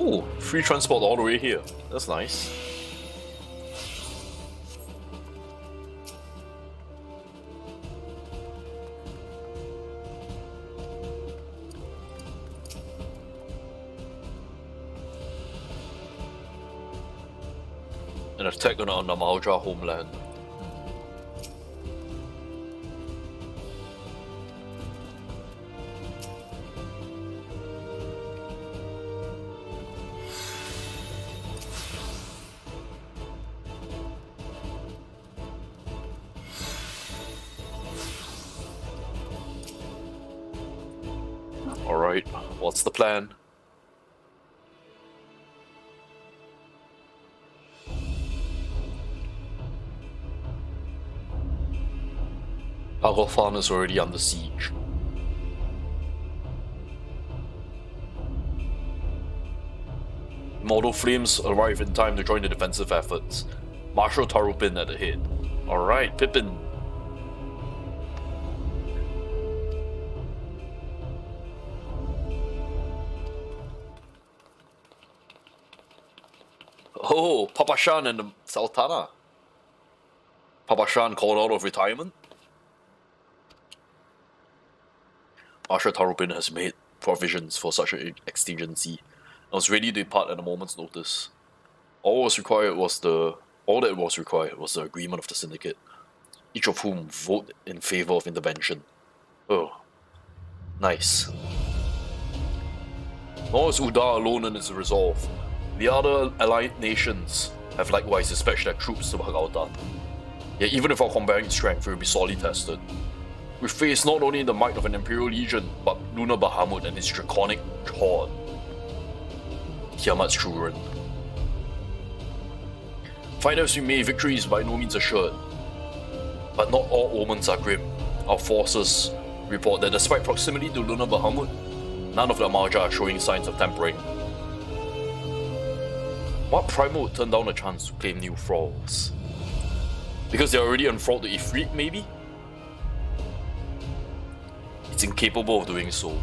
Ooh, free transport all the way here. That's nice. An attack on the Amalja homeland. Alright, what's the plan? Agofan is already under siege. Model Flames arrive in time to join the defensive efforts. Marshal Tarupin at the head. Alright, Pippin. Oh, Papa Shan and the Sultana. Papa Shan called out of retirement. Marshal Tarupin has made provisions for such an exigency. I was ready to depart at a moment's notice. All that was required was the agreement of the syndicate, each of whom vote in favor of intervention. Oh, nice. Nor is Uda alone in its resolve. The other allied nations have likewise dispatched their troops to Bagautan. Yet even with our combined strength, we will be sorely tested. We face not only the might of an Imperial Legion, but Lunar Bahamut and his draconic horde. Tiamat's children. Fight as we may, victory is by no means assured. But not all omens are grim. Our forces report that despite proximity to Lunar Bahamut, none of the Amalja are showing signs of tempering. What Primal would turn down a chance to claim new thralls? Because they're already enthralled to Ifrit, maybe? It's incapable of doing so.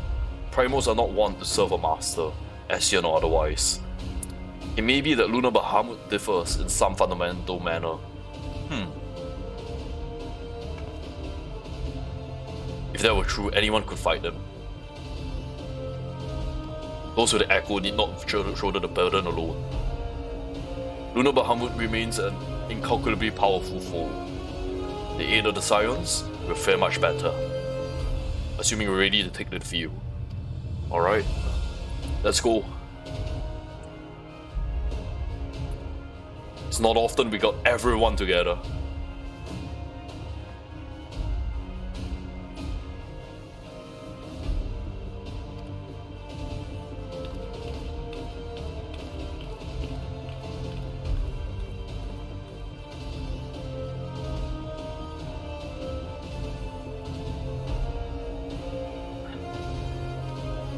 Primals are not wont to serve a master, Asian or otherwise. It may be that Lunar Bahamut differs in some fundamental manner. If that were true, anyone could fight them. Those with the echo need not shoulder the burden alone. Lunar Bahamut remains an incalculably powerful foe. The aid of the Scions will fare much better, assuming we're ready to take the field. Alright, let's go. It's not often we got everyone together.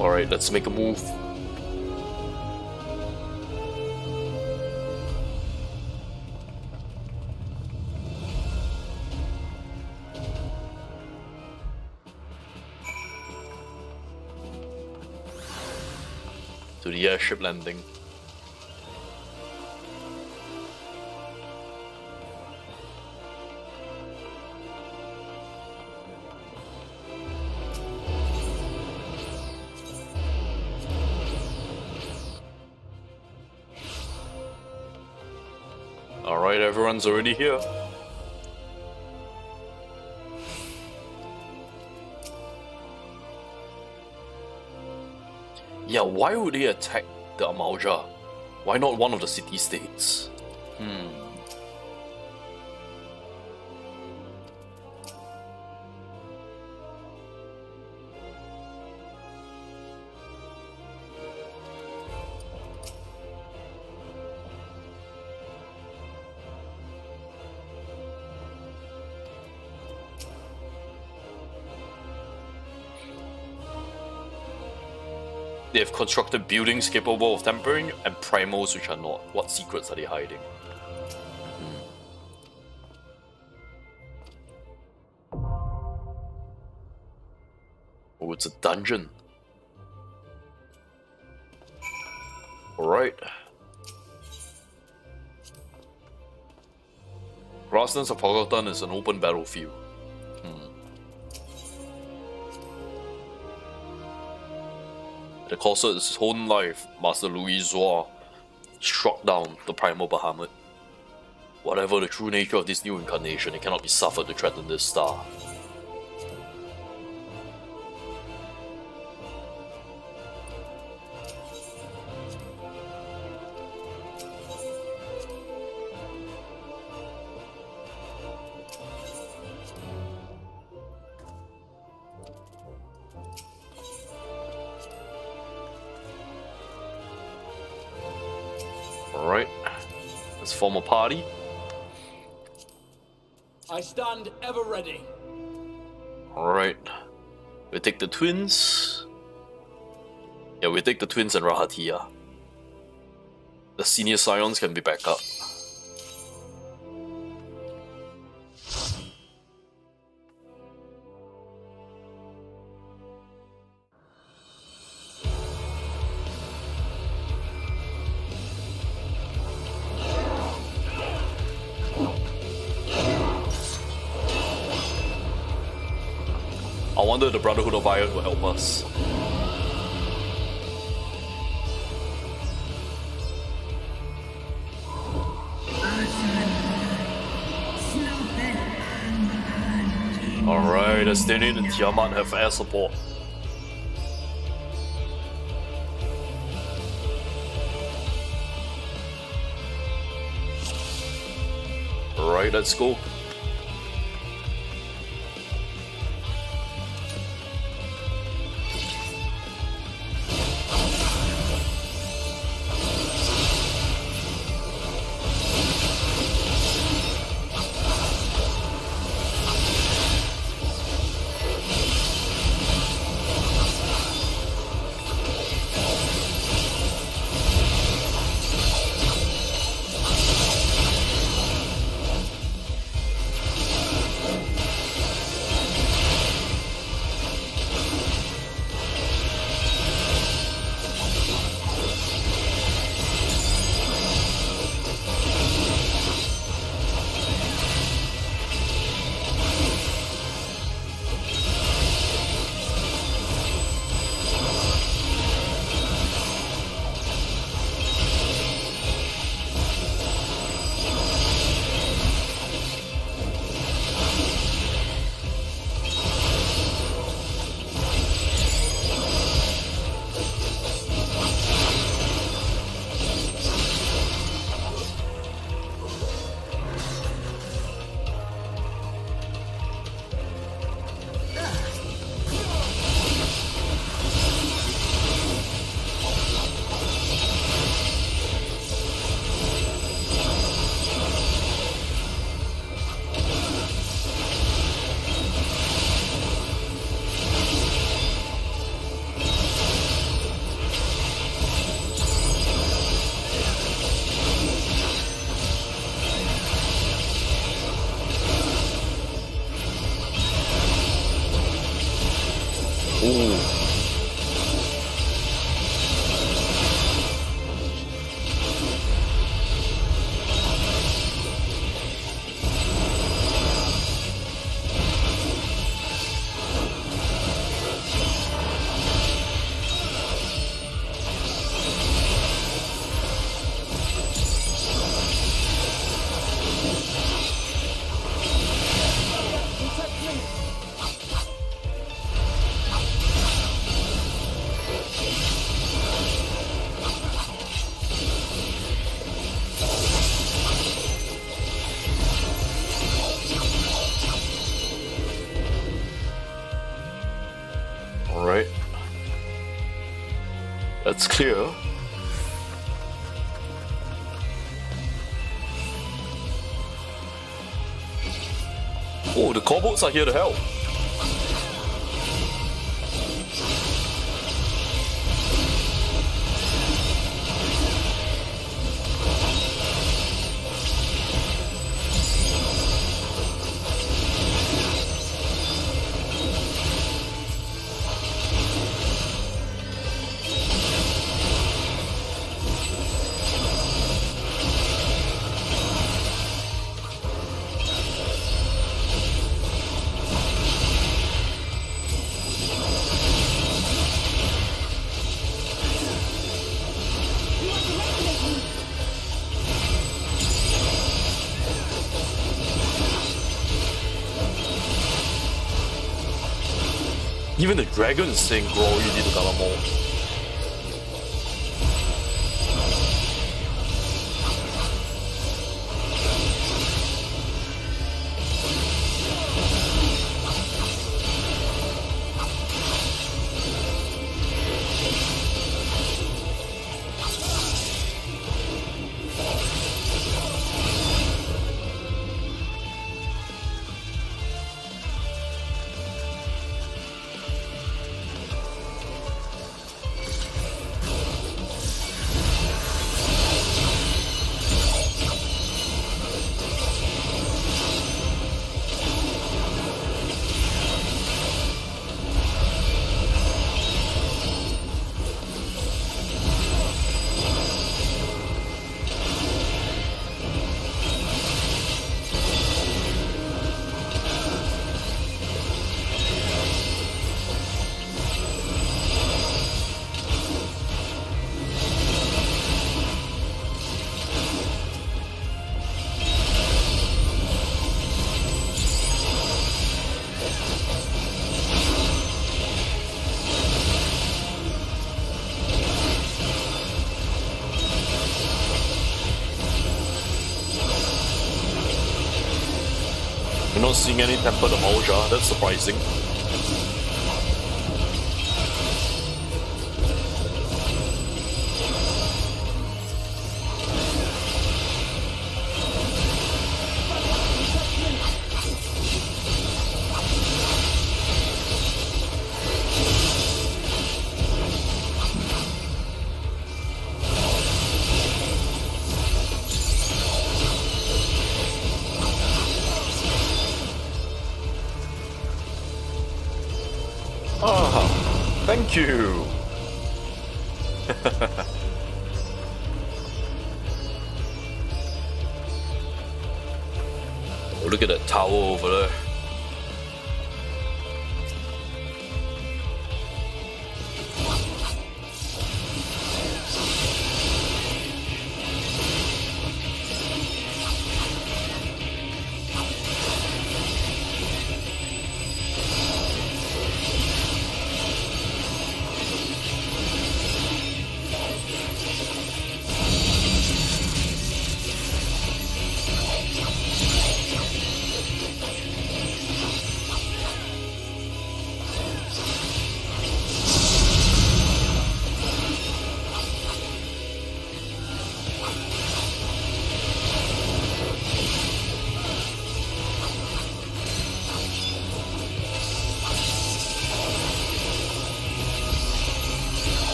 Alright, let's make a move. To the airship landing. Alright, everyone's already here. Yeah, why would they attack the Amalja? Why not one of the city-states? They have constructed buildings capable of tempering and primals which are not. What secrets are they hiding? Oh, it's a dungeon. Alright. Grasslands of Bagautan is an open battlefield. The cost of his own life, Master Louis Zoa struck down the Primal Bahamut. Whatever the true nature of this new incarnation, it cannot be suffered to threaten this star. Alright, let's form a party. I stand ever ready. Alright, we take the twins. Yeah, we take the twins and Rahatia. The senior scions can be back up. I wonder if the Brotherhood of Iron will help us. Alright, Estinian and Tiamat have air support. Alright, let's go. That's clear. Oh, the kobolds are here to help. Even the dragons sing glory be to Galamol. You're not seeing any Temple of Malja, that's surprising. Thank you! Oh, look at that tower over there.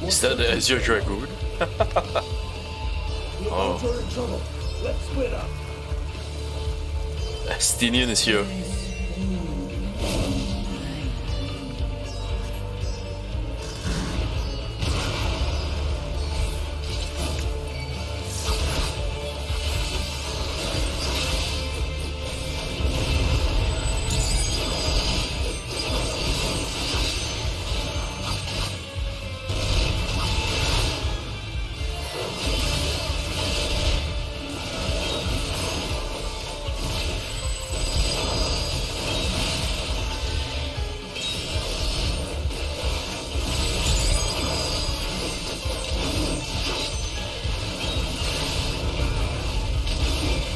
Is that the Azure Dragoon? Oh. You're in trouble. Let's split up. Estinian is here.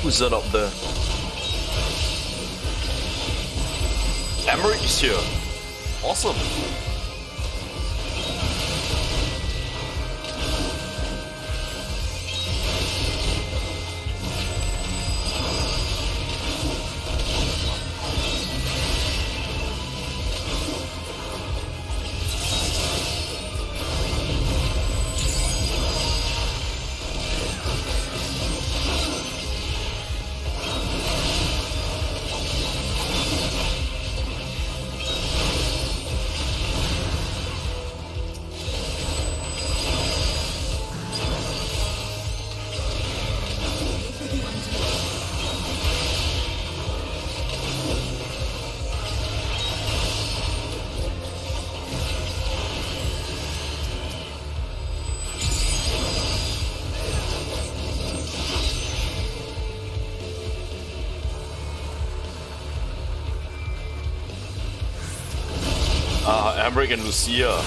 Who's that up there? Emmerich is here. Awesome. Emmerich and Lucia.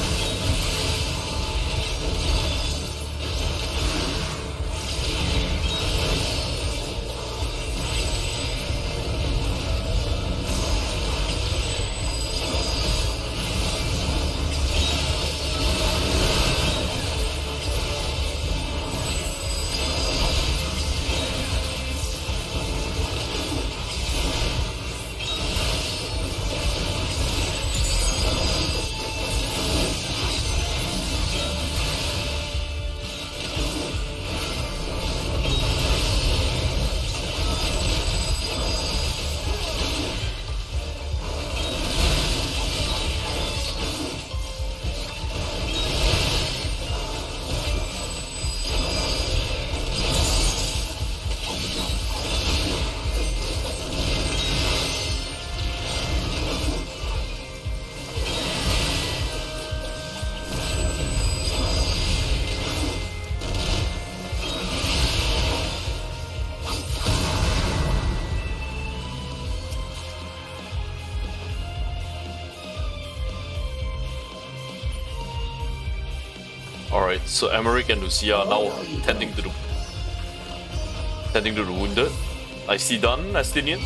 Alright, so Emmerich and Lucia are now tending to the wounded. I see done, Estinian.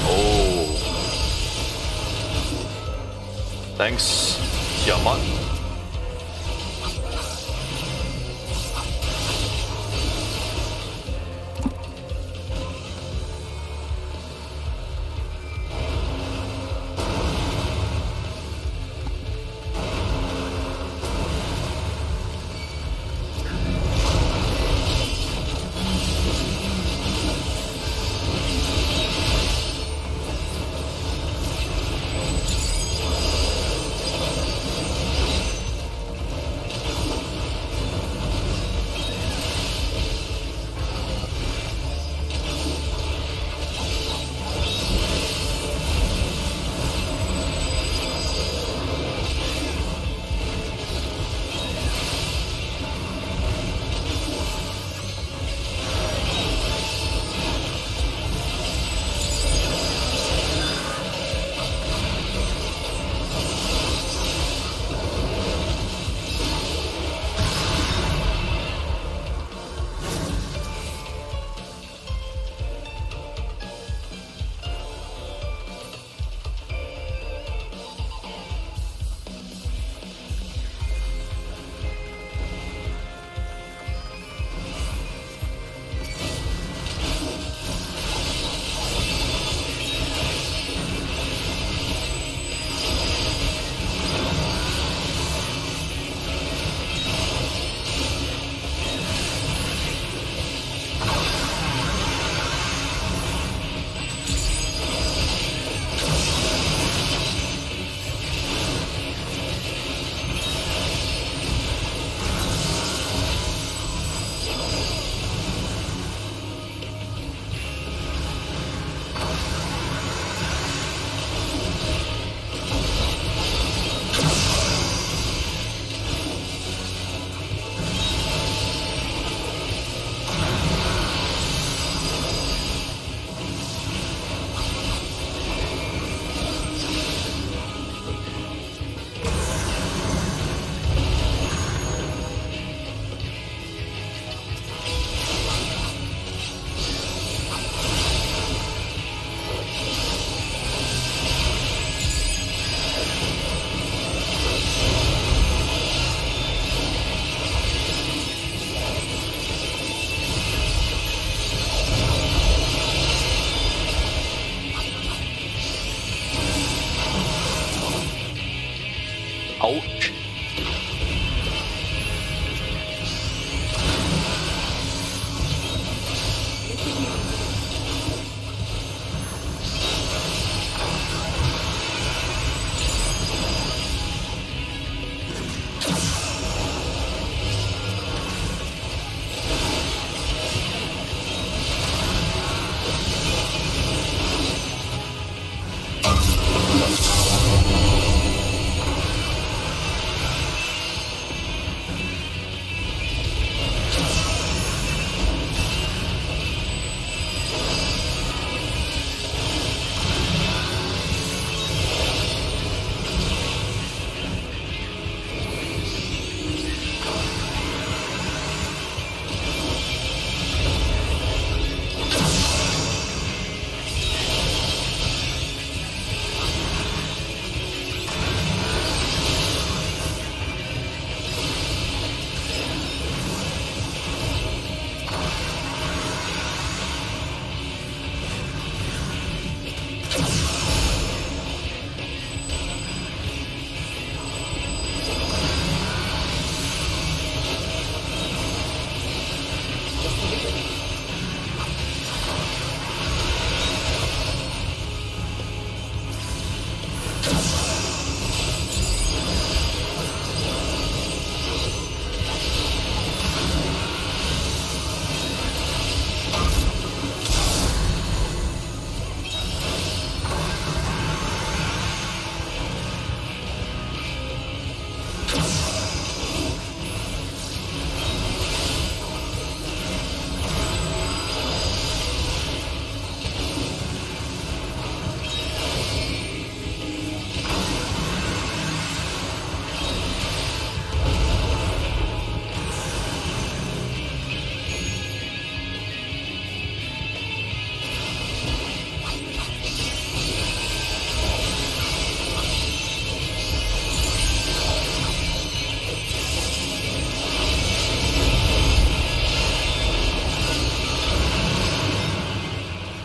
Oh. Thanks, Tiamat.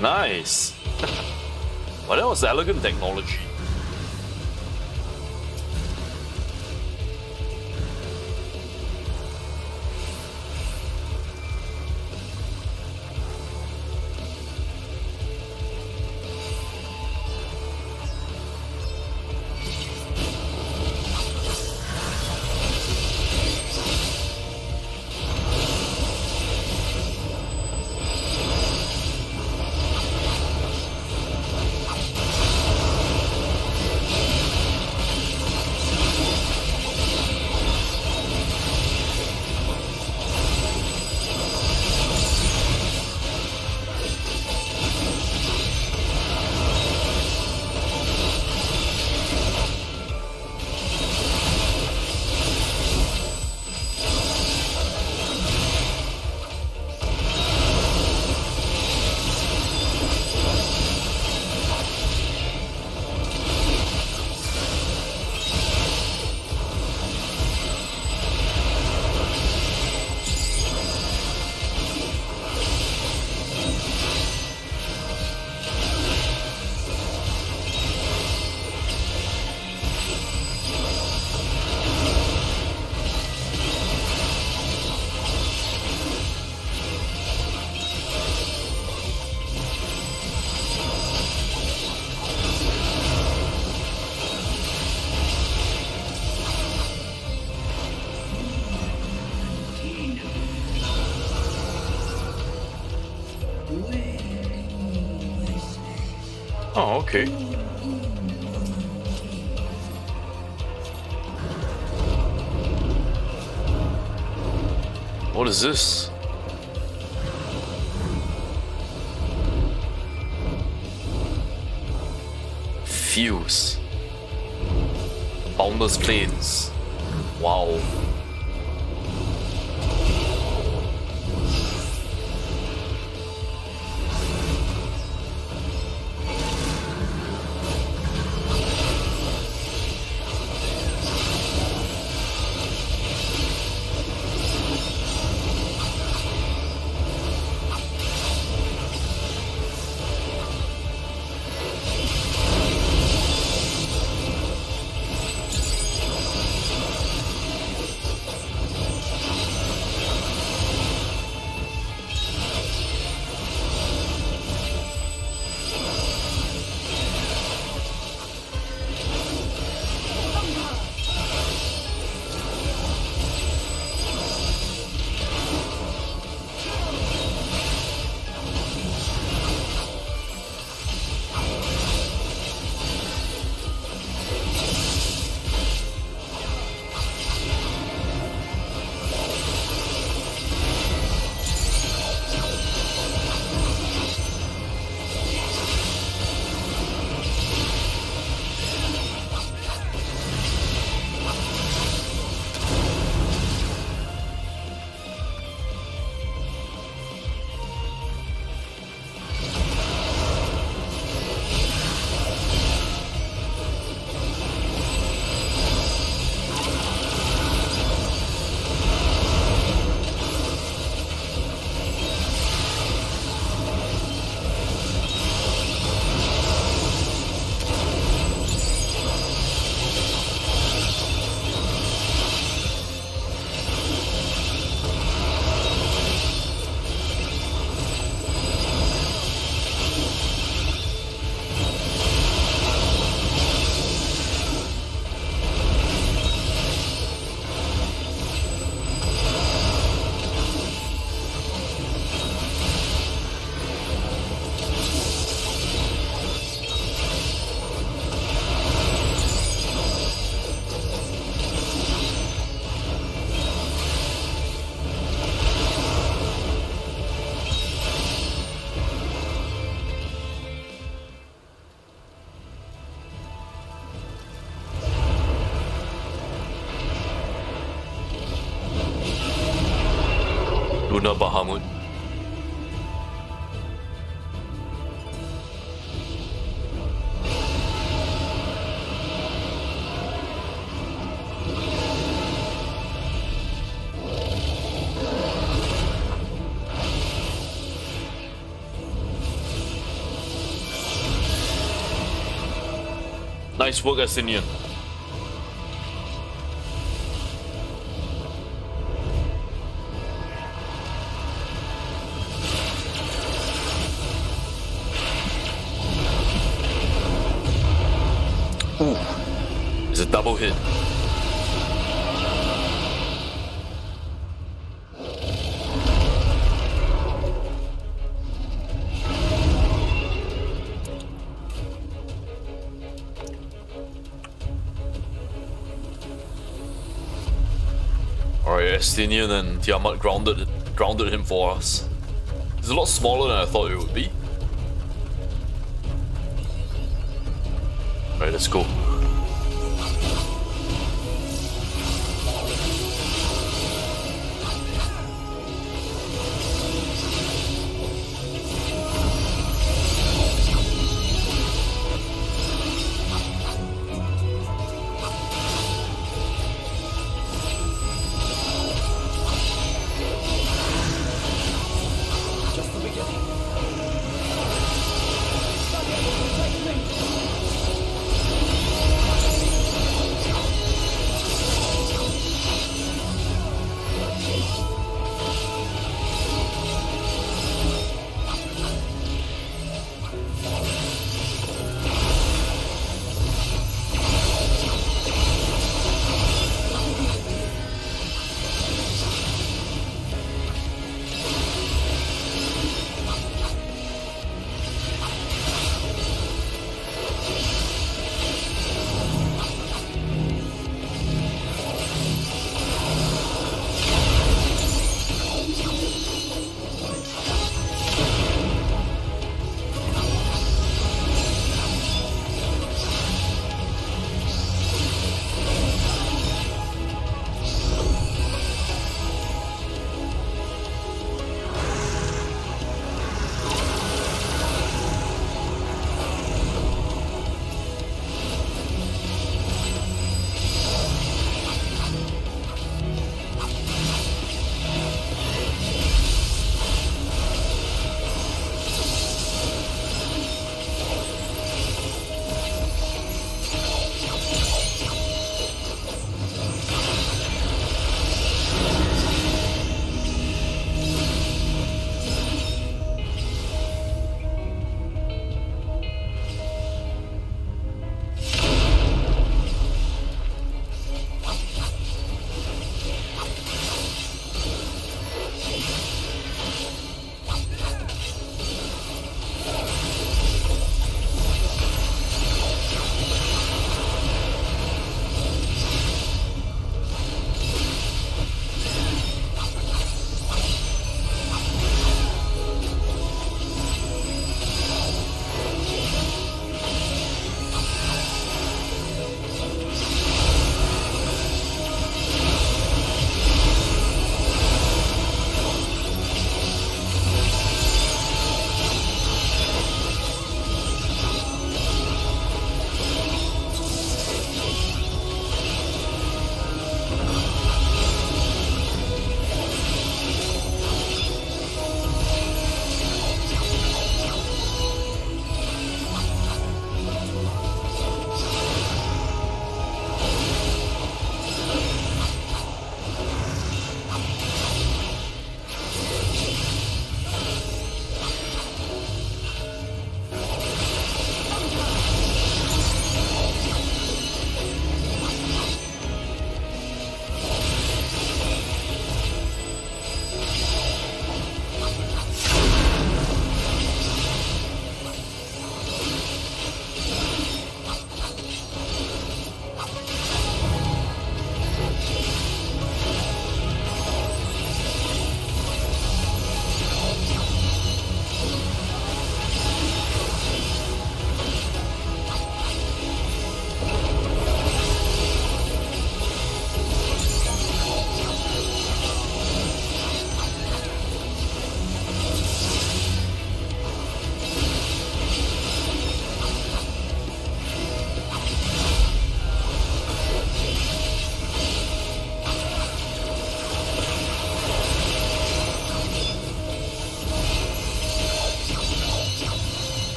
Nice. Well, that was elegant technology. Oh, okay. What is this? Fuse. Boundless plains. Wow. Luna Bahamut. Nice work, Estinian. Ooh, it's a double hit. Alright, Estinian and Tiamat grounded him for us. It's a lot smaller than I thought it would be. Alright, let's go.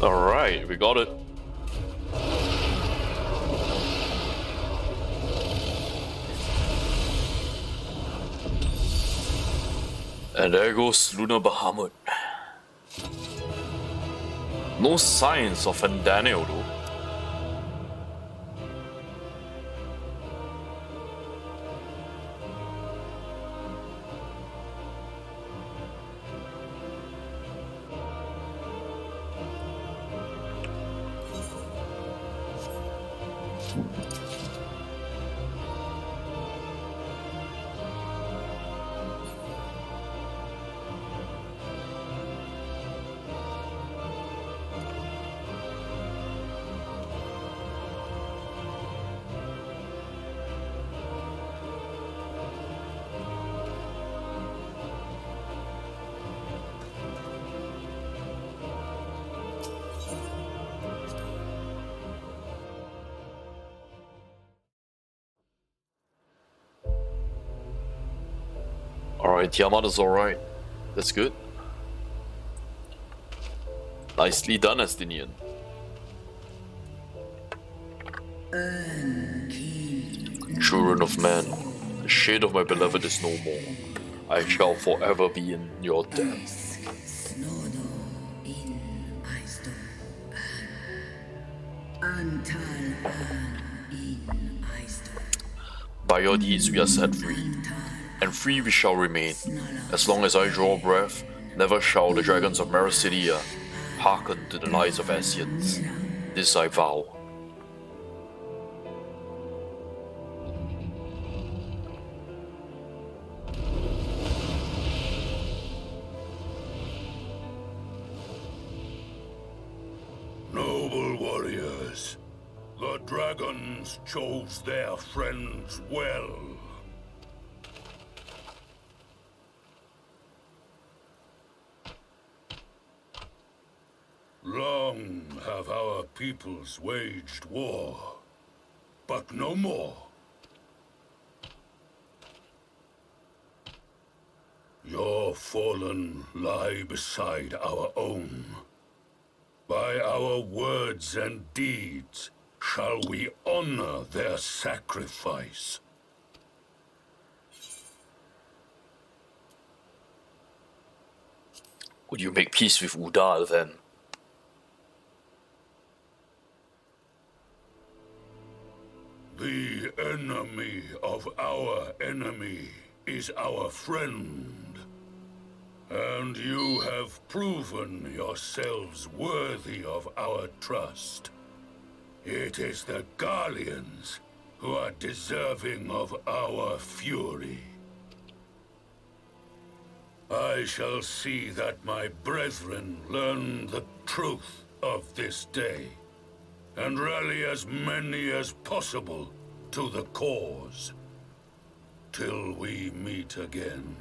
Alright, we got it. And there goes Lunar Bahamut. No signs of Daniel though. Alright, Tiamat is alright. That's good. Nicely done, Estinian. Children of men, the shade of my beloved is no more. I shall forever be in your debt. By your deeds we are set free, and free we shall remain. As long as I draw breath, never shall the dragons of Mericidia hearken to the lies of Asians. This I vow. Noble warriors, the dragons chose their friends well. Long have our peoples waged war, but no more. Your fallen lie beside our own. By our words and deeds shall we honor their sacrifice. Would you make peace with Udal then? The enemy of our enemy is our friend. And you have proven yourselves worthy of our trust. It is the Garleans who are deserving of our fury. I shall see that my brethren learn the truth of this day, and rally as many as possible to the cause, till we meet again.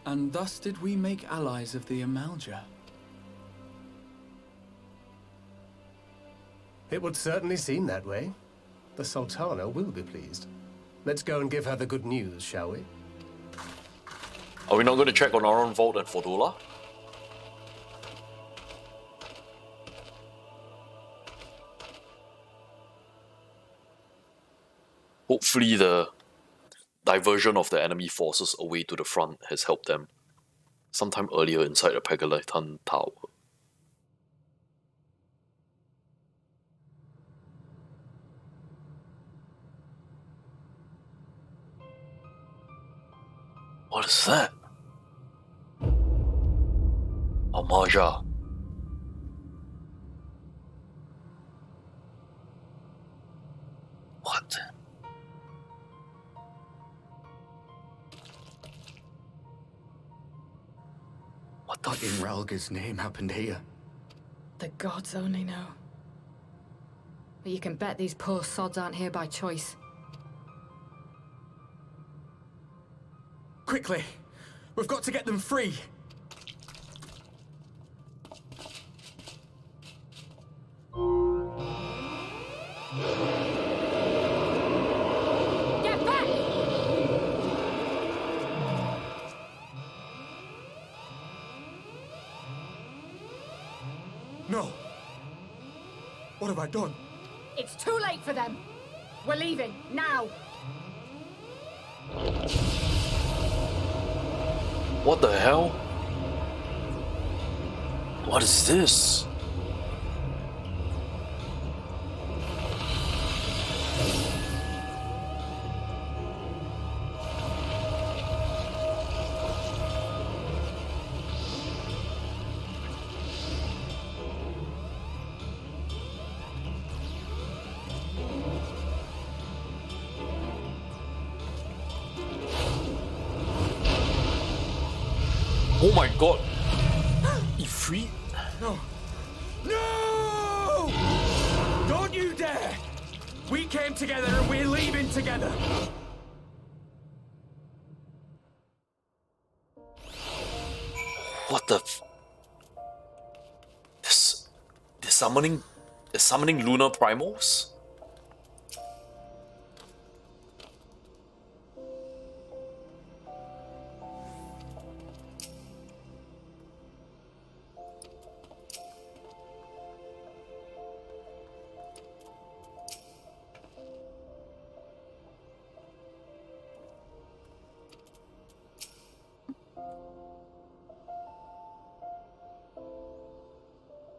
And thus did we make allies of the Amalja. It would certainly seem that way. The Sultana will be pleased. Let's go and give her the good news, shall we? Are we not going to check on our own vault at Fordola? Hopefully the diversion of the enemy forces away to the front has helped them sometime earlier inside the Pegalitan Tower. What is that? Amaja. What? What in Ralga's name happened here? The gods only know. But you can bet these poor sods aren't here by choice. Quickly! We've got to get them free! Get back! have I done? It's too late for them. We're leaving, now. What the hell? What is this? Oh my god! Ifrit? No! No! Don't you dare! We came together and we're leaving together! What the They're summoning lunar primals?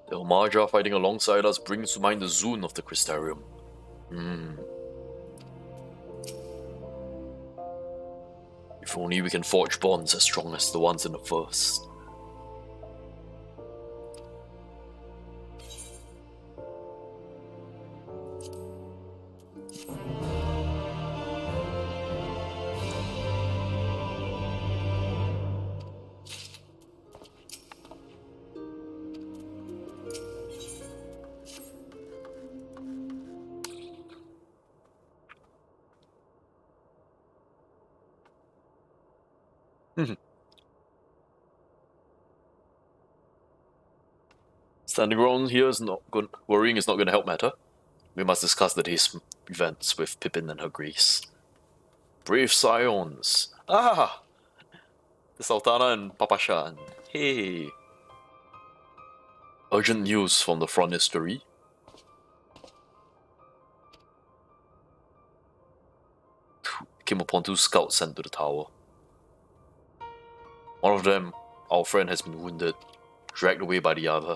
The Omarja fighting alongside us brings to mind the Zune of the Crystarium. If only we can forge bonds as strong as the ones in the first. Standing around here is not good. Worrying is not going to help matter. We must discuss the day's events with Pippin and her grace. Brave Scions. Ah! The Sultana and Papashan. Hey! Urgent news from the Fronistery. Came upon 2 scouts sent to the tower. One of them, our friend, has been wounded, dragged away by the other.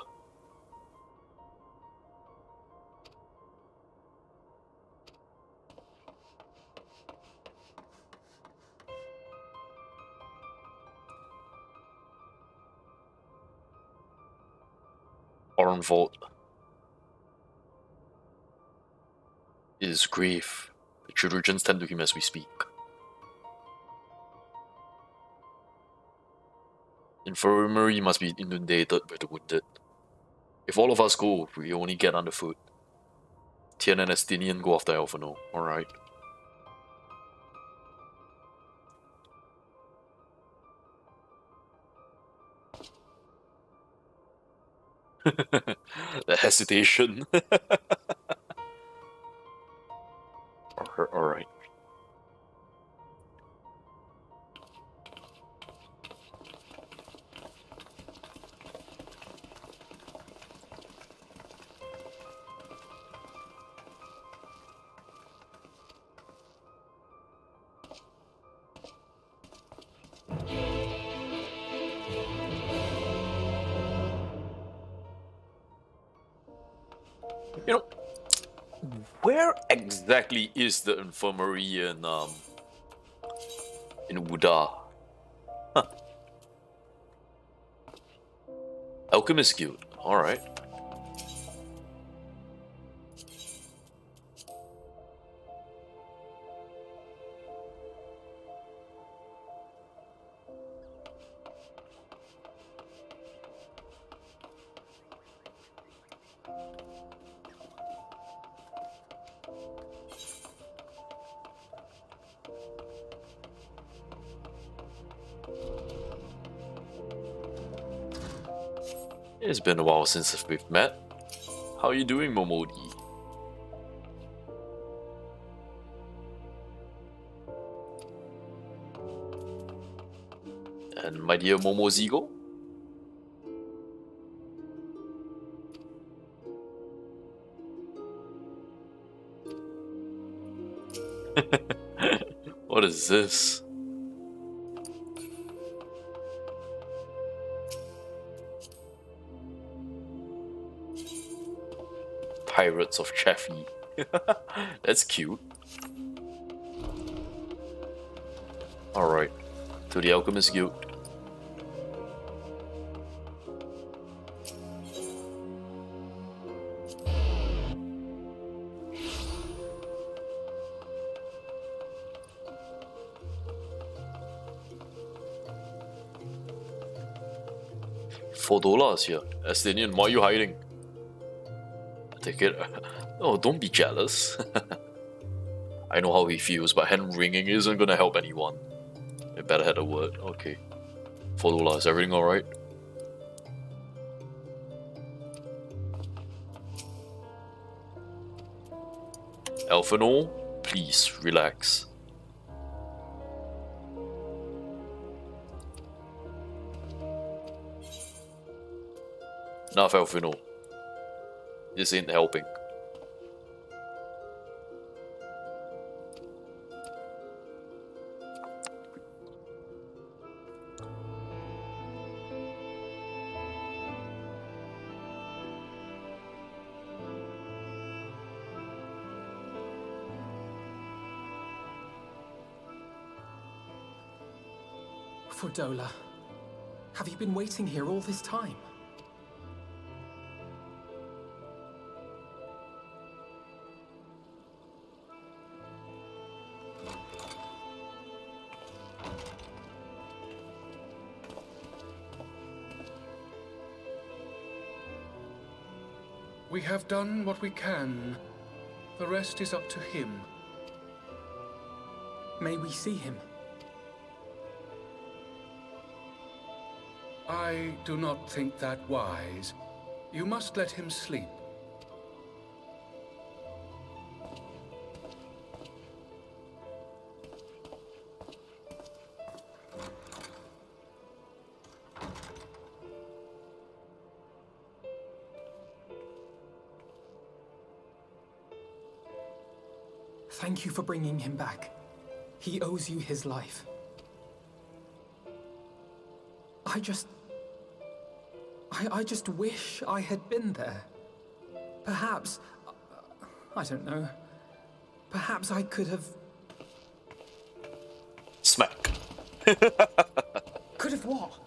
Orenvold is grave. The children tend to him as we speak. Infirmary must be inundated with the wounded. If all of us go, we only get underfoot. Tian and Estinian go after Alphano. Alright. The hesitation. Alright. You know, where exactly is the infirmary in Uda? Huh. Alchemist Guild. Alright. It's been a while since we've met. How are you doing, Momodi? And my dear Momozigo? What is this? Pirates of Chaffee. That's cute. Alright, to the Alchemist Guild. $4 here. Estinian, why are you hiding? Take it. Oh, don't be jealous. I know how he feels, but hand wringing isn't gonna help anyone. I better had a word. Okay. $4, is everything alright? Elfino, please relax. Enough, Elfino. This ain't helping. Fordola, have you been waiting here all this time? We have done what we can. The rest is up to him. May we see him? I do not think that wise. You must let him sleep. Thank you for bringing him back. He owes you his life. I just wish I had been there. Perhaps, I don't know, perhaps I could have... Smack. Could have what?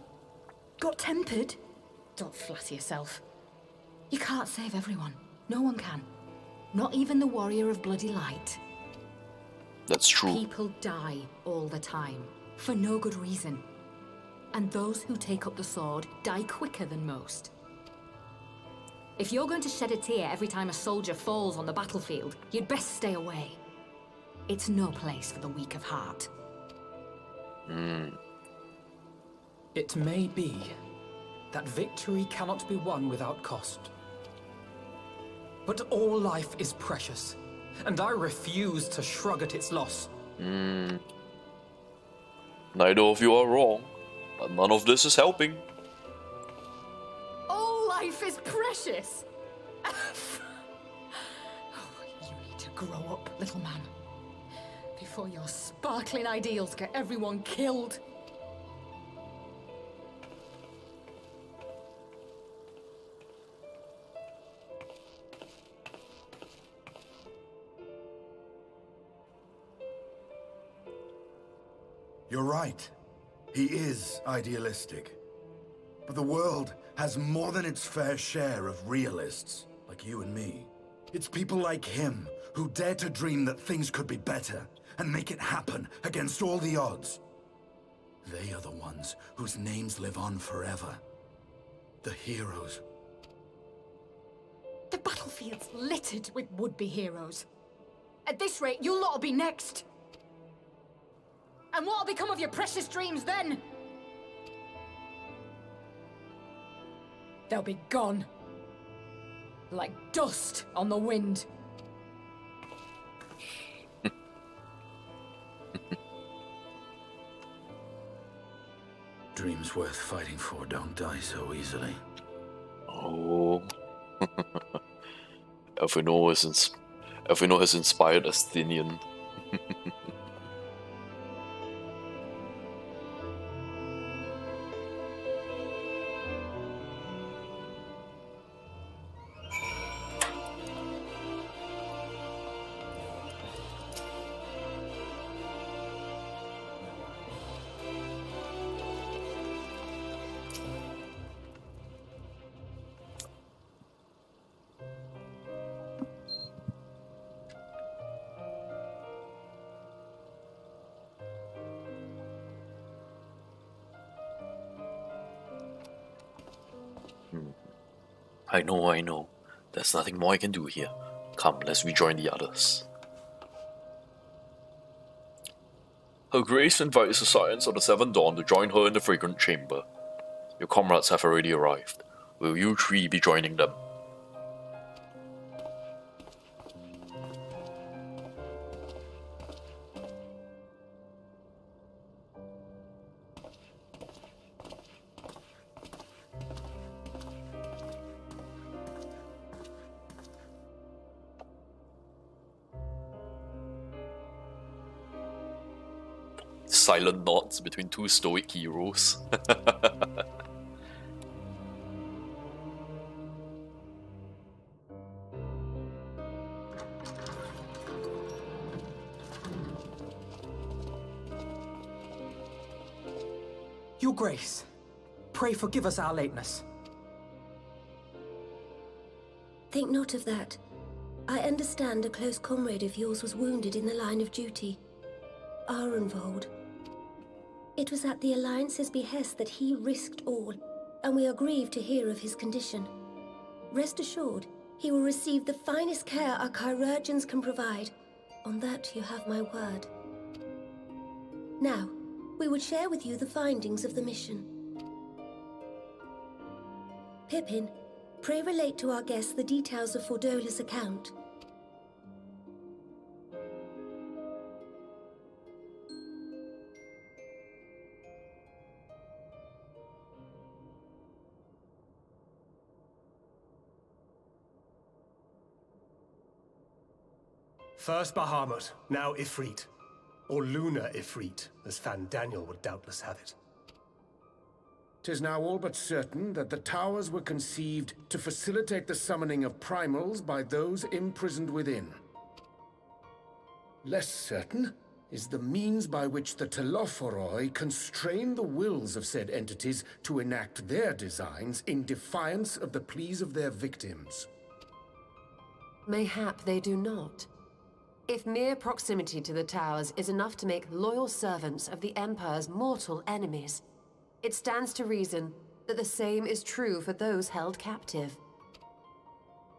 Got tempered? Don't flatter yourself. You can't save everyone. No one can. Not even the warrior of bloody light. That's true. People die all the time, for no good reason. And those who take up the sword die quicker than most. If you're going to shed a tear every time a soldier falls on the battlefield, you'd best stay away. It's no place for the weak of heart. It may be that victory cannot be won without cost. But all life is precious, and I refuse to shrug at its loss. Neither of you are wrong, but none of this is helping. All life is precious! Oh, you need to grow up, little man. Before your sparkling ideals get everyone killed. You're right. He is idealistic. But the world has more than its fair share of realists, like you and me. It's people like him who dare to dream that things could be better and make it happen against all the odds. They are the ones whose names live on forever. The heroes. The battlefield's littered with would-be heroes. At this rate, you'll lot'll be next. And what'll become of your precious dreams then? They'll be gone. Like dust on the wind. Dreams worth fighting for don't die so easily. Oh. Elfino has inspired Estinian. I know. There's nothing more I can do here. Come, let's rejoin the others. Her Grace invites the Scions of the Seventh Dawn to join her in the Fragrant Chamber. Your comrades have already arrived. Will you three be joining them? Silent nods between two stoic heroes. Your Grace, pray forgive us our lateness. Think not of that. I understand a close comrade of yours was wounded in the line of duty. Arenvold. It was at the Alliance's behest that he risked all, and we are grieved to hear of his condition. Rest assured, he will receive the finest care our chirurgeons can provide. On that you have my word. Now, we would share with you the findings of the mission. Pippin, pray relate to our guests the details of Fordola's account. First Bahamut, now Ifrit. Or Lunar Ifrit, as Fan Daniel would doubtless have it. 'Tis now all but certain that the towers were conceived to facilitate the summoning of primals by those imprisoned within. Less certain is the means by which the Telophoroi constrain the wills of said entities to enact their designs in defiance of the pleas of their victims. Mayhap they do not. If mere proximity to the towers is enough to make loyal servants of the Empire's mortal enemies, it stands to reason that the same is true for those held captive.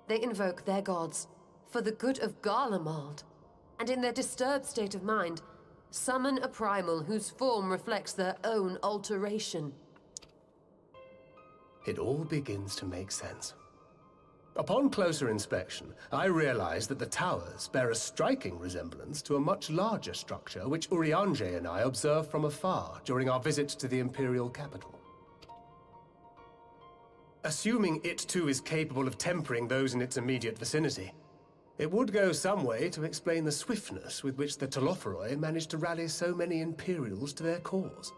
They invoke their gods for the good of Garlemald, and in their disturbed state of mind, summon a primal whose form reflects their own alteration. It all begins to make sense. Upon closer inspection, I realized that the towers bear a striking resemblance to a much larger structure which Urianger and I observed from afar during our visit to the Imperial capital. Assuming it too is capable of tempering those in its immediate vicinity, it would go some way to explain the swiftness with which the Telophoroi managed to rally so many Imperials to their cause.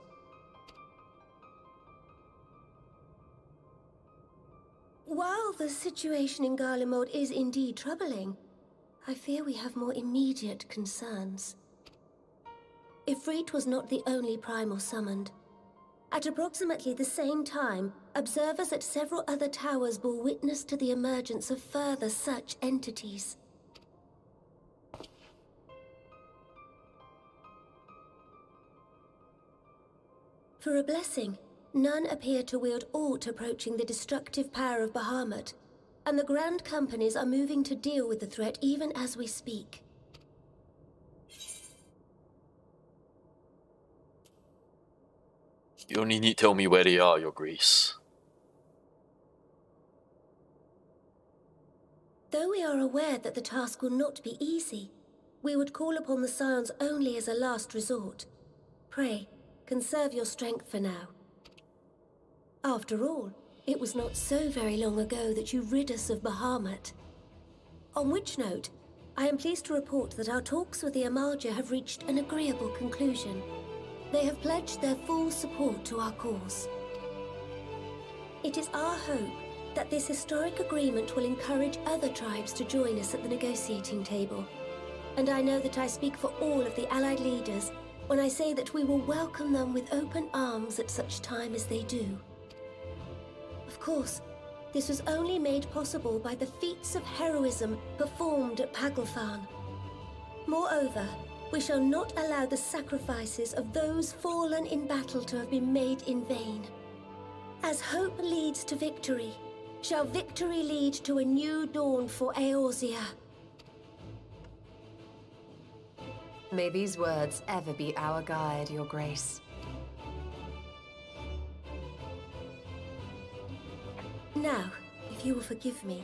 While the situation in Garlemald is indeed troubling, I fear we have more immediate concerns. Ifrit was not the only primal summoned. At approximately the same time, observers at several other towers bore witness to the emergence of further such entities. For a blessing, none appear to wield aught approaching the destructive power of Bahamut, and the Grand Companies are moving to deal with the threat even as we speak. You only need tell me where they are, Your Grace. Though we are aware that the task will not be easy, we would call upon the Scions only as a last resort. Pray, conserve your strength for now. After all, it was not so very long ago that you rid us of Bahamut. On which note, I am pleased to report that our talks with the Amarja have reached an agreeable conclusion. They have pledged their full support to our cause. It is our hope that this historic agreement will encourage other tribes to join us at the negotiating table. And I know that I speak for all of the Allied leaders when I say that we will welcome them with open arms at such time as they do. Of course, this was only made possible by the feats of heroism performed at Paglfan. Moreover, we shall not allow the sacrifices of those fallen in battle to have been made in vain. As hope leads to victory, shall victory lead to a new dawn for Eorzea. May these words ever be our guide, Your Grace. Now, if you will forgive me,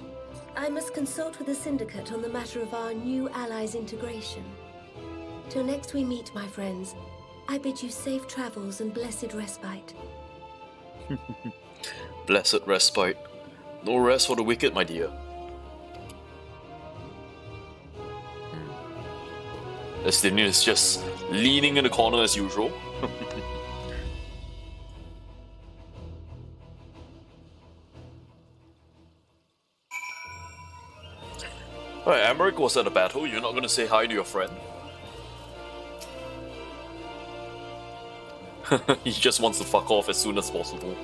I must consult with the Syndicate on the matter of our new allies' integration. Till next we meet, my friends, I bid you safe travels and blessed respite. Blessed respite. No rest for the wicked, my dear. Estinian is just leaning in the corner as usual. Alright, Emmerich was at a battle. You're not gonna say hi to your friend? He just wants to fuck off as soon as possible.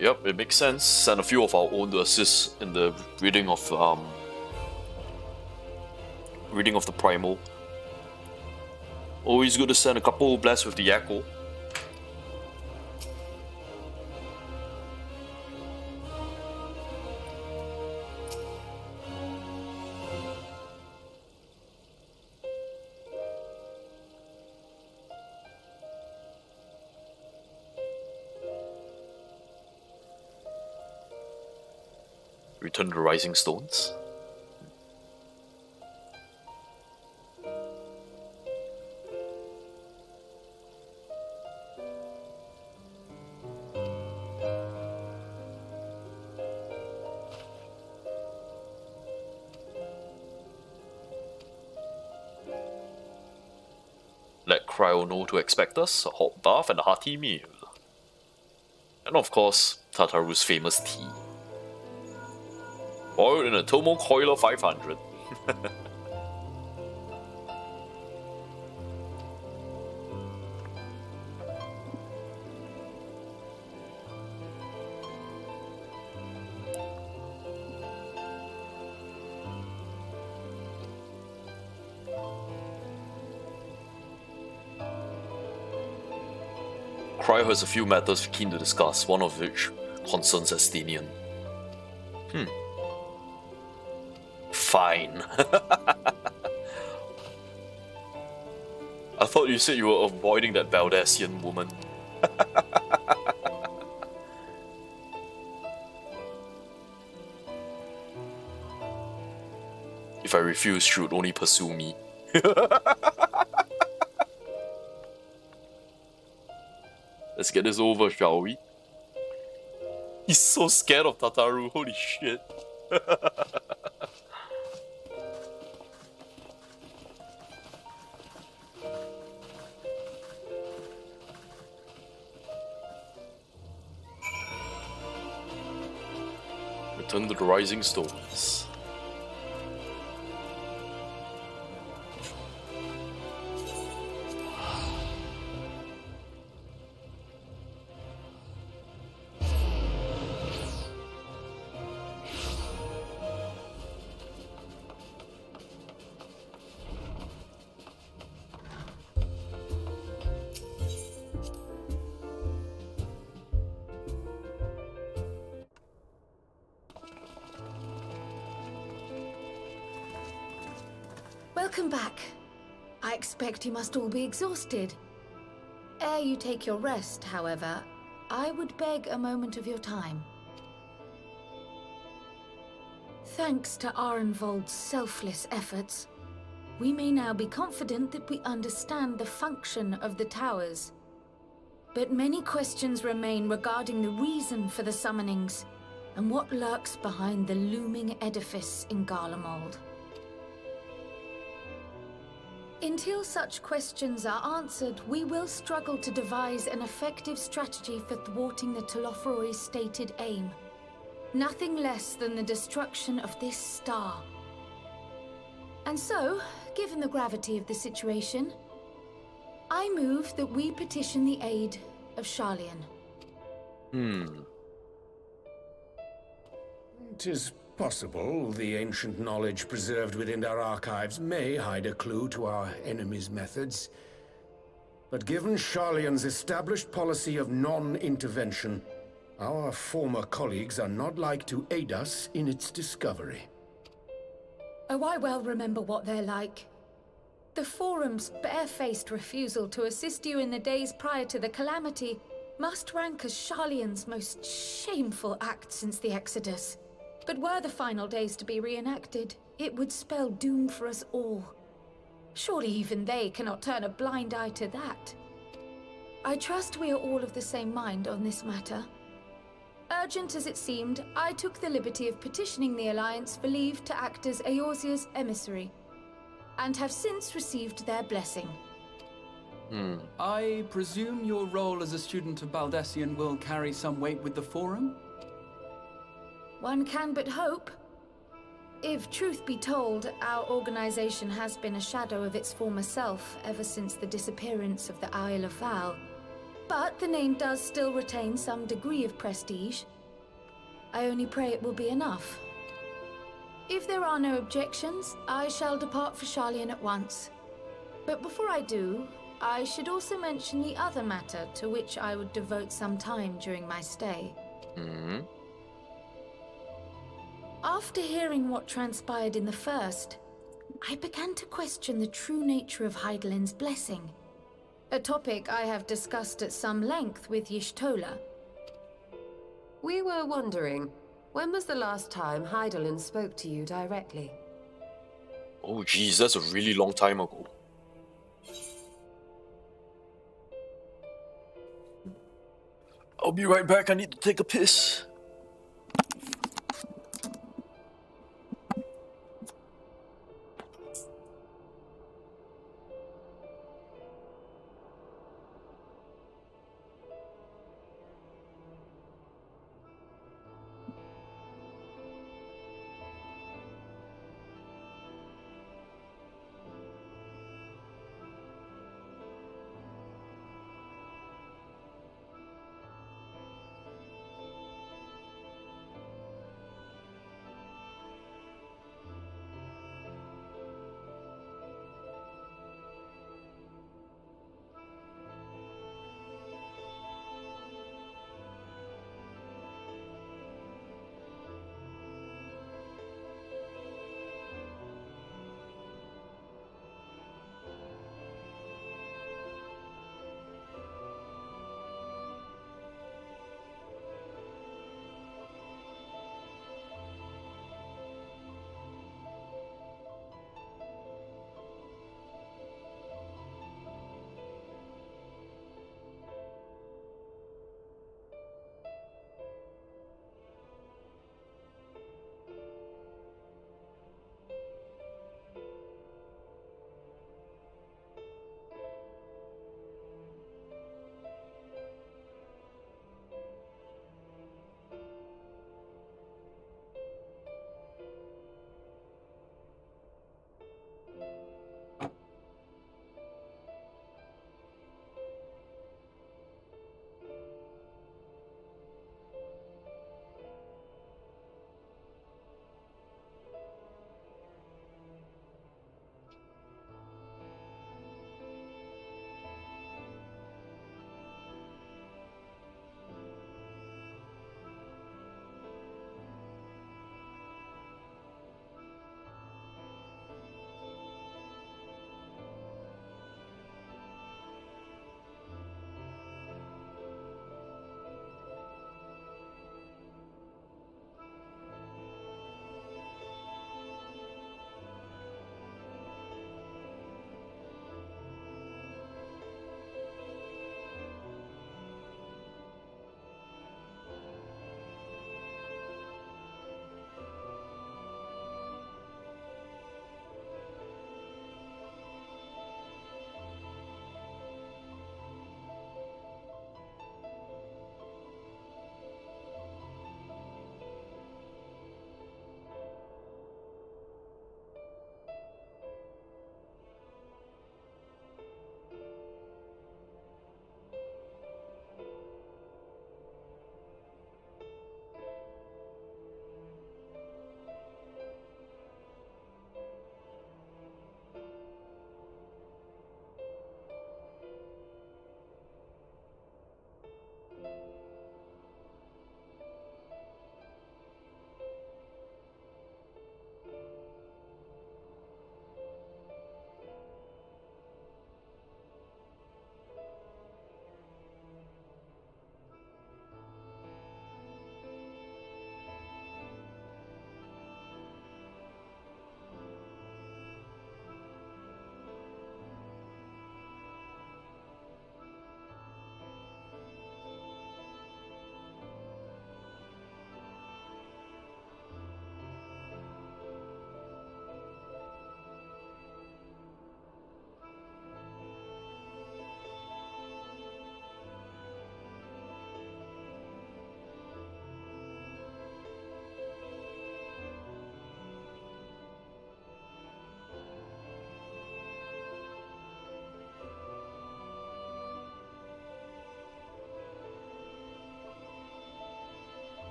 Yep, it makes sense. Send a few of our own to assist in the reading of the primal. Always good to send a couple blessed with the Yakko. Return the Rising Stones. Let Cryo know to expect us, a hot bath and a hearty meal. And of course, Tataru's famous tea. Boiled in a Tomo Coiler 500. Cryo has a few matters keen to discuss, one of which concerns Estinian. Fine. I thought you said you were avoiding that Baldassian woman. If I refuse, she would only pursue me. Let's get this over, shall we? He's so scared of Tataru, holy shit. Return to the Rising Stones. Welcome back. I expect you must all be exhausted. Ere you take your rest, however, I would beg a moment of your time. Thanks to Arenvold's selfless efforts, we may now be confident that we understand the function of the towers. But many questions remain regarding the reason for the summonings and what lurks behind the looming edifice in Garlemald. Until such questions are answered, we will struggle to devise an effective strategy for thwarting the Telophoroi's stated aim. Nothing less than the destruction of this star. And so, given the gravity of the situation, I move that we petition the aid of Sharlayan. 'Tis possible the ancient knowledge preserved within our archives may hide a clue to our enemy's methods. But given Sharlayan's established policy of non-intervention, our former colleagues are not like to aid us in its discovery. Oh, I well remember what they're like. The Forum's barefaced refusal to assist you in the days prior to the calamity must rank as Sharlayan's most shameful act since the Exodus. But were the final days to be reenacted, it would spell doom for us all. Surely even they cannot turn a blind eye to that. I trust we are all of the same mind on this matter. Urgent as it seemed, I took the liberty of petitioning the Alliance for leave to act as Eorzea's emissary, and have since received their blessing. I presume your role as a student of Baldessian will carry some weight with the Forum? One can but hope. If truth be told, our organization has been a shadow of its former self ever since the disappearance of the Isle of Val. But the name does still retain some degree of prestige. I only pray it will be enough. If there are no objections, I shall depart for Sharlayan at once. But before I do, I should also mention the other matter to which I would devote some time during my stay. After hearing what transpired in the first, I began to question the true nature of Hydaelyn's blessing. A topic I have discussed at some length with Y'shtola. We were wondering, when was the last time Hydaelyn spoke to you directly? Oh geez, that's a really long time ago. I'll be right back, I need to take a piss.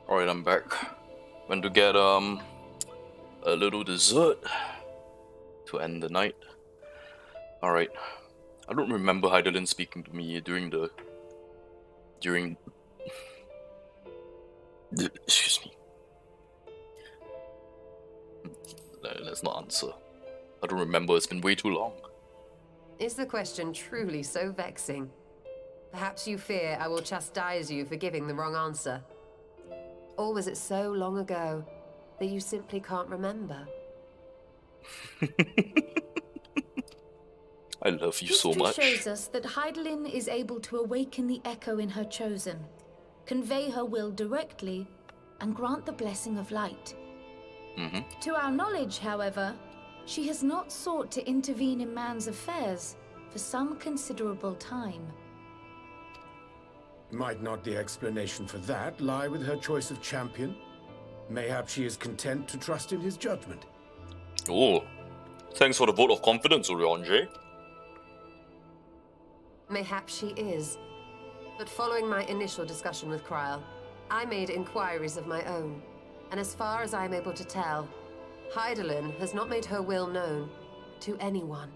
Alright, I'm back. Went to get a little dessert to end the night. Alright. I don't remember Heidelin speaking to me during excuse me. Let's not answer. I don't remember, it's been way too long. Is the question truly so vexing? Perhaps you fear I will chastise you for giving the wrong answer. Or was it so long ago that you simply can't remember? I love you so History much. shows us that Heidelin is able to awaken the echo in her chosen, convey her will directly, and grant the blessing of light. To our knowledge, however, she has not sought to intervene in man's affairs for some considerable time. Might not the explanation for that lie with her choice of champion? Mayhap she is content to trust in his judgment. Oh, thanks for the vote of confidence, Eorzea. Mayhap she is. But following my initial discussion with Kryl, I made inquiries of my own. And as far as I'm able to tell, Heidelin has not made her will known to anyone.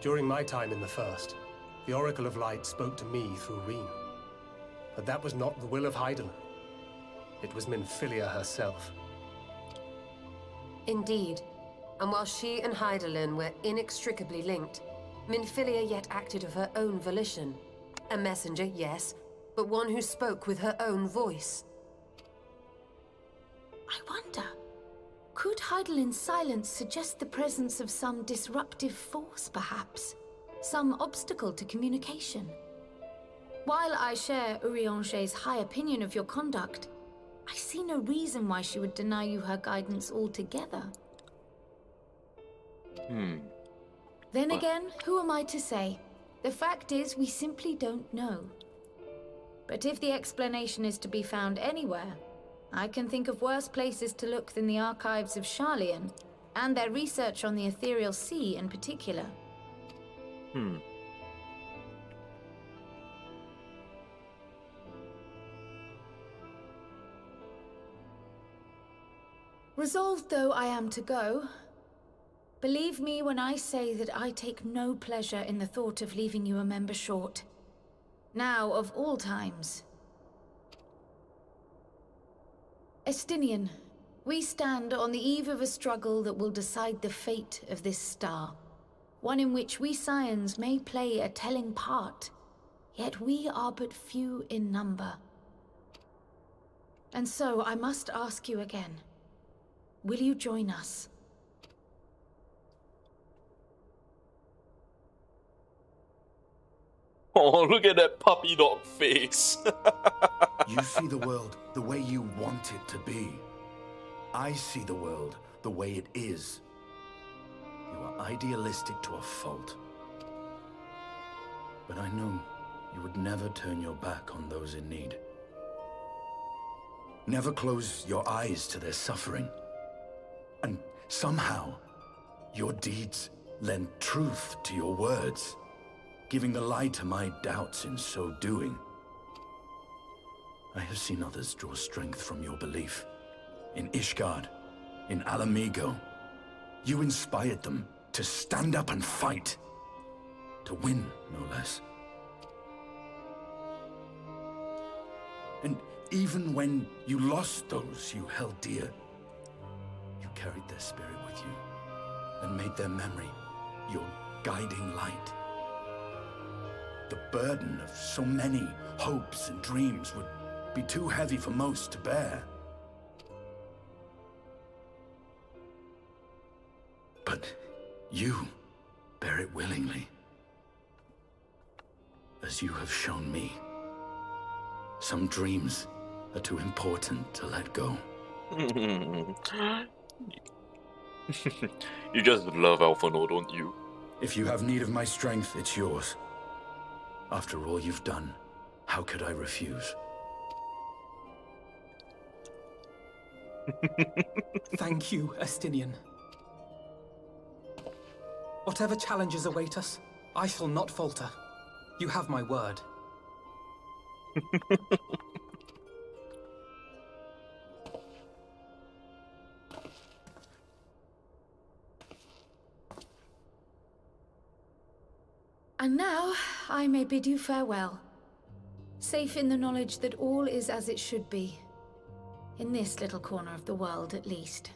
During my time in the First, the Oracle of Light spoke to me through Reen. But that was not the will of Heidelin. It was Minfilia herself. Indeed. And while she and Heidelin were inextricably linked, Minfilia yet acted of her own volition. A messenger, yes, but one who spoke with her own voice. I wonder, could Heidelin's silence suggest the presence of some disruptive force, perhaps? Some obstacle to communication? While I share Eorzea's high opinion of your conduct, I see no reason why she would deny you her guidance altogether. Then again, who am I to say? The fact is, we simply don't know. But if the explanation is to be found anywhere, I can think of worse places to look than the archives of Sharlayan, and their research on the Ethereal Sea in particular. Resolved though I am to go, believe me when I say that I take no pleasure in the thought of leaving you a member short. Now, of all times. Estinian, we stand on the eve of a struggle that will decide the fate of this star. One in which we Scions may play a telling part, yet we are but few in number. And so I must ask you again, will you join us? Oh, look at that puppy dog face. You see the world the way you want it to be. I see the world the way it is. You are idealistic to a fault. But I know you would never turn your back on those in need. Never close your eyes to their suffering. And somehow, your deeds lend truth to your words, giving the lie to my doubts in so doing. I have seen others draw strength from your belief. In Ishgard, in Alamigo, you inspired them to stand up and fight. To win, no less. And even when you lost those you held dear, you carried their spirit with you and made their memory your guiding light. The burden of so many hopes and dreams would be too heavy for most to bear. But you bear it willingly, as you have shown me. Some dreams are too important to let go. You just love Alphano, don't you? If you have need of my strength, it's yours. After all you've done, how could I refuse? Thank you, Estinian. Whatever challenges await us, I shall not falter. You have my word. And now, I may bid you farewell. Safe in the knowledge that all is as it should be. In this little corner of the world, at least.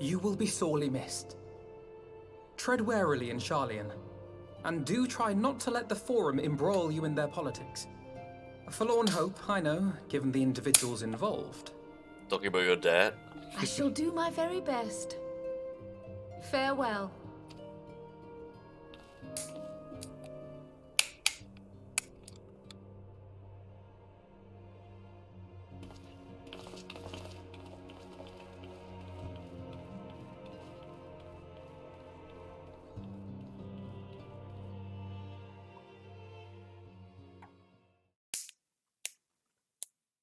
You will be sorely missed. Tread warily in Charlian, and do try not to let the Forum embroil you in their politics. A forlorn hope, I know, given the individuals involved. Talking about your dad? I shall do my very best. Farewell.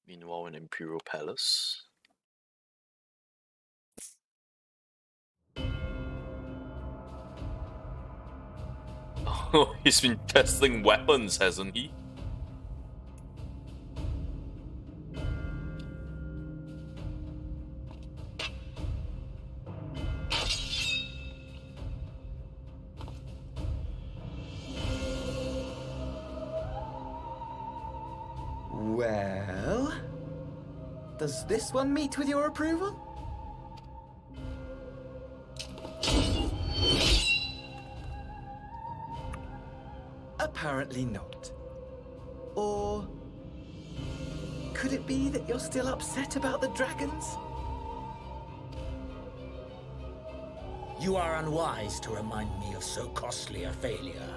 Meanwhile, in Imperial Palace. Oh, he's been testing weapons, hasn't he? Well, does this one meet with your approval? Apparently not. Or could it be that you're still upset about the dragons? You are unwise to remind me of so costly a failure.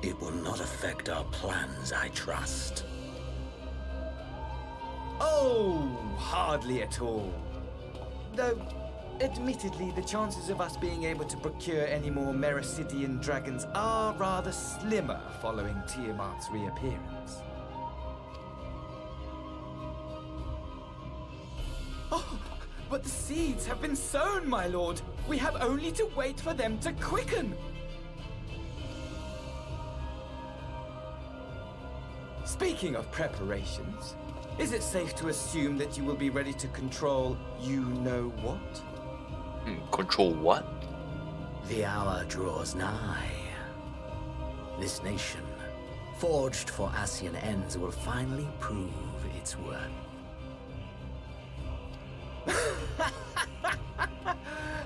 It will not affect our plans, I trust. Oh, hardly at all. Though, admittedly, the chances of us being able to procure any more Mericidian dragons are rather slimmer following Tiamat's reappearance. Oh, but the seeds have been sown, my lord. We have only to wait for them to quicken. Speaking of preparations, is it safe to assume that you will be ready to control you-know-what? Control what? The hour draws nigh. This nation, forged for Asian ends, will finally prove its worth.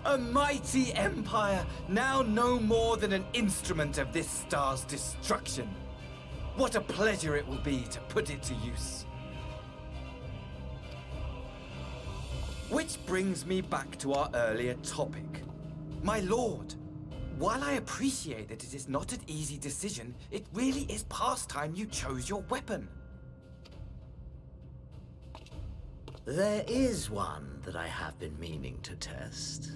A mighty empire, now no more than an instrument of this star's destruction. What a pleasure it will be to put it to use. Which brings me back to our earlier topic. My lord, while I appreciate that it is not an easy decision, it really is past time you chose your weapon. There is one that I have been meaning to test.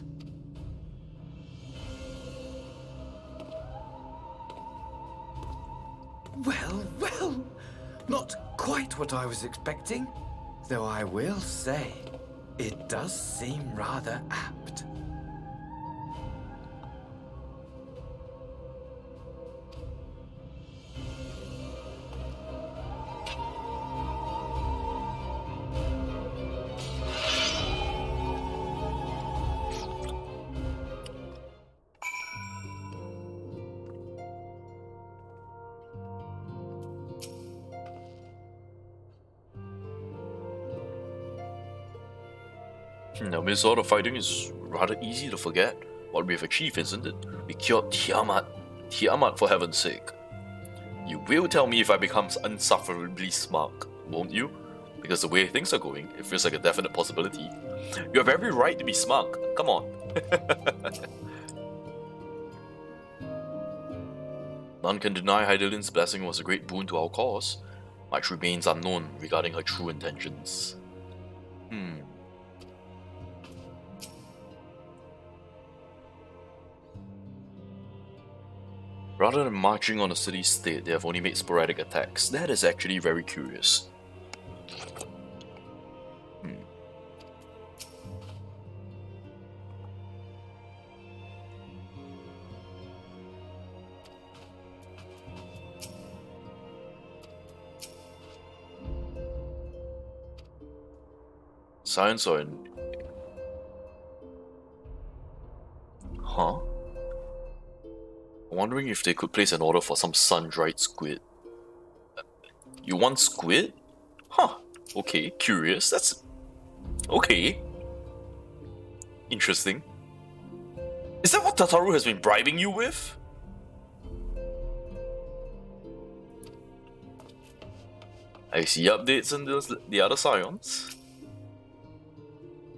Well, well, not quite what I was expecting, though I will say, it does seem rather apt. Now, this sort of fighting is rather easy to forget what we've achieved, isn't it? We cured Tiamat. Tiamat, for heaven's sake. You will tell me if I become insufferably smug, won't you? Because the way things are going, it feels like a definite possibility. You have every right to be smug. Come on. None can deny Hydaelyn's blessing was a great boon to our cause. Much remains unknown regarding her true intentions. Rather than marching on a city-state, they have only made sporadic attacks. That is actually very curious. Science are in... Huh? I'm wondering if they could place an order for some sun-dried squid. You want squid? Huh. Okay, curious. That's... okay. Interesting. Is that what Tataru has been bribing you with? I see updates in the other scions.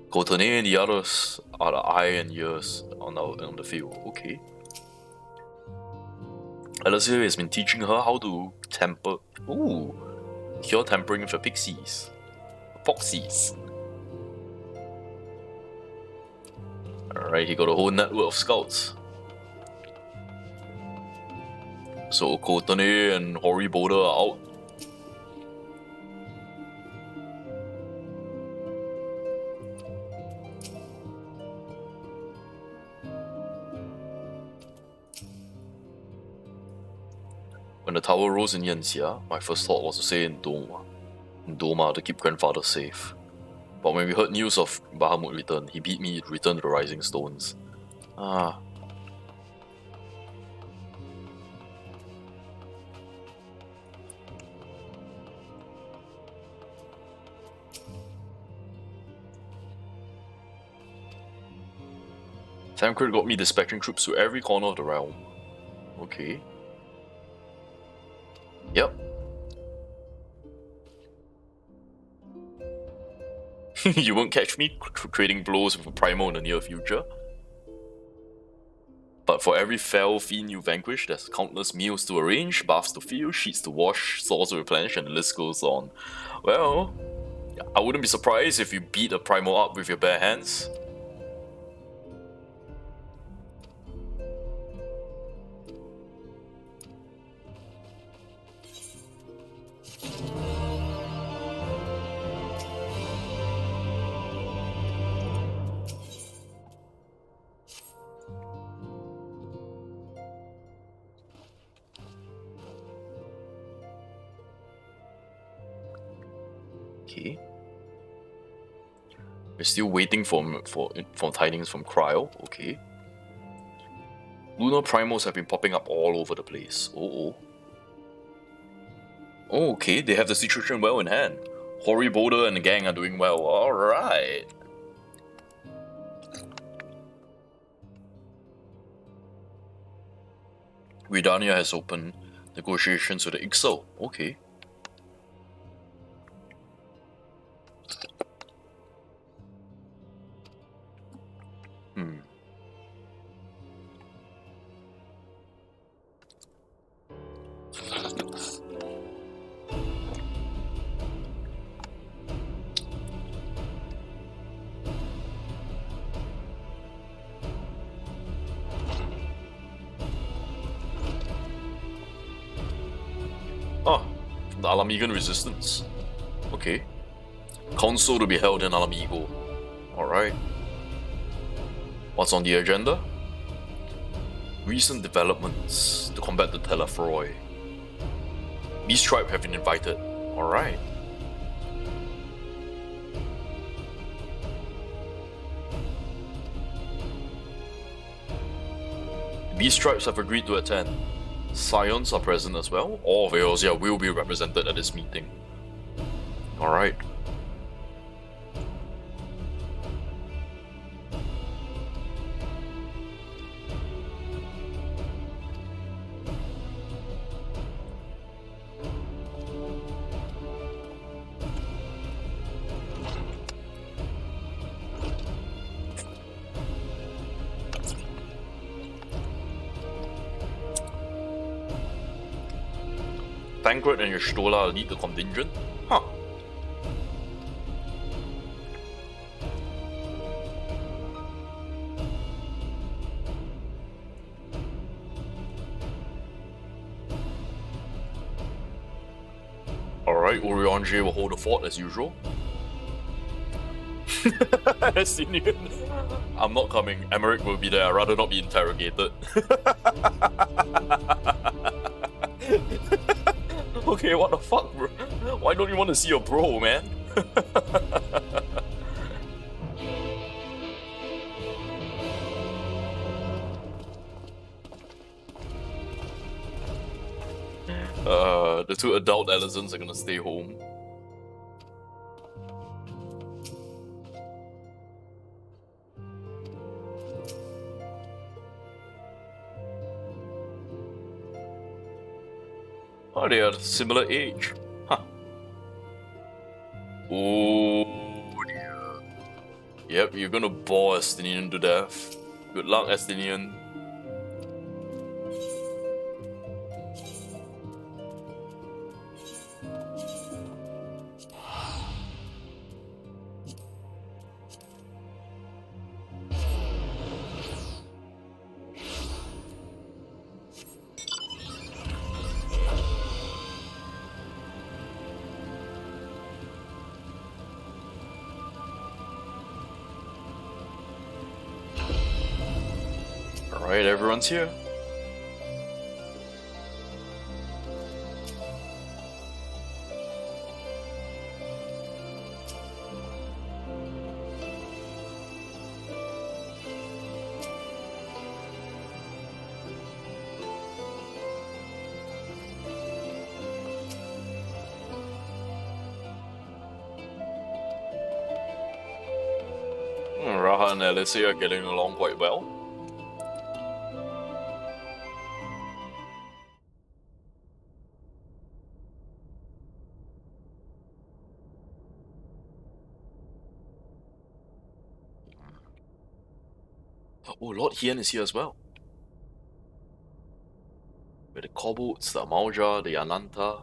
Kotone and the others are the eye and ears on the field. Okay. Eorzea has been teaching her how to temper. Ooh, cure tampering for pixies, foxies. Alright, he got a whole network of scouts. So Kotone and Horiboda are out. When the tower rose in Eorzea, my first thought was to say in Doma to keep grandfather safe. But when we heard news of Bahamut return, he beat me to return to the Rising Stones. Ah. Tancred got me dispatching troops to every corner of the realm. Okay. Yep. You won't catch me trading blows with a Primo in the near future. But for every fell fiend you vanquish, there's countless meals to arrange, baths to fill, sheets to wash, swords to replenish, and the list goes on. Well, I wouldn't be surprised if you beat a Primo up with your bare hands. Okay. We're still waiting for tidings from Cryo. Okay. Lunar primals have been popping up all over the place. Oh. Oh, okay. They have the situation well in hand. Horiboda and the gang are doing well. Alright. Ridania has opened negotiations with the Ixo. Okay. The Alamigan resistance. Okay. Council to be held in Alamigo. Alright. What's on the agenda? Recent developments to combat the Telefroi. Beast Tribe have been invited. Alright. Beast Tribes have agreed to attend. Scions are present as well. All of Eorzea will be represented at this meeting. Alright. Tancred and your Stola lead the contingent? Huh. Alright, Eorzea will hold the fort as usual. I'm not coming. Emmerich will be there. I'd rather not be interrogated. Okay, what the fuck, bro? Why don't you want to see your bro, man? Yeah, the two adult Alizons are gonna stay home. Oh, they are similar age. Huh. Oh dear. Yep, you're gonna bore Estinian to death. Good luck, Estinian. Alright, everyone's here. Raha and Eorzea are getting along quite well. Oh, Lord Hien is here as well. With the Kobolds, the Amalja, the Ananta.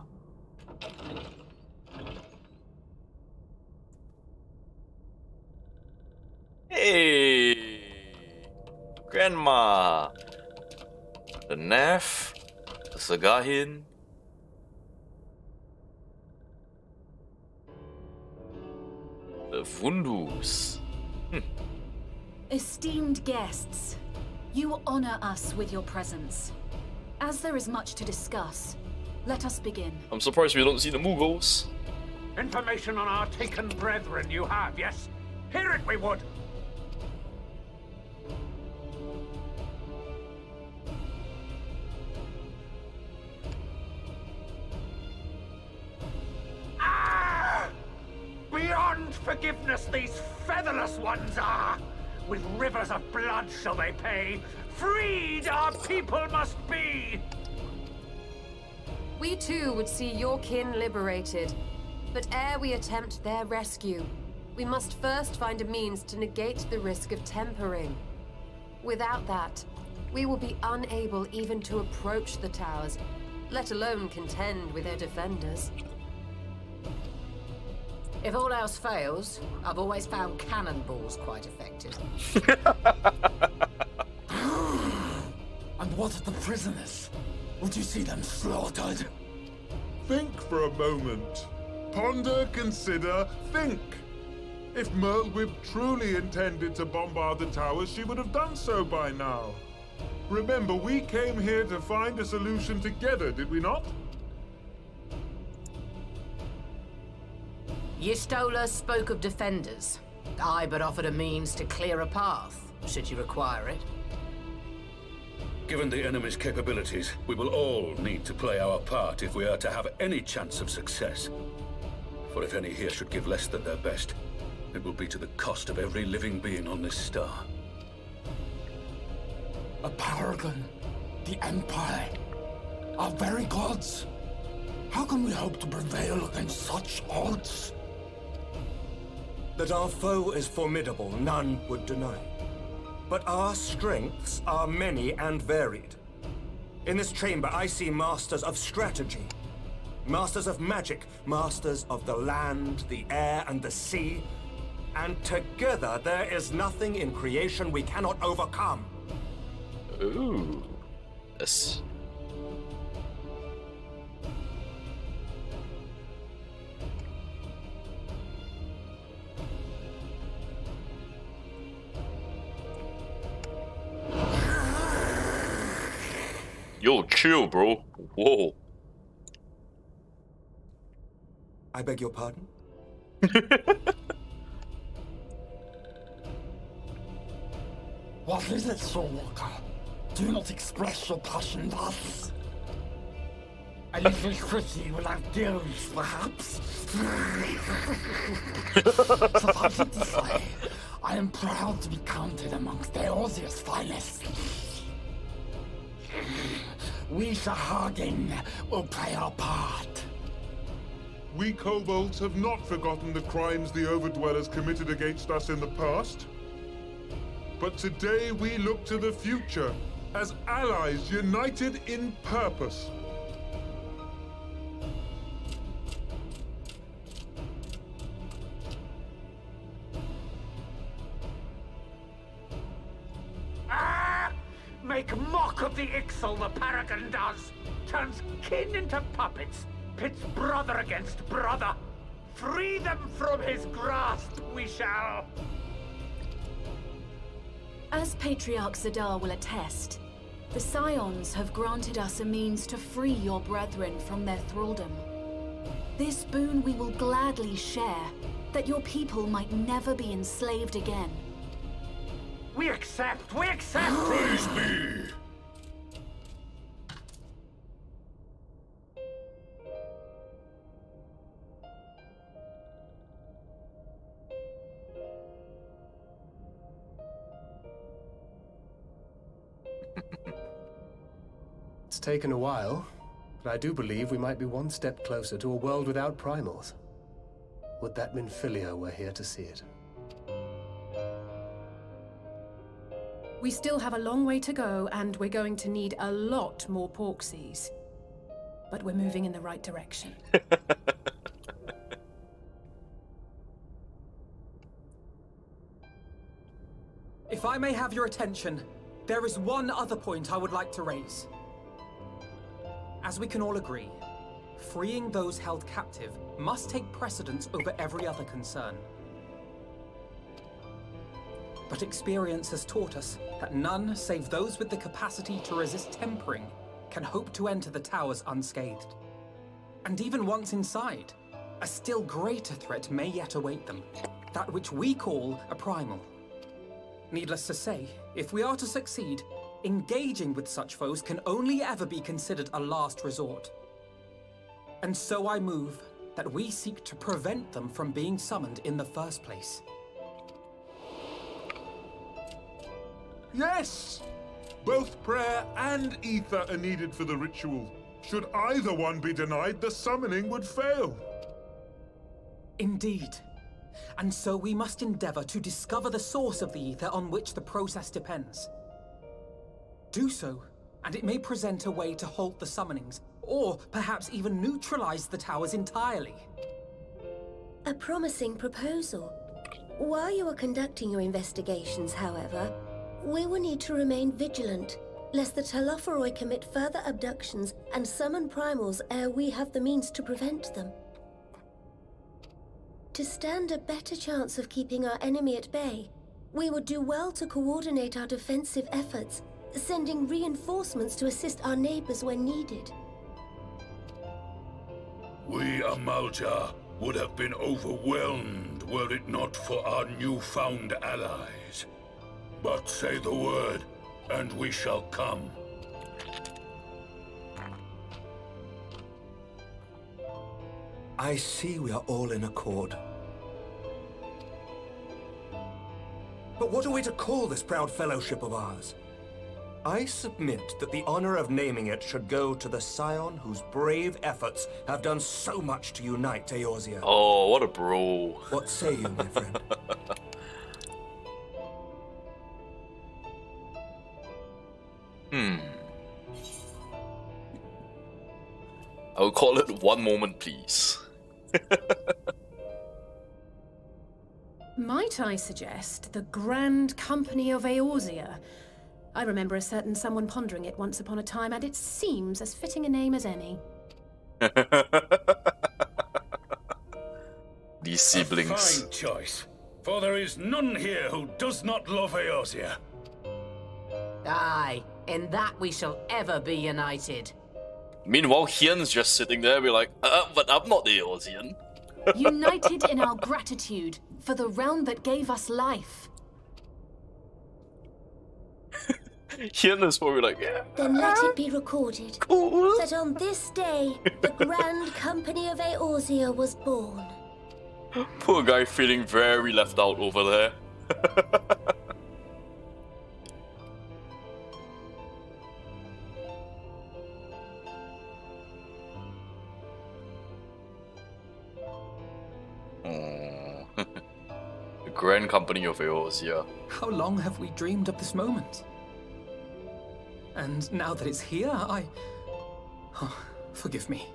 Hey! Grandma! The Neff, the Sagahin. The Vundus. Esteemed guests, you honor us with your presence. As there is much to discuss, let us begin. I'm surprised we don't see the Mughals. Information on our taken brethren you have, yes? Hear it we would! Ah! Beyond forgiveness these featherless ones are! With rivers of blood shall they pay. Freed our people must be! We too would see your kin liberated. But ere we attempt their rescue, we must first find a means to negate the risk of tempering. Without that, we will be unable even to approach the towers, let alone contend with their defenders. If all else fails, I've always found cannonballs quite effective. And what of the prisoners? Would you see them slaughtered? Think for a moment. Ponder, consider, think. If Merlwyb truly intended to bombard the towers, she would have done so by now. Remember, we came here to find a solution together, did we not? Yistola spoke of defenders. I but offered a means to clear a path, should you require it. Given the enemy's capabilities, we will all need to play our part if we are to have any chance of success. For if any here should give less than their best, it will be to the cost of every living being on this star. A paragon, the Empire, our very gods. How can we hope to prevail against such odds? That our foe is formidable, none would deny. But our strengths are many and varied. In this chamber, I see masters of strategy, masters of magic, masters of the land, the air, and the sea. And together, there is nothing in creation we cannot overcome. Ooh. Yes. Yo, chill, bro. Whoa. I beg your pardon? What is it, Soulwalker? Do not express your passion thus. A little city without gills, perhaps? Suffice it to say, I am proud to be counted amongst Eorzea's finest. We Sahagin will play our part. We kobolds have not forgotten the crimes the Overdwellers committed against us in the past. But today we look to the future as allies united in purpose. Make mock of the Ixal the Paragon does! Turns kin into puppets! Pits brother against brother! Free them from his grasp, we shall! As Patriarch Zadar will attest, the Scions have granted us a means to free your brethren from their thraldom. This boon we will gladly share, that your people might never be enslaved again. We accept! We accept! Praise be! It's taken a while, but I do believe we might be one step closer to a world without primals. Would that Minfilia were here to see it. We still have a long way to go, and we're going to need a lot more Porksies. But we're moving in the right direction. If I may have your attention, there is one other point I would like to raise. As we can all agree, freeing those held captive must take precedence over every other concern. But experience has taught us that none save those with the capacity to resist tempering can hope to enter the towers unscathed. And even once inside, a still greater threat may yet await them, that which we call a primal. Needless to say, if we are to succeed, engaging with such foes can only ever be considered a last resort. And so I move that we seek to prevent them from being summoned in the first place. Yes! Both prayer and ether are needed for the ritual. Should either one be denied, the summoning would fail. Indeed. And so we must endeavor to discover the source of the ether on which the process depends. Do so, and it may present a way to halt the summonings, or perhaps even neutralize the towers entirely. A promising proposal. While you are conducting your investigations, however, we will need to remain vigilant, lest the Telophoroi commit further abductions and summon primals ere we have the means to prevent them. To stand a better chance of keeping our enemy at bay, we would do well to coordinate our defensive efforts, sending reinforcements to assist our neighbors when needed. We Amalja would have been overwhelmed were it not for our newfound allies. But say the word, and we shall come. I see we are all in accord. But what are we to call this proud fellowship of ours? I submit that the honor of naming it should go to the scion whose brave efforts have done so much to unite Eorzea. Oh, what a bro. What say you, my friend? I'll call it one moment, please. Might I suggest the Grand Company of Eorzea? I remember a certain someone pondering it once upon a time, and it seems as fitting a name as any. These siblings. A fine choice, for there is none here who does not love Eorzea. Aye, in that we shall ever be united. Meanwhile, Hian's just sitting there, we're like, but I'm not the Eorzean. United in our gratitude for the realm that gave us life. Tian is probably like, yeah. Then let it be recorded that on this day, the Grand Company of Eorzea was born. Poor guy feeling very left out over there. The Grand Company of Eorzea. How long have we dreamed of this moment? And now that it's here, Oh, forgive me.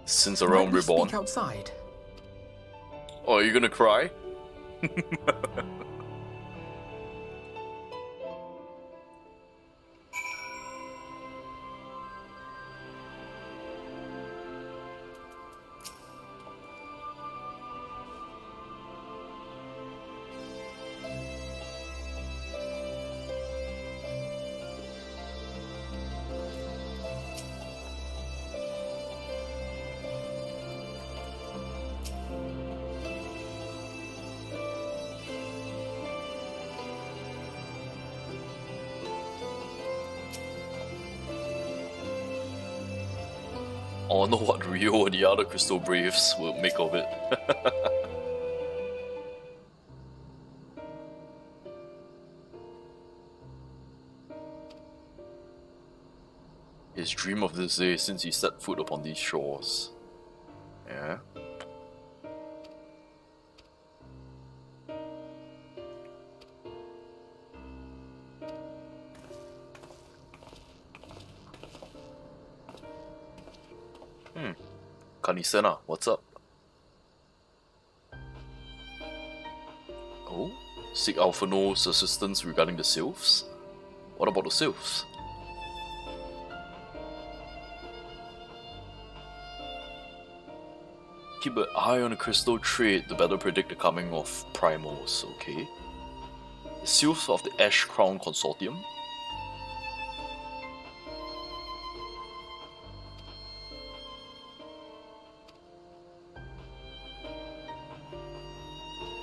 Since a realm Might we reborn. speak outside? Oh, are you gonna cry? I wonder what Rio and the other Crystal Braves will make of it. His dream of this day since he set foot upon these shores. Yeah. Kanisena, what's up? Oh? Seek Alphano's assistance regarding the sylphs? What about the sylphs? Keep an eye on the crystal trade to better predict the coming of primals, okay? The sylphs of the Ash Crown Consortium?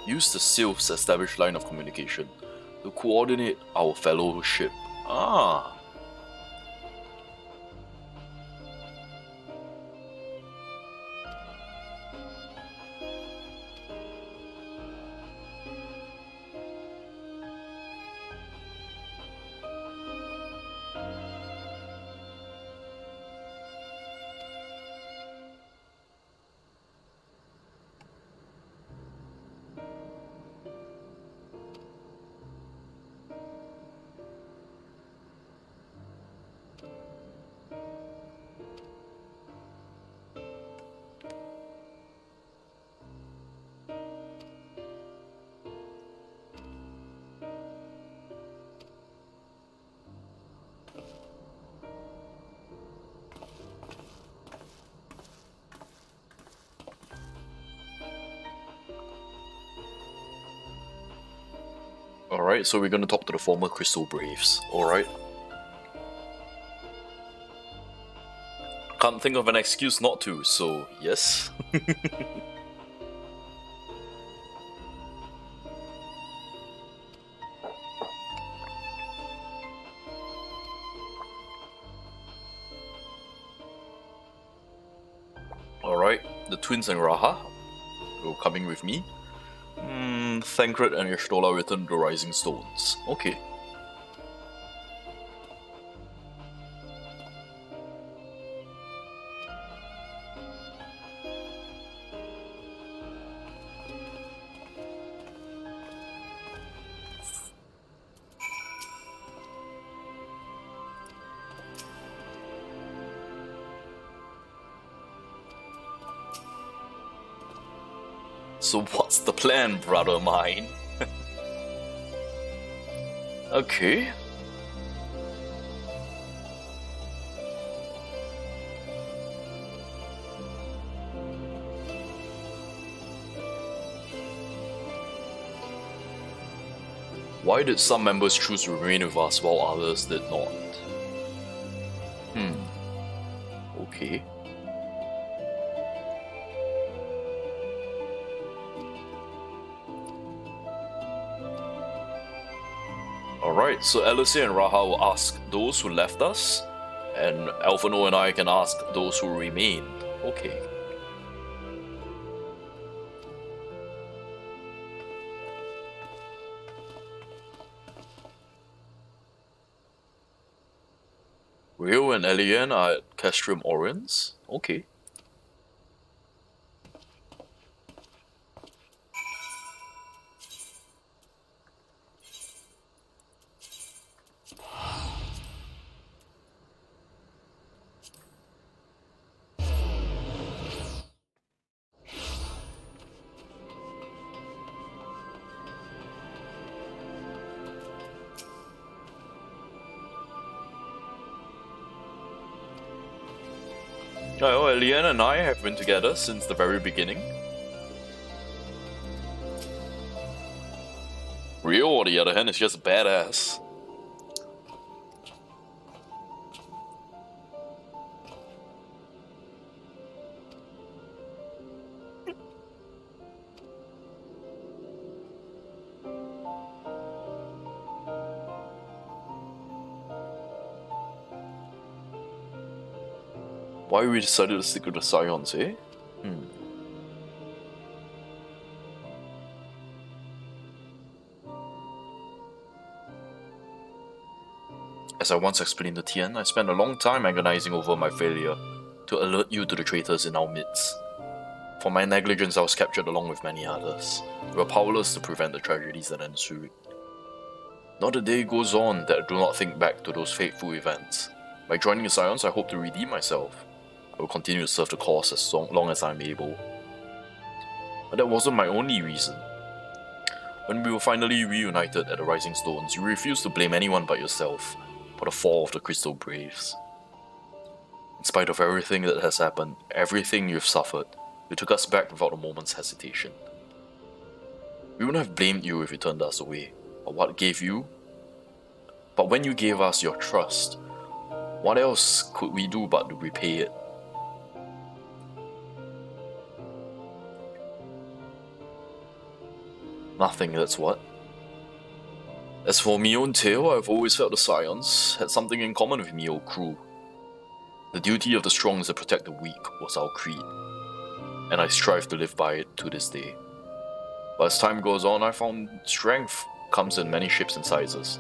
Use the sylphs' established line of communication to coordinate our fellowship. Ah! Alright, so we're gonna talk to the former Crystal Braves, alright? Can't think of an excuse not to, so yes. Alright, the twins and Raha, you're coming with me. Thancred and Y'shtola return to Rising Stones. Okay. So what's the plan, brother mine? Okay. Why did some members choose to remain with us while others did not? Okay. Alright. Alright, so Eorzea and Raha will ask those who left us, and Alphino and I can ask those who remain. Okay. Rio and Elian are at Castrum Orens? Okay. Well, Elian and I have been together since the very beginning. Rio, on the other hand, is just badass. Why we decided to stick with the Scions, eh? As I once explained to Tian, I spent a long time agonizing over my failure to alert you to the traitors in our midst. For my negligence, I was captured along with many others. We were powerless to prevent the tragedies that ensued. Not a day goes on that I do not think back to those fateful events. By joining the Scions, I hope to redeem myself. I will continue to serve the cause as long as I am able. But that wasn't my only reason. When we were finally reunited at the Rising Stones, you refused to blame anyone but yourself for the fall of the Crystal Braves. In spite of everything that has happened, everything you've suffered, you took us back without a moment's hesitation. We wouldn't have blamed you if you turned us away, but when you gave us your trust, what else could we do but to repay it? Nothing, that's what. As for my own tale, I've always felt the Scions had something in common with my old crew. The duty of the strong is to protect the weak was our creed, and I strive to live by it to this day. But as time goes on, I found strength comes in many shapes and sizes.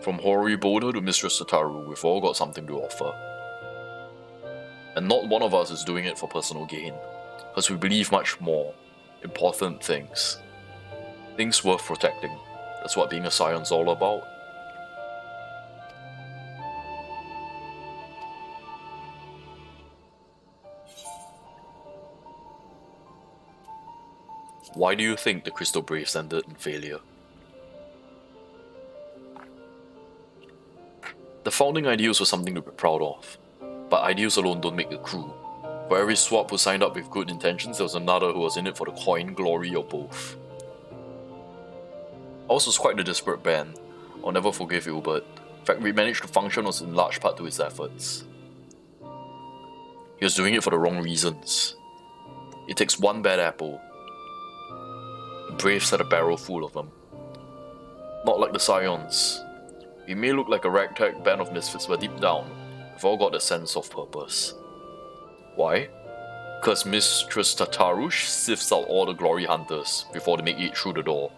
From Hoary Boulder to Mistress Sataru, we've all got something to offer. And not one of us is doing it for personal gain, because we believe much more important things. Things worth protecting. That's what being a Scion's all about. Why do you think the Crystal Braves ended in failure? The founding ideals were something to be proud of, but ideals alone don't make a crew. For every swap who signed up with good intentions, there was another who was in it for the coin, glory, or both. Ours was quite a disparate band. I'll never forgive Ilbert. In fact, we managed to function was in large part to his efforts. He was doing it for the wrong reasons. It takes one bad apple. The Braves had a barrel full of them. Not like the Scions. We may look like a ragtag band of misfits, but deep down, we've all got a sense of purpose. Why? Because Mistress Tataru sifts out all the glory hunters before they make it through the door.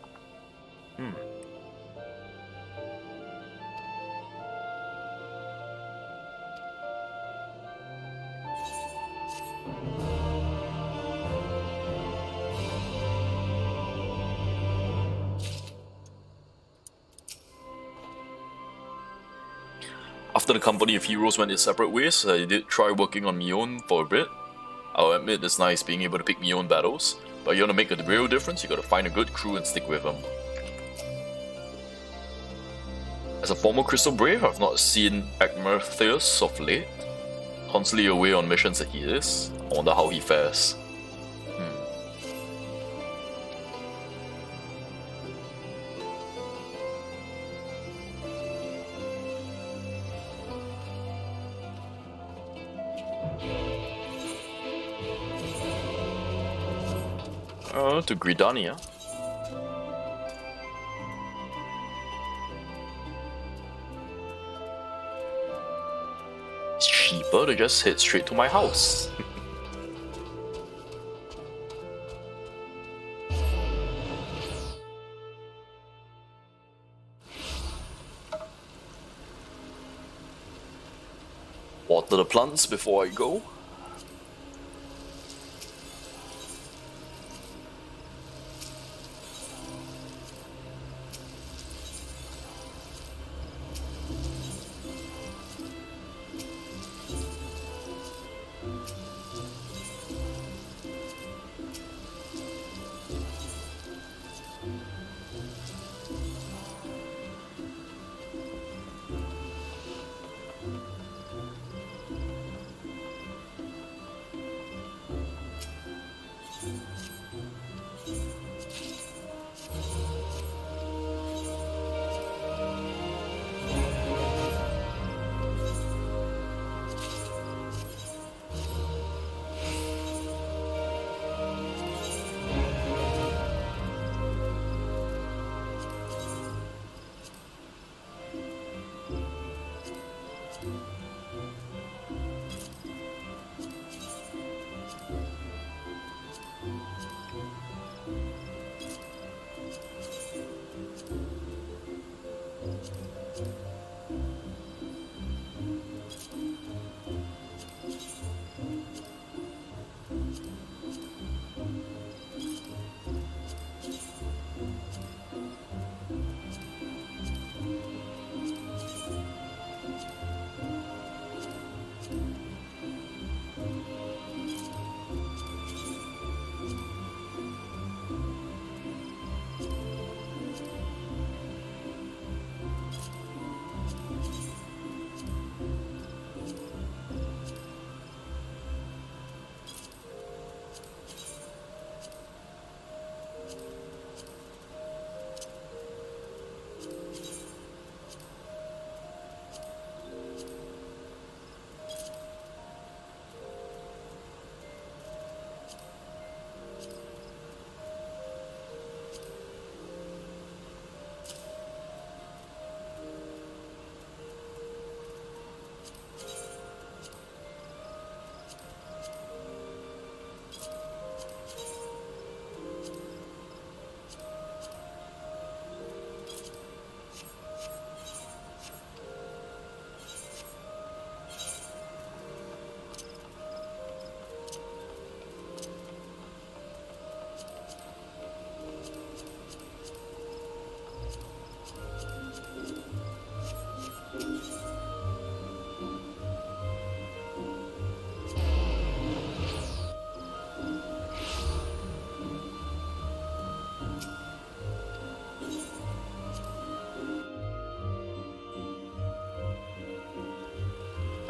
After the company of heroes went its separate ways, I did try working on my own for a bit. I'll admit it's nice being able to pick my own battles, but you want to make a real difference, you gotta find a good crew and stick with them. As a former Crystal Brave, I've not seen Agmertheus of late. Constantly away on missions that he is. I wonder how he fares. To Gridania. cheaper to just head straight to my house. Water the plants before I go.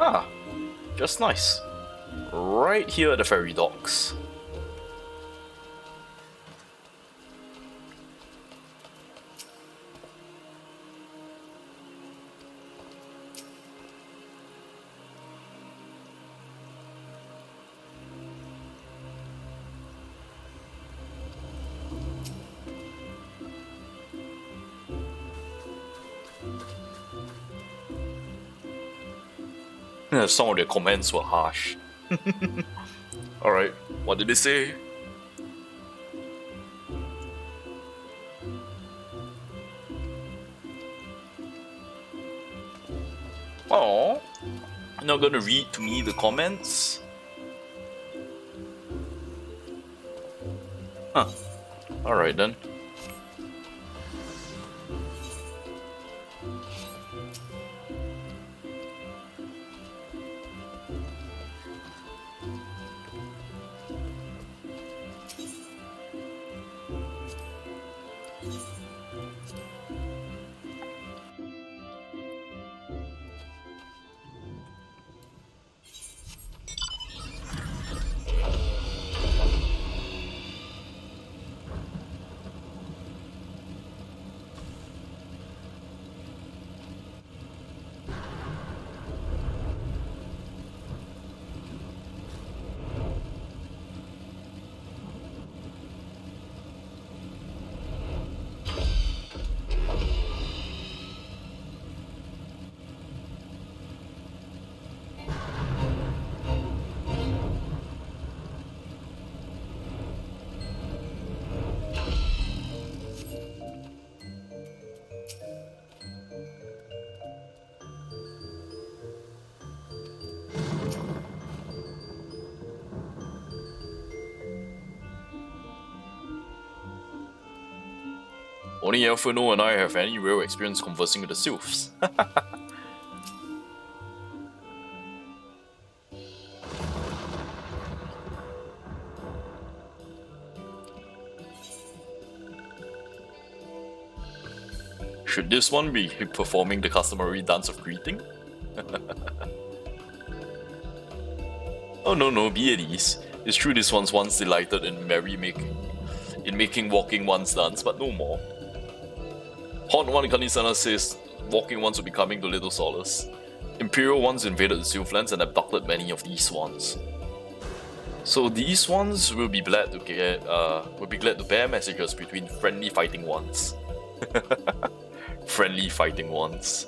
Ah, just nice. Right here at the ferry docks. Some of their comments were harsh. Alright, what did they say? Oh, you're not gonna read to me the comments? Huh. Alright then. Only Elfino and I have any real experience conversing with the sylphs. Should this one be performing the customary dance of greeting? Oh no, be at ease. It's true this one's once delighted in making walking ones dance, but no more. Hot One Kanisana says walking ones will be coming to Little Solace. Imperial ones invaded the Sylphlands and abducted many of these ones. So these ones will be glad to bear messages between friendly fighting ones. Friendly fighting ones.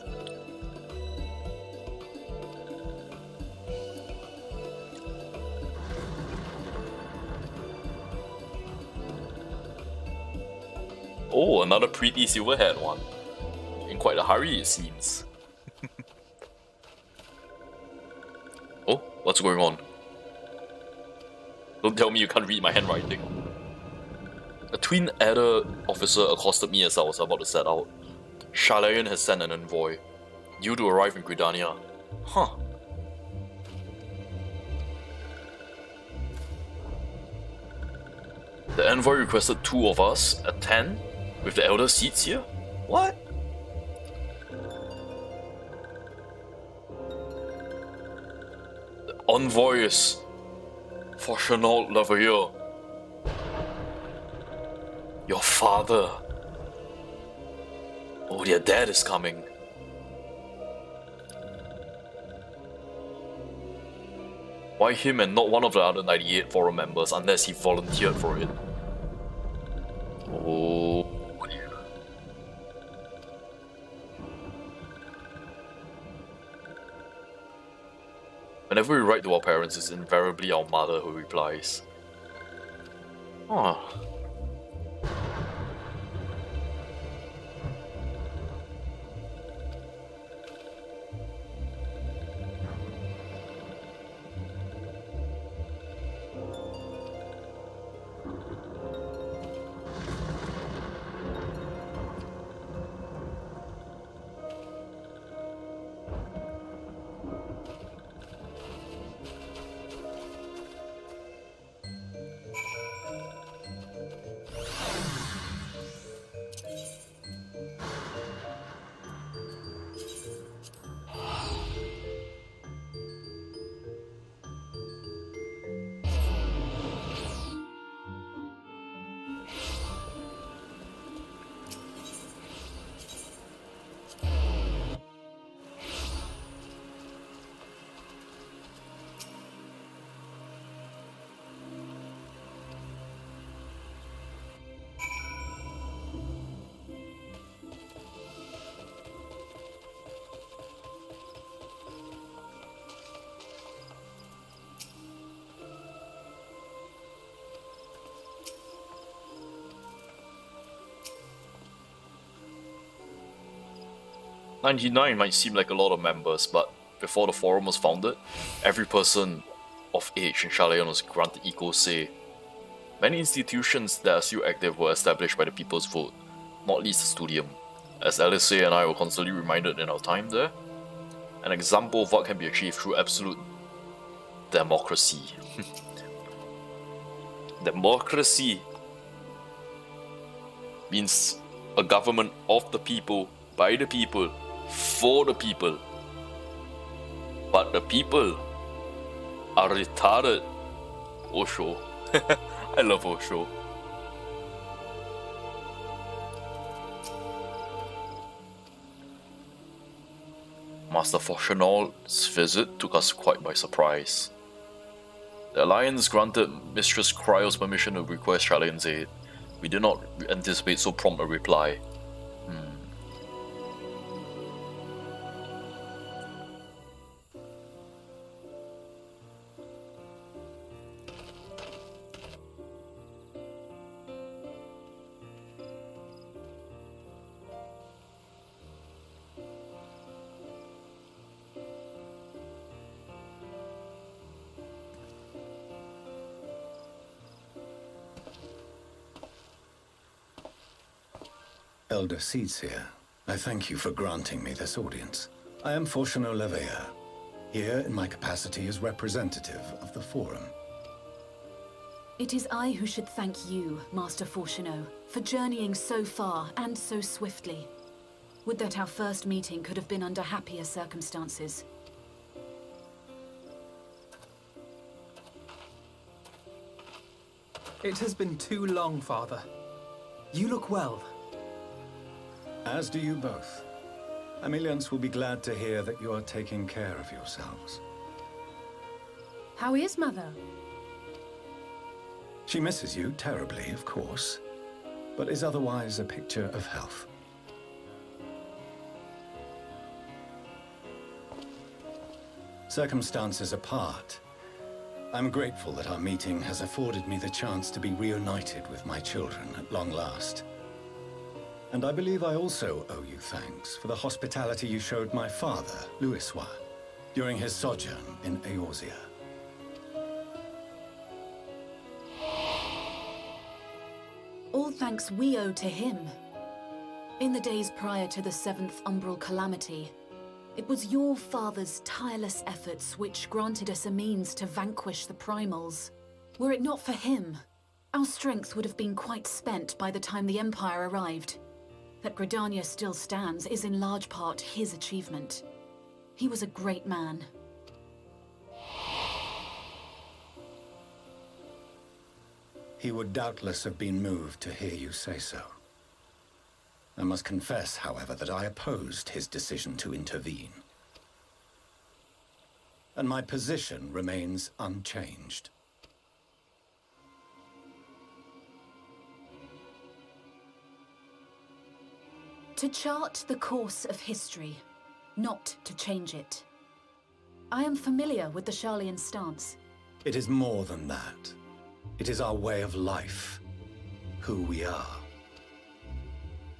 Oh, another pretty silver-haired one. In quite a hurry, it seems. Oh, what's going on? Don't tell me you can't read my handwriting. A twin adder officer accosted me as I was about to set out. Sharlayan has sent an envoy, due to arrive in Gridania. Huh. The envoy requested 2 of us at 10, with the elder seats here? What? The envoy is for Chenault Lavrier. Your father. Oh, their dad is coming. Why him and not one of the other 98 forum members unless he volunteered for it? Oh dear. Whenever we write to our parents, it's invariably our mother who replies. Huh. 99 might seem like a lot of members, but before the forum was founded, every person of age in Sharlayan was granted equal say. Many institutions that are still active were established by the people's vote, not least the Studium, as Alice and I were constantly reminded in our time there. An example of what can be achieved through absolute democracy. Democracy means a government of the people, by the people, for the people. But the people are retarded. Osho. I love Osho. Master Fauchenol's visit took us quite by surprise. The Alliance granted Mistress Cryo's permission to request Sharlayan's aid. We did not anticipate so prompt a reply. Elder Seedseer, I thank you for granting me this audience. I am Fortuno Leveilleur, here in my capacity as representative of the Forum. It is I who should thank you, Master Fortuno, for journeying so far and so swiftly. Would that our first meeting could have been under happier circumstances. It has been too long, Father. You look well. As do you both. Ameliance will be glad to hear that you are taking care of yourselves. How is Mother? She misses you terribly, of course, but is otherwise a picture of health. Circumstances apart, I'm grateful that our meeting has afforded me the chance to be reunited with my children at long last. And I believe I also owe you thanks for the hospitality you showed my father, Louisoix, during his sojourn in Eorzea. All thanks we owe to him. In the days prior to the 7th Umbral Calamity, it was your father's tireless efforts which granted us a means to vanquish the primals. Were it not for him, our strength would have been quite spent by the time the Empire arrived. That Gridania still stands is in large part his achievement. He was a great man. He would doubtless have been moved to hear you say so. I must confess, however, that I opposed his decision to intervene. And my position remains unchanged. To chart the course of history, not to change it. I am familiar with the Sharlayan stance. It is more than that. It is our way of life, who we are.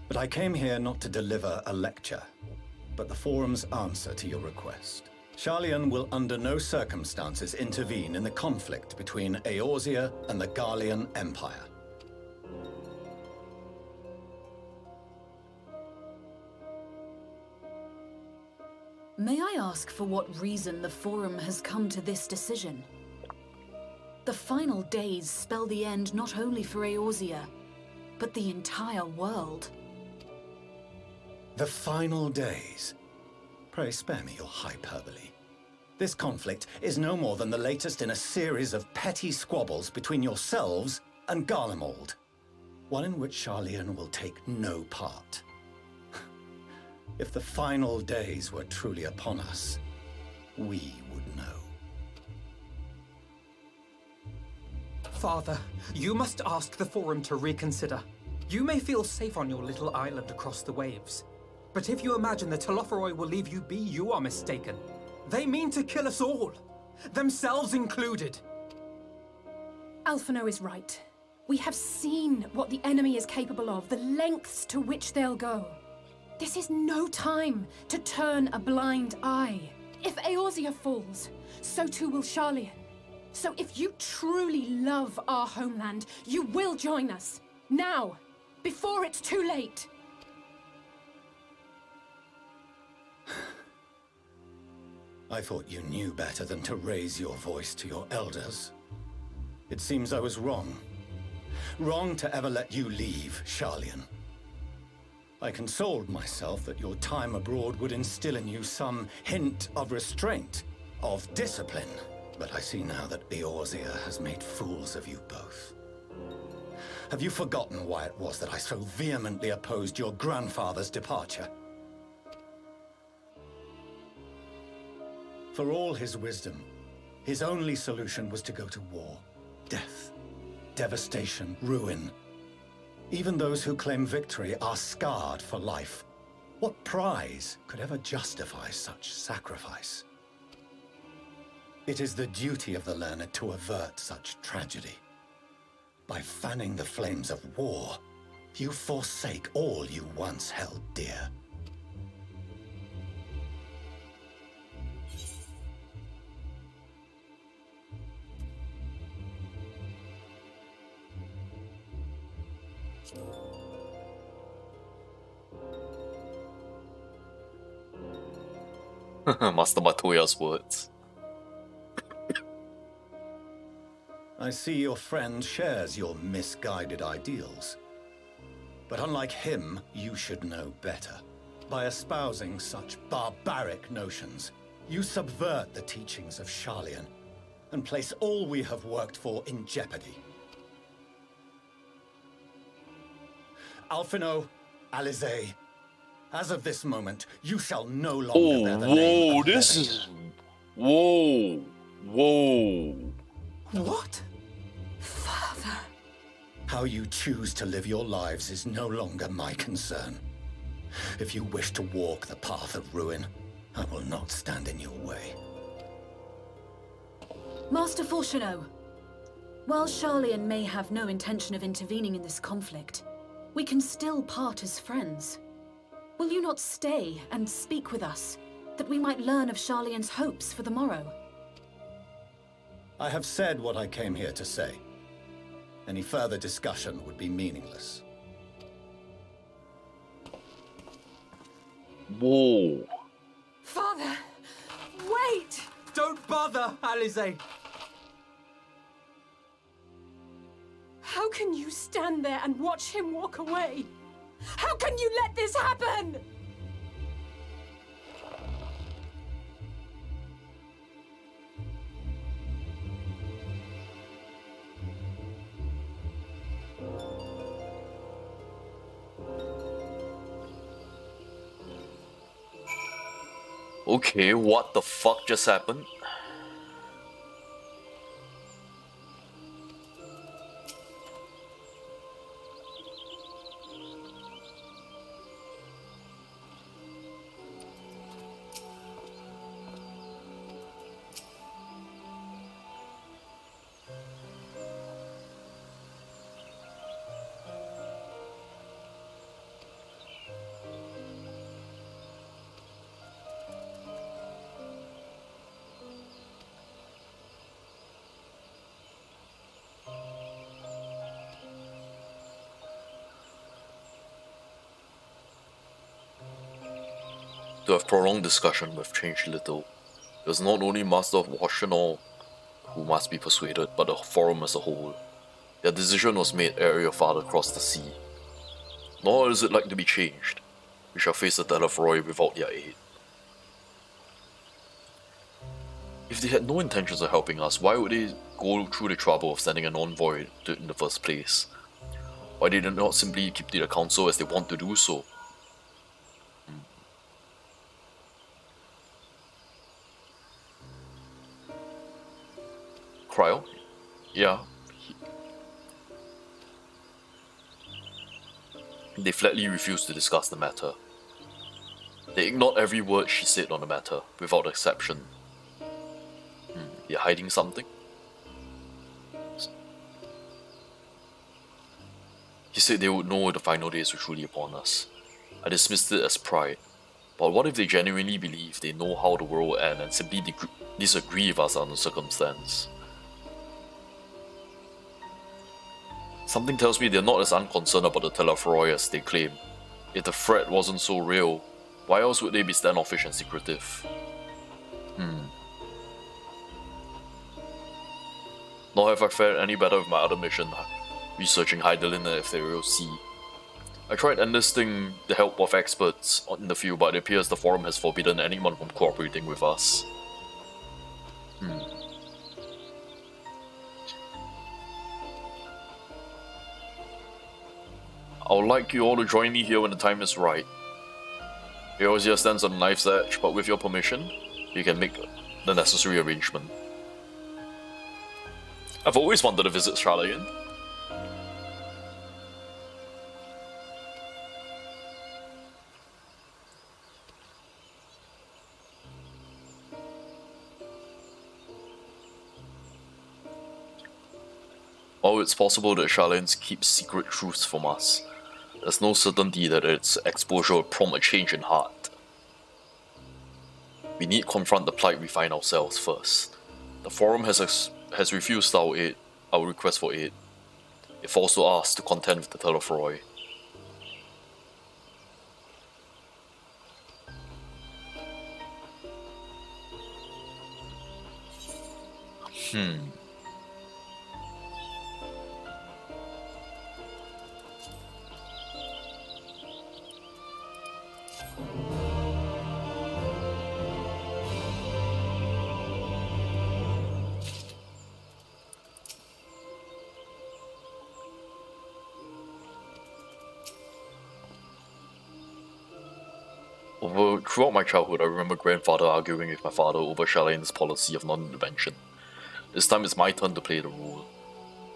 But I came here not to deliver a lecture, but the Forum's answer to your request. Sharlayan will under no circumstances intervene in the conflict between Eorzea and the Garlean Empire. May I ask for what reason the Forum has come to this decision? The final days spell the end not only for Eorzea, but the entire world. The final days? Pray spare me your hyperbole. This conflict is no more than the latest in a series of petty squabbles between yourselves and Garlemald. One in which Sharlayan will take no part. If the final days were truly upon us, we would know. Father, you must ask the Forum to reconsider. You may feel safe on your little island across the waves, but if you imagine the Telophoroi will leave you be, you are mistaken. They mean to kill us all, themselves included. Alphino is right. We have seen what the enemy is capable of, the lengths to which they'll go. This is no time to turn a blind eye. If Eorzea falls, so too will Sharlayan. So if you truly love our homeland, you will join us. Now, before it's too late. I thought you knew better than to raise your voice to your elders. It seems I was wrong. Wrong to ever let you leave, Sharlayan. I consoled myself that your time abroad would instill in you some hint of restraint, of discipline. But I see now that Eorzea has made fools of you both. Have you forgotten why it was that I so vehemently opposed your grandfather's departure? For all his wisdom, his only solution was to go to war. Death, devastation, ruin. Even those who claim victory are scarred for life. What prize could ever justify such sacrifice? It is the duty of the learned to avert such tragedy. By fanning the flames of war, you forsake all you once held dear. Master Matoya's words. I see your friend shares your misguided ideals. But unlike him, you should know better. By espousing such barbaric notions, you subvert the teachings of Sharlayan and place all we have worked for in jeopardy. Alphino, Alizé, as of this moment, you shall no longer bear the name of this Levy. is... Whoa. Whoa. What? Father. How you choose to live your lives is no longer my concern. If you wish to walk the path of ruin, I will not stand in your way. Master Fourcheneau, while Sharlayan may have no intention of intervening in this conflict, we can still part as friends. Will you not stay and speak with us, that we might learn of Sharlayan's hopes for the morrow? I have said what I came here to say. Any further discussion would be meaningless. Whoa. Father, wait! Don't bother, Alizé. How can you stand there and watch him walk away? How can you let this happen? Okay, what the fuck just happened? To have prolonged discussion with changed little. It was not only Master of Fourcheneau who must be persuaded, but the forum as a whole. Their decision was made ere your father crossed the sea. Nor is it like to be changed. We shall face the Telefroy without their aid. If they had no intentions of helping us, why would they go through the trouble of sending an envoy in the first place? Why did they not simply keep to the council as they want to do so? Cryo? Yeah. They flatly refused to discuss the matter. They ignored every word she said on the matter, without exception. They're hiding something? He said they would know when the final days were truly upon us. I dismissed it as pride. But what if they genuinely believe they know how the world will end and simply disagree with us on the circumstance? Something tells me they're not as unconcerned about the Telefroy as they claim. If the threat wasn't so real, why else would they be standoffish and secretive? Nor have I fared any better with my other mission, researching Hydaelyn and the Ethereal Sea. I tried enlisting the help of experts in the field, but it appears the forum has forbidden anyone from cooperating with us. I would like you all to join me here when the time is right. Eorzea stands on a knife's edge, but with your permission, you can make the necessary arrangement. I've always wanted to visit Sharlayan. While it's possible that Sharlayan keeps secret truths from us, there's no certainty that its exposure will prompt a change in heart. We need to confront the plight we find ourselves first. The forum has refused our request for aid. It falls to us to contend with the Telefroy. Throughout my childhood, I remember grandfather arguing with my father over Charlene's policy of non-intervention. This time it's my turn to play the role.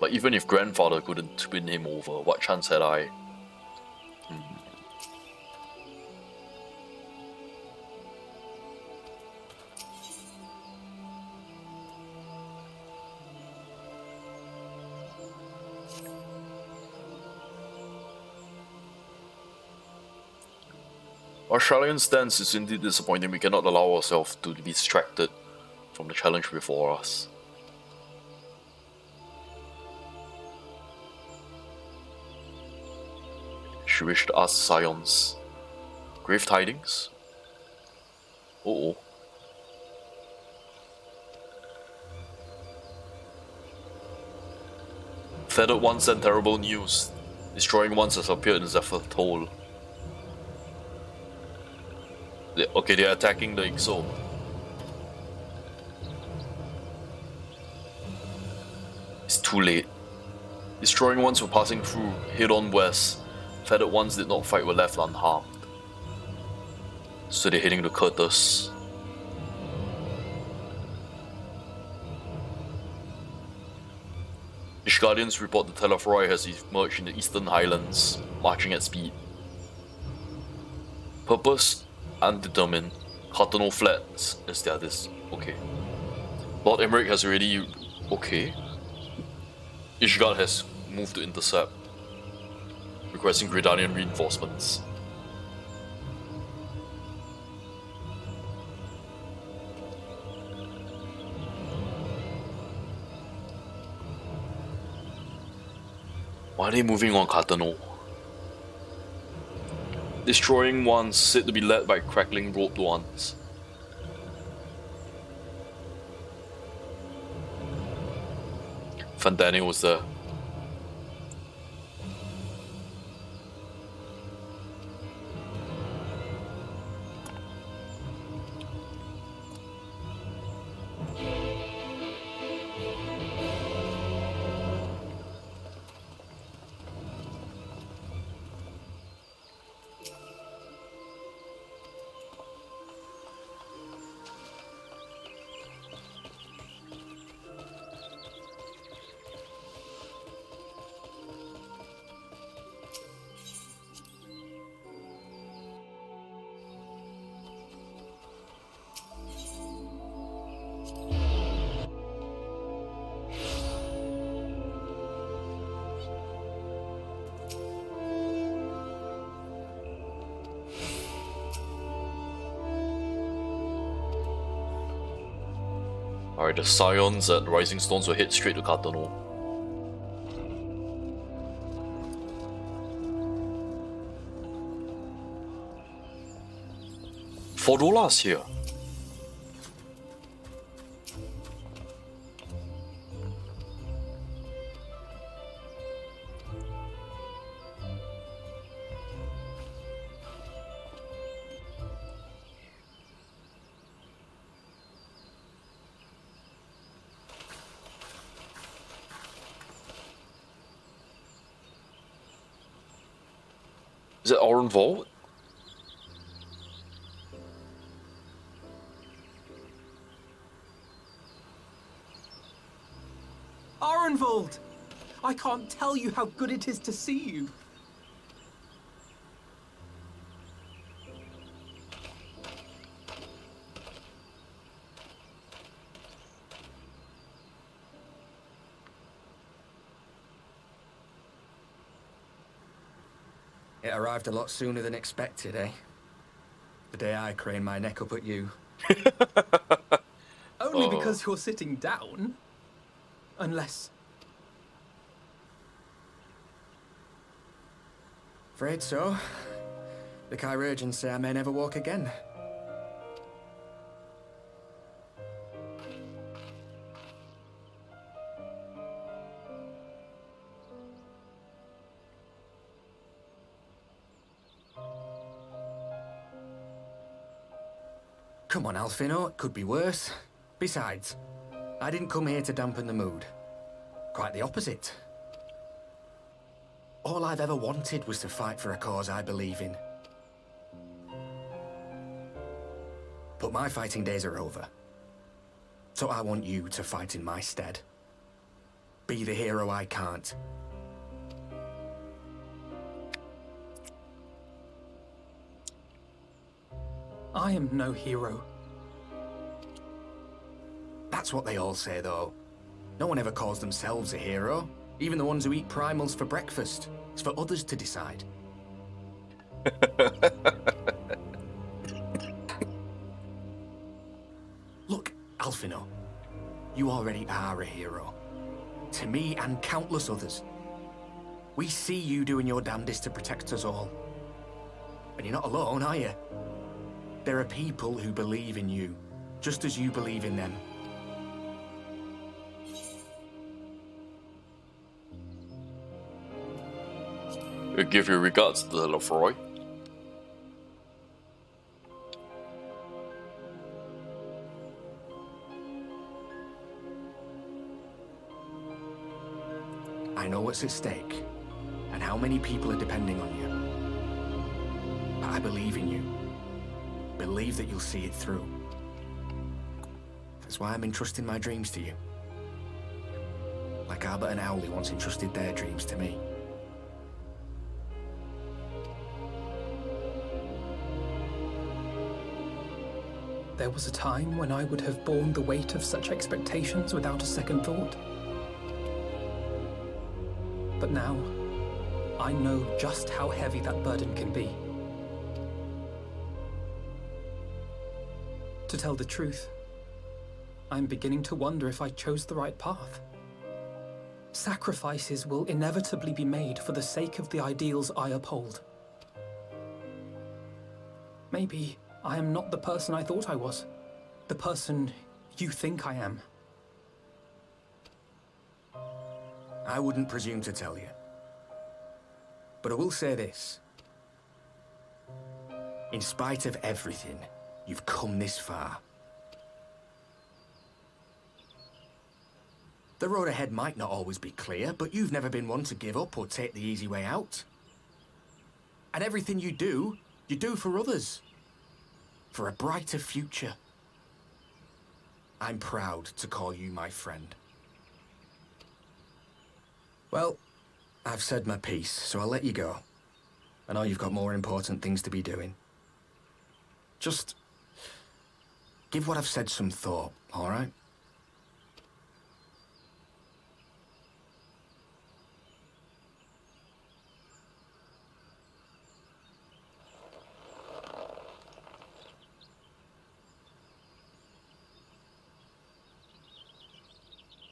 But even if grandfather couldn't win him over, what chance had I? Our Charlene's stance is indeed disappointing. We cannot allow ourselves to be distracted from the challenge before us. She wished to ask Scions. Grave tidings? Uh-oh. Feathered Ones sent terrible news. Destroying Ones has appeared in Zephyr Toll. Okay, they're attacking the Ixo. It's too late. Destroying Ones were passing through, head on west. Feathered Ones did not fight, were left unharmed. So they're heading to Curtis. Ishgardians report the Telephroi has emerged in the eastern highlands, marching at speed. Purpose undetermined. Cardinal flats is their okay. Lord Emmerich has already okay. Ishgard has moved to intercept, requesting Gridanian reinforcements. Why are they moving on Cardinal? Destroying Ones said to be led by crackling robed ones. Fandani was there. Alright, the Scions and Rising Stones will head straight to Cardinal. Fordola's here. Is it Oren Vault? Arenvold! I can't tell you how good it is to see you. It arrived a lot sooner than expected, eh? The day I craned my neck up at you. Only because you're sitting down. Unless... Afraid so. The Chirurgeons say I may never walk again. Come on, Alfino, it could be worse. Besides, I didn't come here to dampen the mood. Quite the opposite. All I've ever wanted was to fight for a cause I believe in. But my fighting days are over. So I want you to fight in my stead. Be the hero I can't. I am no hero. That's what they all say, though. No one ever calls themselves a hero. Even the ones who eat primals for breakfast. It's for others to decide. Look, Alfino. You already are a hero. To me and countless others. We see you doing your damnedest to protect us all. And you're not alone, are you? There are people who believe in you, just as you believe in them. Give your regards to the Lefroy. I know what's at stake, and how many people are depending on you. But I believe in you. Believe that you'll see it through. That's why I'm entrusting my dreams to you. Like Albert and Owley once entrusted their dreams to me. There was a time when I would have borne the weight of such expectations without a second thought. But now, I know just how heavy that burden can be. To tell the truth, I'm beginning to wonder if I chose the right path. Sacrifices will inevitably be made for the sake of the ideals I uphold. Maybe I am not the person I thought I was. The person you think I am. I wouldn't presume to tell you. But I will say this. In spite of everything, you've come this far. The road ahead might not always be clear, but you've never been one to give up or take the easy way out. And everything you do for others. For a brighter future. I'm proud to call you my friend. Well, I've said my piece, so I'll let you go. I know you've got more important things to be doing. Just give what I've said some thought, all right?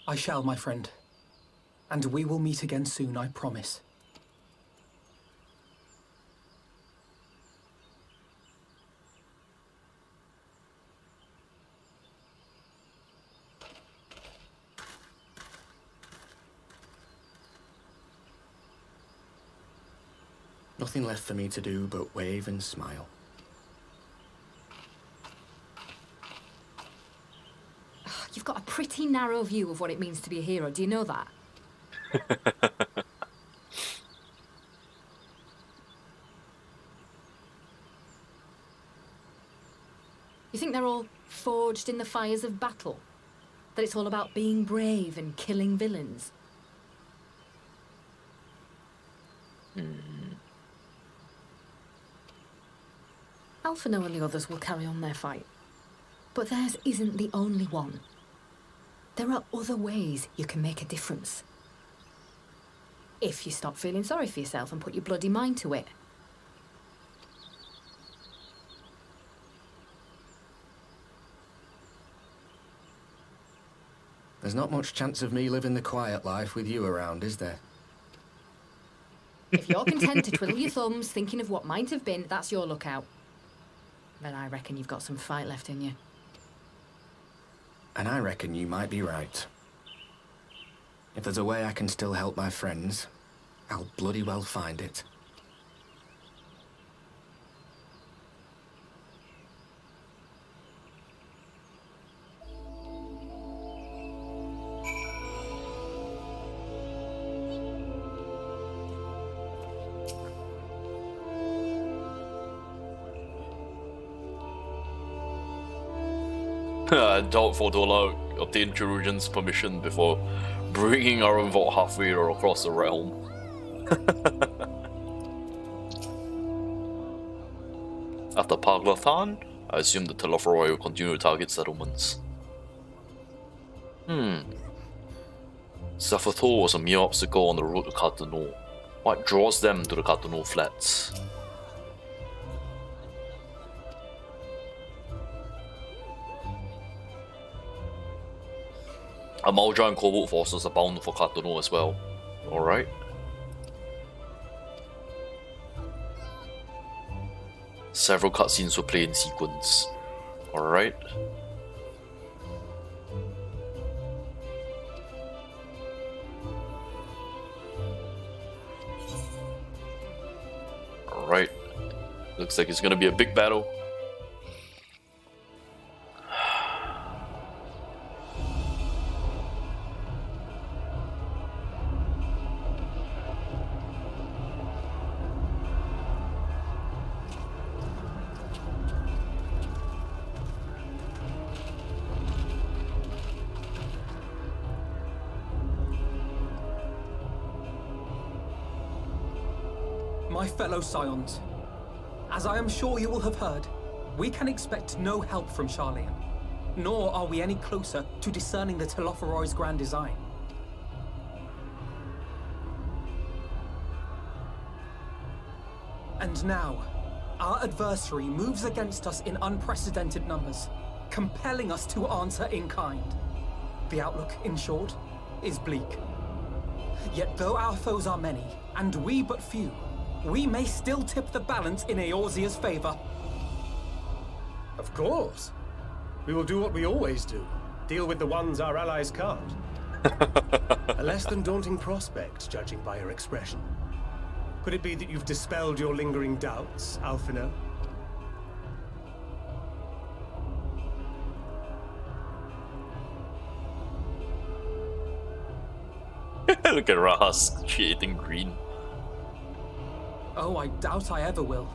I shall, my friend. And we will meet again soon, I promise. Nothing left for me to do but wave and smile. You've got a pretty narrow view of what it means to be a hero. Do you know that? You think they're all forged in the fires of battle? That it's all about being brave and killing villains? Alphino and the others will carry on their fight. But theirs isn't the only one. There are other ways you can make a difference. If you stop feeling sorry for yourself and put your bloody mind to it. There's not much chance of me living the quiet life with you around, is there? If you're content to twiddle your thumbs thinking of what might have been, that's your lookout. Then I reckon you've got some fight left in you. And I reckon you might be right. If there's a way I can still help my friends, I'll bloody well find it. I doubt Fordola obtained Cherugian's permission before bringing our vault halfway or across the realm. After Paglathan, I assume the Telophoroi will continue to target settlements. Zaphathor was a mere obstacle on the road to Carteneau. What draws them to the Carteneau Flats? Amalja and Cobalt forces are bound for Carteneau as well. Alright. Several cutscenes will play in sequence. Alright. Alright. Looks like it's gonna be a big battle. My fellow Scions, as I am sure you will have heard, we can expect no help from Charlian, nor are we any closer to discerning the Telophoroi's grand design. And now, our adversary moves against us in unprecedented numbers, compelling us to answer in kind. The outlook, in short, is bleak. Yet though our foes are many, and we but few, we may still tip the balance in Eorzea's favor. Of course. We will do what we always do. Deal with the ones our allies can't. A less than daunting prospect, judging by your expression. Could it be that you've dispelled your lingering doubts, Alphino? Look at Rahas, she eating green. Oh, I doubt I ever will.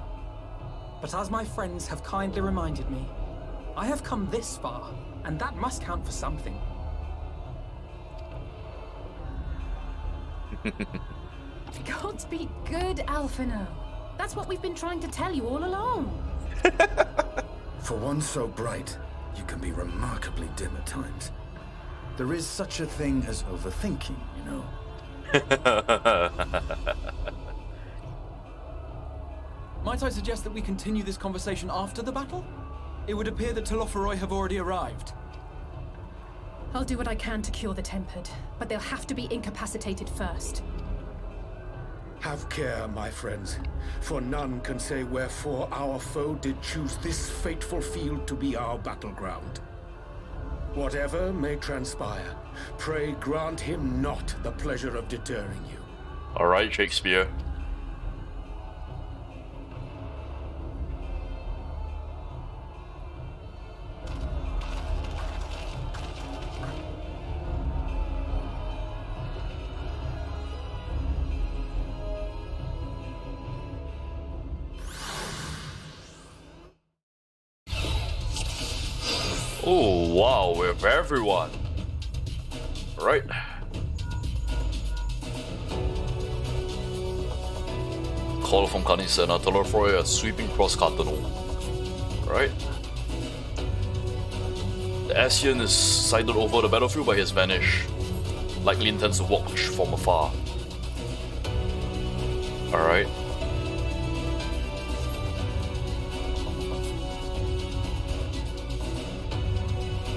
But as my friends have kindly reminded me, I have come this far, and that must count for something. Gods be good, Alphino. That's what we've been trying to tell you all along. For one so bright, you can be remarkably dim at times. There is such a thing as overthinking, you know. Might I suggest that we continue this conversation after the battle? It would appear that Telophoroi have already arrived. I'll do what I can to cure the Tempered, but they'll have to be incapacitated first. Have care, my friends, for none can say wherefore our foe did choose this fateful field to be our battleground. Whatever may transpire, pray grant him not the pleasure of deterring you. Alright, Shakespeare. Oh wow, we have everyone. Right. Call from Canisena, Telophoroi are sweeping across Carteneau. Right. The Asian is sighted over the battlefield but he has vanished. Likely intends to watch from afar. Alright.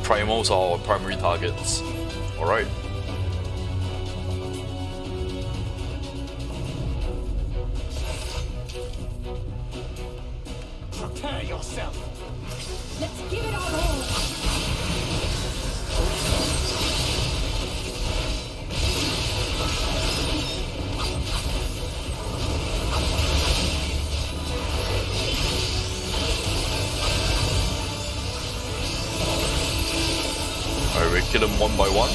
Primals are our primary targets. Alright. Prepare yourself. Let's give it our all. Alright, we kill them one by one.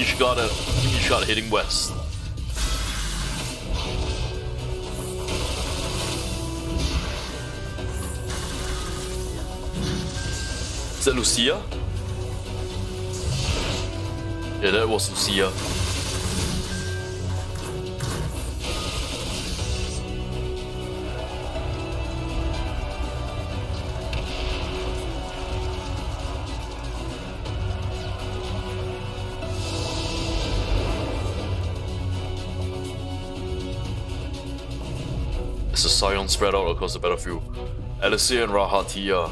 each got heading west. Is that Lucia? Yeah, that was Lucia. As the Scions spread out across the battlefield, Eorzea and Rahatia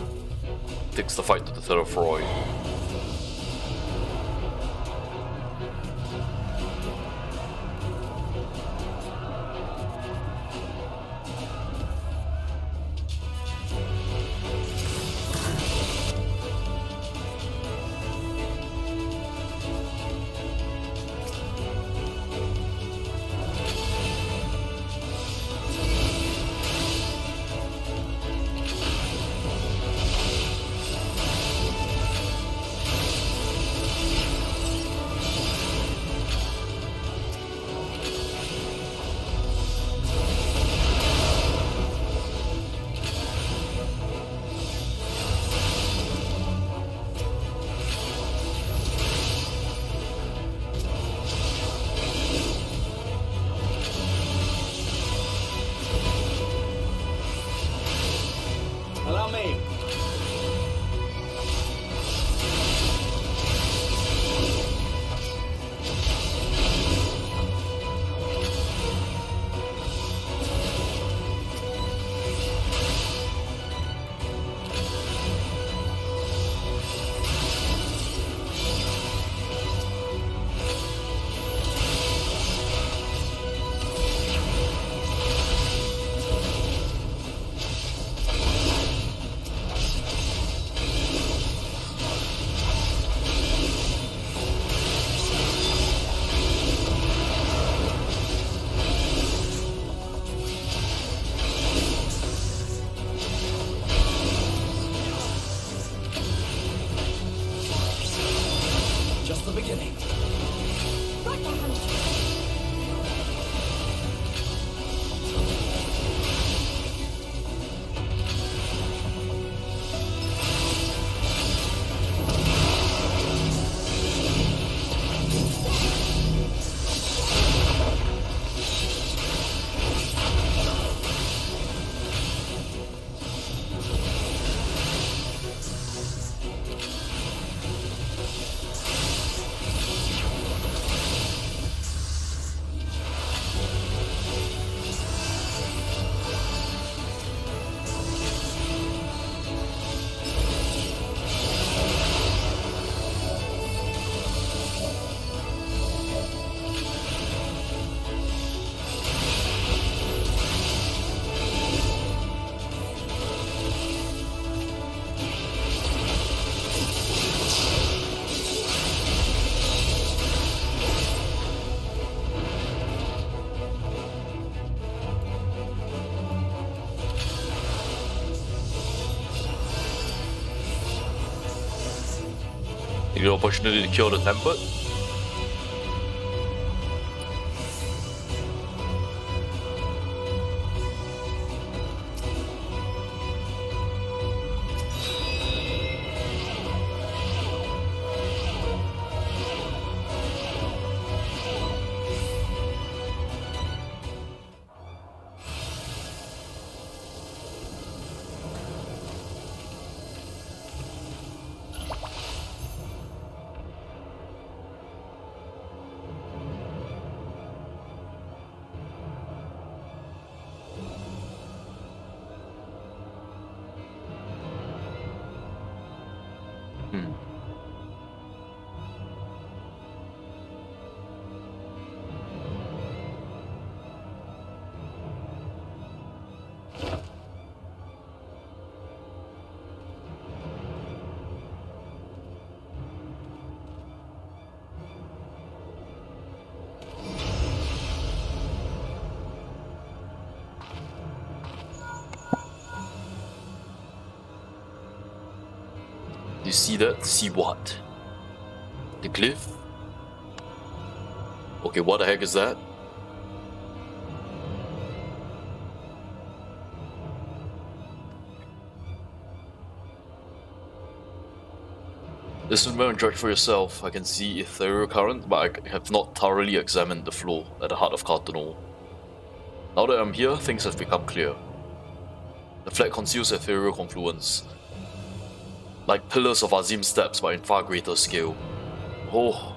takes the fight to the Telefroi. Allow me. Just the beginning. Take the opportunity to kill the template. You see that? See what? The glyph? Okay, what the heck is that? Listen well and judge for yourself. I can see ethereal current, but I have not thoroughly examined the flow at the heart of Cartonol. Now that I'm here, things have become clear. The flag conceals ethereal confluence, like pillars of Azim steps, but in far greater scale. Oh.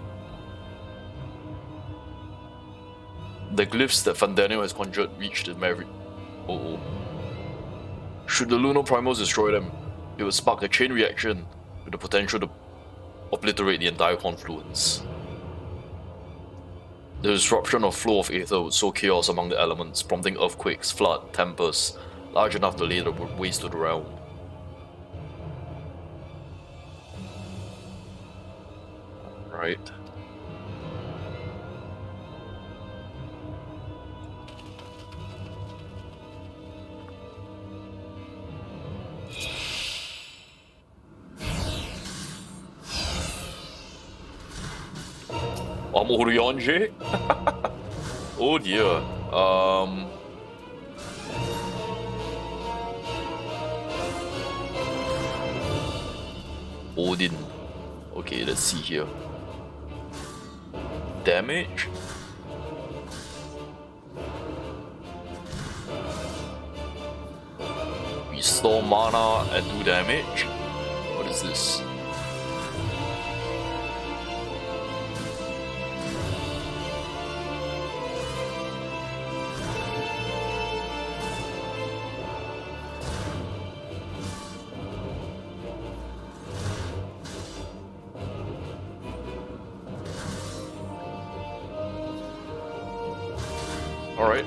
The glyphs that Fandaniel has conjured reached the Mary. Oh. Should the lunar primals destroy them, it would spark a chain reaction with the potential to obliterate the entire confluence. The disruption of flow of aether would sow chaos among the elements, prompting earthquakes, flood, tempests, large enough to lay the waste to the realm. Right. Amoriange? Oh dear. Odin. Okay, let's see here. Damage? Restore mana and do damage? What is this? Alright.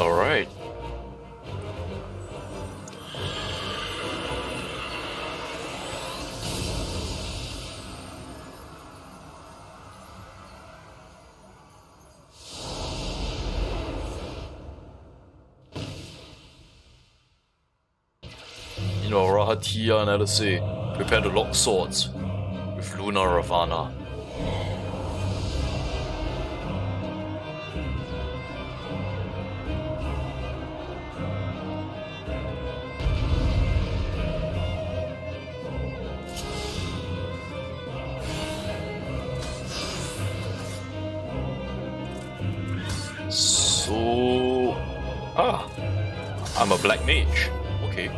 Alright. In Eorzea TIAN LSA, prepare to lock swords with Luna Ravana. So... I'm a black mage. Okay.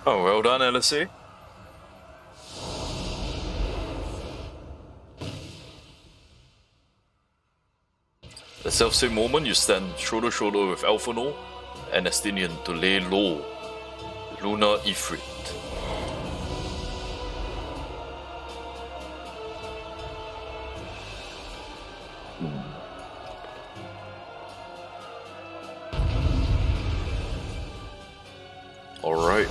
Oh, well done, LSA. The self-same moment, you stand shoulder to shoulder with Alphino and Estinian to lay low Luna Ifrit. Alright.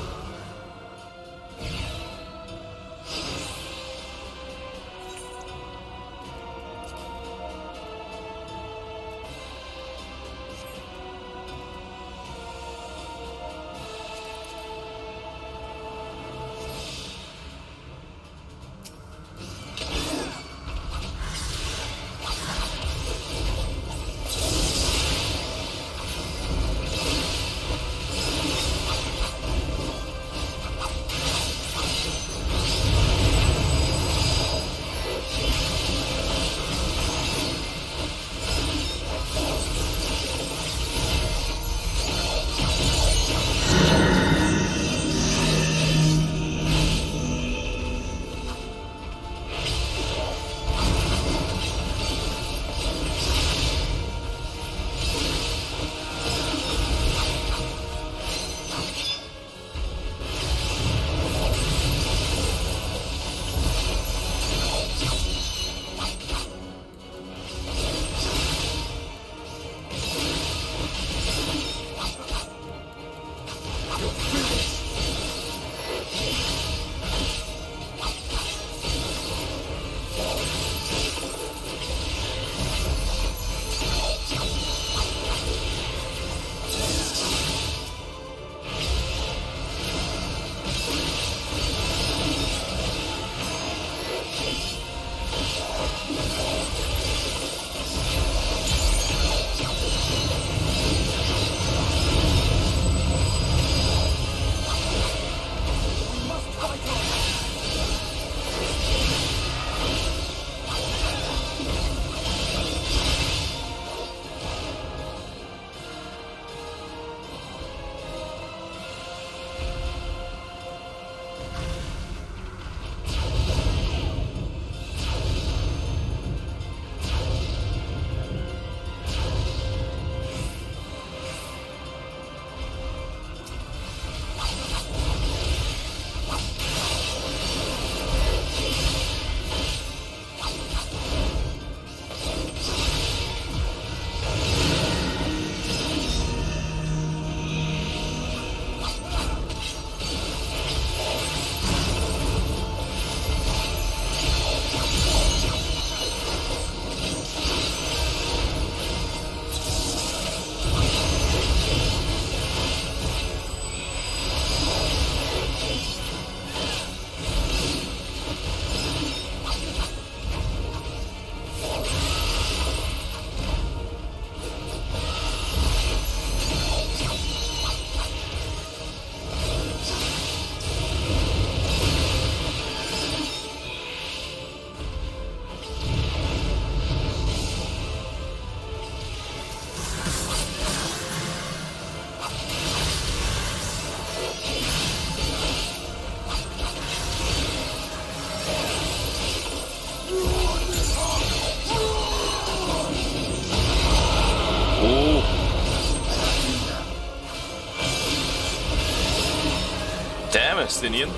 Palestinian.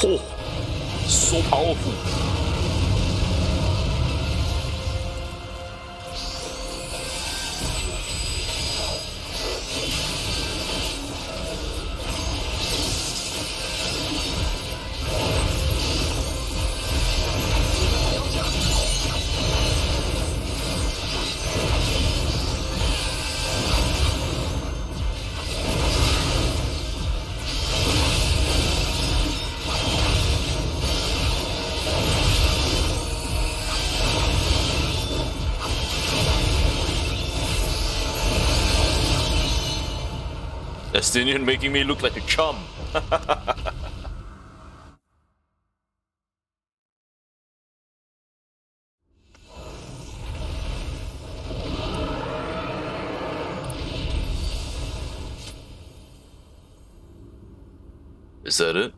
Oh, so powerful. Estinian making me look like a chum. Is that it?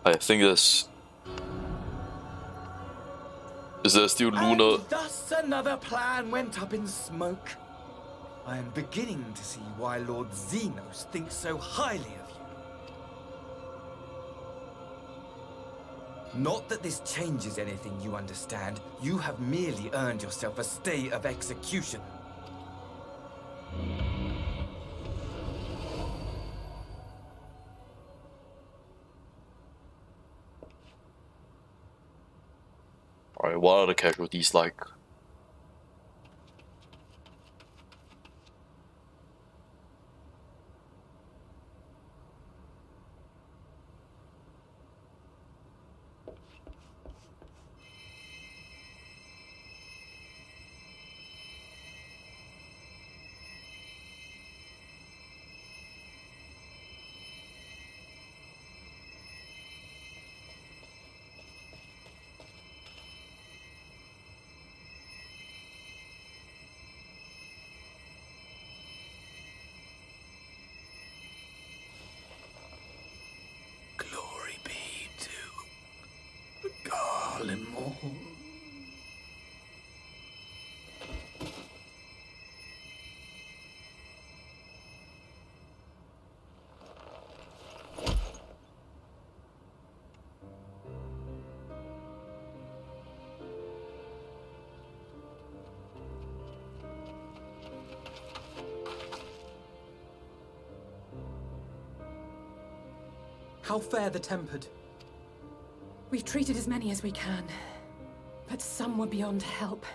I think there's... Is there still Luna? And thus another plan went up in smoke. I am beginning to see why Lord Xenos thinks so highly of you. Not that this changes anything, you understand. You have merely earned yourself a stay of execution. Alright, what are the casualties like? How fare the tempered? We've treated as many as we can, but some were beyond help.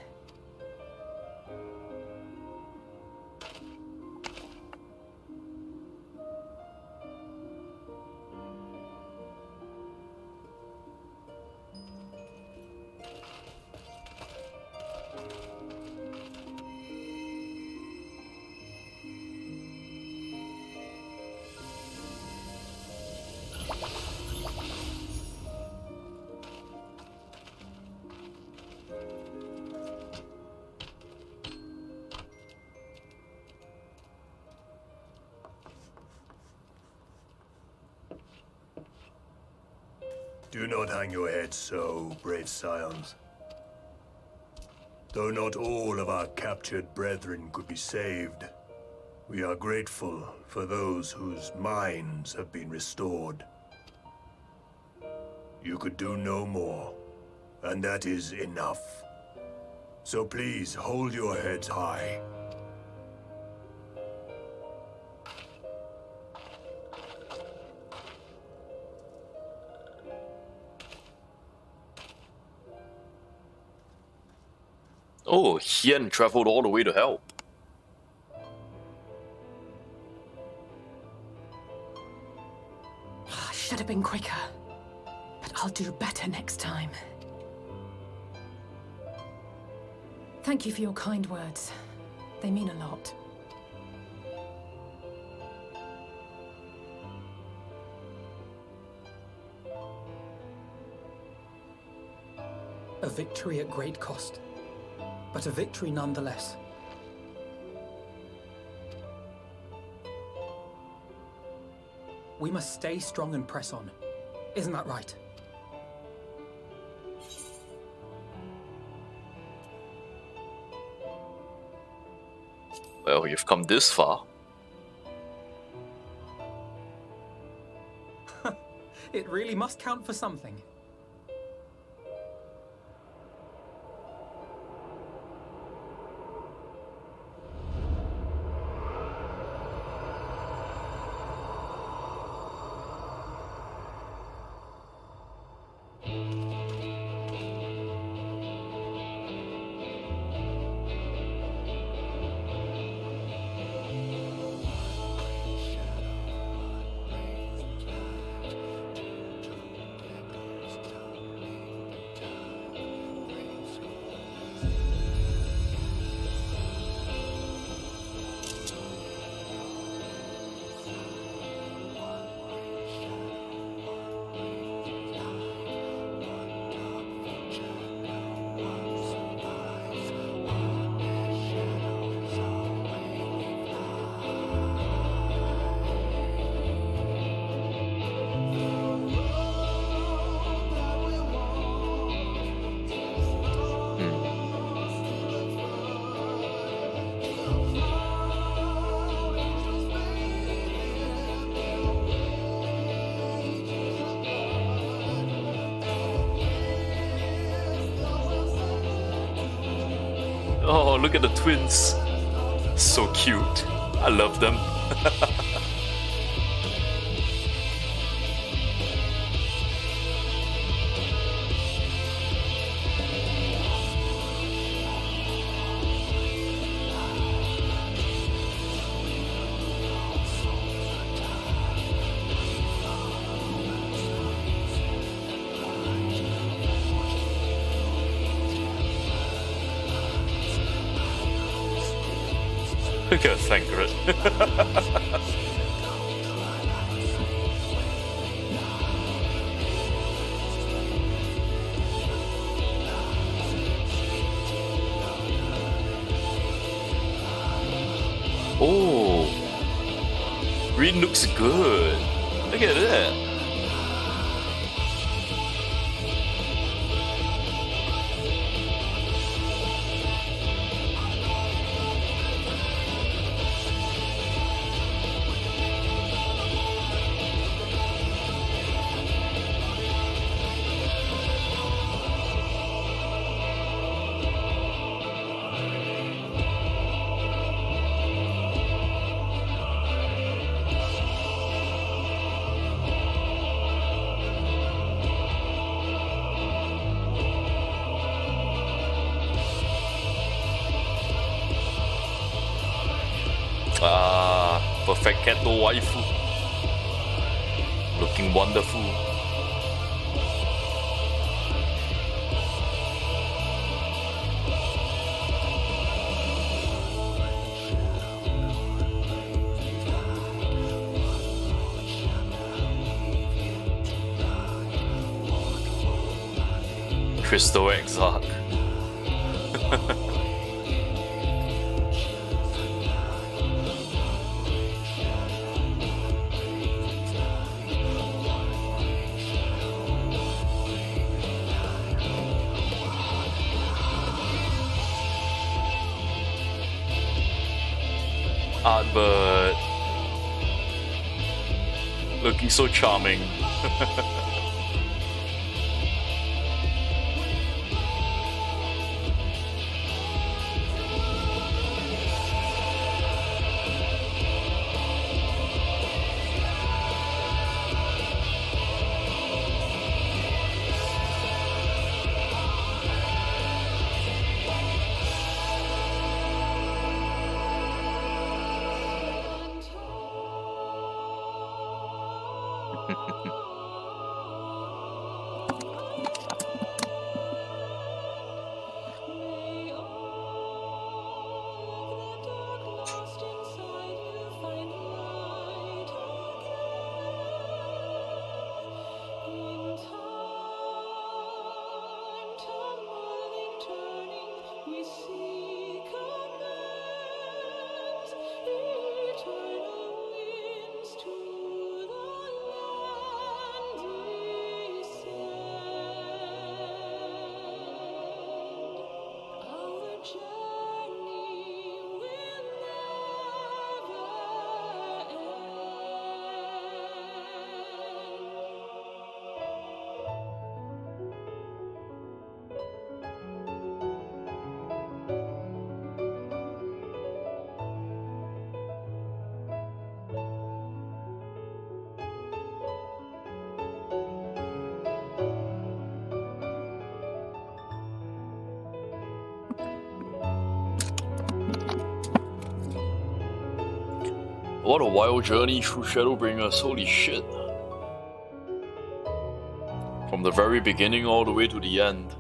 Do not hang your heads so, brave scions. Though not all of our captured brethren could be saved, we are grateful for those whose minds have been restored. You could do no more, and that is enough. So please hold your heads high. Oh, Tian traveled all the way to help. I should have been quicker, but I'll do better next time. Thank you for your kind words. They mean a lot. A victory at great cost, but a victory nonetheless. We must stay strong and press on. Isn't that right? Well, you've come this far. It really must count for something. Oh, look at the twins. So cute. I love them. Look at Thancred. Oh, green looks good. Look at that. Ah, perfect Keto waifu. Looking wonderful. Crystal Exarch. But looking so charming. What a wild journey through Shadowbringers, holy shit. From the very beginning all the way to the end.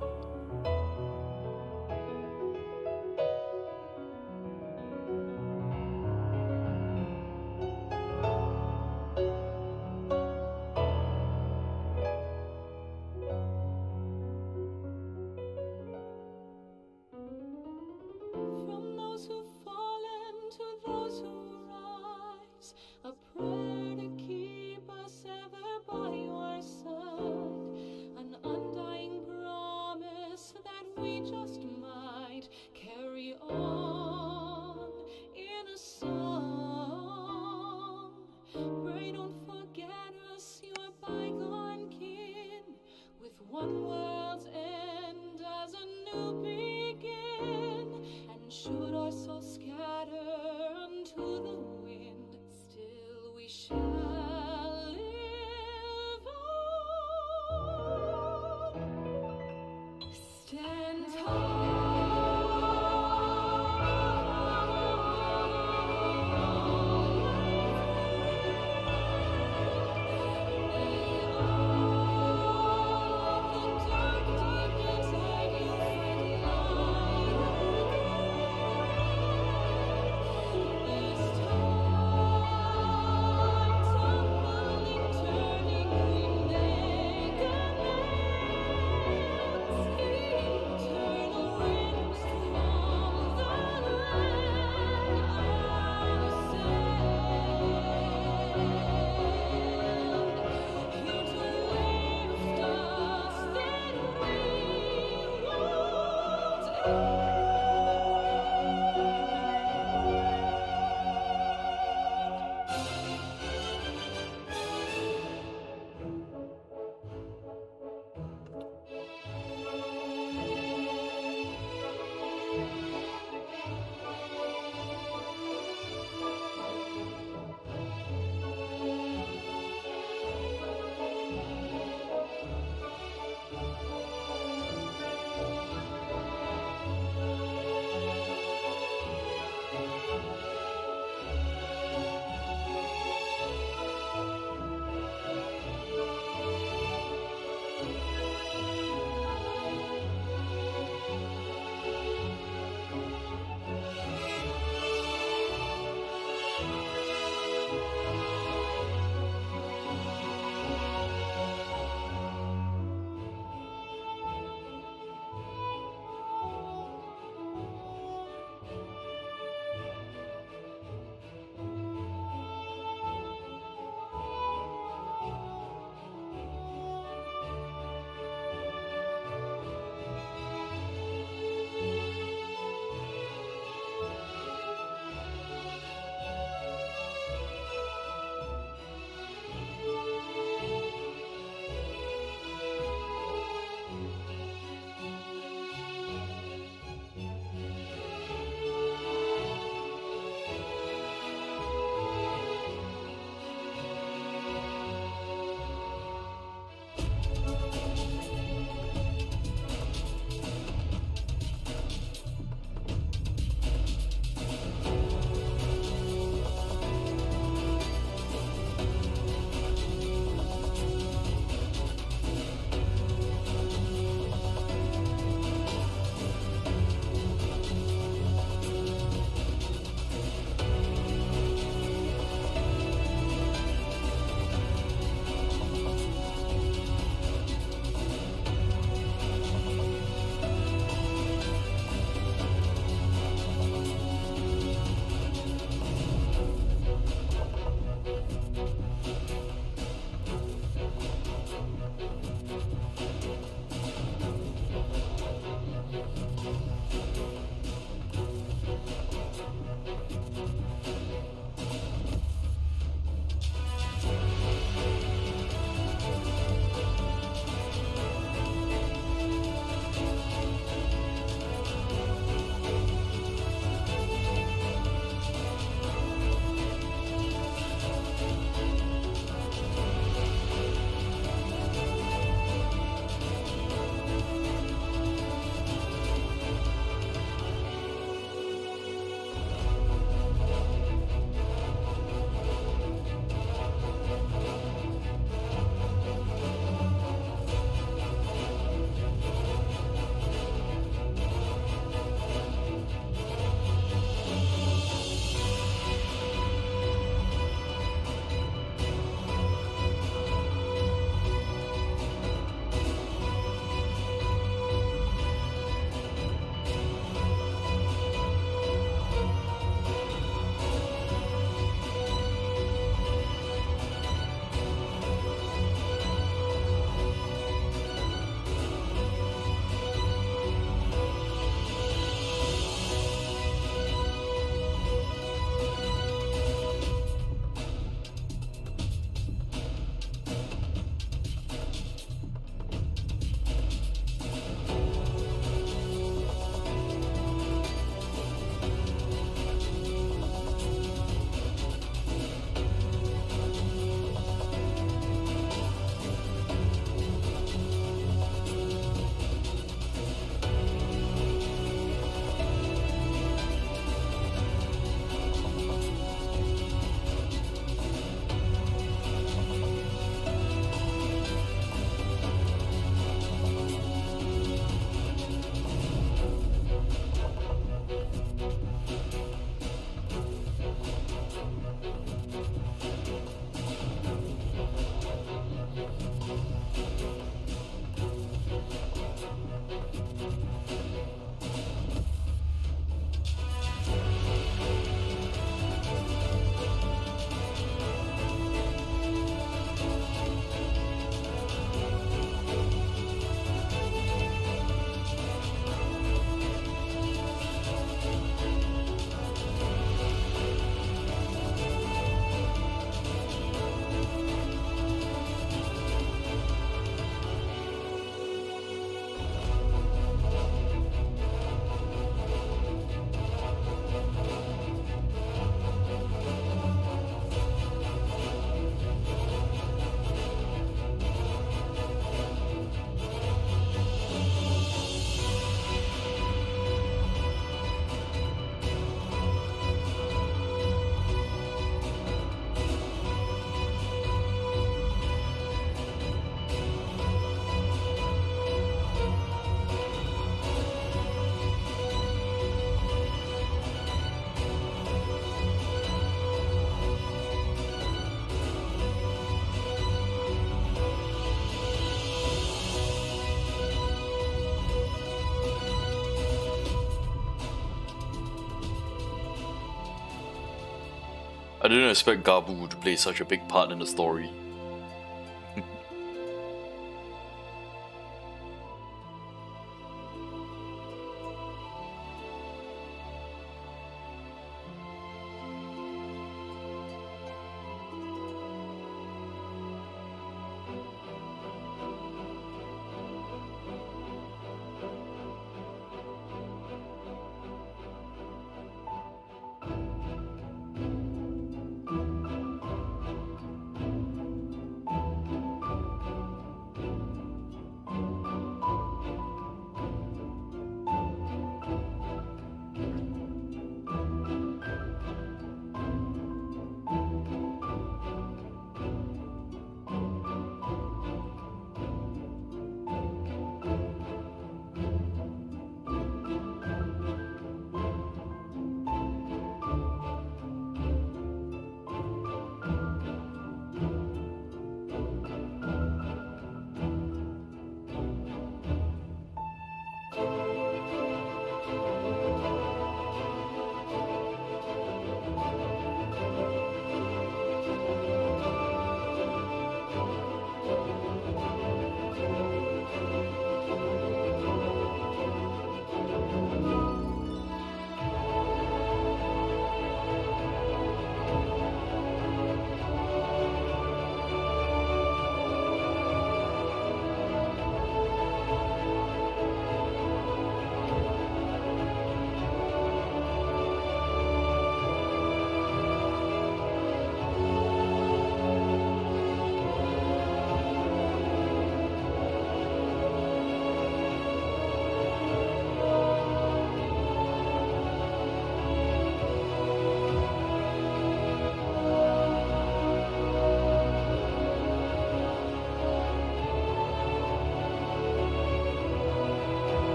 I didn't expect Gabu to play such a big part in the story.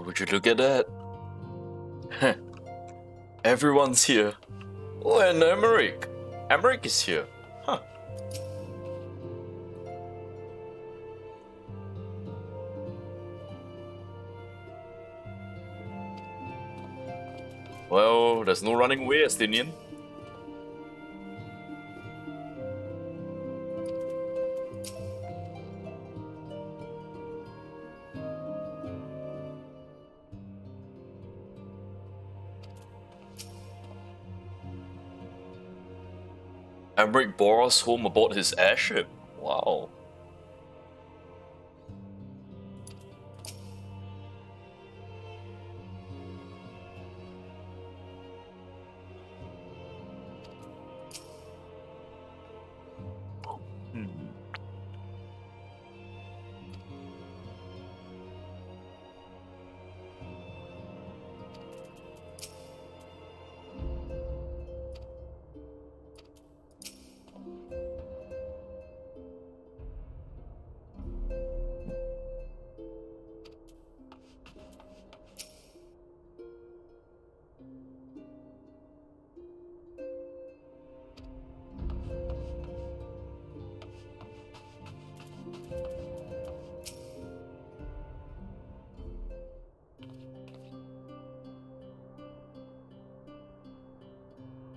would you look at that? Heh. Everyone's here. Oh, and Emmerich. Emmerich is here. Huh. Well, there's no running away, Estinian. Emmerich bore us home aboard his airship. Wow.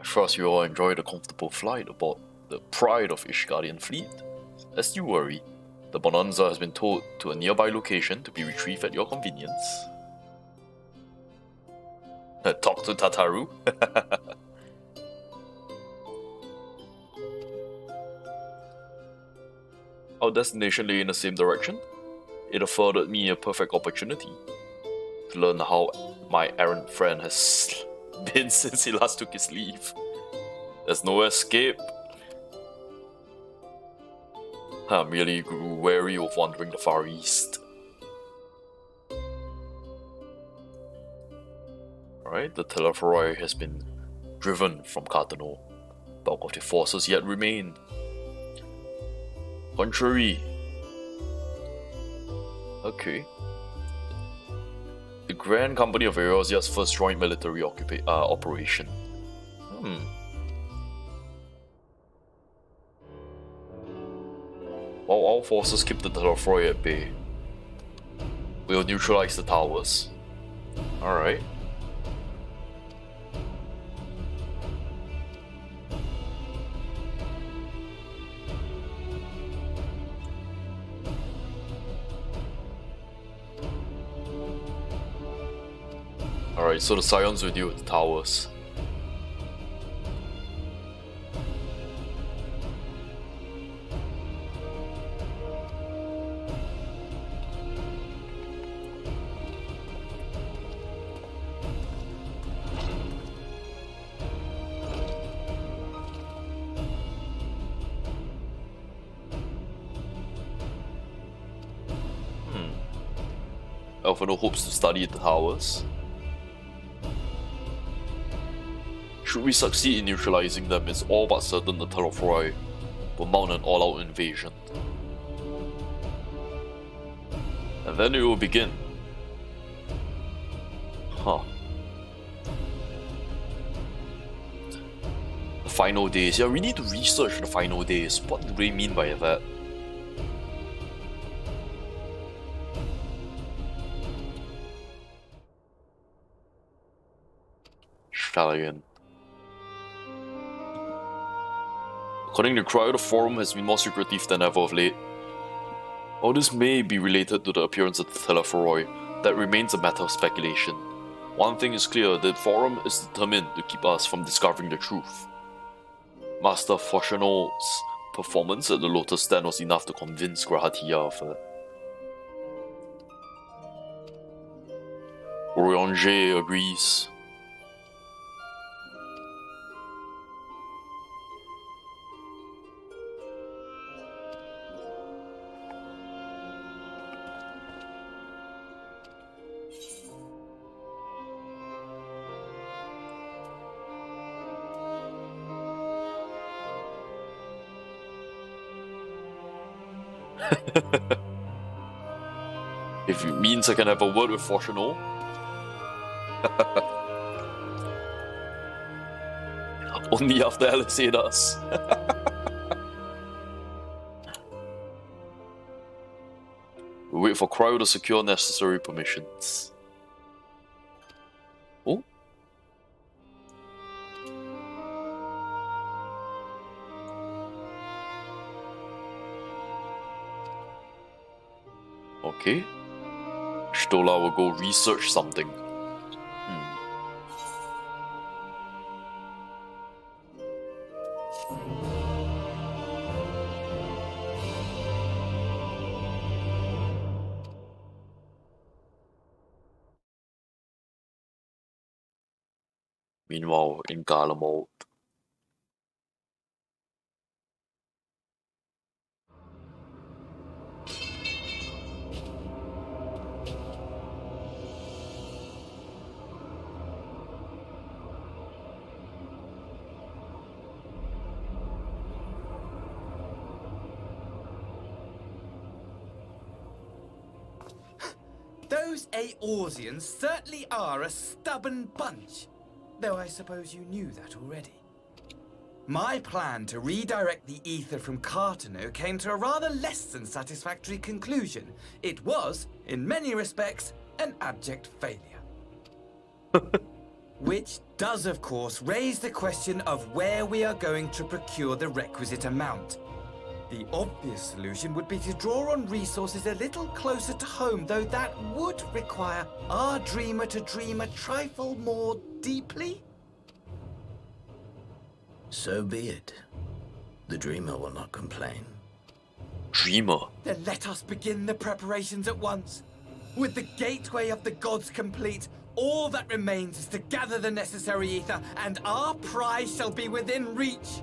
I trust you all enjoyed a comfortable flight aboard the pride of Ishgardian fleet. Lest you worry, the Bonanza has been towed to a nearby location to be retrieved at your convenience. Talk to Tataru. Our destination lay in the same direction. It afforded me a perfect opportunity to learn how my errant friend has been since he last took his leave. There's no escape. I merely grew wary of wandering the Far East. Alright, the Telephoroi has been driven from Cartano. Bulk of the forces yet remain. Contrary. Okay. The Grand Company of Eorzea's first joint military operation. While all forces keep the Telephoroi at bay, we'll neutralize the towers. Alright. Alright, so the Scions will deal with the towers. Alphino hopes to study the towers. Should we succeed in neutralizing them, it's all but certain the Telephoroi will mount an all-out invasion. And then it will begin. Huh. The final days. Yeah, we need to research the final days. What do they mean by that? Stallion. According to Cryo, the forum has been more secretive than ever of late. All this may be related to the appearance of the Telephoroi. That remains a matter of speculation. One thing is clear, the forum is determined to keep us from discovering the truth. Master Foshano's performance at the Lotus Stand was enough to convince Grahatia of it. Oriange agrees. If it means I can have a word with Foshano, Only after LSA does. We wait for Cryo to secure necessary permissions. Oh? Okay. Stola will go research something. Meanwhile, in Gala mode. Those Eorzeans certainly are a stubborn bunch. Though I suppose you knew that already. My plan to redirect the ether from Cartano came to a rather less than satisfactory conclusion. It was, in many respects, an abject failure. Which does, of course, raise the question of where we are going to procure the requisite amount. The obvious solution would be to draw on resources a little closer to home, though that would require our dreamer to dream a trifle more deeply. So be it. The dreamer will not complain. Dreamer? Then let us begin the preparations at once. With the gateway of the gods complete, all that remains is to gather the necessary ether, and our prize shall be within reach.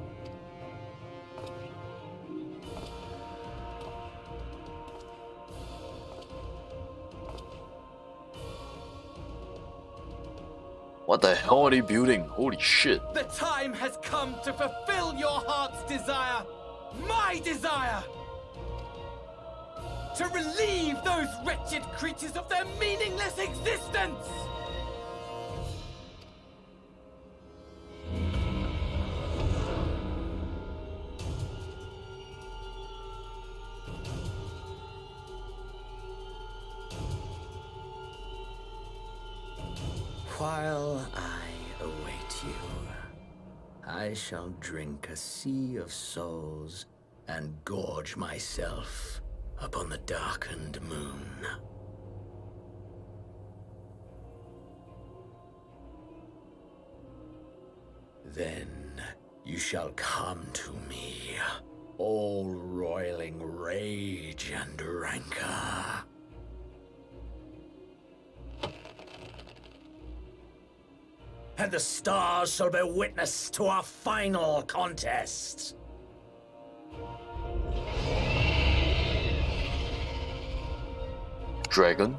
What the hell are they building? Holy shit. The time has come to fulfill your heart's desire, my desire! To relieve those wretched creatures of their meaningless existence! While I await you, I shall drink a sea of souls and gorge myself upon the darkened moon. Then you shall come to me, all roiling rage and rancor. And the stars shall bear witness to our final contest. Dragon?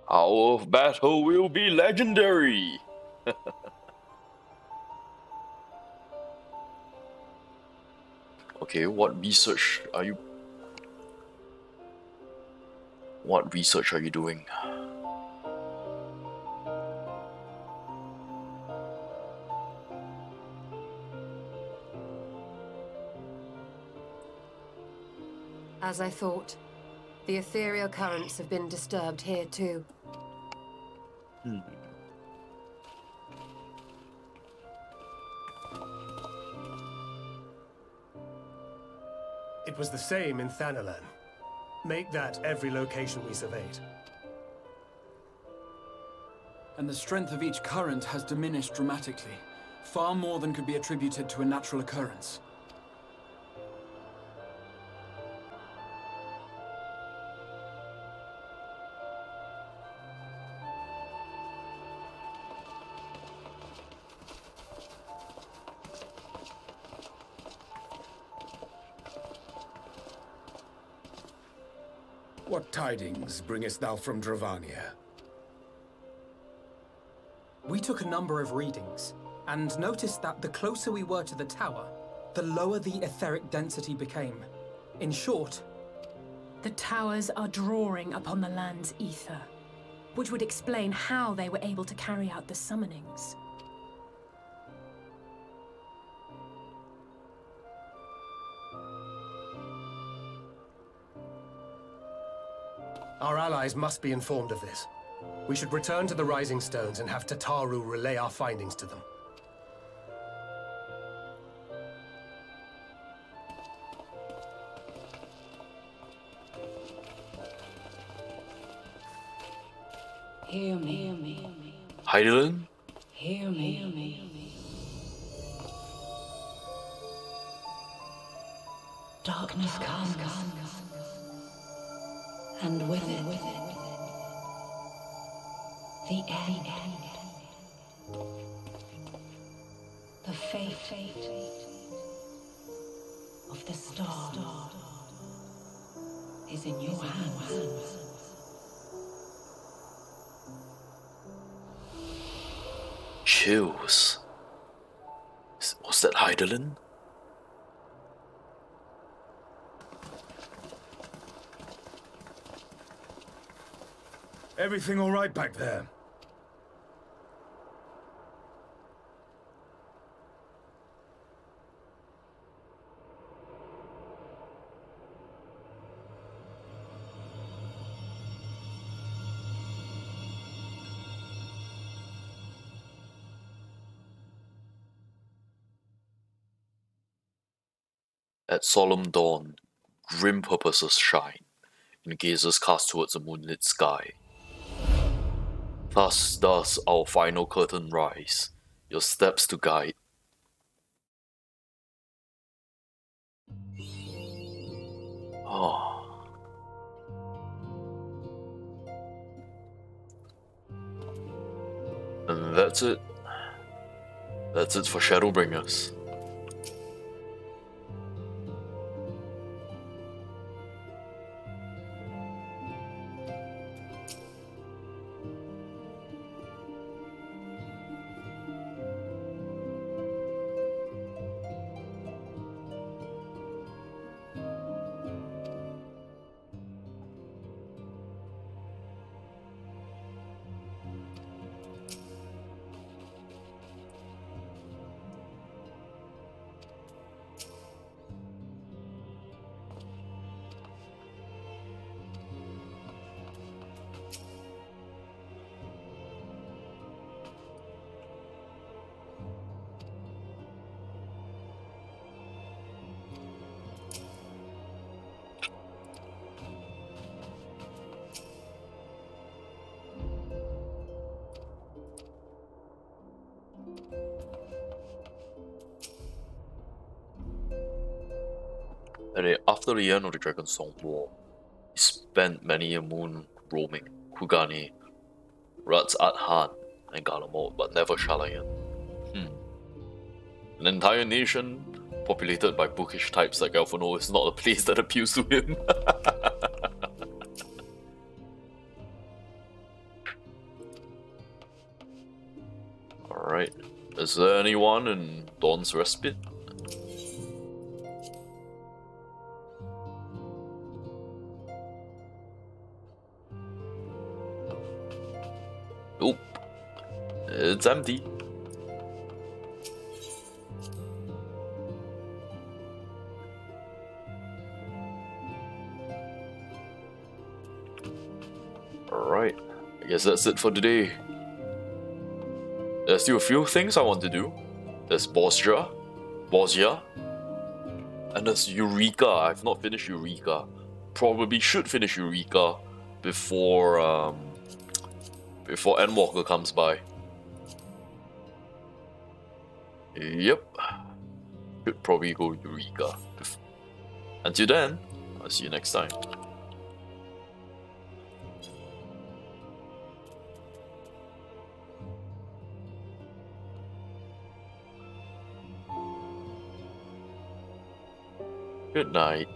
Our battle will be legendary! Okay, what research are you doing? As I thought, the ethereal currents have been disturbed here too. It was the same in Thanalan. Make that every location we surveyed. And the strength of each current has diminished dramatically. Far more than could be attributed to a natural occurrence. What tidings bringest thou from Dravania? We took a number of readings, and noticed that the closer we were to the tower, the lower the etheric density became. In short, The towers are drawing upon the land's ether, which would explain how they were able to carry out the summonings. Our allies must be informed of this. We should return to the Rising Stones and have Tataru relay our findings to them. Hear me. Heidelin? Hear me. Darkness comes, and with it, the end. The fate of the star is in your hands. Chills. Was that Heidelin? Everything all right back there? At solemn dawn, grim purposes shine, and gazers cast towards the moonlit sky. Thus does our final curtain rise, your steps to guide. Oh. And that's it. That's it for Shadowbringers. After the end of the Dragonstone War, he spent many a moon roaming Kugane, Rats at Han, and Galamort, but never Shalayan. An entire nation populated by bookish types like Alphino is not a place that appeals to him. Alright, is there anyone in Dawn's Respite? Nope. It's empty. Alright, I guess that's it for today. There's still a few things I want to do. There's Bosja, and there's Eureka. I've not finished Eureka. Probably should finish Eureka before Endwalker comes by. Yep. Should probably go Eureka. Until then, I'll see you next time. Good night.